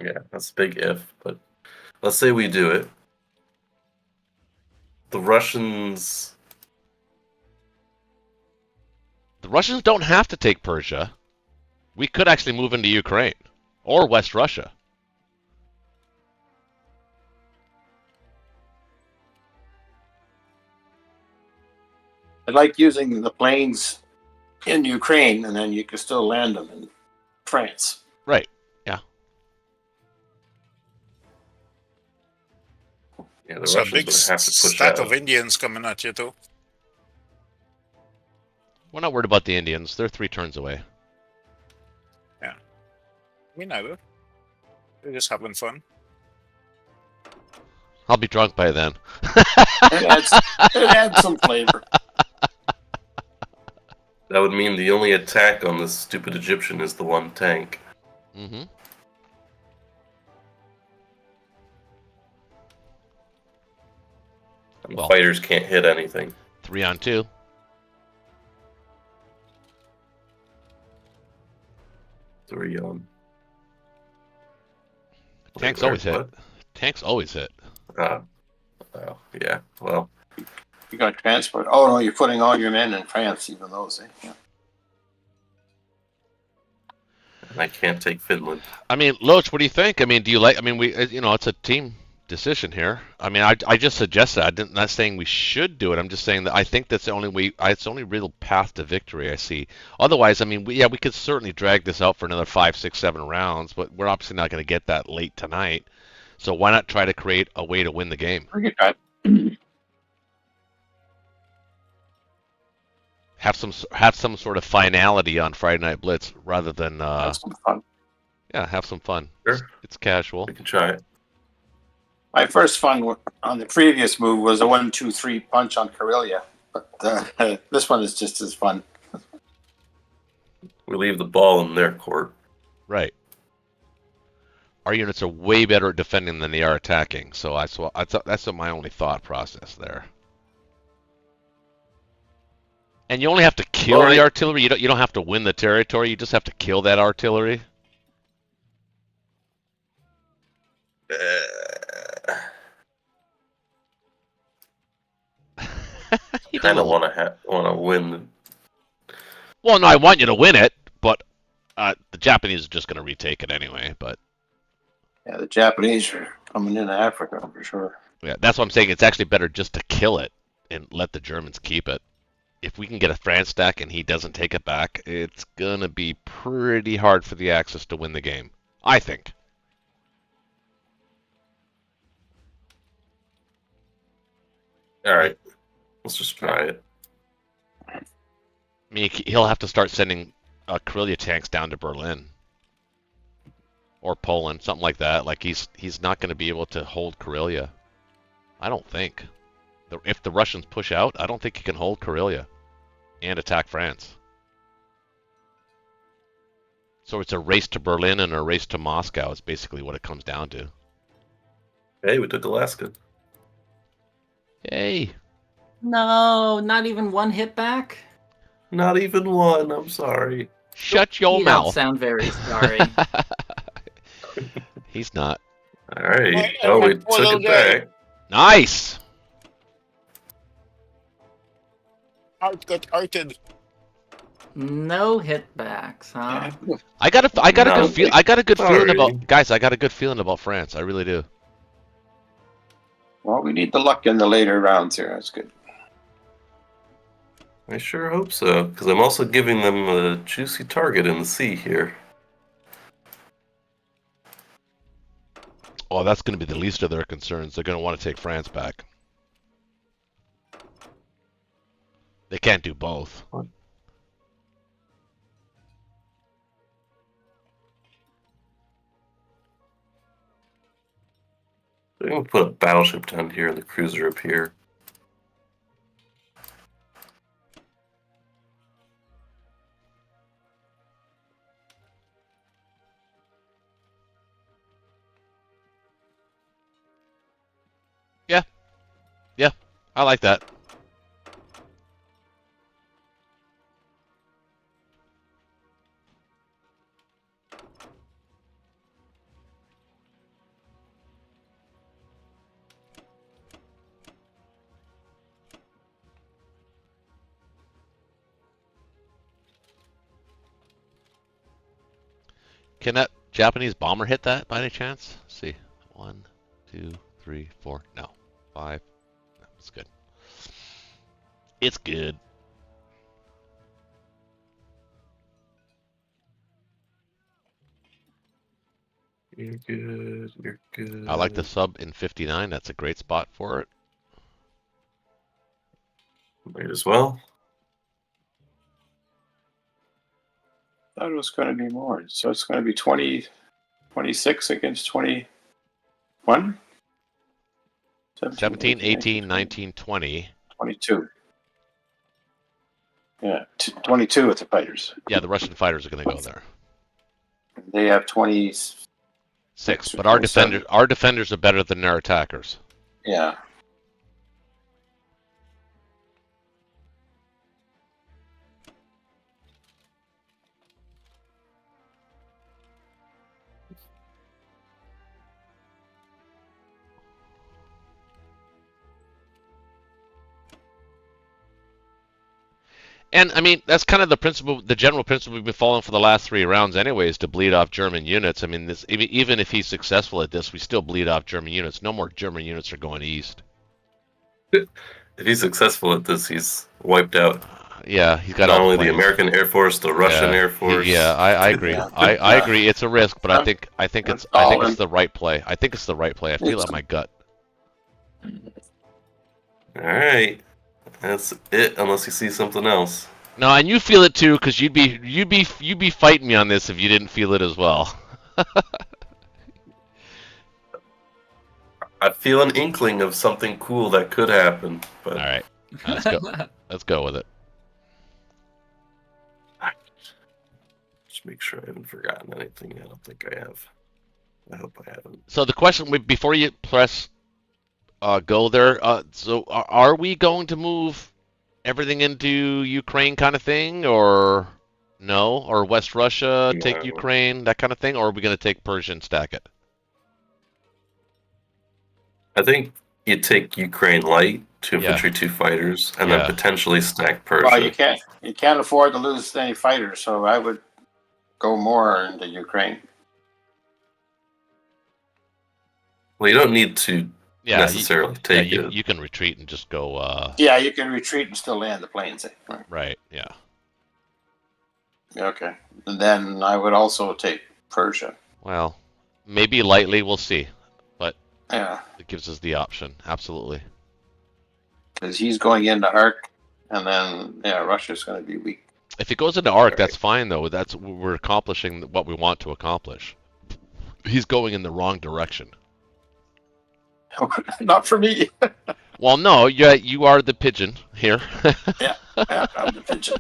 S4: yeah, that's a big if. But let's say we do it. the Russians.
S2: The Russians don't have to take Persia. We could actually move into Ukraine or West Russia.
S5: I like using the planes in Ukraine, and then you can still land them in France.
S2: Right. Yeah.
S4: Yeah, the
S1: So a
S4: Russians
S1: big
S4: would have to push
S1: stack
S4: out.
S1: of Indians coming at you too.
S2: We're not worried about the Indians. They're 3 turns away.
S1: Me neither. They're just having fun.
S2: I'll be drunk by then.
S5: It adds some flavor.
S4: That would mean the only attack on this stupid Egyptian is the one tank.
S2: Mm-hmm.
S4: And
S2: Well.
S4: the fighters can't hit anything.
S2: 3 on 2.
S4: Three on.
S2: Tanks
S4: Wait,
S2: always hit.
S4: what?
S2: Tanks always hit.
S4: Oh, yeah. Well,
S5: You got transport. Oh no, you're putting all your men in France, even those. Yeah.
S4: and I can't take Finland.
S2: I mean, Loach, what do you think? I mean, do you like? I mean, it's a team decision here. I mean, I just suggested. I'm not saying we should do it. I'm just saying that I think that's the only way. It's the only real path to victory I see. Otherwise, I mean, we could certainly drag this out for another 5, 6, 7 rounds, but we're obviously not going to get that late tonight. So why not try to create a way to win the game? Have some sort of finality on Friday Night Blitz rather than
S5: That's some fun.
S2: have some fun.
S4: Sure.
S2: It's casual.
S4: We can try it.
S5: My first fun on the previous move was a 1-2-3 punch on Karelia, but this one is just as fun.
S4: We leave the ball in their court.
S2: Right. Our units are way better at defending than they are attacking, so that's my only thought process there. And you only have to kill the artillery. You don't have to win the territory. You just have to kill that artillery.
S4: You kind of want to win.
S2: Well, no, I want you to win it, but the Japanese are just going to retake it anyway. But
S5: Yeah, the Japanese are coming into Africa for sure.
S2: yeah, that's what I'm saying. It's actually better just to kill it and let the Germans keep it. If we can get a France stack and he doesn't take it back, it's going to be pretty hard for the Axis to win the game, I think.
S4: All right, let's just try it.
S2: I mean, he'll have to start sending Karelia tanks down to Berlin or Poland, something like that. Like he's not going to be able to hold Karelia. I don't think. If the Russians push out, I don't think he can hold Karelia and attack France. So it's a race to Berlin and a race to Moscow is basically what it comes down to.
S4: Hey, we took Alaska.
S2: Yay!
S3: No, not even one hit back.
S4: Not even one. I'm sorry.
S2: Shut your
S3: You
S2: mouth.
S3: don't sound very sorry.
S2: He's not.
S4: All right. Oh, we took it back.
S2: Nice!
S1: Art got arted.
S3: No hit backs, huh?
S2: I got a good
S4: Sorry.
S2: feeling about guys. I got a good feeling about France. I really do.
S5: Well, we need the luck in the later rounds here. That's good.
S4: I sure hope so, because I'm also giving them a juicy target in the sea here.
S2: Oh, that's going to be the least of their concerns. They're going to want to take France back. They can't do both.
S4: I'm going to put a battleship down here and the cruiser up here.
S2: Yeah, I like that. Can that Japanese bomber hit that by any chance? Let's see. 1, 2, 3, 4. No. 5. No, it's good. It's good.
S4: You're good. You're good.
S2: I like the sub in 59. That's a great spot for it.
S4: Might as well.
S5: Thought it was going to be more. So it's going to be 26 against 21?
S2: 17, 18, 19, 20.
S5: 22. Yeah, 22 with the fighters.
S2: Yeah, the Russian fighters are going to go there.
S5: They have 26.
S2: 6,
S5: or
S2: but our
S5: 27.
S2: defenders are better than their attackers.
S5: Yeah.
S2: And I mean, that's kind of the principle, the general principle we've been following for the last 3 rounds, anyways, to bleed off German units. I mean, this even if he's successful at this, we still bleed off German units. No more German units are going east.
S4: If he's successful at this, he's wiped out.
S2: Yeah, he's got
S4: Not
S2: all
S4: only the
S2: planes.
S4: American Air Force, the Russian Air Force.
S2: Yeah, I agree.
S5: Yeah.
S2: I agree. It's a risk, but I think it's the right play. I think it's the right play. I feel it in my gut.
S4: All right, that's it. Unless you see something else.
S2: No, and you feel it too, because you'd be fighting me on this if you didn't feel it as well.
S4: I feel an inkling of something cool that could happen. But
S2: All right, let's go. Let's go with it.
S4: just make sure I haven't forgotten anything. I don't think I have. I hope I haven't.
S2: So the question, before you press go there, so are we going to move everything into Ukraine kind of thing, or no? Or West Russia, take
S4: No.
S2: Ukraine, that kind of thing? Or are we going to take Persia and stack it?
S4: I think you take Ukraine light, 2 infantry, 2 fighters, and then potentially stack Persia.
S5: Well, you can't afford to lose any fighters, so I would go more into Ukraine.
S4: Well, you don't need to
S2: Yeah,
S4: necessarily take
S2: you,
S4: it.
S2: you can retreat and just go.
S5: Yeah, you can retreat and still land the planes.
S2: Right. Yeah.
S5: Okay. And then I would also take Persia.
S2: Well, maybe lightly. We'll see. But
S5: Yeah,
S2: it gives us the option. Absolutely.
S5: because he's going into Arc, and then Russia's going to be weak.
S2: If it goes into Arc, that's fine though. We're accomplishing what we want to accomplish. He's going in the wrong direction.
S5: Not for me.
S2: Well, no, you are the pigeon here.
S5: Yeah, I'm the pigeon.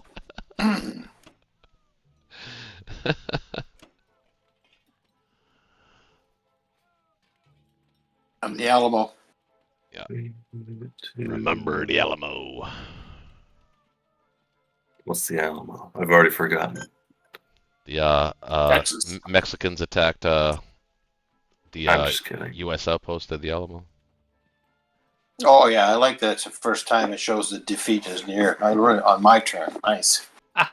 S5: I'm the Alamo.
S2: Yeah. Remember the Alamo.
S4: What's the Alamo? I've already forgotten.
S2: The
S5: Texas.
S2: Mexicans attacked the
S4: I'm just kidding.
S2: U.S. outpost at the Alamo.
S5: Oh yeah, I like that. It's the first time it shows the defeat is near. I learned it on my turn. Nice.
S2: Is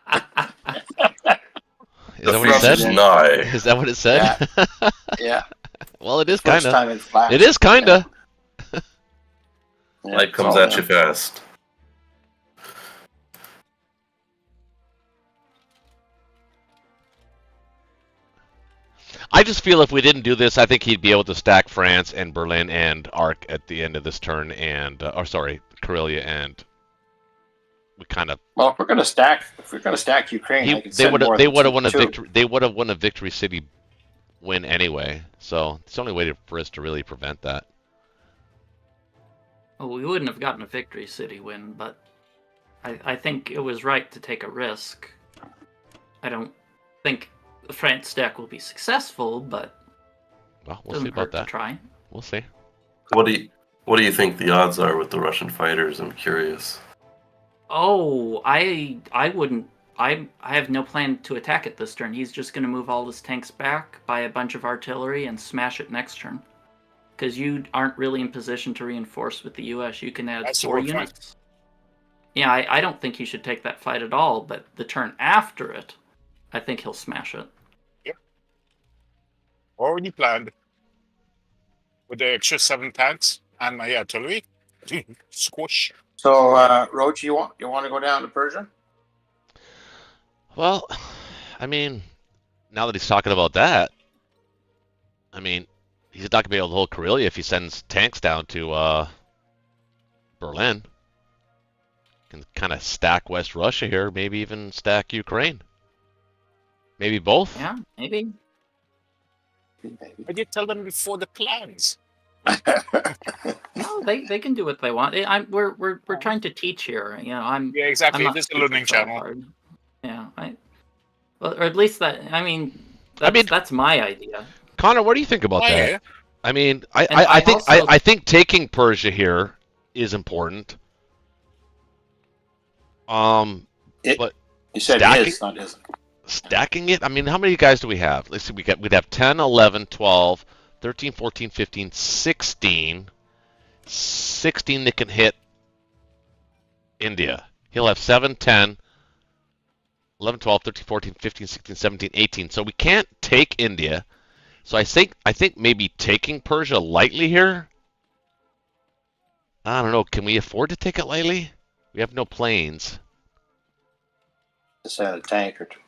S4: The
S2: that what it
S4: front is
S2: said?
S4: nigh.
S2: Is that what it said?
S5: Yeah.
S2: Well, it is
S5: First
S2: kind of.
S5: time in flash.
S2: It is kind of.
S5: Yeah,
S4: Light
S5: it's
S4: comes
S5: all
S4: at you
S5: there.
S4: fast.
S2: I just feel if we didn't do this, I think he'd be able to stack France and Berlin and Arc at the end of this turn, and Karelia, and we kind of.
S5: Well, if we're gonna stack Ukraine, I can
S2: They
S5: send
S2: would
S5: more
S2: have. They
S5: than
S2: would have won a
S5: two.
S2: victory. They would have won a victory city win anyway. So it's the only way for us to really prevent that.
S3: Well, we wouldn't have gotten a victory city win, but I think it was right to take a risk. I don't think the France stack will be successful, but
S2: Well,
S3: it
S2: we'll see
S3: doesn't
S2: about
S3: hurt to
S2: that.
S3: try.
S2: We'll see.
S4: What do you think the odds are with the Russian fighters? I'm curious.
S3: Oh, I wouldn't. I have no plan to attack it this turn. He's just going to move all his tanks back, buy a bunch of artillery, and smash it next turn. Because you aren't really in position to reinforce with the U.S. You can add
S1: That's the
S3: 4
S1: whole point.
S3: units. Yeah, I don't think he should take that fight at all, but the turn after it, I think he'll smash it.
S1: Already planned. With the extra 7 tanks and my artillery. Squish.
S5: So, Roach, you want to go down to Persia?
S2: Well, I mean, now that he's talking about that, I mean, he's not gonna be able to hold Karelia if he sends tanks down to Berlin. Can kind of stack West Russia here, maybe even stack Ukraine. Maybe both.
S3: Yeah, maybe.
S1: I did tell them before the plans.
S3: No, they can do what they want. We're trying to teach here. You know,
S1: Yeah,
S3: I'm
S1: exactly.
S3: not
S1: This is a
S3: super
S1: learning channel.
S3: hard. Yeah, well, or at least that. I mean, that's my idea.
S2: Connor, what do you think about
S1: Oh,
S2: that?
S1: yeah.
S2: I mean,
S3: And
S2: I think
S3: also-
S2: I think taking Persia here is important. But
S5: You said
S2: stacking-
S5: is, not isn't.
S2: stacking it, I mean, how many guys do we have? Let's see, we'd have 10, 11, 12, 13, 14, 15, 16. 16 that can hit India. He'll have 7, 10, 11, 12, 13, 14, 15, 16, 17, 18. So we can't take India. So I think maybe taking Persia lightly here. I don't know. Can we afford to take it lightly? We have no planes.
S5: Just had a tank or two.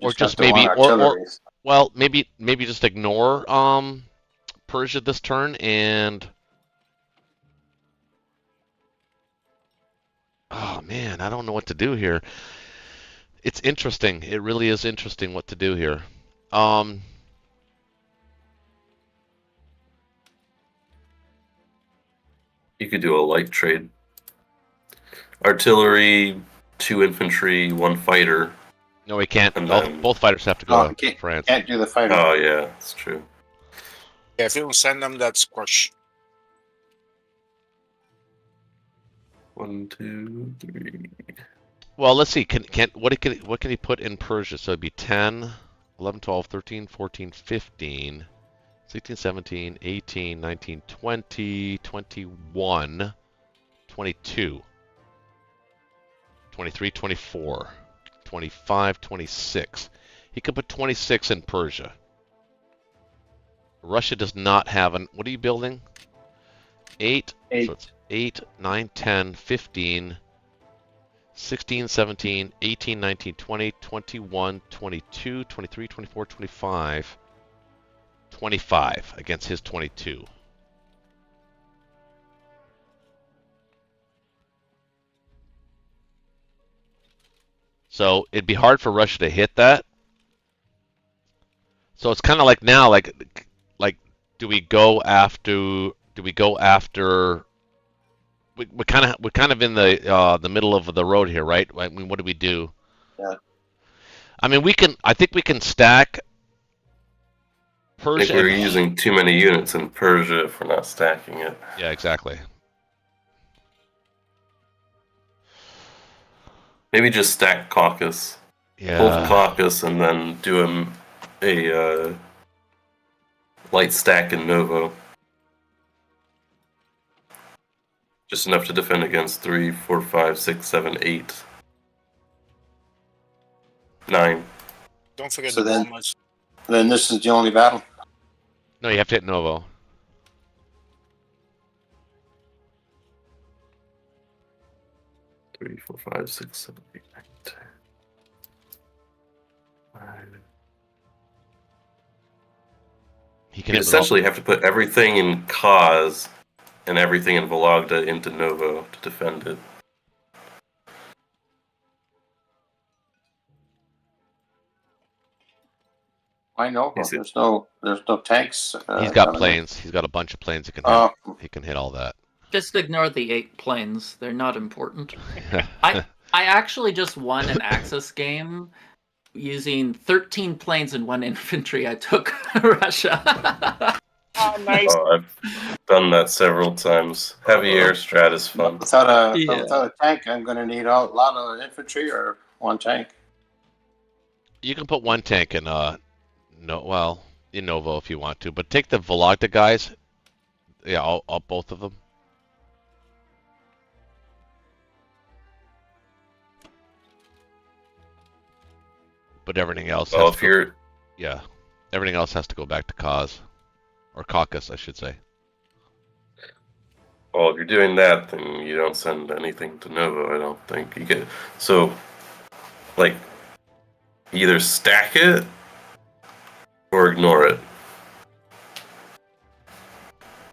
S2: Or
S5: got
S2: just
S5: the one
S2: maybe,
S5: artillery.
S2: well, maybe just ignore Persia this turn and. Oh man, I don't know what to do here. It's interesting. It really is interesting what to do here.
S4: You could do a light trade. Artillery, 2 infantry, 1 fighter.
S2: No, we can't.
S4: And then-
S2: Both fighters have to go
S5: Oh,
S2: to France.
S5: Can't do the fighter.
S4: Oh yeah, that's true.
S1: Yeah, if you don't send them that squash.
S4: 1, 2, 3.
S2: Well, let's see. What can he put in Persia? So it'd be 10, 11, 12, 13, 14, 15, 16, 17, 18, 19, 20, 21, 22, 23, 24, 25, 26. He could put 26 in Persia. Russia does not have an... What are you building? 8. So it's 8, 9, 10, 15, 16, 17, 18, 19, 20, 21, 22, 23, 24, 25. 25 against his 22. So it'd be hard for Russia to hit that. So it's kind of like now, like do we go after? We're kind of in the middle of the road here, right? I mean, what do we do?
S5: Yeah.
S2: I mean, I think we can stack
S4: I
S2: Persia.
S4: think we're using too many units in Persia if we're not stacking it.
S2: Yeah, exactly.
S4: Maybe just stack Caucasus. Hold
S2: Yeah.
S4: Caucasus and then do a light stack in Novo. Just enough to defend against 3, 4, 5, 6, 7, 8, 9.
S1: Don't forget
S5: So
S1: the
S5: then-
S1: bombers.
S5: Then this is the only battle.
S2: No, you have to hit Novo.
S4: Three, 4, 5, 6, 7, 8, 9, 10. 5.
S2: He can
S4: You
S2: hit
S4: essentially have to put everything in Kaz and everything in Vologda into Novo to defend it.
S5: I know.
S4: Is it-
S5: There's no tanks.
S2: He's got
S5: down there.
S2: planes. He's got a bunch of planes he can hit.
S5: Oh,
S2: He can hit all that.
S3: Just ignore the 8 planes. They're not important. I actually just won an Axis game using 13 planes and 1 infantry. I took Russia.
S1: Oh, nice.
S4: Oh, I've done that several times. Heavy air strat is fun.
S5: without
S3: Yeah.
S5: a tank, I'm going to need a lot of infantry or 1 tank.
S2: You can put 1 tank in in Novo if you want to, but take the Vologda guys. Yeah, all both of them. But everything else.
S4: Well,
S2: has
S4: if
S2: to-
S4: you're
S2: Yeah. Everything else has to go back to Cause. Or Caucus, I should say.
S4: Well, if you're doing that, then you don't send anything to Novo, I don't think. You get so like either stack it or ignore it.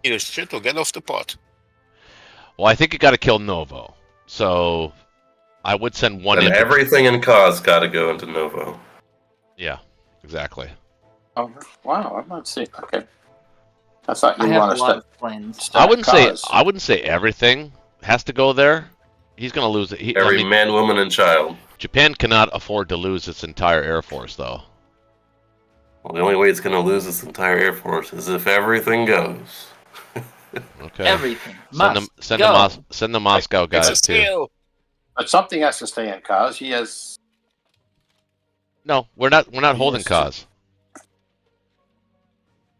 S1: Either shit or get off the pot.
S2: Well, I think you got to kill Novo. So I would send one
S4: And
S2: infantry.
S4: everything in Cause got to go into Novo.
S2: Yeah, exactly.
S5: Oh, wow, I'm not seeing. Okay. I thought
S3: I
S5: you
S3: have
S5: want
S3: a
S5: to
S3: lot
S5: start.
S3: of planes.
S2: I wouldn't say everything has to go there. He's going to lose it.
S4: Every man, woman, and child.
S2: Japan cannot afford to lose its entire air force, though.
S4: Well, the only way it's going to lose its entire air force is if everything goes.
S2: Okay.
S3: Everything
S2: Send
S3: must
S2: them.
S3: go.
S2: Send the Moscow
S1: It's
S2: guys
S1: a
S2: too.
S1: steal.
S5: But something has to stay in cause. He has.
S2: No, we're not. We're not holding
S5: Yes.
S2: Cause.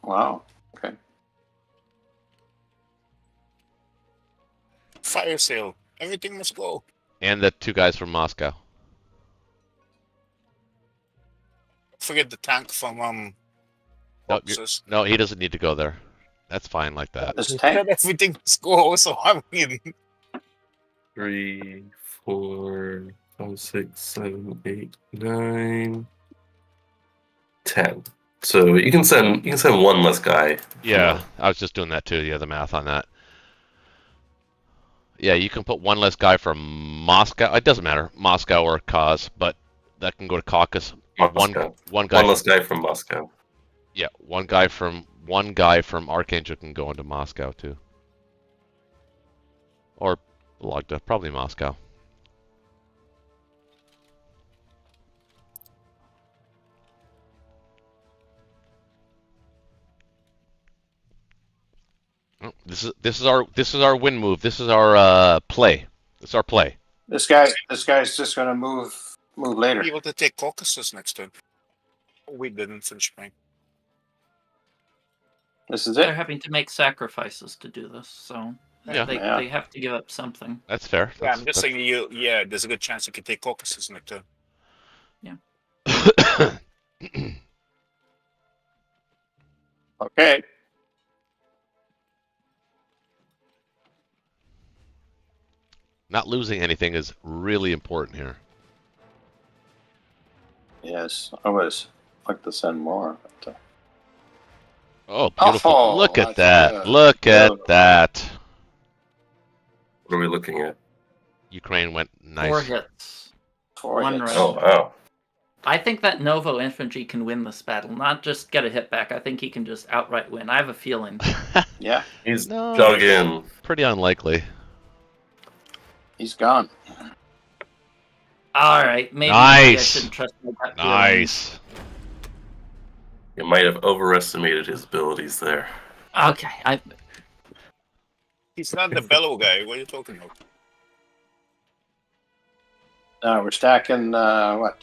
S5: Wow. Okay.
S1: Fire sale. Everything must go.
S2: And the 2 guys from Moscow.
S1: Forget the tank from
S2: Nope,
S1: boxes.
S2: No, he doesn't need to go there. That's fine like that.
S5: This tank.
S1: Everything must go. So I mean,
S4: 3, 4, 5, 6, 7, 8, 9, 10. So you can send one less guy.
S2: Yeah, I was just doing that too. Yeah, the math on that. Yeah, you can put one less guy from Moscow. It doesn't matter, Moscow or Cause, but that can go to Caucasus.
S4: Moscow.
S2: One guy.
S4: One less guy from Moscow.
S2: Yeah, one guy from Archangel can go into Moscow too. Or Logda, probably Moscow. Oh, this is our win move. This is our play. This is our play.
S5: This guy's just going to move later.
S1: be able to take Caucasus next turn. We didn't finish playing.
S5: This is
S3: They're
S5: it.
S3: having to make sacrifices to do this, so
S2: Yeah.
S3: they have to give up something.
S2: That's fair.
S1: Yeah, I'm just saying you. Yeah, there's a good chance you could take Caucasus next turn.
S5: Okay.
S2: Not losing anything is really important here.
S5: Yes, I was like to send more. But,
S2: Oh, beautiful.
S5: Oh,
S2: Look at
S5: that's
S2: that.
S5: good.
S2: Look at
S5: Beautiful.
S2: that.
S4: What are we looking at?
S2: Ukraine went
S3: 4
S2: nice.
S3: hits.
S5: 4
S3: One
S5: hits.
S3: right.
S4: Oh, wow.
S3: I think that Novo infantry can win this battle, not just get a hit back. I think he can just outright win. I have a feeling.
S5: Yeah,
S4: He's
S2: No.
S4: dug in.
S2: Pretty unlikely.
S5: he's gone.
S3: All right, maybe
S2: Nice.
S3: I shouldn't trust my gut feeling.
S2: Nice.
S4: You might have overestimated his abilities there.
S3: Okay,
S1: He's not the bellow guy. What are you talking about?
S5: Now we're stacking what?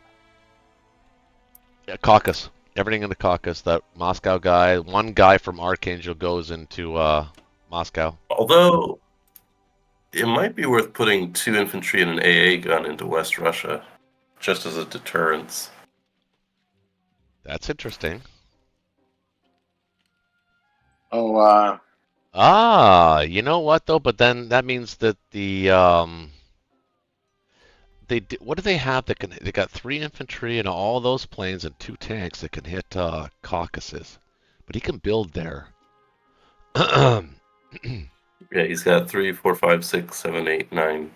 S2: Yeah, Caucasus. Everything in the Caucasus. That Moscow guy. One guy from Archangel goes into Moscow.
S4: Although, it might be worth putting 2 infantry and an AA gun into West Russia, just as a deterrence.
S2: That's interesting.
S5: Oh,
S2: Ah, you know what though? But then that means that the what do they have that can? They got 3 infantry and all those planes and 2 tanks that can hit Caucasus, but he can build there.
S4: Yeah, he's got 3, 4, 5, 6, 7, 8, 9.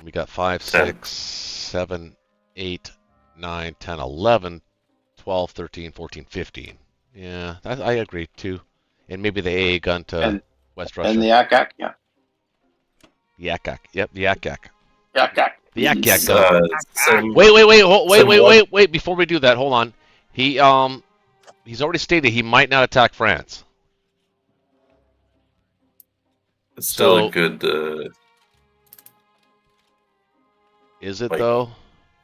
S2: We got 5,
S4: 10.
S2: 6, 7, 8, 9, 10, 11, 12, 13, 14, 15. Yeah, I agree too. And maybe the AA gun to
S5: And-
S2: West Russia.
S5: and the Yakak, yeah,
S2: Yak-Yak. Yep, the Yak-Yak.
S5: Yakak.
S2: The Yak-Yak
S4: He's,
S2: gun.
S4: send-
S2: Wait. Before we do that, hold on. He's already stated he might not attack France.
S4: It's still
S2: So-
S4: a good.
S2: Is it
S4: Like,
S2: though?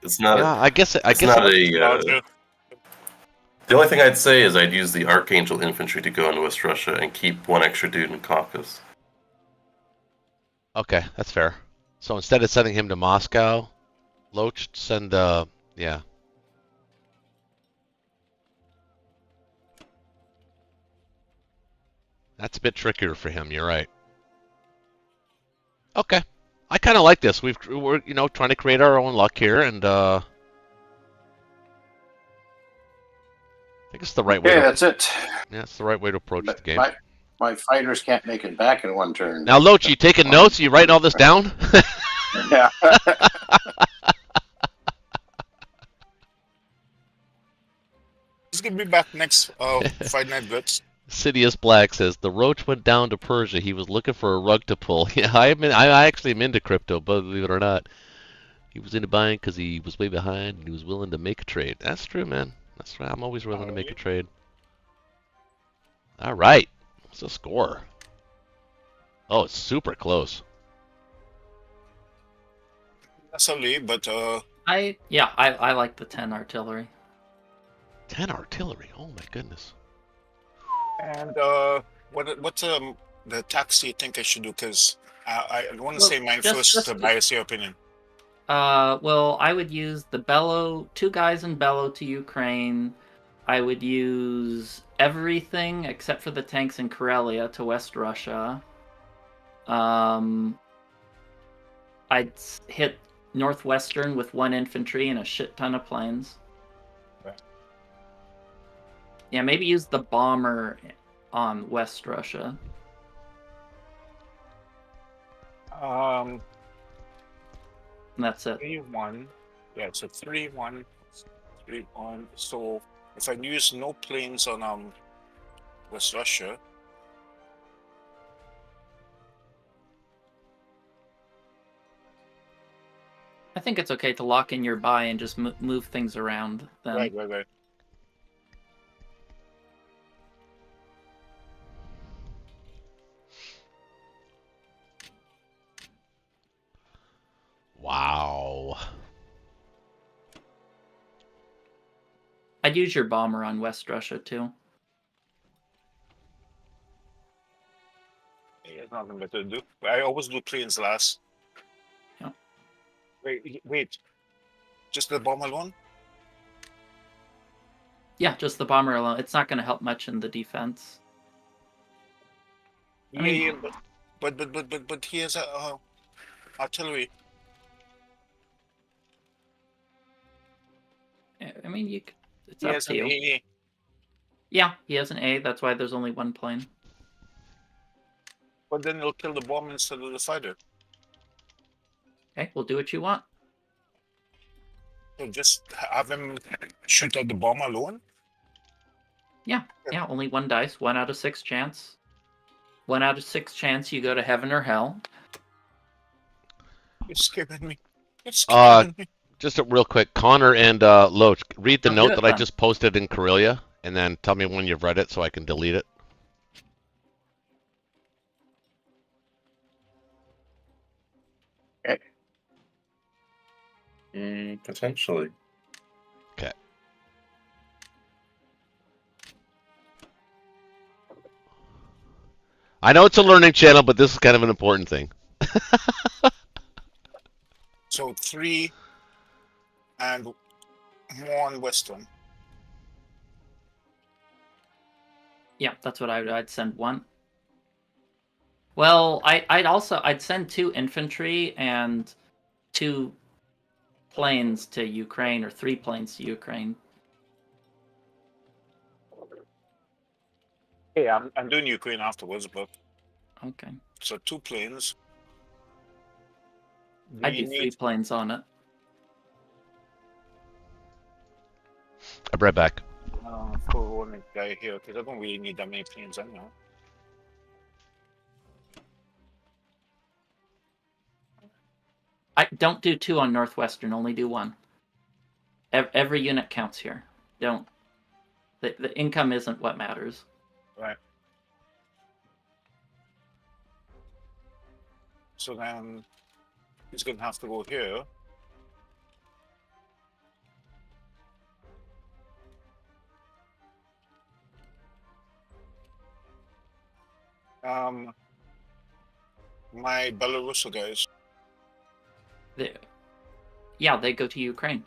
S4: It's not.
S2: Yeah, I guess.
S4: It's not a.
S1: Roger.
S4: The only thing I'd say is I'd use the Archangel infantry to go into West Russia and keep 1 extra dude in Caucasus.
S2: Okay, that's fair. So instead of sending him to Moscow, Loach, send yeah. That's a bit trickier for him. You're right. Okay, I kind of like this. We're trying to create our own luck here, and I think it's the right way.
S5: Okay, that's it.
S2: Yeah, it's the right way to approach the game.
S5: My fighters can't make it back in one turn.
S2: Now, Loach, you taking notes? You writing all this down?
S5: Yeah.
S1: He's gonna be back next Friday Night Blitz.
S2: Sidious Black says the Roach went down to Persia. He was looking for a rug to pull. Yeah, I actually am into crypto, believe it or not. He was into buying because he was way behind and he was willing to make a trade. That's true, man. That's right. I'm always willing to make a trade. All right. What's the score? Oh, it's super close.
S1: Necessarily, but
S3: I like the 10 artillery.
S2: 10 artillery. Oh my goodness.
S1: and what's the tax you think I should do? Because I want to say mine first to bias your opinion.
S3: Well, I would use the Bellow, 2 guys in Bellow to Ukraine. I would use everything except for the tanks in Karelia to West Russia. I'd hit Northwestern with 1 infantry and a shit ton of planes.
S1: Okay.
S3: Yeah, maybe use the bomber on West Russia.
S1: Um,
S3: And that's it.
S1: 3-1. Yeah, so 3-1, 3-1. So if I use no planes on West Russia,
S3: I think it's okay to lock in your buy and just move things around then.
S1: right.
S2: Wow.
S3: I'd use your bomber on West Russia too.
S1: Yeah, there's nothing better to do. I always do planes last.
S3: Yeah.
S1: Wait. Just the bomb alone?
S3: Yeah, just the bomber alone. It's not going to help much in the defense. I mean-
S1: Yeah, but he has artillery.
S3: I mean, it's
S1: He
S3: up
S1: has
S3: to
S1: an
S3: you.
S1: AA.
S3: Yeah, he has an A. That's why there's only 1 plane.
S1: But then he'll kill the bomb instead of the fighter.
S3: Okay, we'll do what you want.
S1: So just have him shoot at the bomb alone?
S3: Yeah, only 1 dice, 1 out of 6 chance. 1 out of 6 chance you go to heaven or hell.
S1: You're scaring me. You're scaring me.
S2: Just real quick, Connor and Loach, read the
S3: I'll do
S2: note
S3: it
S2: that I
S3: then.
S2: just posted in Karelia, and then tell me when you've read it so I can delete it.
S4: Potentially.
S2: Okay. I know it's a learning channel, but this is kind of an important thing.
S1: So 3 and 1 Western.
S3: Yeah, that's what I'd send 1. Well, I'd send 2 infantry and 2 planes to Ukraine, or 3 planes to Ukraine.
S1: Hey, I'm doing Ukraine afterwards, but
S3: Okay.
S1: so 2 planes.
S3: I'd
S1: We
S3: do 3
S1: need
S3: planes on it.
S2: I'll be right back.
S1: for one guy here because I don't really need that many planes anyhow.
S3: I don't do 2 on Northwestern, only do 1. Every unit counts here. Don't. The income isn't what matters.
S1: Right. So then he's gonna have to go here. My Belarusian guys.
S3: They go to Ukraine.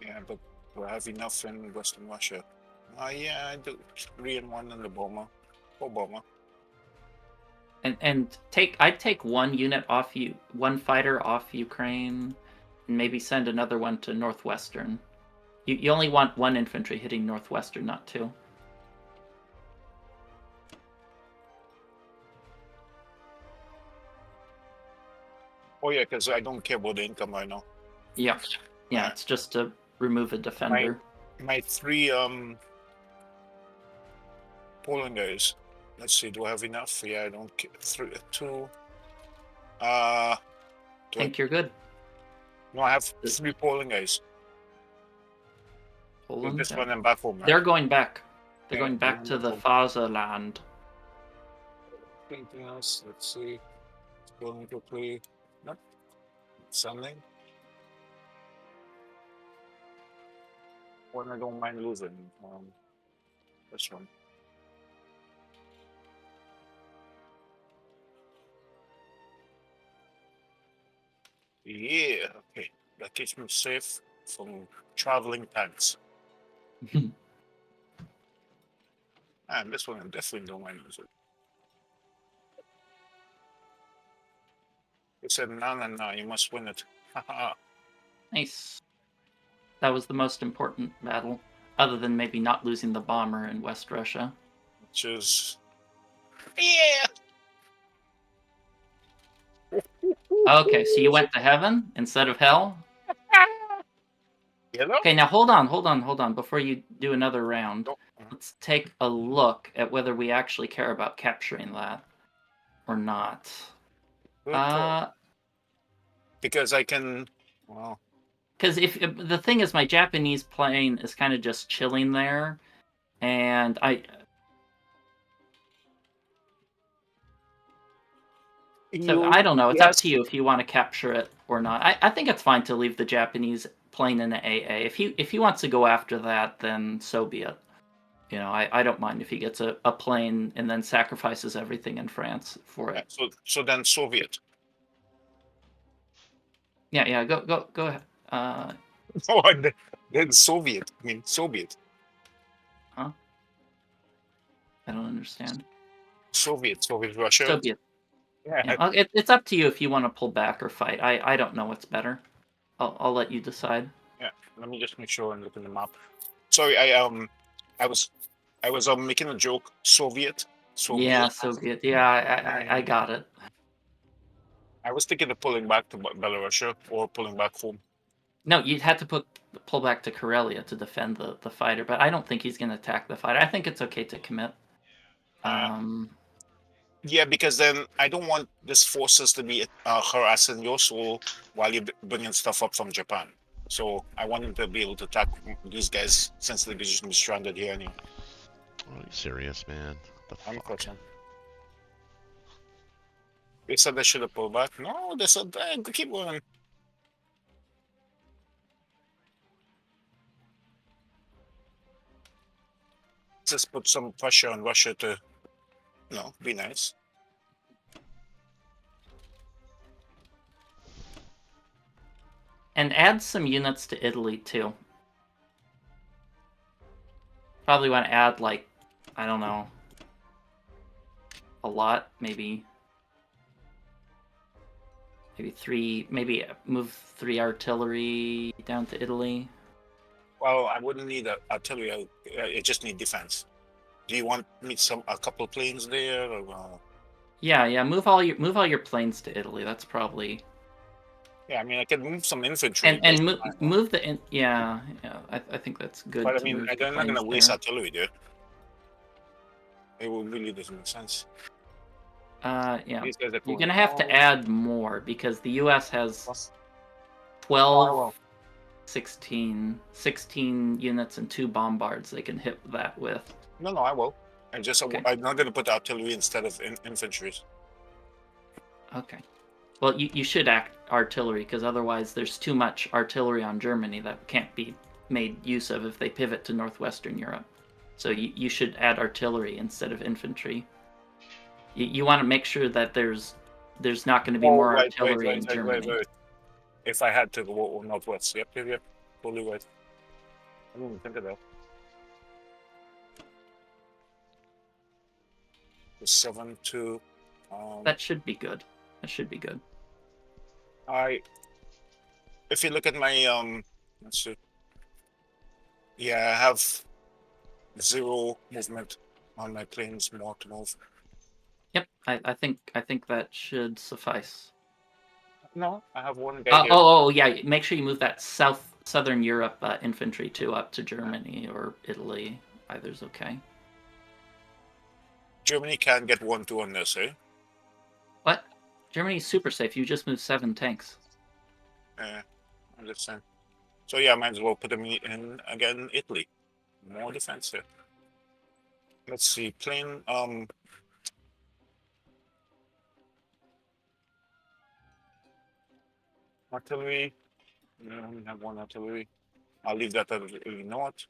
S1: Yeah, but do I have enough in Western Russia? Yeah, I do 3 and 1 in the bomber. Oh, bomber.
S3: And I'd take one unit off you, one fighter off Ukraine, and maybe send another one to Northwestern. You only want one infantry hitting Northwestern, not two.
S1: Oh yeah, because I don't care about the income right now.
S3: Yeah, yeah,
S1: Alright.
S3: it's just to remove a defender.
S1: My 3 Poland guys. Let's see, do I have enough? Yeah, I don't care. 2.
S3: I think you're good.
S1: No, I have 3 Poland guys.
S3: Poland,
S1: This
S3: yeah.
S1: one and back home. Right?
S3: They're going back. They're
S1: Yeah,
S3: going back to the
S1: home.
S3: Fatherland.
S1: Anything else? Let's see. Going quickly. Nope. Something. One I don't mind losing. This one. Yeah, okay. That keeps me safe from traveling tanks. And this one I definitely don't mind losing. It said, no, you must win it.
S3: Nice. That was the most important battle, other than maybe not losing the bomber in West Russia.
S1: Which is... Yeah!
S3: Okay, so you went to heaven instead of hell?
S1: You know?
S3: Okay, now hold on. Before you do another round,
S1: Oh,
S3: let's take a look at whether we actually care about capturing that or not.
S1: good call. Because I can... Well...
S3: Because if the thing is, my Japanese plane is kind of just chilling there, and So I don't know. It's up to you if you want to capture it or not. I think it's fine to leave the Japanese plane in the AA. If he wants to go after that, then so be it. You know, I don't mind if he gets a plane and then sacrifices everything in France for it.
S1: So then Soviet.
S3: Yeah. Go ahead.
S1: Oh, then Soviet. I mean Soviet.
S3: Huh? I don't understand.
S1: Soviet Russia.
S3: Soviet.
S1: Yeah.
S3: Yeah, it's up to you if you want to pull back or fight. I don't know what's better. I'll let you decide.
S1: Yeah. Let me just make sure and look at the map. Sorry, I was making a joke. Soviet.
S3: Yeah, Soviet. Yeah, I got it.
S1: I was thinking of pulling back to Belarus or pulling back home.
S3: No, you'd have to pull back to Karelia to defend the fighter, but I don't think he's going to attack the fighter. I think it's okay to commit.
S1: Yeah, because then I don't want these forces to be harassing your soul while you're bringing stuff up from Japan. So I want them to be able to attack these guys since they're just gonna be stranded here anyway.
S2: Are you serious, man? What the
S1: I'm
S2: fuck?
S1: question. They said they should have pulled back. No, they said keep going. Just put some pressure on Russia to, be nice.
S3: And add some units to Italy too. Probably want to add like, I don't know, a lot, maybe 3, maybe move 3 artillery down to Italy.
S1: Well, I wouldn't need artillery. I just need defense. Do you want me a couple planes there? Or,
S3: Yeah. Move all your planes to Italy. That's probably.
S1: Yeah, I mean, I can move some infantry.
S3: And move the yeah. I think that's good.
S1: But I mean, they're not gonna waste
S3: there.
S1: artillery there. It really doesn't make sense.
S3: Yeah.
S1: These guys are
S3: You're
S1: pulling
S3: gonna have to
S1: out.
S3: add more because the U.S. has
S1: Plus-
S3: 12, 16 units and 2 bombards they can hit that with.
S1: No, I will.
S3: Okay.
S1: I'm not gonna put artillery instead of infantry.
S3: Okay. Well, you should act artillery because otherwise there's too much artillery on Germany that can't be made use of if they pivot to northwestern Europe. So you should add artillery instead of infantry. You want to make sure that there's not going to be more artillery in Germany.
S1: Right. If I had to go northwest, yep, fully right. I didn't even think of that. The 7-2.
S3: That should be good. That should be good.
S1: If you look at my let's see. Yeah, I have 0 movement on my planes more to move.
S3: Yep, I think that should suffice.
S1: No, I have 1 guy here.
S3: Yeah. Make sure you move that southern Europe infantry too up to Germany or Italy. Either's okay.
S1: Germany can get 1-2 on this, eh?
S3: What? Germany's super safe. You just moved 7 tanks.
S1: I understand. So yeah, might as well put them in again. Italy, more defensive. Let's see, plane. Artillery. No, we have 1 artillery. I'll leave that at north.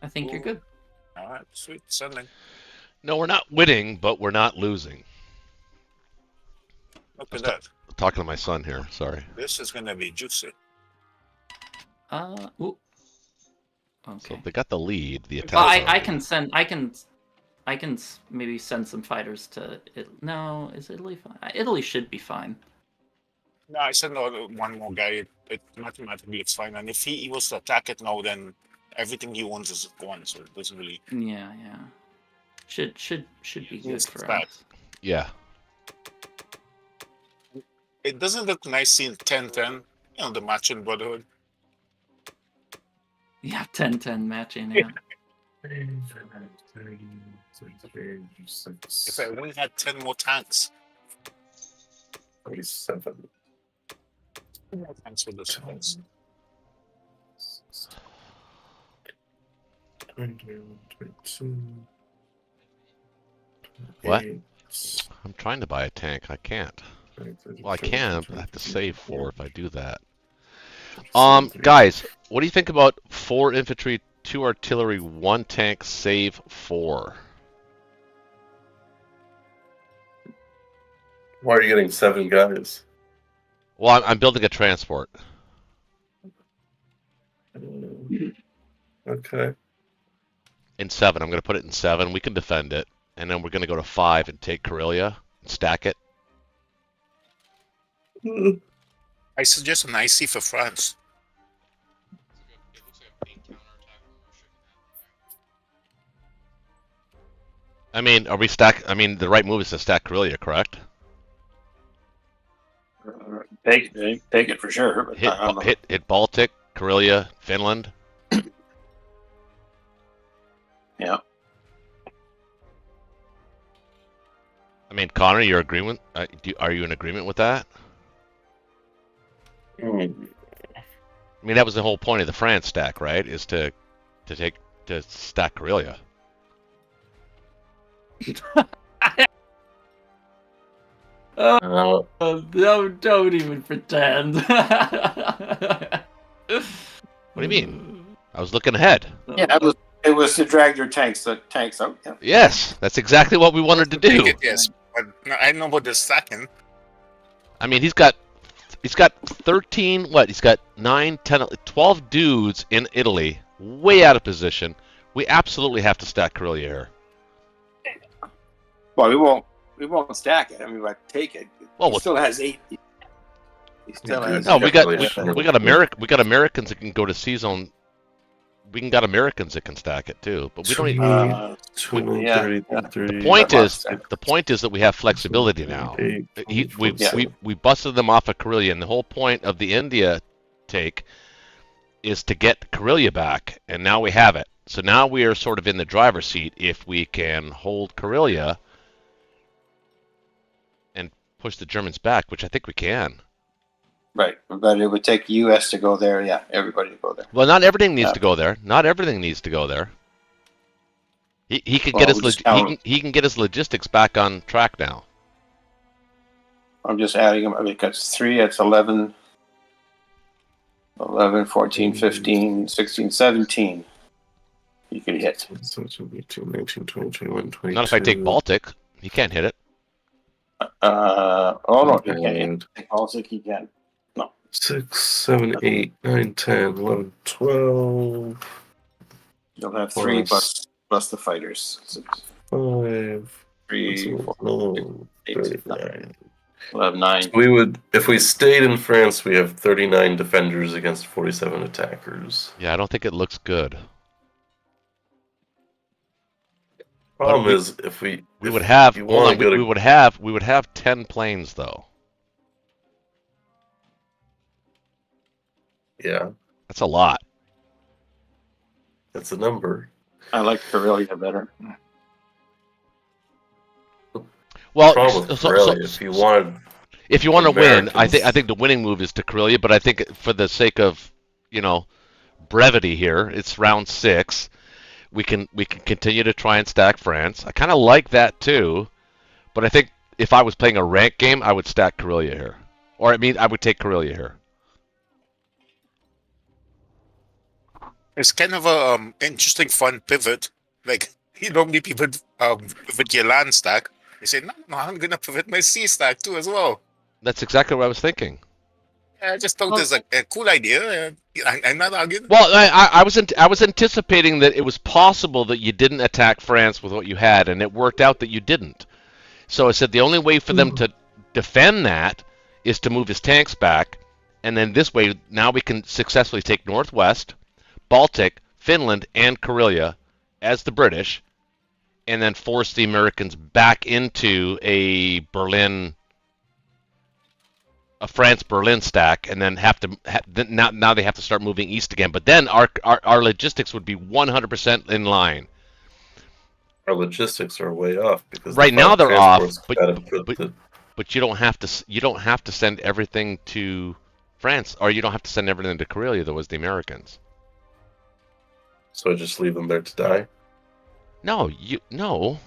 S3: I think you're good.
S1: All right, sweet, sending.
S2: No, we're not winning, but we're not losing.
S1: Look at that.
S2: Talking to my son here. Sorry.
S1: This is gonna be juicy.
S3: Ooh. Okay.
S2: So they got the lead. The
S3: Well,
S2: attack.
S3: I can maybe send some fighters to it. No, is Italy fine? Italy should be fine.
S1: No, I send 1 more guy. It mathematically it's fine. And if he was to attack it now, then everything he wants is gone. So it doesn't really.
S3: Yeah. Should be good
S1: It's
S3: for
S1: bad.
S3: us.
S2: Yeah.
S1: It doesn't look nice seeing 10-10. You know, the match in Brotherhood.
S3: Yeah, 10-10 matching. Yeah.
S1: If I only had 10 more tanks.
S4: 37.
S1: 10 more tanks for this defense.
S4: 22.
S2: What? I'm trying to buy a tank. I can't. Well, I can, but I have to save 4 if I do that. Guys, what do you think about 4 infantry, 2 artillery, 1 tank, save 4?
S4: Why are you getting 7 guys?
S2: Well, I'm building a transport.
S4: Okay.
S2: In 7. I'm going to put it in 7. We can defend it. And then we're going to go to 5 and take Karelia and stack it.
S1: I suggest an IC for France.
S2: I mean, the right move is to stack Karelia, correct?
S5: Take it for sure. But
S2: Hit Baltic, Karelia, Finland.
S5: Yeah.
S2: I mean, Connor, your agreement? Are you in agreement with that? I mean, that was the whole point of the France stack, right? Is to stack Karelia.
S3: Don't even pretend.
S2: What do you mean? I was looking ahead.
S5: Yeah, it was to drag your tanks out. Yeah.
S2: Yes, that's exactly what we wanted to do.
S1: Yes, but I know about the stacking.
S2: I mean, he's got 13, what? He's got 9, 10, 12 dudes in Italy, way out of position. We absolutely have to stack Karelia here.
S5: Well, we won't stack it. I mean, like take it.
S2: Well,
S5: He still has 8. He still has.
S2: No, we got
S4: Definitely.
S2: we got Americans that can go to C-zone. We got Americans that can stack it too, but we don't. Even, the point is that we have flexibility now. We busted them off of Karelia, and the whole point of the India take is to get Karelia back, and now we have it. So now we are sort of in the driver's seat if we can hold Karelia and push the Germans back, which I think we can.
S5: Right, but it would take U.S. to go there. Yeah, everybody to go there.
S2: Well, not everything needs to go there. Not everything needs to go there. He can get he can get his logistics back on track now.
S5: I'm just adding them because 3, that's 11, 14, 15, 16, 17. You can hit.
S4: 19, 20, 21, 22.
S2: Not if I take Baltic. He can't hit it.
S5: Oh no, you can't. Take Baltic, you can.
S4: 6, 7, 8, 9, 10, 11, 12.
S5: You'll have 3 plus the fighters.
S4: 5.
S5: 3, 4,
S4: No,
S5: 8, 9.
S4: 39.
S5: We'll have 9.
S4: We would, if we stayed in France, we have 39 defenders against 47 attackers.
S2: Yeah, I don't think it looks good.
S4: Problem
S2: we-
S4: is, if we
S2: would have
S4: you
S2: hold
S4: wanna
S2: on,
S4: go to-
S2: we would have 10 planes though.
S4: yeah,
S2: That's a lot.
S4: that's a number.
S5: I like Karelia better.
S2: Well,
S4: Problem with Corellia, if you wanted,
S2: if you want to win, I
S4: Americans-
S2: think the winning move is to Karelia, but I think for the sake of, brevity here, it's round 6. We can continue to try and stack France. I kind of like that too, but I think if I was playing a rank game, I would stack Karelia here. Or I would take Karelia here.
S1: It's kind of a interesting, fun pivot. Like normally people pivot your land stack. You say, no, I'm gonna pivot my sea stack too as well.
S2: That's exactly what I was thinking.
S1: I just thought it's a cool idea. I'm not arguing.
S2: Well, I was anticipating that it was possible that you didn't attack France with what you had, and it worked out that you didn't. So I said the only way for them to defend that is to move his tanks back, and then this way now we can successfully take Northwest, Baltic, Finland, and Karelia as the British, and then force the Americans back into a France-Berlin stack, and then now they have to start moving east again. But then our logistics would be 100% in line.
S4: our logistics are way off because
S2: Right now they're off,
S4: but
S2: but you don't have to send everything to France, or you don't have to send everything to Karelia. Though, as the Americans.
S4: so just leave them there to die.
S2: No, no.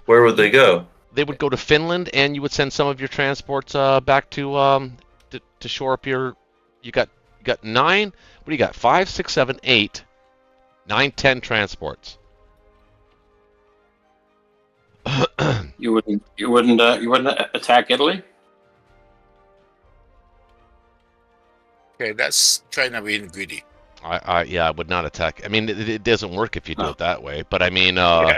S4: Where would they go?
S2: They would go to Finland, and you would send some of your transports back to shore up your. You got 9. What do you got? 5, 6, 7, 8, 9, 10 transports.
S5: You wouldn't attack Italy?
S1: Okay, that's trying to be greedy.
S2: I would not attack. I mean, it doesn't work if you do it that way. But I mean,
S1: No.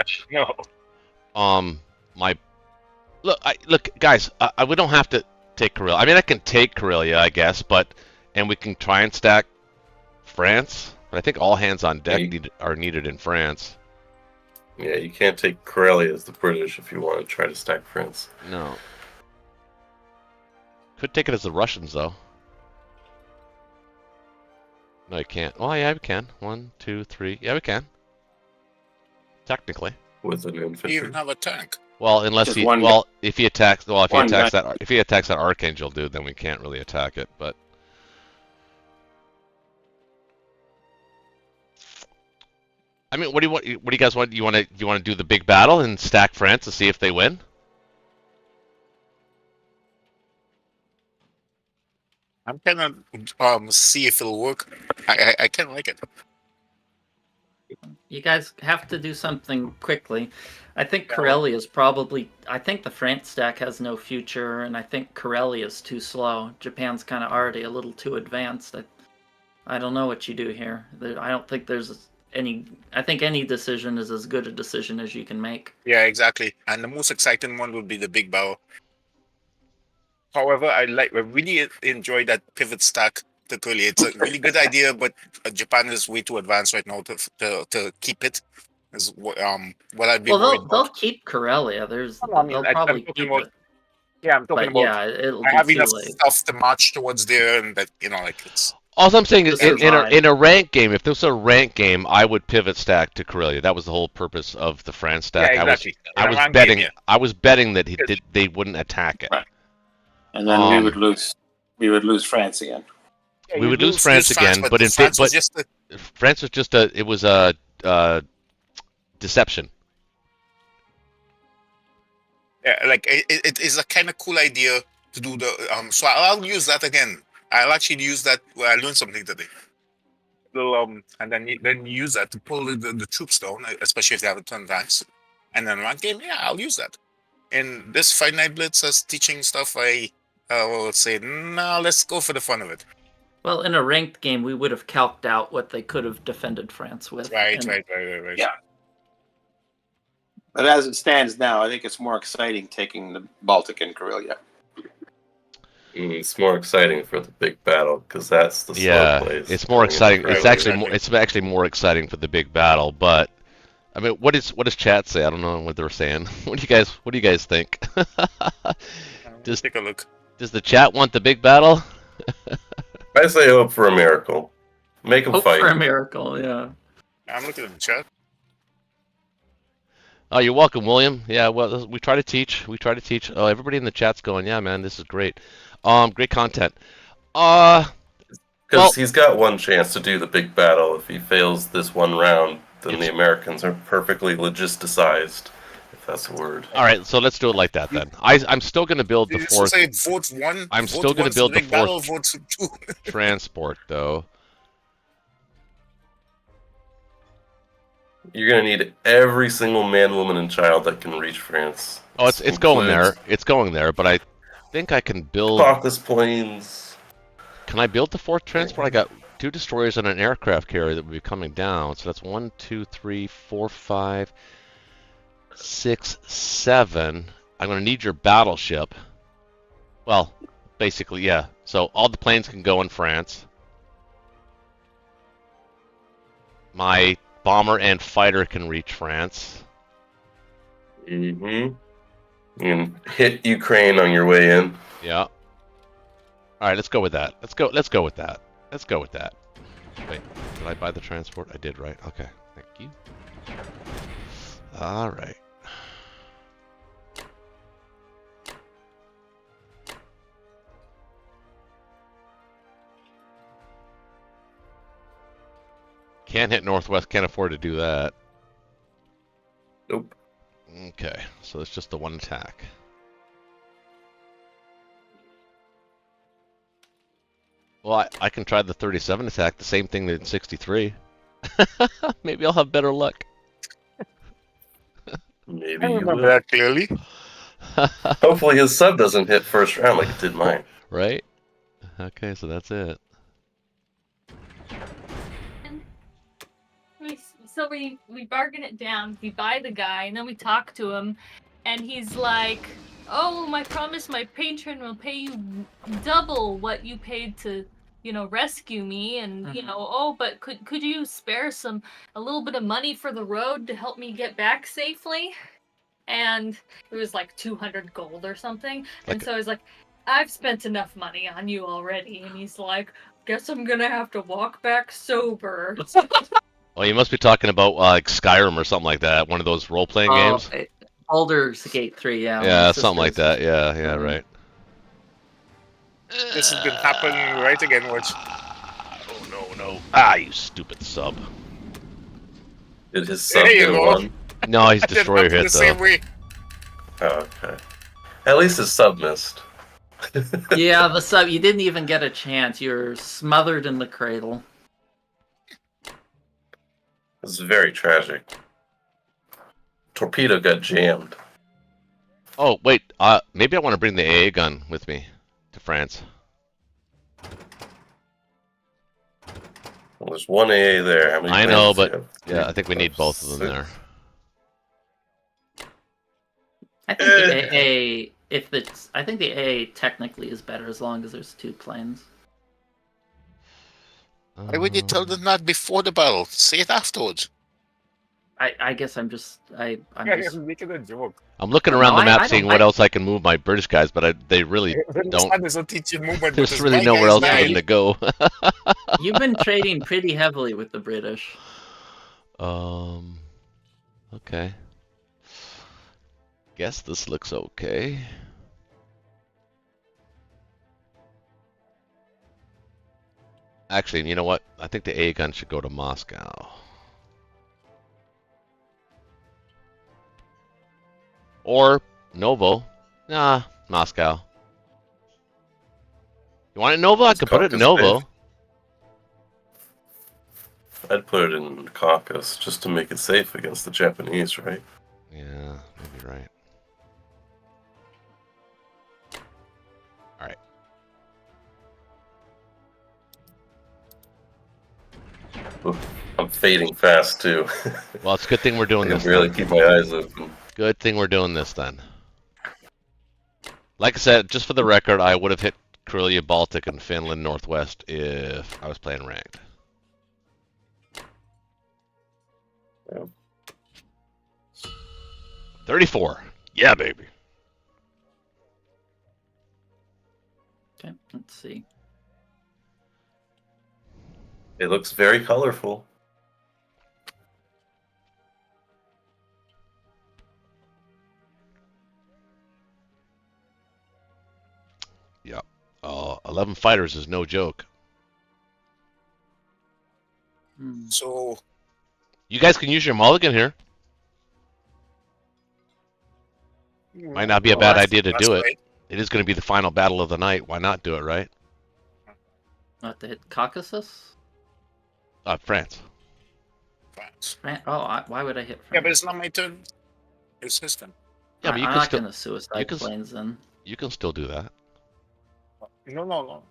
S2: look, guys, we don't have to take Karelia. I mean, I can take Karelia, I guess, and we can try and stack France. But I think all hands on deck are needed in France.
S4: Yeah, you can't take Karelia as the British if you want to try to stack France.
S2: No. Could take it as the Russians, though. No, you can't. Oh, yeah, we can. 1, 2, 3. Yeah, we can. Technically.
S4: With an
S1: You
S4: infantry.
S1: even have a tank.
S2: Well, unless
S5: Just
S2: he,
S5: one
S2: well, if he attacks, well, if he
S5: one
S2: attacks
S5: guy.
S2: that Archangel dude, then we can't really attack it. But I mean, what do you guys want? Do you want to do the big battle and stack France to see if they win?
S1: I'm kind of see if it'll work. I kind of like it.
S3: You guys have to do something quickly. I think Karelia is probably. I think the France stack has no future, and I think Karelia is too slow. Japan's kind of already a little too advanced. I don't know what you do here. I don't think there's any. I think any decision is as good a decision as you can make.
S1: Yeah, exactly. And the most exciting one would be the big battle. However, I really enjoy that pivot stack to Karelia. It's a really good idea, but Japan is way too advanced right now to keep it. Is what I'd be worried about.
S3: They'll keep Karelia. They'll probably
S1: I'm talking
S3: keep
S1: about,
S3: it.
S1: yeah, I'm talking
S3: But
S1: about.
S3: yeah, it'll
S1: I
S3: be
S1: have
S3: too
S1: enough
S3: late.
S1: stuff to march towards there, and that it's.
S2: All I'm saying is,
S3: To survive.
S2: in a rank game, if this was a rank game, I would pivot stack to Karelia. That was the whole purpose of the France stack.
S1: Yeah, exactly.
S2: I
S1: In a
S2: was
S1: rank
S2: betting.
S1: game, yeah.
S2: I was betting that they wouldn't attack it.
S5: Right. And then we would lose. We would lose France again.
S1: Yeah,
S2: We
S1: you
S2: would lose France again, but in
S1: France was
S2: but
S1: just
S2: France was just a deception.
S1: yeah, like it is a kind of cool idea to do the So I'll use that again. I'll actually use that where I learned something today. And then use that to pull the troops down, especially if they have a ton of tanks. And then rank game, yeah, I'll use that. In this Fight Night Blitz as teaching stuff, I will say, no, let's go for the fun of it.
S3: Well, in a ranked game, we would have calced out what they could have defended France with.
S1: Right.
S3: and
S5: Yeah. But as it stands now, I think it's more exciting taking the Baltic and Karelia.
S4: It's more exciting for the big battle because that's the slow plays.
S2: It's more exciting.
S1: Right,
S2: It's actually
S1: exactly.
S2: more. It's actually more exciting for the big battle. But I mean, what does chat say? I don't know what they're saying. What do you guys think?
S1: Just take a look.
S2: Does the chat want the big battle?
S4: I say hope for a miracle. Make them
S3: Hope
S4: fight.
S3: for a miracle, yeah.
S1: I'm looking at the chat.
S2: Oh, you're welcome, William. Yeah, well, we try to teach. Oh, everybody in the chat's going, yeah, man, this is great. Great content.
S4: Because
S2: Well-
S4: he's got one chance to do the big battle. If he fails this one round, then the Americans are perfectly logisticized, if that's a word.
S2: All right, so let's do it like that then. I'm still going to build the
S1: Did you
S2: fourth
S1: say vote one?
S2: I'm
S1: vote
S2: still gonna
S1: one for
S2: build the
S1: big battle,
S2: fourth.
S1: vote two.
S2: transport, though.
S4: You're going to need every single man, woman, and child that can reach France.
S2: Oh, it's going there. It's going there, but I think I can build...
S4: Caucasus Plains.
S2: Can I build the fourth transport? I got 2 destroyers and an aircraft carrier that would be coming down. So that's 1, 2, 3, 4, 5, 6, 7. I'm going to need your battleship. Well, basically, yeah. So all the planes can go in France. My bomber and fighter can reach France.
S4: Mm-hmm. You can hit Ukraine on your way in.
S2: Yeah. All right, let's go with that. Let's go with that. Wait, did I buy the transport? I did, right? Okay, thank you. All right. Can't hit northwest. Can't afford to do that.
S4: Nope.
S2: Okay, so it's just the one attack. Well, I can try the 37 attack, the same thing that in 63. Maybe I'll have better luck.
S4: Maybe
S1: I
S4: you
S1: remember
S4: will.
S1: that clearly.
S4: Hopefully his sub doesn't hit first round like it did mine.
S2: Right? Okay, so that's it.
S8: So we bargain it down, we buy the guy, and then we talk to him, and he's like, "Oh, I promise my patron will pay you double what you paid to, rescue me, and oh, but could you spare a little bit of money for the road to help me get back safely?" And it was like 200 gold or something, and so I was like, "I've spent enough money on you already," and he's like, "Guess I'm gonna have to walk back sober."
S2: Oh, you must be talking about like Skyrim or something like that. One of those role-playing games.
S3: Baldur's Gate 3, yeah.
S2: Yeah, something like that. Yeah, right.
S1: This has been happening right again, watch.
S2: Oh, no. Ah, you stupid sub.
S4: Did his sub
S1: There you
S4: get a
S1: go.
S4: one?
S2: No, he's
S1: That did
S2: destroyer
S1: happen
S2: hit,
S1: the same
S2: though.
S1: way.
S4: Oh, okay. At least his sub missed.
S3: Yeah, the sub, you didn't even get a chance. You're smothered in the cradle.
S4: This is very tragic. Torpedo got jammed.
S2: Oh, wait. Maybe I want to bring the AA gun with me to France.
S4: Well, there's one AA there. How many
S2: I know,
S4: planes do you
S2: but
S4: have?
S2: yeah, I think we need both of them there.
S3: I think the AA, I think the AA technically is better as long as there's 2 planes.
S1: Why would you tell them that before the battle? Say it afterwards.
S3: I guess I'm just I'm just
S1: making a joke.
S2: I'm looking around
S3: No,
S2: the map,
S3: I
S2: seeing
S3: don't-
S2: what else I can move my British guys, but they really
S1: His
S2: don't.
S1: son is not teaching movement.
S2: There's
S1: but
S2: really
S1: my
S2: nowhere
S1: guys
S2: else for
S1: died.
S2: them to go.
S3: You've been trading pretty heavily with the British.
S2: Okay. Guess this looks okay. Actually, you know what? I think the A gun should go to Moscow. Or Novo. Nah, Moscow. You want it in Novo? I could put it in
S4: Caucasus
S2: Novo.
S4: big. I'd put it in Caucasus just to make it safe against the Japanese, right?
S2: Yeah, maybe right. Alright.
S4: Oof, I'm fading fast too.
S2: Well, it's a good thing we're
S4: I
S2: doing
S4: can
S2: this.
S4: really
S2: then.
S4: keep my eyes open.
S2: Good thing we're doing this then. Like I said, just for the record, I would have hit Karelia Baltic and Finland Northwest if I was playing ranked.
S4: Yeah.
S2: 34. Yeah, baby.
S3: Okay, let's see.
S4: It looks very colorful.
S2: Yeah. 11 fighters is no joke.
S3: Hmm.
S1: So
S2: You guys can use your mulligan here. Might not be a bad idea to do it.
S1: right.
S2: It is going to be the final battle of the night. Why not do it, right?
S3: Not to hit Caucasus?
S2: France.
S1: France.
S3: Why would I hit France?
S1: Yeah, but it's not my turn. It's his turn.
S2: Yeah, but you
S3: I'm
S2: can
S3: not
S2: still
S3: gonna suicide planes then.
S2: you can still do that.
S1: No.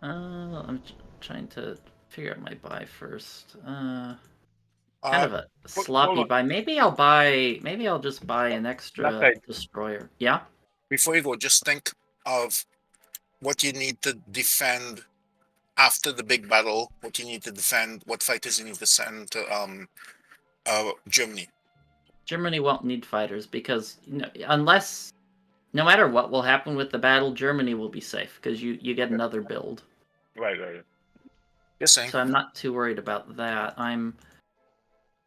S3: I'm trying to figure out my buy first. Kind of a sloppy
S1: on.
S3: buy. Maybe I'll just buy an extra
S1: Left-side.
S3: destroyer. Yeah?
S1: Before you go, just think of what you need to defend after the big battle. What you need to defend. What fighters you need to send to Germany.
S3: Germany won't need fighters because unless no matter what will happen with the battle, Germany will be safe because you get another build.
S1: Right. Just saying.
S3: So I'm not too worried about that.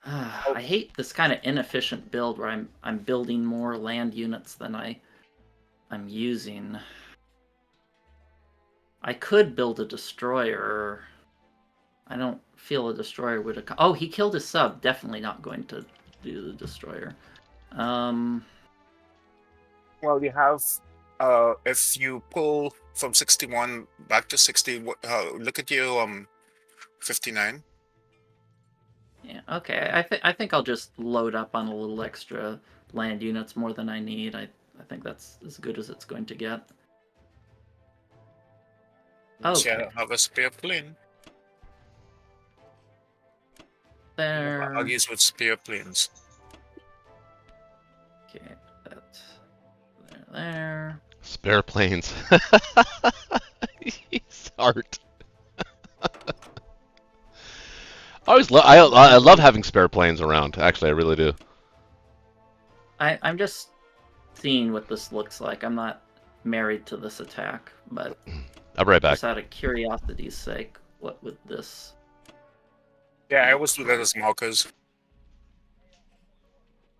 S3: I hate this kind of inefficient build where I'm building more land units than I'm using. I could build a destroyer. I don't feel a destroyer would have. Oh, he killed his sub. Definitely not going to do the destroyer.
S1: Well, you have. If you pull from 61 back to 60, look at your 59.
S3: Yeah. Okay. I think I'll just load up on a little extra land units more than I need. I think that's as good as it's going to get.
S1: Okay.
S3: Okay.
S1: Have a spare plane.
S3: There.
S1: Huggies with spare planes.
S3: Okay. That's there.
S2: Spare planes. He's art. I love having spare planes around. Actually, I really do.
S3: I'm just seeing what this looks like. I'm not married to this attack, but
S2: I'll be right back.
S3: just out of curiosity's sake, what would this?
S1: Yeah, I always do that as markers.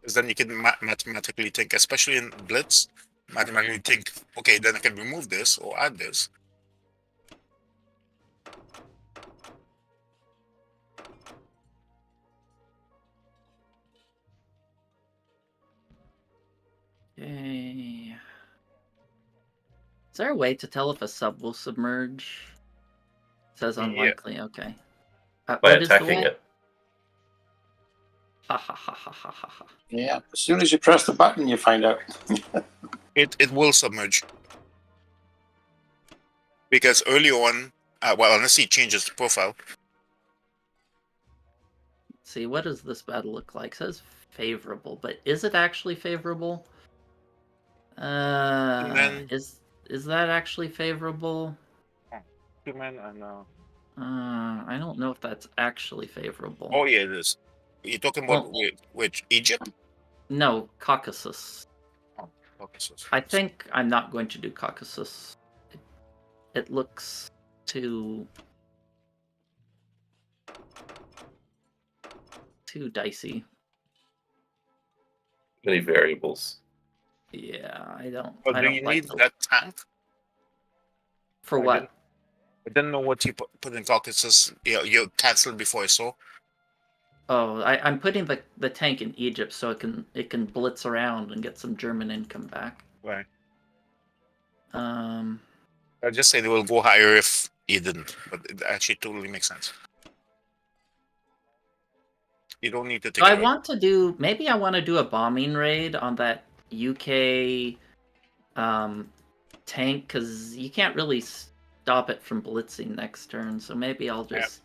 S1: Because then you can mathematically think, especially in Blitz, mathematically think, okay, then I can remove this or add this.
S3: Okay. Is there a way to tell if a sub will submerge? It says
S1: Yeah.
S3: unlikely. Okay.
S4: By
S3: What is the
S4: attacking
S3: way?
S4: it.
S3: Ha ha ha ha ha ha ha.
S5: Yeah, as soon as you press the button, you find out.
S1: It will submerge. Because early on, well, unless he changes the profile.
S3: Let's see, what does this battle look like? It says favorable, but is it actually favorable?
S1: then-
S3: Is that actually favorable?
S1: 2 men and
S3: I don't know if that's actually favorable.
S1: oh yeah, it is. You're talking about
S3: Well-
S1: which Egypt?
S3: No, Caucasus.
S1: Oh, Caucasus.
S3: I think I'm not going to do Caucasus. It looks too dicey.
S4: Many variables.
S3: Yeah, I don't.
S1: But
S3: I
S1: do
S3: don't
S1: you
S3: like
S1: need
S3: the-
S1: that tank?
S3: For
S1: I
S3: what?
S1: I didn't know what you put in Caucasus. You canceled before I saw.
S3: Oh, I'm putting the tank in Egypt so it can blitz around and get some German income back.
S1: Right.
S3: I
S1: I just say they will go higher if you didn't, but it actually totally makes sense. You don't need to take.
S3: So I
S1: it
S3: want to do maybe I want to do a bombing raid on that UK tank because you can't really stop it from blitzing next turn. So maybe I'll
S1: Yeah.
S3: just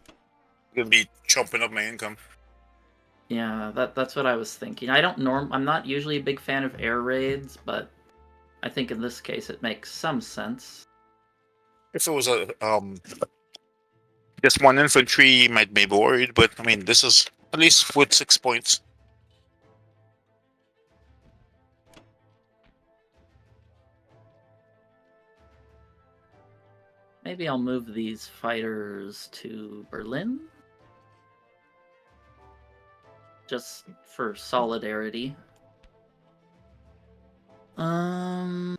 S1: Gonna be chomping up my income.
S3: Yeah, that's what I was thinking. I'm not usually a big fan of air raids, but I think in this case it makes some sense.
S1: If it was a just one infantry, you might be worried, but I mean, this is at least with 6 points.
S3: Maybe I'll move these fighters to Berlin. Just for solidarity. I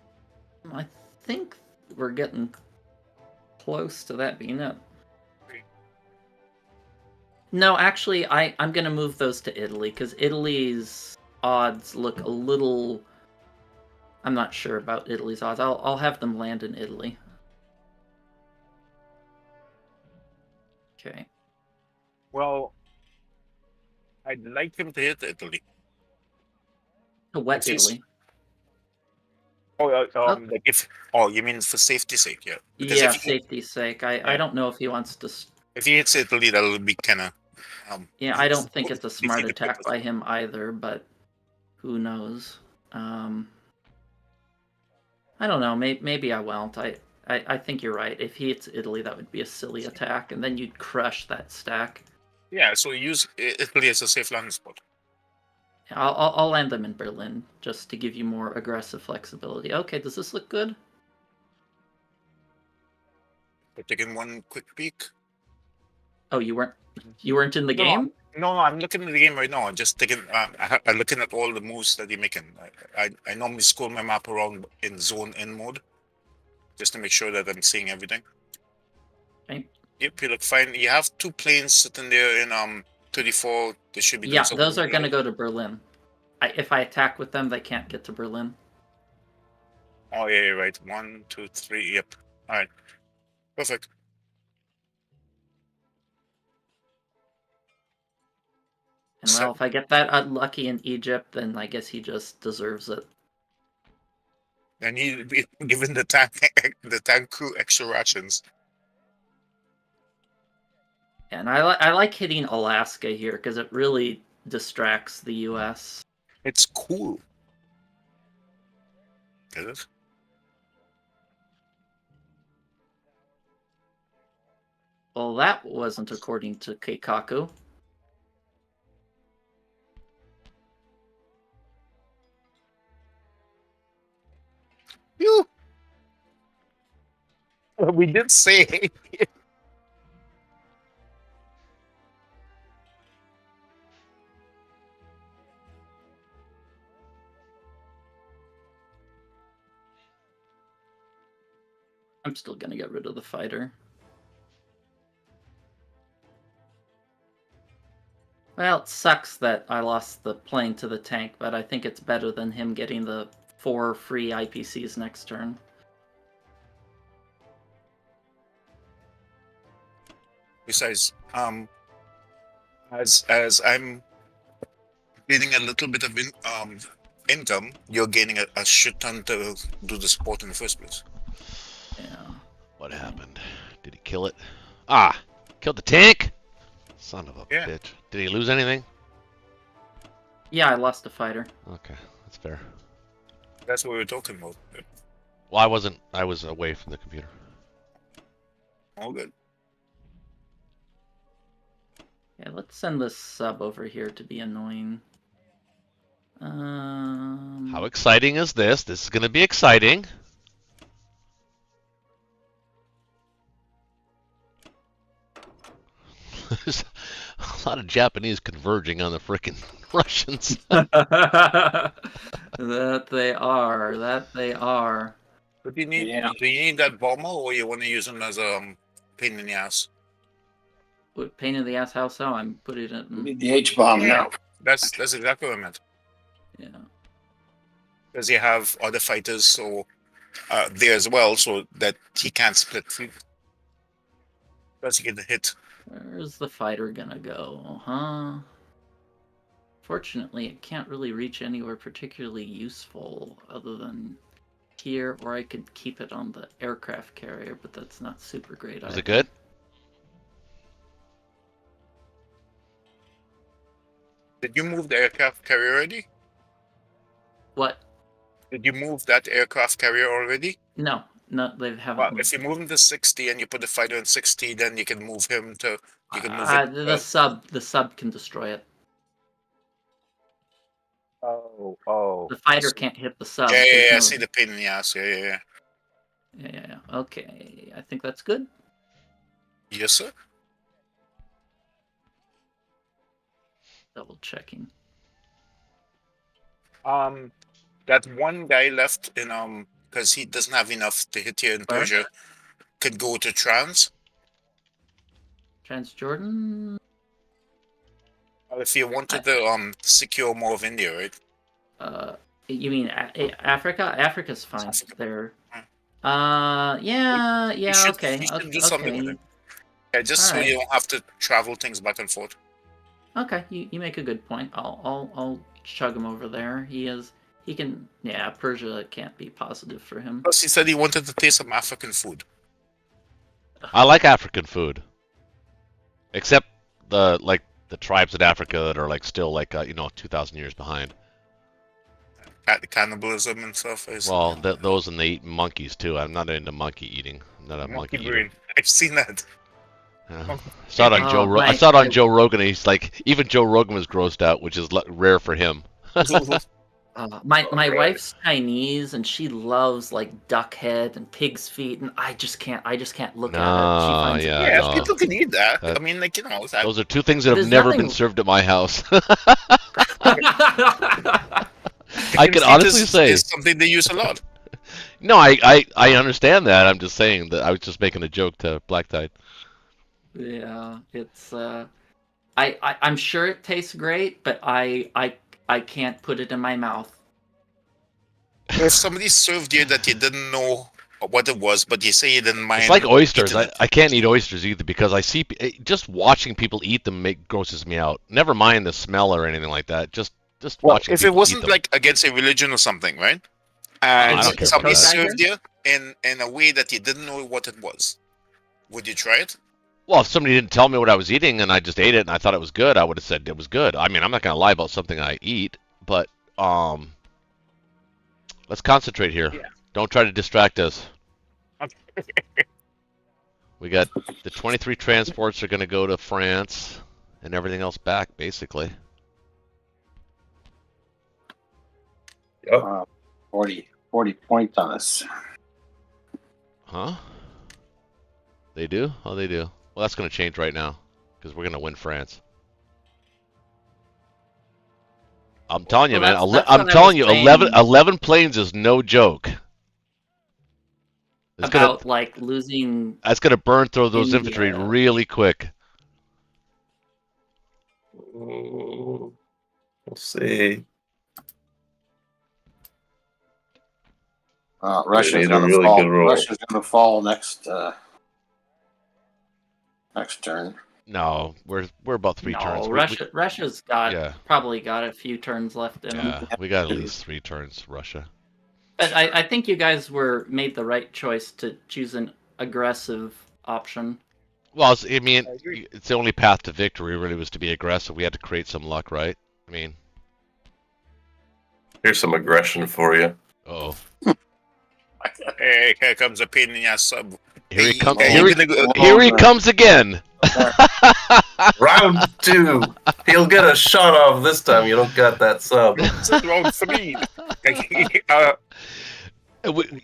S3: think we're getting close to that being it. No, actually, I'm gonna move those to Italy, because Italy's odds look a little... I'm not sure about Italy's odds. I'll have them land in Italy. Okay.
S1: Well, I'd like him to hit Italy.
S3: To what
S1: If he's-
S3: Italy?
S1: Like if you mean for safety's sake, yeah. Because
S3: Yeah,
S1: if he,
S3: safety's sake. I don't know if he wants to...
S1: if he hits Italy, that'll be kind of.
S3: Yeah, I don't think it's a smart
S1: defeat the
S3: attack
S1: purpose.
S3: by him either, but who knows? I don't know. Maybe I won't. I think you're right. If he hits Italy, that would be a silly attack, and then you'd crush that stack.
S1: Yeah, so use Italy as a safe landing spot.
S3: I'll land them in Berlin just to give you more aggressive flexibility. Okay, does this look good?
S1: We're taking one quick peek.
S3: Oh, you weren't in the
S1: No,
S3: game?
S1: No, I'm looking at the game right now. I'm just taking. I'm looking at all the moves that you're making. I normally scroll my map around in zone in mode, just to make sure that I'm seeing everything.
S3: Okay.
S1: Yep, you look fine. You have 2 planes sitting there in 34. They should be. Doing
S3: Yeah,
S1: something
S3: those are
S1: with
S3: going to
S1: those.
S3: go to Berlin. If I attack with them, they can't get to Berlin.
S1: Oh yeah, you're right. 1, 2, 3. Yep. All right. Perfect.
S3: And well, if I get that unlucky in Egypt, then I guess he just deserves it.
S1: And he be given the tank crew extra rations.
S3: And I like hitting Alaska here because it really distracts the U.S.
S1: It's cool. Is it?
S3: Well, that wasn't according to Keikaku.
S1: You. We did say.
S3: I'm still gonna get rid of the fighter. Well, it sucks that I lost the plane to the tank, but I think it's better than him getting the 4 free IPCs next turn.
S1: Besides, as I'm getting a little bit of income, you're gaining a shit ton to do the sport in the first place.
S3: Yeah.
S2: What happened? Did he kill it? Ah! Killed the tank? Son of a
S1: Yeah.
S2: bitch. Did he lose anything?
S3: Yeah, I lost a fighter.
S2: Okay, that's fair.
S1: That's what we were talking about.
S2: Well, I was away from the computer.
S1: All good.
S3: Yeah, let's send this sub over here to be annoying.
S2: How exciting is this? This is going to be exciting. There's a lot of Japanese converging on the frickin' Russians.
S3: That they are. That they are.
S1: But do you need
S5: Yeah.
S1: that bomber, or you want to use him as a pain in the ass?
S3: What pain in the ass? How so? I'm putting it in.
S5: Need the H bomb now.
S1: That's exactly what I meant.
S3: Yeah.
S1: Because you have other fighters so there as well, so that he can't split through. Plus he get hit.
S3: Where's the fighter gonna go, huh? Fortunately, it can't really reach anywhere particularly useful other than here, or I could keep it on the aircraft carrier, but that's not super great.
S2: Was
S3: either.
S2: it good?
S1: Did you move the aircraft carrier already?
S3: What?
S1: Did you move that aircraft carrier already?
S3: No, they haven't.
S1: Well,
S3: moved.
S1: if you move him to 60 and you put the fighter in 60, then you can move him to. You can move it.
S3: The sub can destroy it.
S7: Oh.
S3: The fighter can't hit the sub.
S1: Yeah,
S3: There's
S1: I
S3: no-
S1: see the pain in the ass. Yeah.
S3: Yeah. Okay, I think that's good.
S1: Yes, sir.
S3: Double checking.
S1: That one guy left in because he doesn't have enough to hit here in
S3: Where?
S1: Persia, could go to Trans.
S3: Transjordan.
S1: If you wanted to secure more of India, right?
S3: You mean Africa? Africa's fine.
S1: Africa.
S3: There.
S1: You
S3: Yeah.
S1: should-
S3: Okay.
S1: you should do something with
S3: Okay.
S1: it. Yeah, just so
S3: Alright.
S1: you don't have to travel things back and forth.
S3: Okay. You make a good point. I'll chug him over there. He can. Yeah. Persia can't be positive for him.
S1: Plus, he said he wanted to taste some African food.
S2: I like African food, except the tribes in Africa that are like still 2,000 years behind.
S1: Cannibalism and stuff.
S2: Well, those and they eat monkeys too. I'm not into monkey eating. I'm not a monkey eater.
S1: brain. I've seen that.
S2: Yeah. I saw it on
S3: Oh,
S2: I saw it on Joe Rogan. And he's like, even Joe Rogan was grossed out, which is rare for him.
S3: My wife's Chinese and she loves like duck head and pig's feet and I just can't look at it. She finds
S2: yeah,
S1: Yeah,
S2: no.
S1: people can eat that.
S2: That-
S1: I mean, that,
S2: Those are two things that have
S3: There's
S2: never
S3: nothing-
S2: been served at my house. I
S1: chicken
S2: can
S1: feet
S2: honestly say,
S1: is something they use a lot.
S2: no, I understand that. I'm just saying that I was just making a joke to Black Tide.
S3: Yeah, it's I'm sure it tastes great, but I can't put it in my mouth.
S1: If somebody served you that you didn't know what it was, but you say you didn't mind.
S2: It's like oysters.
S1: eating it.
S2: I can't eat oysters either because I see just watching people eat them grosses me out. Never mind the smell or anything like that. Just
S1: Well,
S2: watching
S1: if it
S2: people eat
S1: wasn't
S2: them.
S1: like against a religion or something, right?
S2: I
S1: And
S2: don't care
S1: somebody
S2: about that.
S1: served you in a way that you didn't know what it was, would you try it?
S2: Well, if somebody didn't tell me what I was eating and I just ate it and I thought it was good, I would have said it was good. I mean, I'm not going to lie about something I eat, but let's concentrate here.
S1: Yeah.
S2: Don't try to distract us.
S1: Okay.
S2: We got the 23 transports are going to go to France and everything else back, basically.
S5: 40 points on us.
S2: Huh? They do? Oh, they do. Well, that's going to change right now because we're going to win France. I'm telling you,
S3: Well,
S2: man.
S3: that's
S2: I'm
S3: what I
S2: telling
S3: was
S2: you,
S3: saying.
S2: 11 planes is no joke. It's
S3: About like losing.
S2: That's going to burn through those infantry
S3: India.
S2: really quick.
S4: We'll see.
S5: Russia's
S4: made a
S5: going to
S4: really
S5: fall.
S4: good roll.
S5: Russia's going to fall next turn.
S2: No, we're about 3 turns.
S3: No,
S2: We-
S3: Russia's got
S2: Yeah.
S3: probably got a few turns left in them.
S2: yeah, we got at least 3 turns, Russia.
S3: But I think you guys made the right choice to choose an aggressive option.
S2: Well, I mean,
S1: I agree.
S2: it's the only path to victory really was to be aggressive. We had to create some luck, right? I mean,
S4: Here's some aggression for you.
S2: oh,
S1: Hey, here comes a pain in the ass sub.
S2: here he
S1: Hey,
S2: comes.
S1: hey,
S2: Here
S1: you're
S2: he,
S1: gonna go-
S2: here he comes again.
S4: Round 2. He'll get a shot off this time. You don't got that sub.
S1: This is round 3.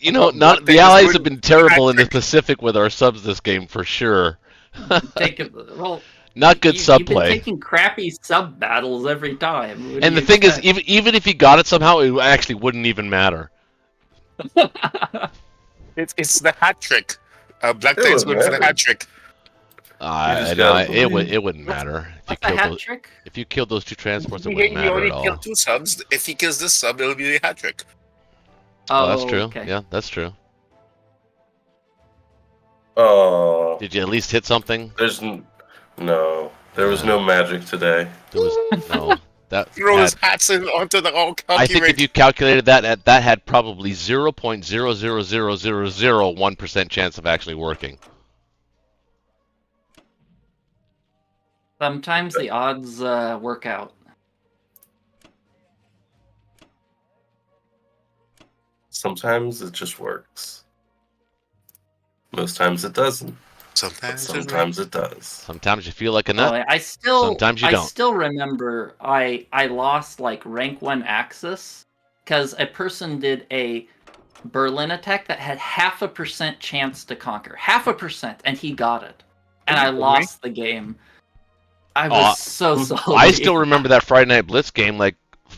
S2: You know,
S1: Black
S2: the
S1: Tide is
S2: Allies
S1: good.
S2: have been terrible in the Pacific with our subs this game for sure. Not good sub
S3: You've been
S2: play.
S3: taking crappy sub battles every time. What do
S2: And the
S3: you
S2: thing is,
S3: expect?
S2: even if he got it somehow, it actually wouldn't even matter.
S1: It's the hat trick. Black
S4: It
S1: Tide's
S4: would
S1: good for the
S4: matter.
S1: hat trick.
S4: just gotta believe.
S2: It wouldn't matter
S3: What's the hat trick?
S2: if you killed those 2 transports. It
S1: He
S2: wouldn't matter
S1: only
S2: at all.
S1: killed 2 subs. If he kills this sub, it'll be the hat trick.
S2: Oh, that's true.
S3: Okay.
S2: Yeah, that's true.
S4: Oh,
S2: Did you at least hit something?
S4: no. There was no magic today.
S2: There was no. That
S1: Throw his
S2: had,
S1: hats in onto the all
S2: I think if you calculated that had probably 0.00001% chance of actually working.
S3: Sometimes the odds work out.
S4: Sometimes it just works. Most times it doesn't. But
S1: Sometimes.
S4: sometimes it does.
S2: Sometimes you feel like a nut.
S3: I still
S2: Sometimes you
S3: I
S2: don't.
S3: still remember I lost like rank 1 Axis because a person did a Berlin attack that had 0.5% chance to conquer. 0.5%, and he got it. And I lost the game. I was so salty.
S2: I still remember that Friday Night Blitz game. Like,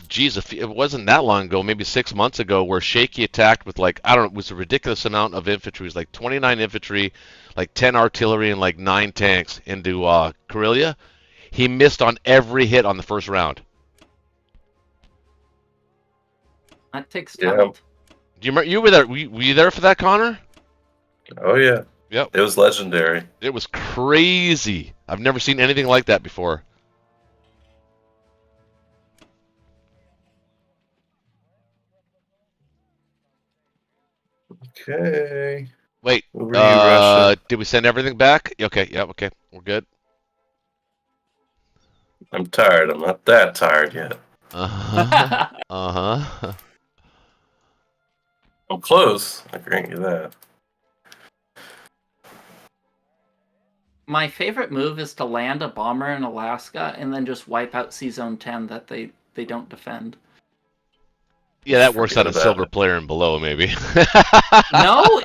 S2: geez, it wasn't that long ago, maybe 6 months ago, where Shaky attacked with like, I don't know, it was a ridiculous amount of infantry. It was like 29 infantry, like 10 artillery, and like 9 tanks into Karelia. He missed on every hit on the first round.
S3: That takes
S4: Yeah.
S3: talent.
S2: Do you remember? You were there. Were you there for that, Connor?
S4: Oh yeah.
S2: Yep.
S4: It was legendary.
S2: It was crazy. I've never seen anything like that before.
S4: Okay.
S2: Wait.
S4: Over to you, Russia.
S2: Did we send everything back? Okay. Yep. Okay. We're good.
S4: I'm tired. I'm not that tired yet.
S2: Uh huh.
S4: I'm close. I grant you that.
S3: My favorite move is to land a bomber in Alaska and then just wipe out C-Zone 10 that they don't defend.
S2: Yeah, that works
S4: Forget
S2: out of
S4: about
S2: silver
S4: it.
S2: player and below, maybe.
S3: No,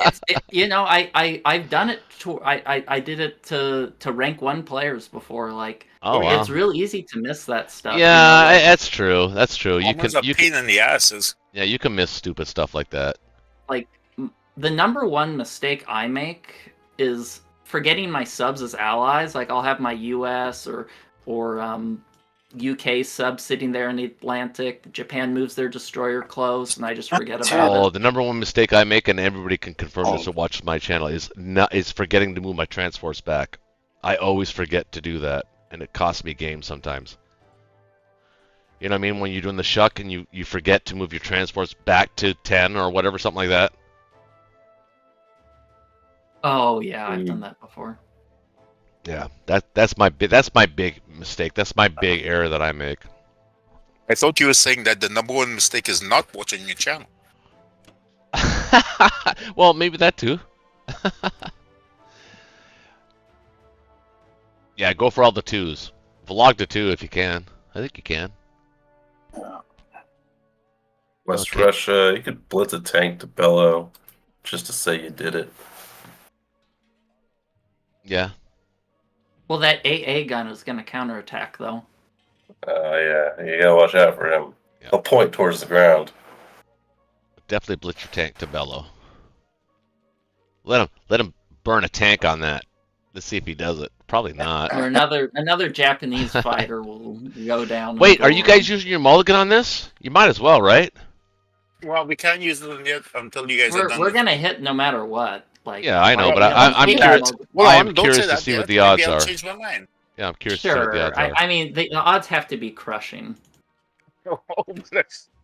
S3: I've done it to I did it to rank 1 players before. Like,
S2: Oh, wow.
S3: it's real easy to miss that stuff.
S2: Yeah,
S3: like,
S2: that's true. That's true.
S1: Almost a pain in the asses.
S2: Yeah, you can miss stupid stuff like that.
S3: like the number 1 mistake I make is forgetting my subs as allies. Like, I'll have my US or UK sub sitting there in the Atlantic. Japan moves their destroyer close, and I just forget about
S2: Oh,
S3: it.
S2: the number 1 mistake I make, and everybody can confirm this who watches my channel, is forgetting to move my transforce back. I always forget to do that, and it costs me games sometimes. You know what I mean? When you're doing the shuck and you forget to move your transports back to 10 or whatever, something like that.
S3: Oh yeah, I've done that before.
S2: Yeah, that's my big mistake. That's my big error that I make.
S1: I thought you were saying that the number 1 mistake is not watching your channel.
S2: Well, maybe that too. Yeah, go for all the 2s. Vlog the 2 if you can. I think you can.
S4: West
S2: Okay.
S4: Russia, you could blitz a tank to Bellow just to say you did it.
S2: Yeah.
S3: Well, that AA gun is going to counterattack, though.
S4: Yeah, you gotta watch out for him.
S2: Yeah.
S4: He'll point towards the ground.
S2: Definitely blitz your tank to Bellow. Let him burn a tank on that. Let's see if he does it. Probably not.
S3: Or another Japanese fighter will go down. and
S2: Wait,
S3: go
S2: are you guys
S3: around.
S2: using your mulligan on this? You might as well, right?
S1: Well, we can't use it yet until you guys are done.
S3: We're going to hit no matter what. Like,
S2: Yeah, I know,
S3: like,
S2: but I'm
S3: we
S2: curious.
S3: have-
S1: Well,
S2: I am
S1: don't
S2: curious
S1: say
S2: to
S1: that
S2: see
S1: yet.
S2: what the
S1: Maybe
S2: odds
S1: I'll
S2: are.
S1: change my mind.
S2: Yeah, I'm curious to see what the
S3: Sure.
S2: odds are.
S3: I mean, the odds have to be crushing.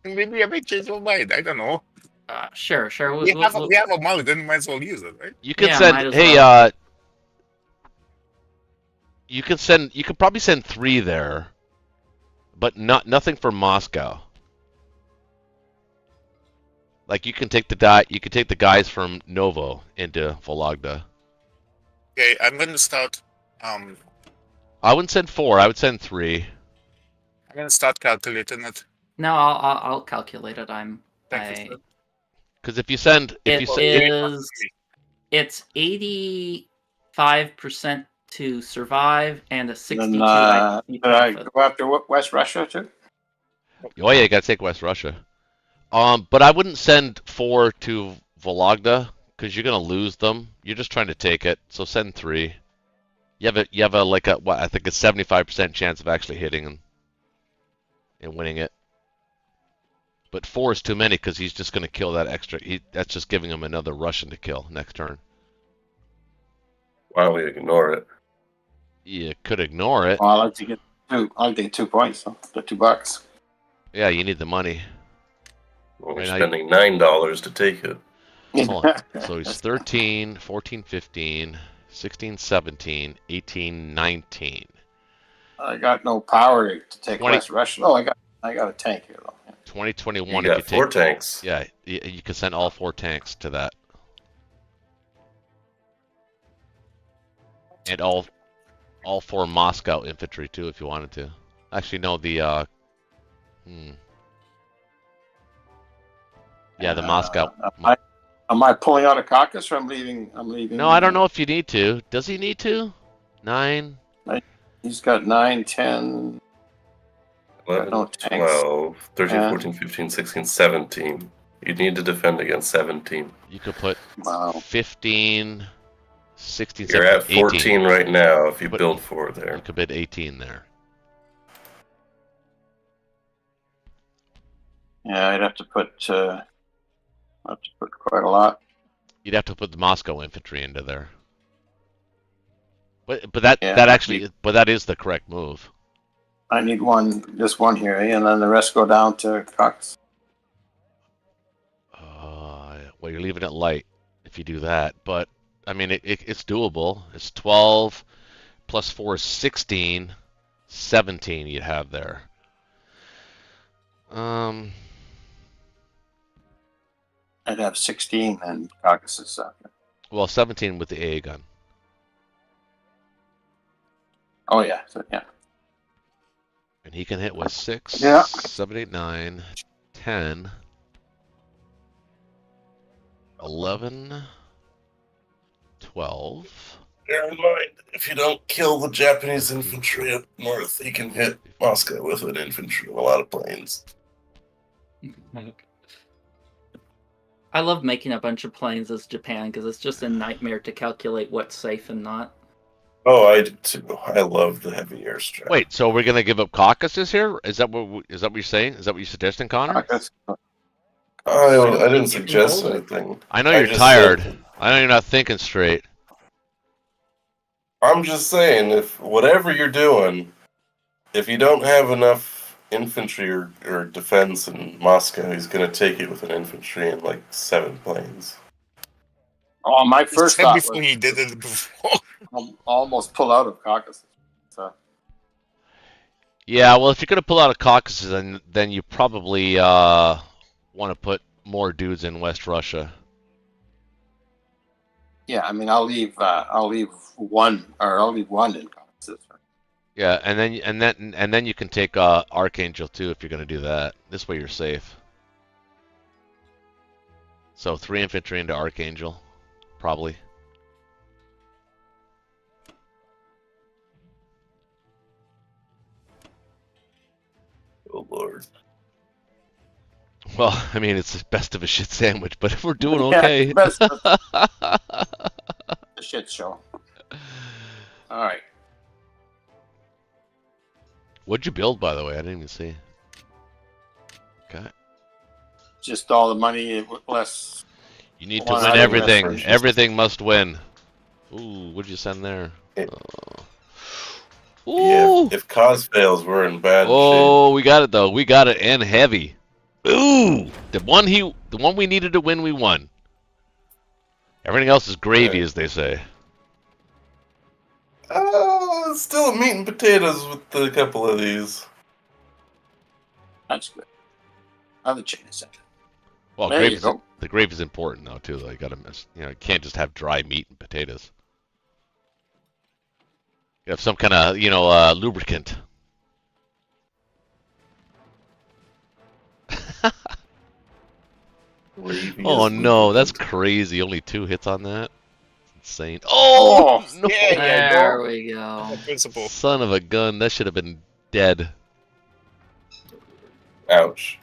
S1: Maybe I may change my mind. I don't know.
S3: Sure.
S1: We have a mulligan, might as well use it, right?
S2: You can
S3: Yeah,
S2: send.
S3: might as
S2: Hey,
S3: well.
S2: you can send. You could probably send 3 there, but nothing for Moscow. Like you can take the guys from Novo into Vologda.
S1: Okay, I'm going to start. I'm
S2: I wouldn't send 4. I would send 3.
S1: going to start calculating it.
S3: No, I'll calculate it.
S1: Thank you,
S2: Because if you send,
S3: It's 85% to survive and a 62
S5: Then,
S3: IPC
S5: did I
S3: profit.
S5: go after West Russia too?
S2: oh yeah, you gotta take West Russia. But I wouldn't send 4 to Vologda because you're gonna lose them. You're just trying to take it, so send 3. You have a like a what I think a 75% chance of actually hitting and winning it. But 4 is too many because he's just gonna kill that extra. That's just giving him another Russian to kill next turn.
S4: Why don't we ignore it?
S2: You could ignore it.
S5: Well, I'd like to get 2. I'll get 2 points. So the $2.
S2: Yeah, you need the money.
S4: Well, we're
S2: Right,
S4: spending $9 to take it.
S2: Hold on. So he's 13, 14, 15, 16, 17, 18, 19.
S5: I got no power to take
S2: 20.
S5: West Russia. Oh, I got a tank here though.
S2: 2021.
S4: You
S2: If
S4: got
S2: you
S4: four
S2: take,
S4: tanks.
S2: yeah, you can send all 4 tanks to that, and all 4 Moscow infantry too, if you wanted to. Actually, no, the yeah, the Moscow.
S5: Am I pulling out a caucus, or I'm leaving? I'm leaving.
S2: No, I don't know if you need to. Does he need to? 9.
S5: He's got 9, 10.
S4: 11,
S5: No tanks.
S4: 12, 13, 14, 15, 16, 17. You need to defend against 17.
S2: You could put
S5: Wow.
S2: 15, 16,
S4: You're
S2: 17,
S4: at 14
S2: 18.
S4: right now if you
S2: But-
S4: build 4
S2: You
S4: there.
S2: could put 18 there.
S5: Yeah, I'd have to put quite a lot.
S2: You'd have to put the Moscow infantry into there. But that
S5: Yeah,
S2: that is the correct move.
S5: I need just one here, and then the rest go down to caucus.
S2: Well, you're leaving it light if you do that, but I mean it's doable. It's 12 plus 4 is 16, 17 you have there.
S5: I'd have 16 and caucuses.
S2: Well, 17 with the AA gun.
S5: Oh yeah, so, yeah.
S2: And he can hit with 6,
S5: Yeah.
S2: 7, 8, 9, 10, 11, 12.
S4: Bear in mind, if you don't kill the Japanese infantry up north, you can hit Moscow with an infantry on a lot of planes.
S3: I love making a bunch of planes as Japan because it's just a nightmare to calculate what's safe and not.
S4: Oh, I do too. I love the heavy airstrike.
S2: Wait, so we're gonna give up caucuses here? Is that what you're saying? Is that what you're suggesting, Connor?
S5: Caucus.
S4: I didn't
S3: You can
S4: suggest
S3: hold it.
S4: anything.
S2: I know
S4: I
S2: you're
S4: just
S2: tired.
S4: said-
S2: I know you're not thinking straight.
S4: I'm just saying, if whatever you're doing, if you don't have enough infantry or defense in Moscow, he's going to take it with an infantry and like 7 planes.
S5: Oh, my
S1: He
S5: first
S1: said
S5: thought
S1: before
S5: was
S1: he did it before.
S5: I'll almost pull out of caucus. So
S2: Yeah, well, if you're gonna pull out of caucuses, then you probably want to put more dudes in West Russia.
S5: yeah, I mean, I'll leave one in caucus.
S2: Yeah, and then you can take Archangel too if you're gonna do that. This way you're safe. So 3 infantry into Archangel, probably.
S4: Oh lord.
S2: Well, I mean it's the best of a shit sandwich, but if we're doing
S5: Yeah,
S2: okay.
S5: best of the shit show. All right.
S2: What'd you build, by the way? I didn't even see. Okay.
S5: Just all the money less.
S2: You need to
S5: One
S2: win
S5: out of
S2: everything.
S5: West Russia.
S2: Everything must win. Ooh, what'd you send there?
S4: It-
S2: Ooh.
S4: Yeah, if cause fails, we're in bad shape.
S2: Oh, we got it though. We got it and heavy. Ooh, the one we needed to win, we won. Everything else is gravy,
S4: Yeah.
S2: as they say.
S4: It's still meat and potatoes with a couple of these.
S5: That's good. I'll change a second.
S2: Well,
S5: There you go.
S2: the gravy is important though too. Though you gotta miss. You can't just have dry meat and potatoes. You have some kind of lubricant.
S4: Gravy
S2: Oh
S4: is
S2: no, that's
S4: lubricant.
S2: crazy. Only 2 hits on that. Insane. Oh,
S5: Oh,
S2: no.
S1: yeah,
S3: There we go.
S1: The principle.
S2: Son of a gun. That should have been dead.
S4: Ouch.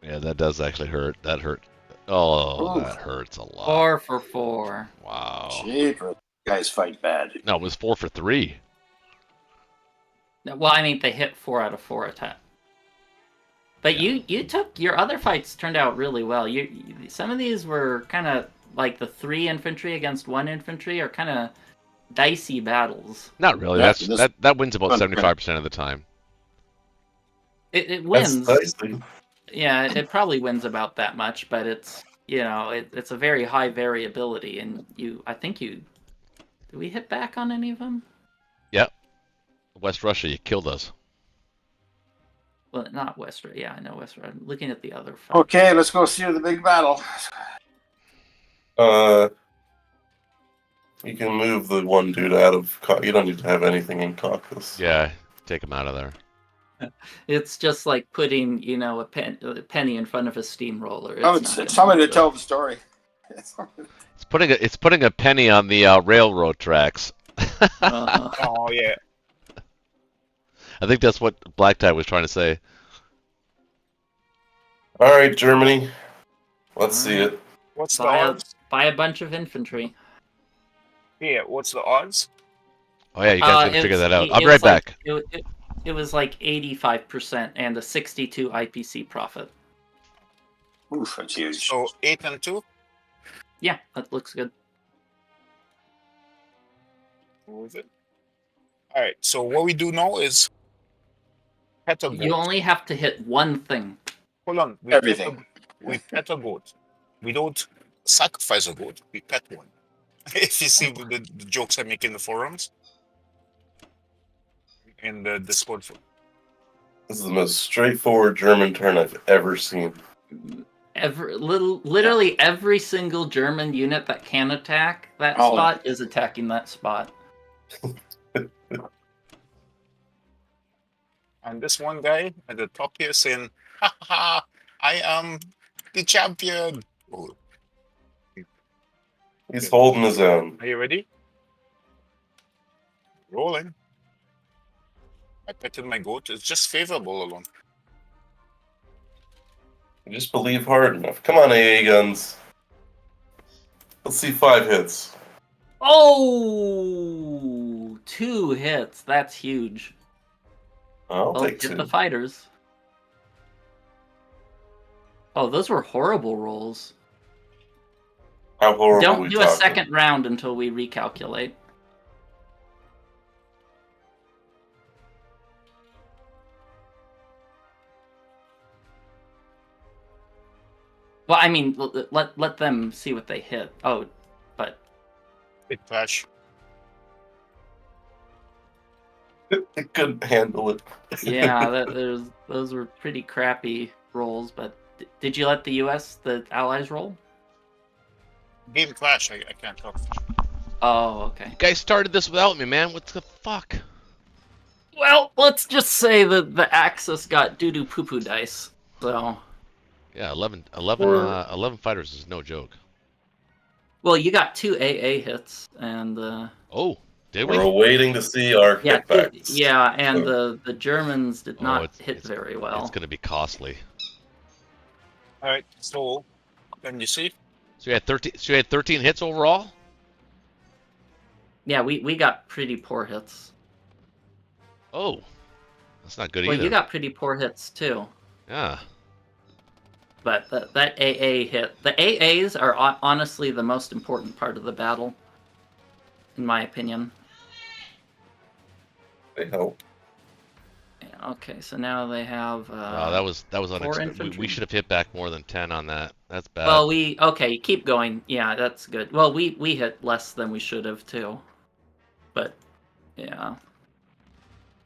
S2: Yeah, that does actually hurt. That hurt. Oh,
S5: Ooh.
S2: that hurts a lot.
S3: 4 for 4.
S2: Wow.
S5: Jeepers, guys fight bad.
S2: No, it was 4 for 3.
S3: No, well, I mean, they hit 4 out of 4 attack. But you took your other fights turned out really well. Some of these were kind of like the 3 infantry against 1 infantry are kind of dicey battles.
S2: Not really.
S5: Yeah,
S2: That wins about
S5: Fun.
S2: 75% of the time.
S3: It
S4: That's
S3: wins.
S4: dicey.
S3: Yeah, it probably wins about that much, but it's it's a very high variability, and did we hit back on any of them?
S2: Yep. West Russia, you killed us.
S3: Well, not Western. Yeah, I know Western. I'm looking at the other fight.
S5: Okay, let's go see the big battle.
S4: You can move the one dude out of. You don't need to have anything in caucus.
S2: Yeah, take him out of there.
S3: It's just like putting, a penny in front of a steamroller.
S5: Oh,
S3: It's not
S5: it's
S3: gonna
S5: somebody
S3: be
S5: to
S3: good.
S5: tell the story.
S2: It's putting a penny on the railroad tracks.
S3: Uh-huh.
S1: Oh yeah.
S2: I think that's what Black Tie was trying to say.
S4: All right, Germany. Let's see it.
S1: What's the
S3: Buy
S1: odds?
S3: a bunch of infantry.
S1: Yeah, what's the odds?
S2: Oh yeah, you guys gotta
S3: It
S2: figure
S3: was-
S2: that out.
S3: it
S2: I'll be
S3: was
S2: right
S3: like-
S2: back.
S3: It was like 85% and a 62 IPC profit.
S5: Oof, that's huge.
S1: So 8-2.
S3: Yeah, that looks good.
S1: Move it. All right. So what we do now is pet a goat.
S3: You only have to hit one thing.
S1: Hold on.
S5: Everything.
S1: We pet a goat. We don't sacrifice a goat. We pet one. If you see the jokes I make in the forums, in the Discord.
S4: This is the most straightforward German turn I've ever seen.
S3: Literally every single German unit that can attack that
S5: Oh.
S3: spot is attacking that spot.
S1: And this one guy at the top here saying, "Ha ha! I am the champion." Oh,
S4: He's holding his own.
S1: are you ready? Rolling. I petted my goat. It's just favorable alone.
S4: You just believe hard enough. Come on, AA guns. Let's see 5 hits.
S3: Oh, 2 hits. That's huge.
S4: I'll
S3: Well,
S4: take
S3: hit
S4: 2.
S3: the fighters. Oh, those were horrible rolls.
S4: How horrible
S3: Don't
S4: we
S3: do a
S4: talking?
S3: second round until we recalculate. Well, I mean, let them see what they hit. Oh, but
S1: Big crash.
S4: They couldn't handle it.
S3: yeah, those were pretty crappy rolls. But did you let the Allies roll?
S1: Game crash. I can't talk.
S3: Oh, okay.
S2: You guys started this without me, man. What the fuck?
S3: Well, let's just say that the Axis got doo-doo poo-poo dice. So,
S2: Yeah, 11 fighters is no joke.
S3: well, you got 2 AA hits, and
S2: Oh, did we?
S4: We're waiting to see our
S3: yeah,
S4: hitbacks.
S3: and the Germans did
S2: Oh,
S3: not
S2: it's-
S3: hit
S2: it's-
S3: very well.
S2: It's gonna be costly.
S1: All right. So, can you see?
S2: So you had 13. So you had 13 hits overall.
S3: Yeah, we got pretty poor hits.
S2: Oh, that's not good
S3: Well,
S2: either.
S3: you got pretty poor hits too.
S2: Yeah.
S3: But that AA hit, the AAs are honestly the most important part of the battle, in my opinion.
S4: They help.
S3: Yeah, okay, so now they have.
S2: Wow, that was unexpected.
S3: infantry.
S2: We should have hit back more than 10 on that. That's bad.
S3: Well, okay, keep going. Yeah, that's good. Well, we hit less than we should have too. But yeah.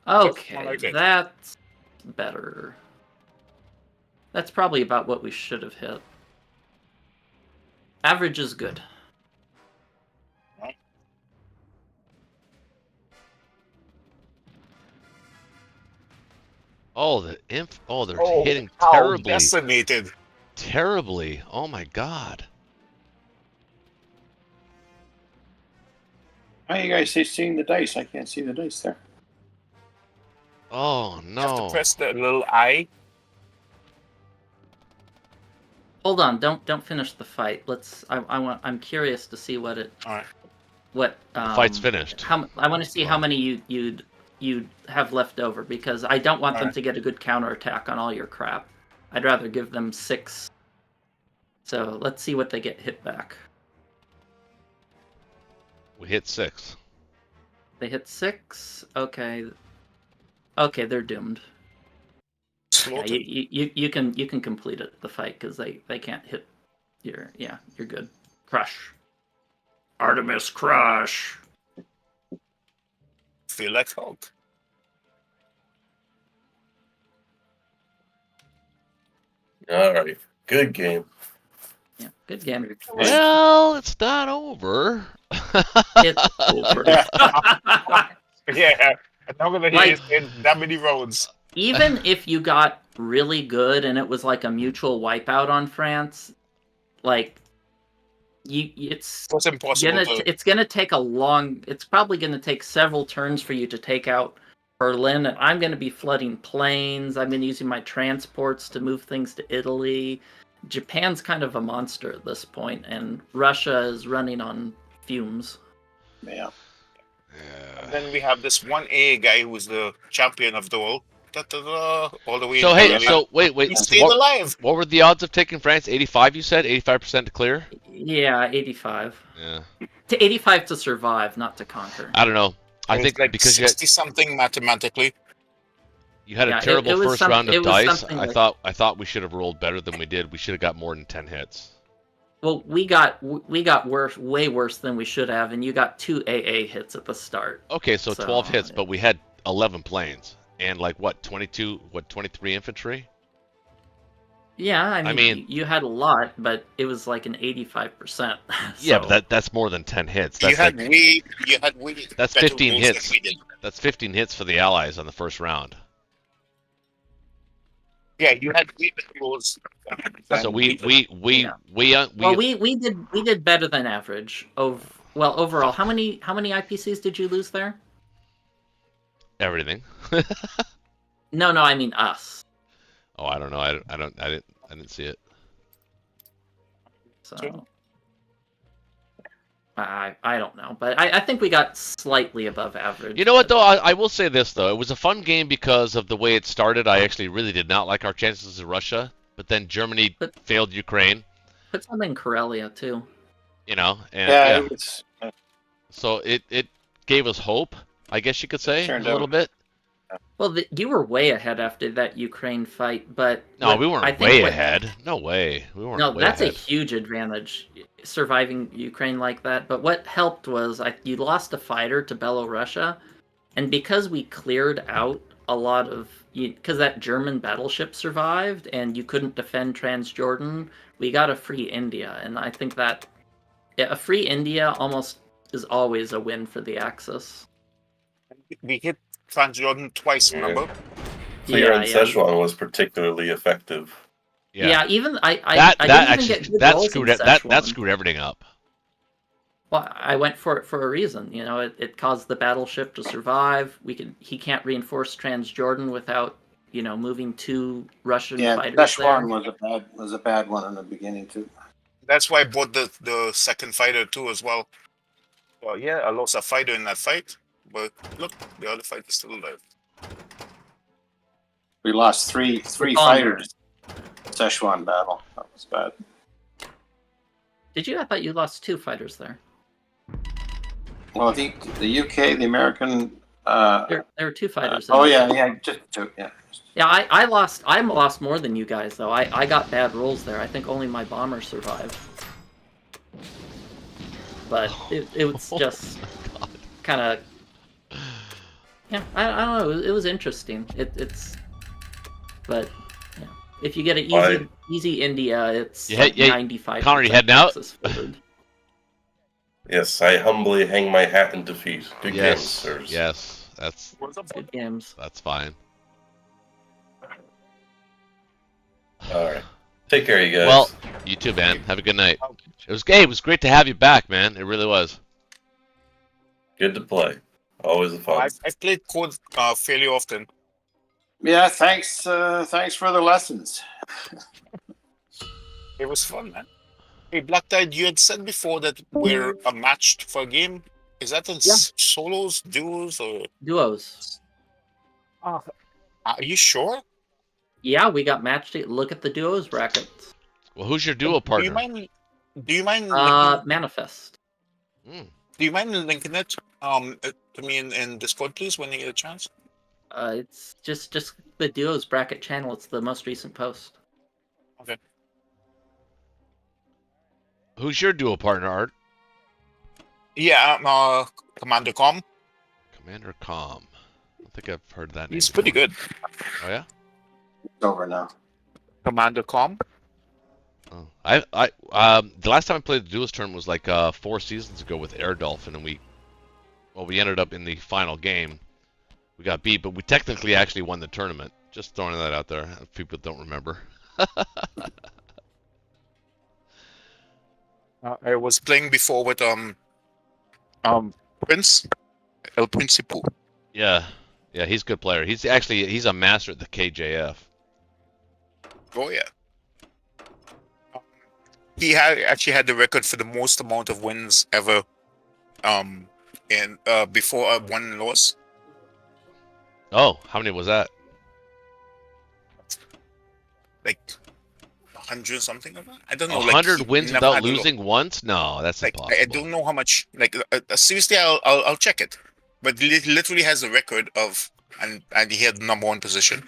S1: Looks more
S3: Okay,
S1: like it.
S3: that's better. That's probably about what we should have hit. Average is good.
S2: Oh, they're
S1: Oh,
S2: hitting
S1: how
S2: terribly.
S1: decimated.
S2: Terribly. Oh my god.
S5: How are you guys seeing the dice? I can't see the dice there.
S2: Oh
S1: You have to
S2: no.
S1: press the little I.
S3: Hold on, don't finish the fight. I'm curious to see what it
S1: All right.
S3: what
S2: The fight's finished.
S3: I want to see how
S2: Wow.
S3: many you'd have left over, because I don't want them
S1: Alright.
S3: to get a good counterattack on all your crap. I'd rather give them 6. So let's see what they get hit back.
S2: We hit 6.
S3: They hit 6. Okay. Okay, they're doomed. Yeah,
S1: Slaughtered.
S3: you can complete it, the fight, because they can't hit your. Yeah, you're good. Crush. Artemis crush.
S1: Feel like Hulk.
S4: All right. Good game.
S3: Yeah, good game.
S2: Well, it's not over.
S3: It's over.
S1: Yeah, I'm not gonna hear you
S3: Like-
S1: say that many roads.
S3: Even if you got really good and it was like a mutual wipeout on France, like it's
S1: It's impossible to.
S3: it's gonna take a long. It's probably gonna take several turns for you to take out Berlin, and I'm gonna be flooding planes. I've been using my transports to move things to Italy. Japan's kind of a monster at this point, and Russia is running on fumes.
S5: Yeah.
S1: And then we have this 1A guy who's the champion of the world. All the way.
S2: So
S1: into
S2: hey,
S1: Berlin.
S2: so wait.
S1: He
S2: So
S1: stayed alive.
S2: what were the odds of taking France? 85, you said? 85% to clear?
S3: Yeah, 85
S2: Yeah.
S3: to 85 to survive, not to conquer.
S2: I don't know. I
S1: It's
S2: think
S1: like
S2: because you
S1: 60 something mathematically.
S2: had
S3: Yeah,
S2: a terrible
S3: it was
S2: first
S3: some-
S2: round
S3: it
S2: of
S3: was
S2: dice,
S3: something
S2: I
S3: like-
S2: thought we should have rolled better than we did. We should have got more than 10 hits.
S3: Well, we got worse, way worse than we should have, and you got 2 AA hits at the start.
S2: Okay, so 12
S3: So,
S2: hits, but we had 11 planes and like what, 23 infantry?
S3: Yeah, I mean,
S2: mean-
S3: you had a lot, but it was like an 85%.
S2: Yeah,
S3: so-
S2: but that's more than 10 hits.
S1: You
S2: That's
S1: had
S2: like,
S1: way
S2: That's
S1: better
S2: 15
S1: rules than
S2: hits.
S1: we did.
S2: that's 15 hits for the Allies on the first round.
S1: Yeah, you had way better rules.
S2: So
S1: than
S2: we
S1: did.
S3: Well, we did better than average. Overall, how many IPCs did you lose there?
S2: everything.
S3: No, I mean us.
S2: Oh, I don't know. I didn't see it.
S3: So
S1: Sure.
S3: I don't know, but I think we got slightly above average.
S2: You know what though? I will say this though. It was a fun game because of the way it started. I actually really did not like our chances of Russia, but then Germany
S3: But-
S2: failed Ukraine.
S3: Put some in Karelia too.
S2: You know, and
S5: Yeah,
S2: yeah.
S5: it's
S2: So it gave us hope, I guess you could say, a
S5: Turned
S2: little
S5: out-
S2: bit.
S3: Well, you were way ahead after that Ukraine fight, but
S2: No, we weren't
S3: I think
S2: way
S3: what-
S2: ahead. No way. We weren't
S3: No,
S2: way
S3: that's
S2: ahead.
S3: a huge advantage, surviving Ukraine like that. But what helped was you lost a fighter to Belorussia, and because we cleared out a lot of, because that German battleship survived, and you couldn't defend Transjordan, we got a free India, and I think that a free India almost is always a win for the Axis.
S1: We hit Transjordan twice, remember?
S4: Clear in
S3: yeah.
S4: Szechuan was particularly effective.
S3: Yeah, even I
S2: That
S3: didn't
S2: that
S3: even
S2: actually
S3: get good
S2: that
S3: rolls in
S2: screwed that
S3: Szechuan.
S2: screwed everything up.
S3: Well, I went for it for a reason. You know, it caused the battleship to survive. He can't reinforce Transjordan without, moving 2 Russian fighters
S5: Szechuan
S3: there.
S5: was a bad one in the beginning too.
S1: That's why I bought the second fighter too as well. Well, yeah, I lost a fighter in that fight, but look, the other fighter's still alive.
S5: We lost three
S3: bomber.
S5: fighters. Szechuan battle. That was bad.
S3: Did you? I thought you lost 2 fighters there.
S5: Well, the UK, the American.
S3: There were 2 fighters.
S5: Oh
S3: in
S5: yeah,
S3: there.
S5: just two. Yeah.
S3: Yeah, I lost more than you guys though. I got bad rolls there. I think only my bomber survived. But it was just kind of. Yeah, I don't know. It was interesting. But yeah, if you get an easy India, it's
S2: Yeah,
S3: 95.
S2: Connor, you heading out?
S4: Yes, I humbly hang my hat in defeat. Good games,
S2: Yes,
S4: sirs.
S2: yes, that's
S1: What's up?
S3: Good games.
S2: fine.
S4: All right. Take care, you guys.
S2: Well, you too, man. Have a good night. It was great to have you back, man. It really was.
S4: Good to play. Always a fun.
S1: I've played Code fairly often.
S5: Yeah. Thanks. Thanks for the lessons.
S1: It was fun, man. Hey, Black Tide, you had said before that we're matched for a game. Is that in
S3: Yeah.
S1: solos, duos, or?
S3: Duos.
S1: Are you sure?
S3: Yeah, we got matched. Look at the duos brackets.
S2: Well, who's your duo partner?
S1: Do you mind?
S3: Manifest.
S2: Mm.
S1: Do you mind linking it to me in Discord, please, when you get a chance?
S3: It's just the duos bracket channel. It's the most recent post.
S1: Okay.
S2: Who's your duo partner, Art?
S1: Yeah, Commander Com.
S2: Commander Com. I don't think I've heard that name.
S1: He's pretty
S2: before.
S1: good.
S2: Oh yeah.
S5: It's over now.
S1: Commander Com.
S2: Oh. The last time I played the Duelist tournament was like 4 seasons ago with Air Dolphin, and we ended up in the final game. We got beat, but we technically actually won the tournament. Just throwing that out there, if people don't remember.
S1: I was playing before with Prince El Principo.
S2: Yeah, he's a good player. He's a master at the KJF.
S1: Oh yeah. He actually had the record for the most amount of wins ever. Before a 1 loss.
S2: Oh, how many was that?
S1: Like 100 something of that. I don't know.
S2: 100
S1: like,
S2: wins without losing once? No, that's impossible.
S1: I don't know how much. Seriously, I'll check it. But he literally has a record of, and he had the #1 position.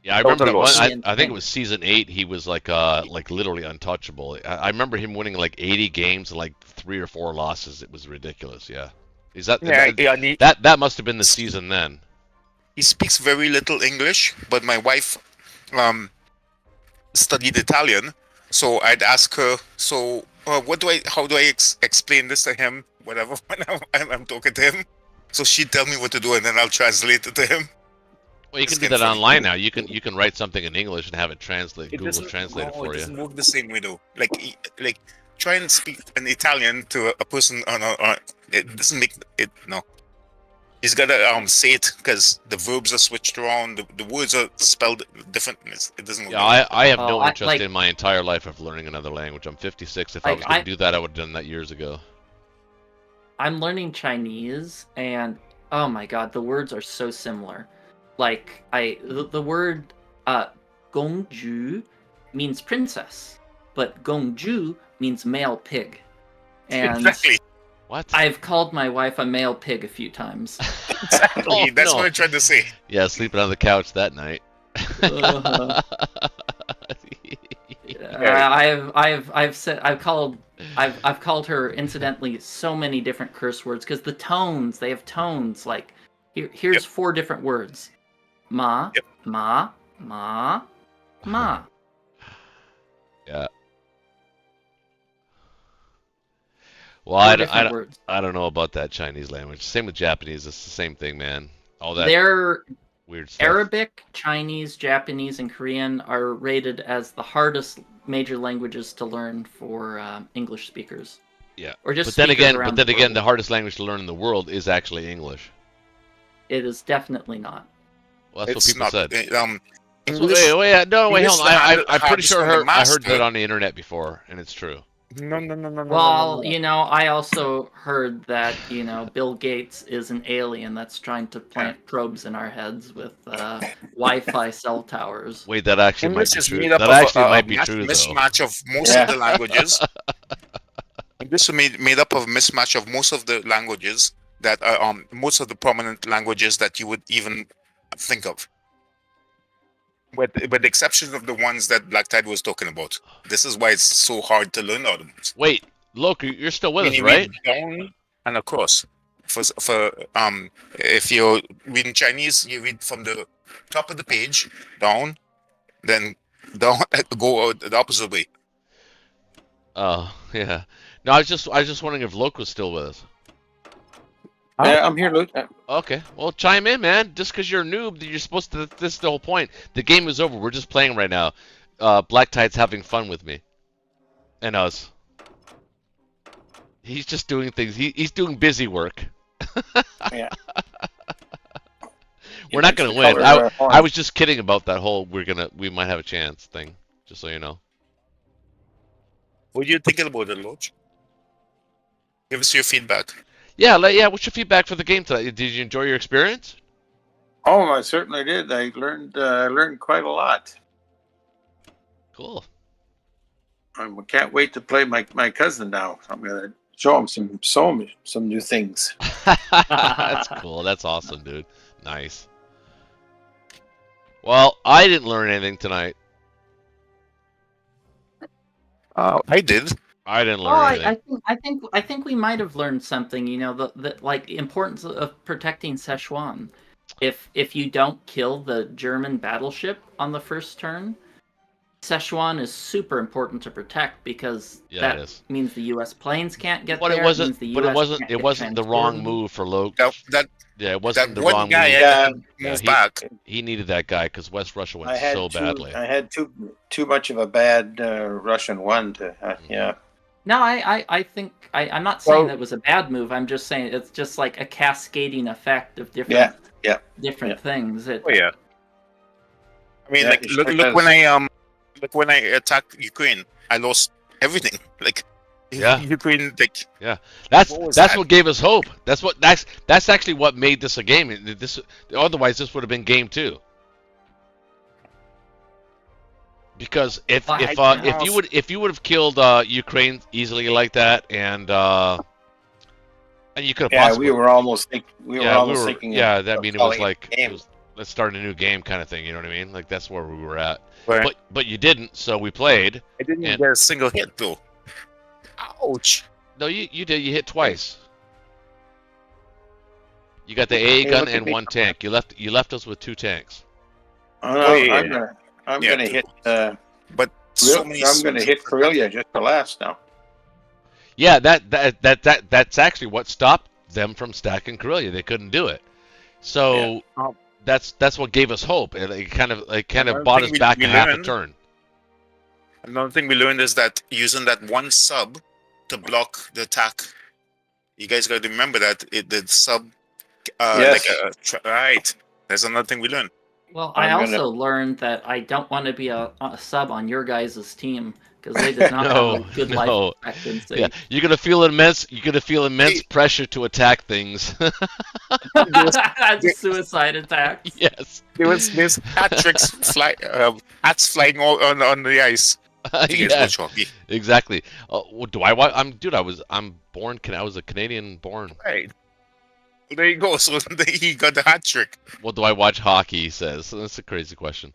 S2: Yeah, I remember that one.
S1: loss.
S2: I think it was season 8. He was like literally untouchable. I remember him winning like 80 games and like 3 or 4 losses. It was ridiculous. Yeah, is that?
S1: Yeah,
S2: that must have been the season then.
S1: He speaks very little English, but my wife studied Italian, so I'd ask her. So, how do I explain this to him? Whatever, when I'm talking to him, so she'd tell me what to do, and then I'll translate it to him.
S2: Well, you can do that online now. You can write something in English and have it translate. Google translate it for
S1: It
S2: you.
S1: doesn't work the same way though. Like try and speak an Italian to a person on it doesn't make it. No, he's gotta say it because the verbs are switched around. The words are spelled different. It doesn't work.
S2: Yeah, I have no interest in my entire life of learning another language. I'm 56. If I was going to do that, I would have done that years ago.
S3: I'm learning Chinese, and oh my god, the words are so similar. Like the word "gongju" means princess, but "gongju" means male pig. And
S1: exactly.
S2: What?
S3: I've called my wife a male pig a few times.
S1: Exactly.
S2: Oh,
S1: That's
S2: no.
S1: what I tried to say.
S2: Yeah, sleeping on the couch that night.
S3: I've called her incidentally so many different curse words because they have tones. Like here's 4 different words: ma, ma, ma, ma.
S2: Yeah. Well, I don't know about that Chinese language. Same with Japanese. It's the same thing, man. All that
S3: They're
S2: weird stuff.
S3: Arabic, Chinese, Japanese, and Korean are rated as the hardest major languages to learn for English speakers.
S2: Yeah.
S3: Or just
S2: but then
S3: speakers
S2: again,
S3: around
S2: the
S3: world.
S2: hardest language to learn in the world is actually English.
S3: It is definitely not.
S2: Well, that's
S1: It's
S2: what people
S1: not.
S2: said.
S1: English,
S2: Wait, hold
S1: English
S2: on. I'm pretty
S1: hardest
S2: sure
S1: on the
S2: I heard
S1: master.
S2: that on the internet before, and it's true.
S1: No.
S3: Well, I also heard that, Bill Gates is an alien that's trying to plant probes in our heads with Wi-Fi cell towers.
S2: Wait, that actually
S1: English
S2: might be
S1: is
S2: true.
S1: made up
S2: That
S1: of
S2: actually
S1: a
S2: might be true, though.
S1: mismatch of most of the languages. This is made up of a mismatch of most of the languages that are most of the prominent languages that you would even think of. With the exception of the ones that Black Tide was talking about. This is why it's so hard to learn all of them.
S2: Wait, Loki, you're still with us,
S1: You
S2: right?
S1: read down and across. If you're reading Chinese, you read from the top of the page down, then down, go the opposite way.
S2: Oh, yeah. No, I was just wondering if Loki was still with us.
S5: Yeah, I'm here, Luke.
S2: Okay, well, chime in, man. Just because you're a noob, you're supposed to. This is the whole point. The game is over. We're just playing right now. Black Tide's having fun with me and us. He's just doing things. He's doing busy work.
S5: Yeah.
S2: We're not gonna win. I was just kidding about that whole we might have a chance thing. Just so you know.
S1: What are you thinking about it, Lodge? Give us your feedback.
S2: Yeah, what's your feedback for the game today? Did you enjoy your experience?
S5: Oh, I certainly did. I learned quite a lot.
S2: Cool.
S5: I can't wait to play my cousin now. I'm gonna show him some new things.
S2: That's cool. That's awesome, dude. Nice. Well, I didn't learn anything tonight.
S1: I did.
S2: I didn't learn anything.
S3: I think we might have learned something. The importance of protecting Szechuan. if you don't kill the German battleship on the first turn, Szechuan is super important to protect because
S2: Yeah, it
S3: that
S2: is.
S3: means the U.S. planes can't get
S2: But
S3: there.
S2: it wasn't.
S3: Means the
S2: But
S3: US
S2: it
S3: can't get
S2: wasn't the wrong
S3: transported.
S2: move for Loke.
S1: That
S2: Yeah, it wasn't
S1: that
S2: the
S1: one
S2: wrong
S1: guy
S2: move.
S5: Yeah.
S1: had to
S2: Yeah,
S1: move back.
S2: He needed that guy because West Russia went
S5: I had
S2: so badly.
S5: I had too much of a bad Russian one to yeah.
S3: No, I think I'm not saying
S1: Well-
S3: that was a bad move. I'm just saying it's just like a cascading effect of different different things.
S1: Oh yeah. I mean,
S5: Yeah,
S1: like
S5: it
S1: look
S5: sure
S1: when I attacked Ukraine, I lost everything. Like
S2: Yeah.
S1: Ukraine, like
S2: That's
S1: What was
S2: that's
S1: that?
S2: what gave us hope. That's actually what made this a game. This otherwise this would have been game 2. Because if you would have killed Ukraine easily like that and you could have
S5: Yeah,
S2: possibly
S5: we were almost thinking.
S2: yeah,
S5: of
S2: that mean it
S5: calling
S2: was like
S5: game.
S2: let's start a new game kind of thing, you know what I mean? Like that's where we were at.
S1: right.
S2: But you didn't, so we played.
S1: I didn't
S2: and-
S1: get a single hit though. Ouch.
S2: No, you did. You hit twice. You got the AA gun
S5: look at
S2: and
S5: me.
S2: 1 tank. You left us with 2 tanks.
S5: Oh, no,
S1: Oh, yeah.
S5: I'm
S1: Yeah,
S5: gonna hit.
S1: But so many
S5: I'm gonna hit Karelia just for laughs now.
S2: Yeah, that's actually what stopped them from stacking Karelia. They couldn't do it. So
S1: Yeah.
S2: that's what gave us hope. It kind of
S1: Another
S2: bought
S1: thing
S2: us
S1: we-
S2: back
S1: we
S2: a half a
S1: learned-
S2: turn.
S1: Another thing we learned is that using that one sub to block the attack. You guys got to remember that the sub,
S5: Yes.
S1: right. That's another thing we learned.
S3: Well,
S5: I'm
S3: I
S5: gonna-
S3: also learned that I don't want to be a sub on your guys' team because they did not
S2: No,
S3: have a good
S2: no.
S3: life expectancy.
S2: Yeah, you're gonna feel immense pressure to attack things.
S3: That's a suicide attack.
S2: Yes.
S1: There's hat tricks hats flying all on the ice. You guys were
S2: Yeah,
S1: chalky.
S2: exactly. Do I watch? I'm born. I was a Canadian born.
S1: Right. There you go. So he got the hat trick.
S2: Well, do I watch hockey? He says. That's a crazy question.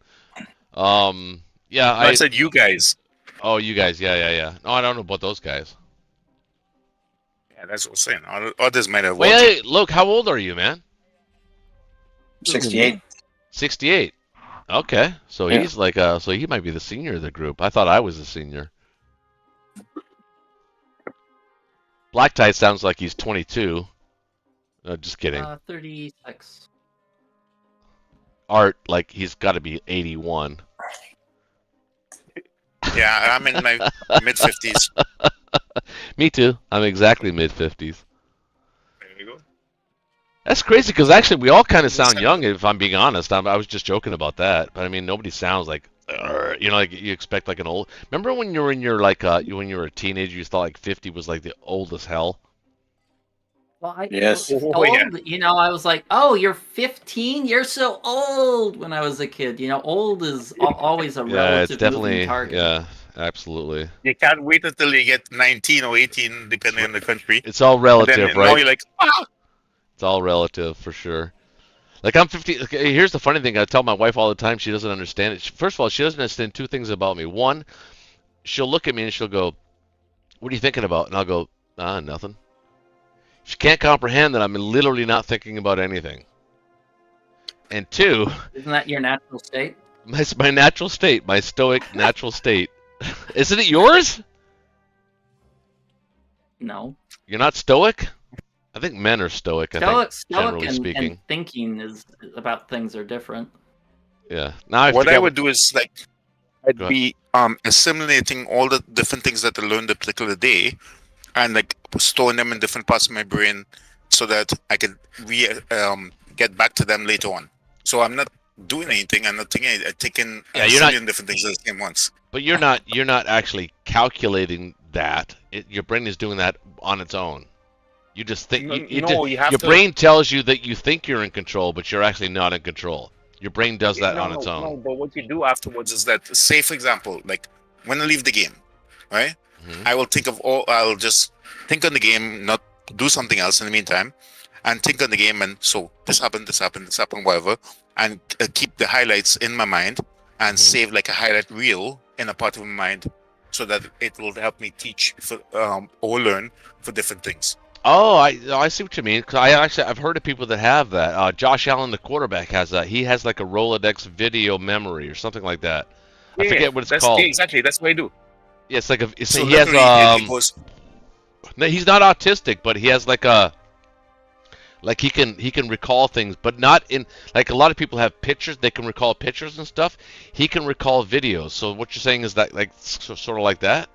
S2: Yeah,
S1: I said you guys.
S2: Oh, you guys. Yeah. No, I don't know about those guys.
S1: Yeah, that's what I'm saying. Others might have
S2: Wait,
S1: watched.
S2: hey, look, how old are you, man?
S5: 68.
S2: 68. Okay, so
S5: Yeah.
S2: he's like, so he might be the senior of the group. I thought I was the senior. Black Tide sounds like he's 22. Just kidding.
S3: 36.
S2: Art, like he's got to be 81.
S1: Yeah, I'm in my mid 50s.
S2: Me too. I'm exactly mid 50s.
S1: There you go.
S2: That's crazy because actually we all kind of sound young. If I'm being honest, I was just joking about that. But I mean, nobody sounds like, like you expect like an old. Remember when you were in your when you were a teenager, you thought like 50 was like the old as hell.
S3: Well,
S5: Yes.
S1: Oh, yeah.
S3: I was like, oh, you're 15? You're so old when I was a kid. Old is always a
S2: Yeah,
S3: relative
S2: it's definitely
S3: moving target.
S2: yeah, absolutely.
S1: You can't wait until you get 19 or 18, depending on the country.
S2: It's all
S1: And
S2: relative,
S1: then now
S2: right?
S1: you're like, ah!
S2: It's all relative for sure. Like I'm 50. Okay, here's the funny thing. I tell my wife all the time. She doesn't understand it. First of all, she doesn't understand 2 things about me. One, she'll look at me and she'll go, "What are you thinking about?" And I'll go, nothing." She can't comprehend that I'm literally not thinking about anything. And 2,
S3: Isn't that your natural state?
S2: my natural state, my stoic natural state. Isn't it yours?
S3: No.
S2: You're not stoic? I think men are stoic. I think, generally
S3: and
S2: speaking.
S3: thinking is about things are different.
S2: Yeah. Now I
S1: What I
S2: forget
S1: would do is like, I'd
S2: Go
S1: be assimilating all the different things that I learned the particular day, and like storing them in different parts of my brain, so that I could get back to them later on. So I'm not doing anything. I'm not thinking. I'm taking
S2: Yeah,
S1: a
S2: you're not-
S1: zillion different things at the same once.
S2: But you're not actually calculating that. Your brain is doing that on its own. You just think
S1: You have
S2: your
S1: to.
S2: brain tells you that you think you're in control, but you're actually not in control. Your brain does that on its own.
S1: No, but what you do afterwards is that, say for example, like when I leave the game, right?
S2: Mhm.
S1: I will think of all. I'll just think on the game, not do something else in the meantime, and think on the game. And so this happened, whatever, and keep the highlights in my mind and
S2: Mhm.
S1: save like a highlight reel in a part of my mind, so that it will help me teach for or learn for different things.
S2: Oh, I see what you mean. 'Cause I've heard of people that have that. Josh Allen, the quarterback, has that. He has like a Rolodex video memory or something like that. I forget what it's called.
S1: Exactly. That's what I do.
S2: Yeah, it's like a.
S1: So
S2: He has
S1: literally, he goes.
S2: No, he's not autistic, but he has like a. Like he can recall things, but not in like a lot of people have pictures. They can recall pictures and stuff. He can recall videos. So what you're saying is that like sort of like that,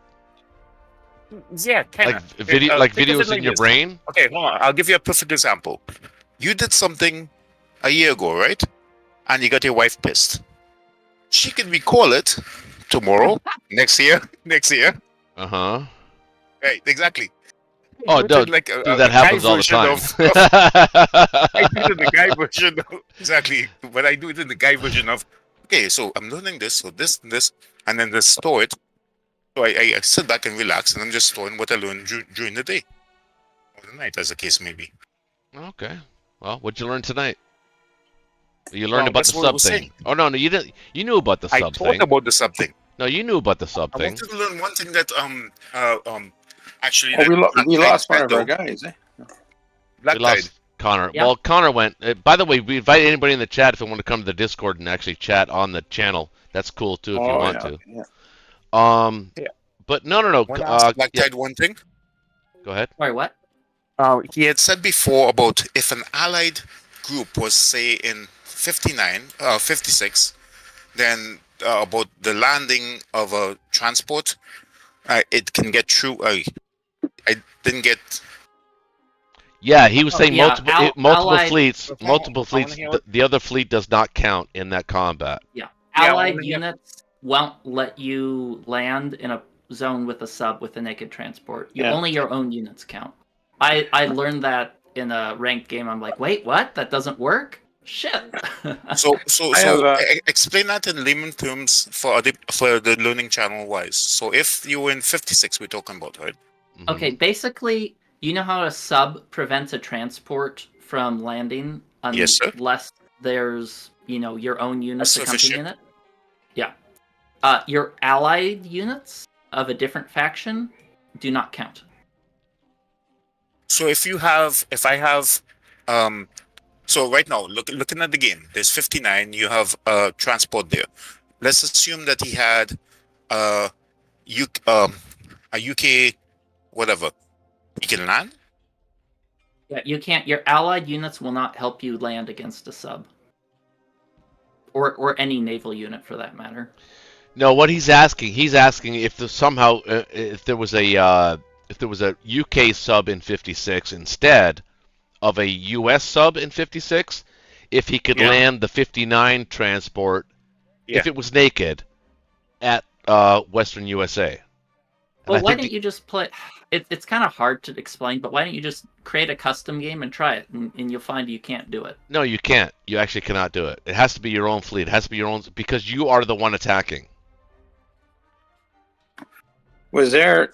S1: Yeah, kind
S2: like videos in your brain.
S1: Okay, hold on. I'll give you a perfect example. You did something a year ago, right? And you got your wife pissed. She can recall it tomorrow, next year.
S2: Uh huh.
S1: Right, exactly.
S2: Oh,
S1: Do it in
S2: dude,
S1: like
S2: dude, that happens all the time.
S1: I do it in the guy version of, exactly, but I do it in the guy version of, okay, so I'm learning this, so this, and then just store it. So I sit back and relax, and I'm just storing what I learned during the day, or the night, as the case may be.
S2: Okay. Well, what'd you learn tonight? You learned
S1: Well,
S2: about
S1: that's
S2: the
S1: what I
S2: sub
S1: was
S2: thing.
S1: saying.
S2: Oh no, you didn't. You knew about the
S1: I
S2: sub
S1: thought
S2: thing.
S1: about the sub thing.
S2: No, you knew about the sub
S1: I
S2: thing.
S1: wanted to learn one thing that actually
S5: Oh,
S1: that
S5: we
S1: Black
S5: lost
S1: Tide
S5: one of our
S1: though.
S5: guys.
S1: Black
S2: We
S1: Tide.
S2: lost Connor.
S3: Yeah.
S2: Well, Connor went. By the way, we invite anybody in the chat if they want to come to the Discord and actually chat on the channel. That's cool too if you want to.
S5: Yeah.
S1: Yeah.
S2: But no.
S1: When I asked Black
S2: Yeah,
S1: Tide one thing,
S2: go ahead.
S3: Sorry, what?
S1: he had said before about if an allied group was say in 56, then about the landing of a transport, it can get through. I didn't get.
S2: Yeah, he was
S3: Oh,
S2: saying
S3: yeah,
S2: multiple
S3: Allied-
S2: fleets.
S1: Okay,
S2: Multiple
S1: I wanna
S2: fleets.
S1: hear what-
S2: The other fleet does not count in that combat.
S3: Yeah.
S1: Yeah, I
S3: Allied
S1: wanna hear-
S3: units won't let you land in a zone with a sub with a naked transport.
S5: Yeah.
S3: Only your own units count. I learned that in a ranked game. I'm like, wait, what? That doesn't work? Shit.
S1: So
S5: I have,
S1: explain that in layman terms for the learning channel wise. So if you were in 56, we're talking about, right?
S2: Mhm.
S3: Okay, basically, you know how a sub prevents a transport from landing
S1: Yes, sir.
S3: unless there's, your own units
S1: surface
S3: accompanying
S1: ship.
S3: it? Yeah. Your allied units of a different faction do not count.
S1: So if I have, so right now, looking at the game, there's 59. You have transport there. Let's assume that he had a UK whatever. He can land.
S3: Yeah, you can't. Your allied units will not help you land against a sub, or any naval unit for that matter.
S2: No, what he's asking if somehow if there was a UK sub in 56 instead of a US sub in 56, if he could
S1: Yeah.
S2: land the 59 transport if
S1: Yeah.
S2: it was naked at Western USA.
S3: Well,
S2: I
S3: why
S2: think
S3: don't you just play? It's kind of hard to explain, but why don't you just create a custom game and try it, and you'll find you can't do it.
S2: No, you can't. You actually cannot do it. It has to be your own fleet. It has to be your own because you are the one attacking.
S5: Was there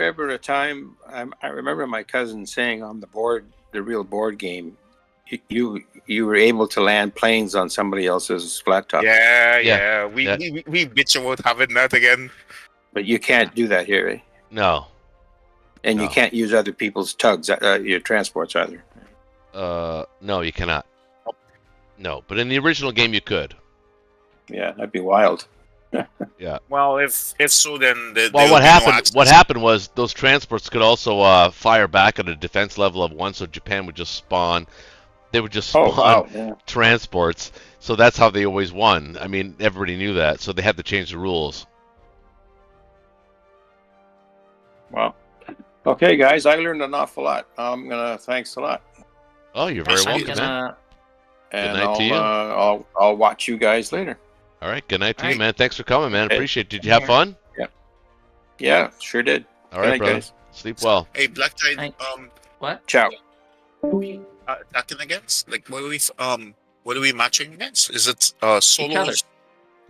S5: ever a time? I remember my cousin saying on the real board game, you were able to land planes on somebody else's flat top.
S1: Yeah. We
S2: Yeah.
S1: we bitch about having that again.
S5: But you can't do that here, eh?
S2: No.
S5: And you
S2: No.
S5: can't use other people's tugs, your transports either.
S2: No, you cannot. No, but in the original game you could.
S5: Yeah, that'd be wild.
S1: Well, if so, then
S2: Well, what happened was those transports could also fire back at a defense level of 1, so Japan would just spawn. They would just spawn
S5: Oh wow! Yeah.
S2: transports. So that's how they always won. I mean, everybody knew that, so they had to change the rules.
S5: Well, okay, guys, I learned an awful lot. I'm gonna thanks a lot,
S2: Oh, you're very
S1: I'm
S2: welcome, man.
S3: gonna.
S5: and
S2: night to you.
S5: I'll watch you guys later.
S2: All right, good night to
S3: All
S2: you,
S3: right.
S2: man. Thanks for coming, man.
S5: Okay.
S2: Appreciate it. Did you have fun?
S5: Yeah, sure did.
S2: All
S5: Good
S2: right,
S5: night,
S2: brother.
S5: guys.
S2: Sleep well.
S1: Hey, Black Tide,
S3: Right. What?
S5: Ciao.
S1: attacking against? Like, what are we matching against? Is it
S3: other.
S1: solos?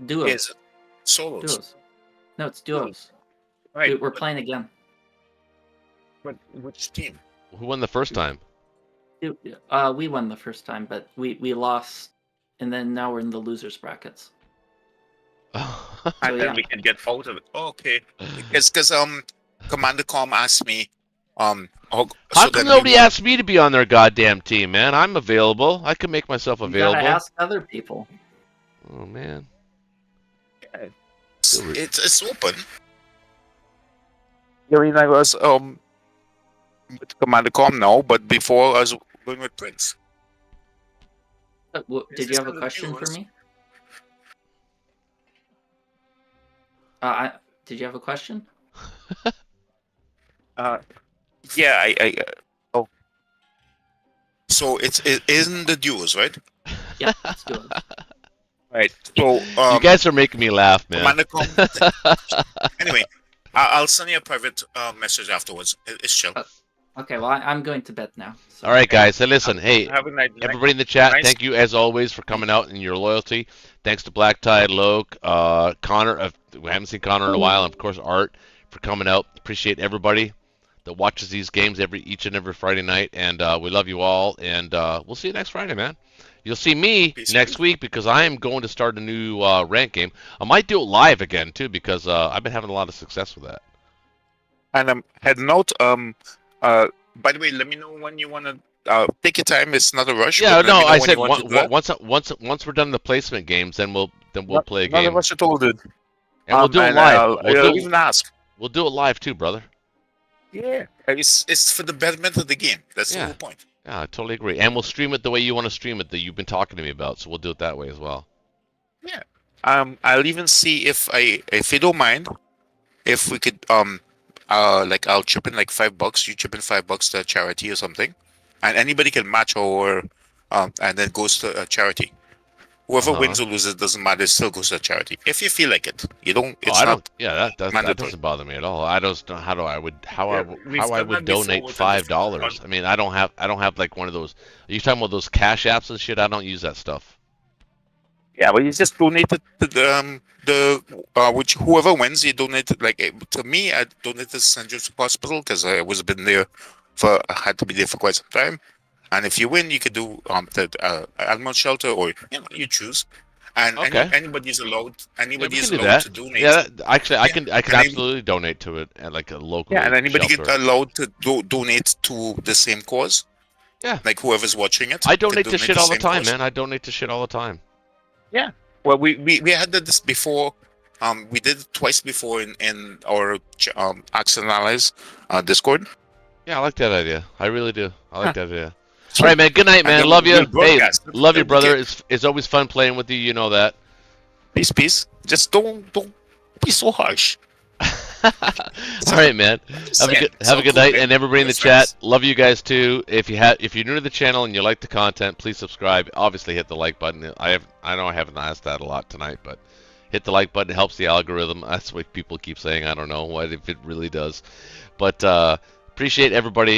S3: Duos.
S1: Is it solos?
S3: Duos. No, it's duos.
S1: Right.
S3: We're playing again.
S1: But which team?
S2: Who won the first time?
S3: We won the first time, but we lost, and then now we're in the losers brackets.
S1: And then
S3: yeah.
S1: we can get out of it. Oh, okay. Because Commander Com asked me, Oh,
S2: How
S1: so
S2: come
S1: then
S2: nobody
S1: you want,
S2: asked me to be on their goddamn team, man? I'm available. I can make myself
S3: You
S2: available.
S3: gotta ask other people.
S2: Oh man.
S1: it's open. I mean, I was with Commander Com now, but before I was going with Prince.
S3: Did you have a question for me? Did you have a question?
S1: Yeah, oh, so it isn't the duos, right?
S3: Yeah, let's do it.
S1: Right. So
S2: You guys are making me laugh, man.
S1: Commander Com. Anyway, I'll send you a private message afterwards. It's chill.
S3: Okay, well, I'm going to bed now. So.
S2: All right, guys. So listen, hey,
S1: Have a nice
S2: everybody in the chat,
S1: nice-
S2: thank you as always for coming out and your loyalty. Thanks to Black Tide, Loke, Connor. We haven't seen Connor in a while, and of course Art for coming out. Appreciate everybody that watches these games each and every Friday night, and we love you all. And we'll see you next Friday, man. You'll see me next week because I am going to start a new rank game. I might do it live again too because I've been having a lot of success with that.
S1: And head note. By the way, let me know when you want to take your time. It's not a rush.
S2: Yeah,
S1: but let
S2: no,
S1: me know
S2: I
S1: when
S2: said
S1: you want to do it.
S2: once we're done the placement games, then we'll play a
S1: Not a
S2: game,
S1: rush at all, dude.
S2: and we'll do it
S1: and
S2: live.
S1: I'll even ask.
S2: We'll do it live too, brother.
S1: Yeah, it's for the betterment of the game. That's the
S2: Yeah.
S1: whole point.
S2: Yeah, I totally agree. And we'll stream it the way you want to stream it that you've been talking to me about. So we'll do it that way as well.
S1: Yeah. I'll even see if you don't mind, if we could like I'll chip in like $5. You chip in $5 to a charity or something, and anybody can match or and then goes to a charity. Whoever wins or loses doesn't matter. It still goes to a charity if you feel like it. You don't. It's
S2: I
S1: not.
S2: don't. Yeah, that
S1: mandatory.
S2: doesn't bother me at all. I just know how I would
S1: we've
S2: how I
S1: done
S2: would
S1: that before
S2: donate
S1: with a different
S2: $5.
S1: fund.
S2: I mean, I don't have like one of those. Are you talking about those cash apps and shit? I don't use that stuff.
S1: Yeah, but you just donated to the which whoever wins, you donated to me. I donated to St. Joseph's Hospital because I was been there I had to be there for quite some time. And if you win, you could do the animal shelter or you choose. And
S2: Okay.
S1: anybody's allowed. Anybody's
S2: do
S1: allowed
S2: that.
S1: to donate.
S2: Yeah, actually, I can
S1: And
S2: absolutely donate to it at like a local.
S1: Yeah, and anybody
S2: shelter.
S1: get allowed to donate to the same cause.
S2: Yeah.
S1: Like whoever's watching it.
S2: I
S1: can
S2: donate to shit all the
S1: same
S2: time,
S1: cause.
S2: man. I donate to shit all the time.
S1: Yeah. Well, we had this before. We did it twice before in our Axe and Allies Discord.
S2: Yeah, I like that idea. I really do. I like that idea. All right, man. Good night, man.
S1: then
S2: Love you.
S1: we'll
S2: Hey,
S1: broadcast it.
S2: love you,
S1: Then we
S2: brother.
S1: can-
S2: It's always fun playing with you. You know that.
S1: Peace. Just don't be so harsh.
S2: All right, man.
S1: Just saying.
S2: Have a good
S1: cool,
S2: night,
S1: man.
S2: and everybody in the
S1: That's
S2: chat.
S1: nice.
S2: Love you guys too. If you're new to the channel and you like the content, please subscribe. Obviously, hit the like button. I know I haven't asked that a lot tonight, but hit the like button. It helps the algorithm. That's what people keep saying. I don't know what if it really does, but appreciate everybody.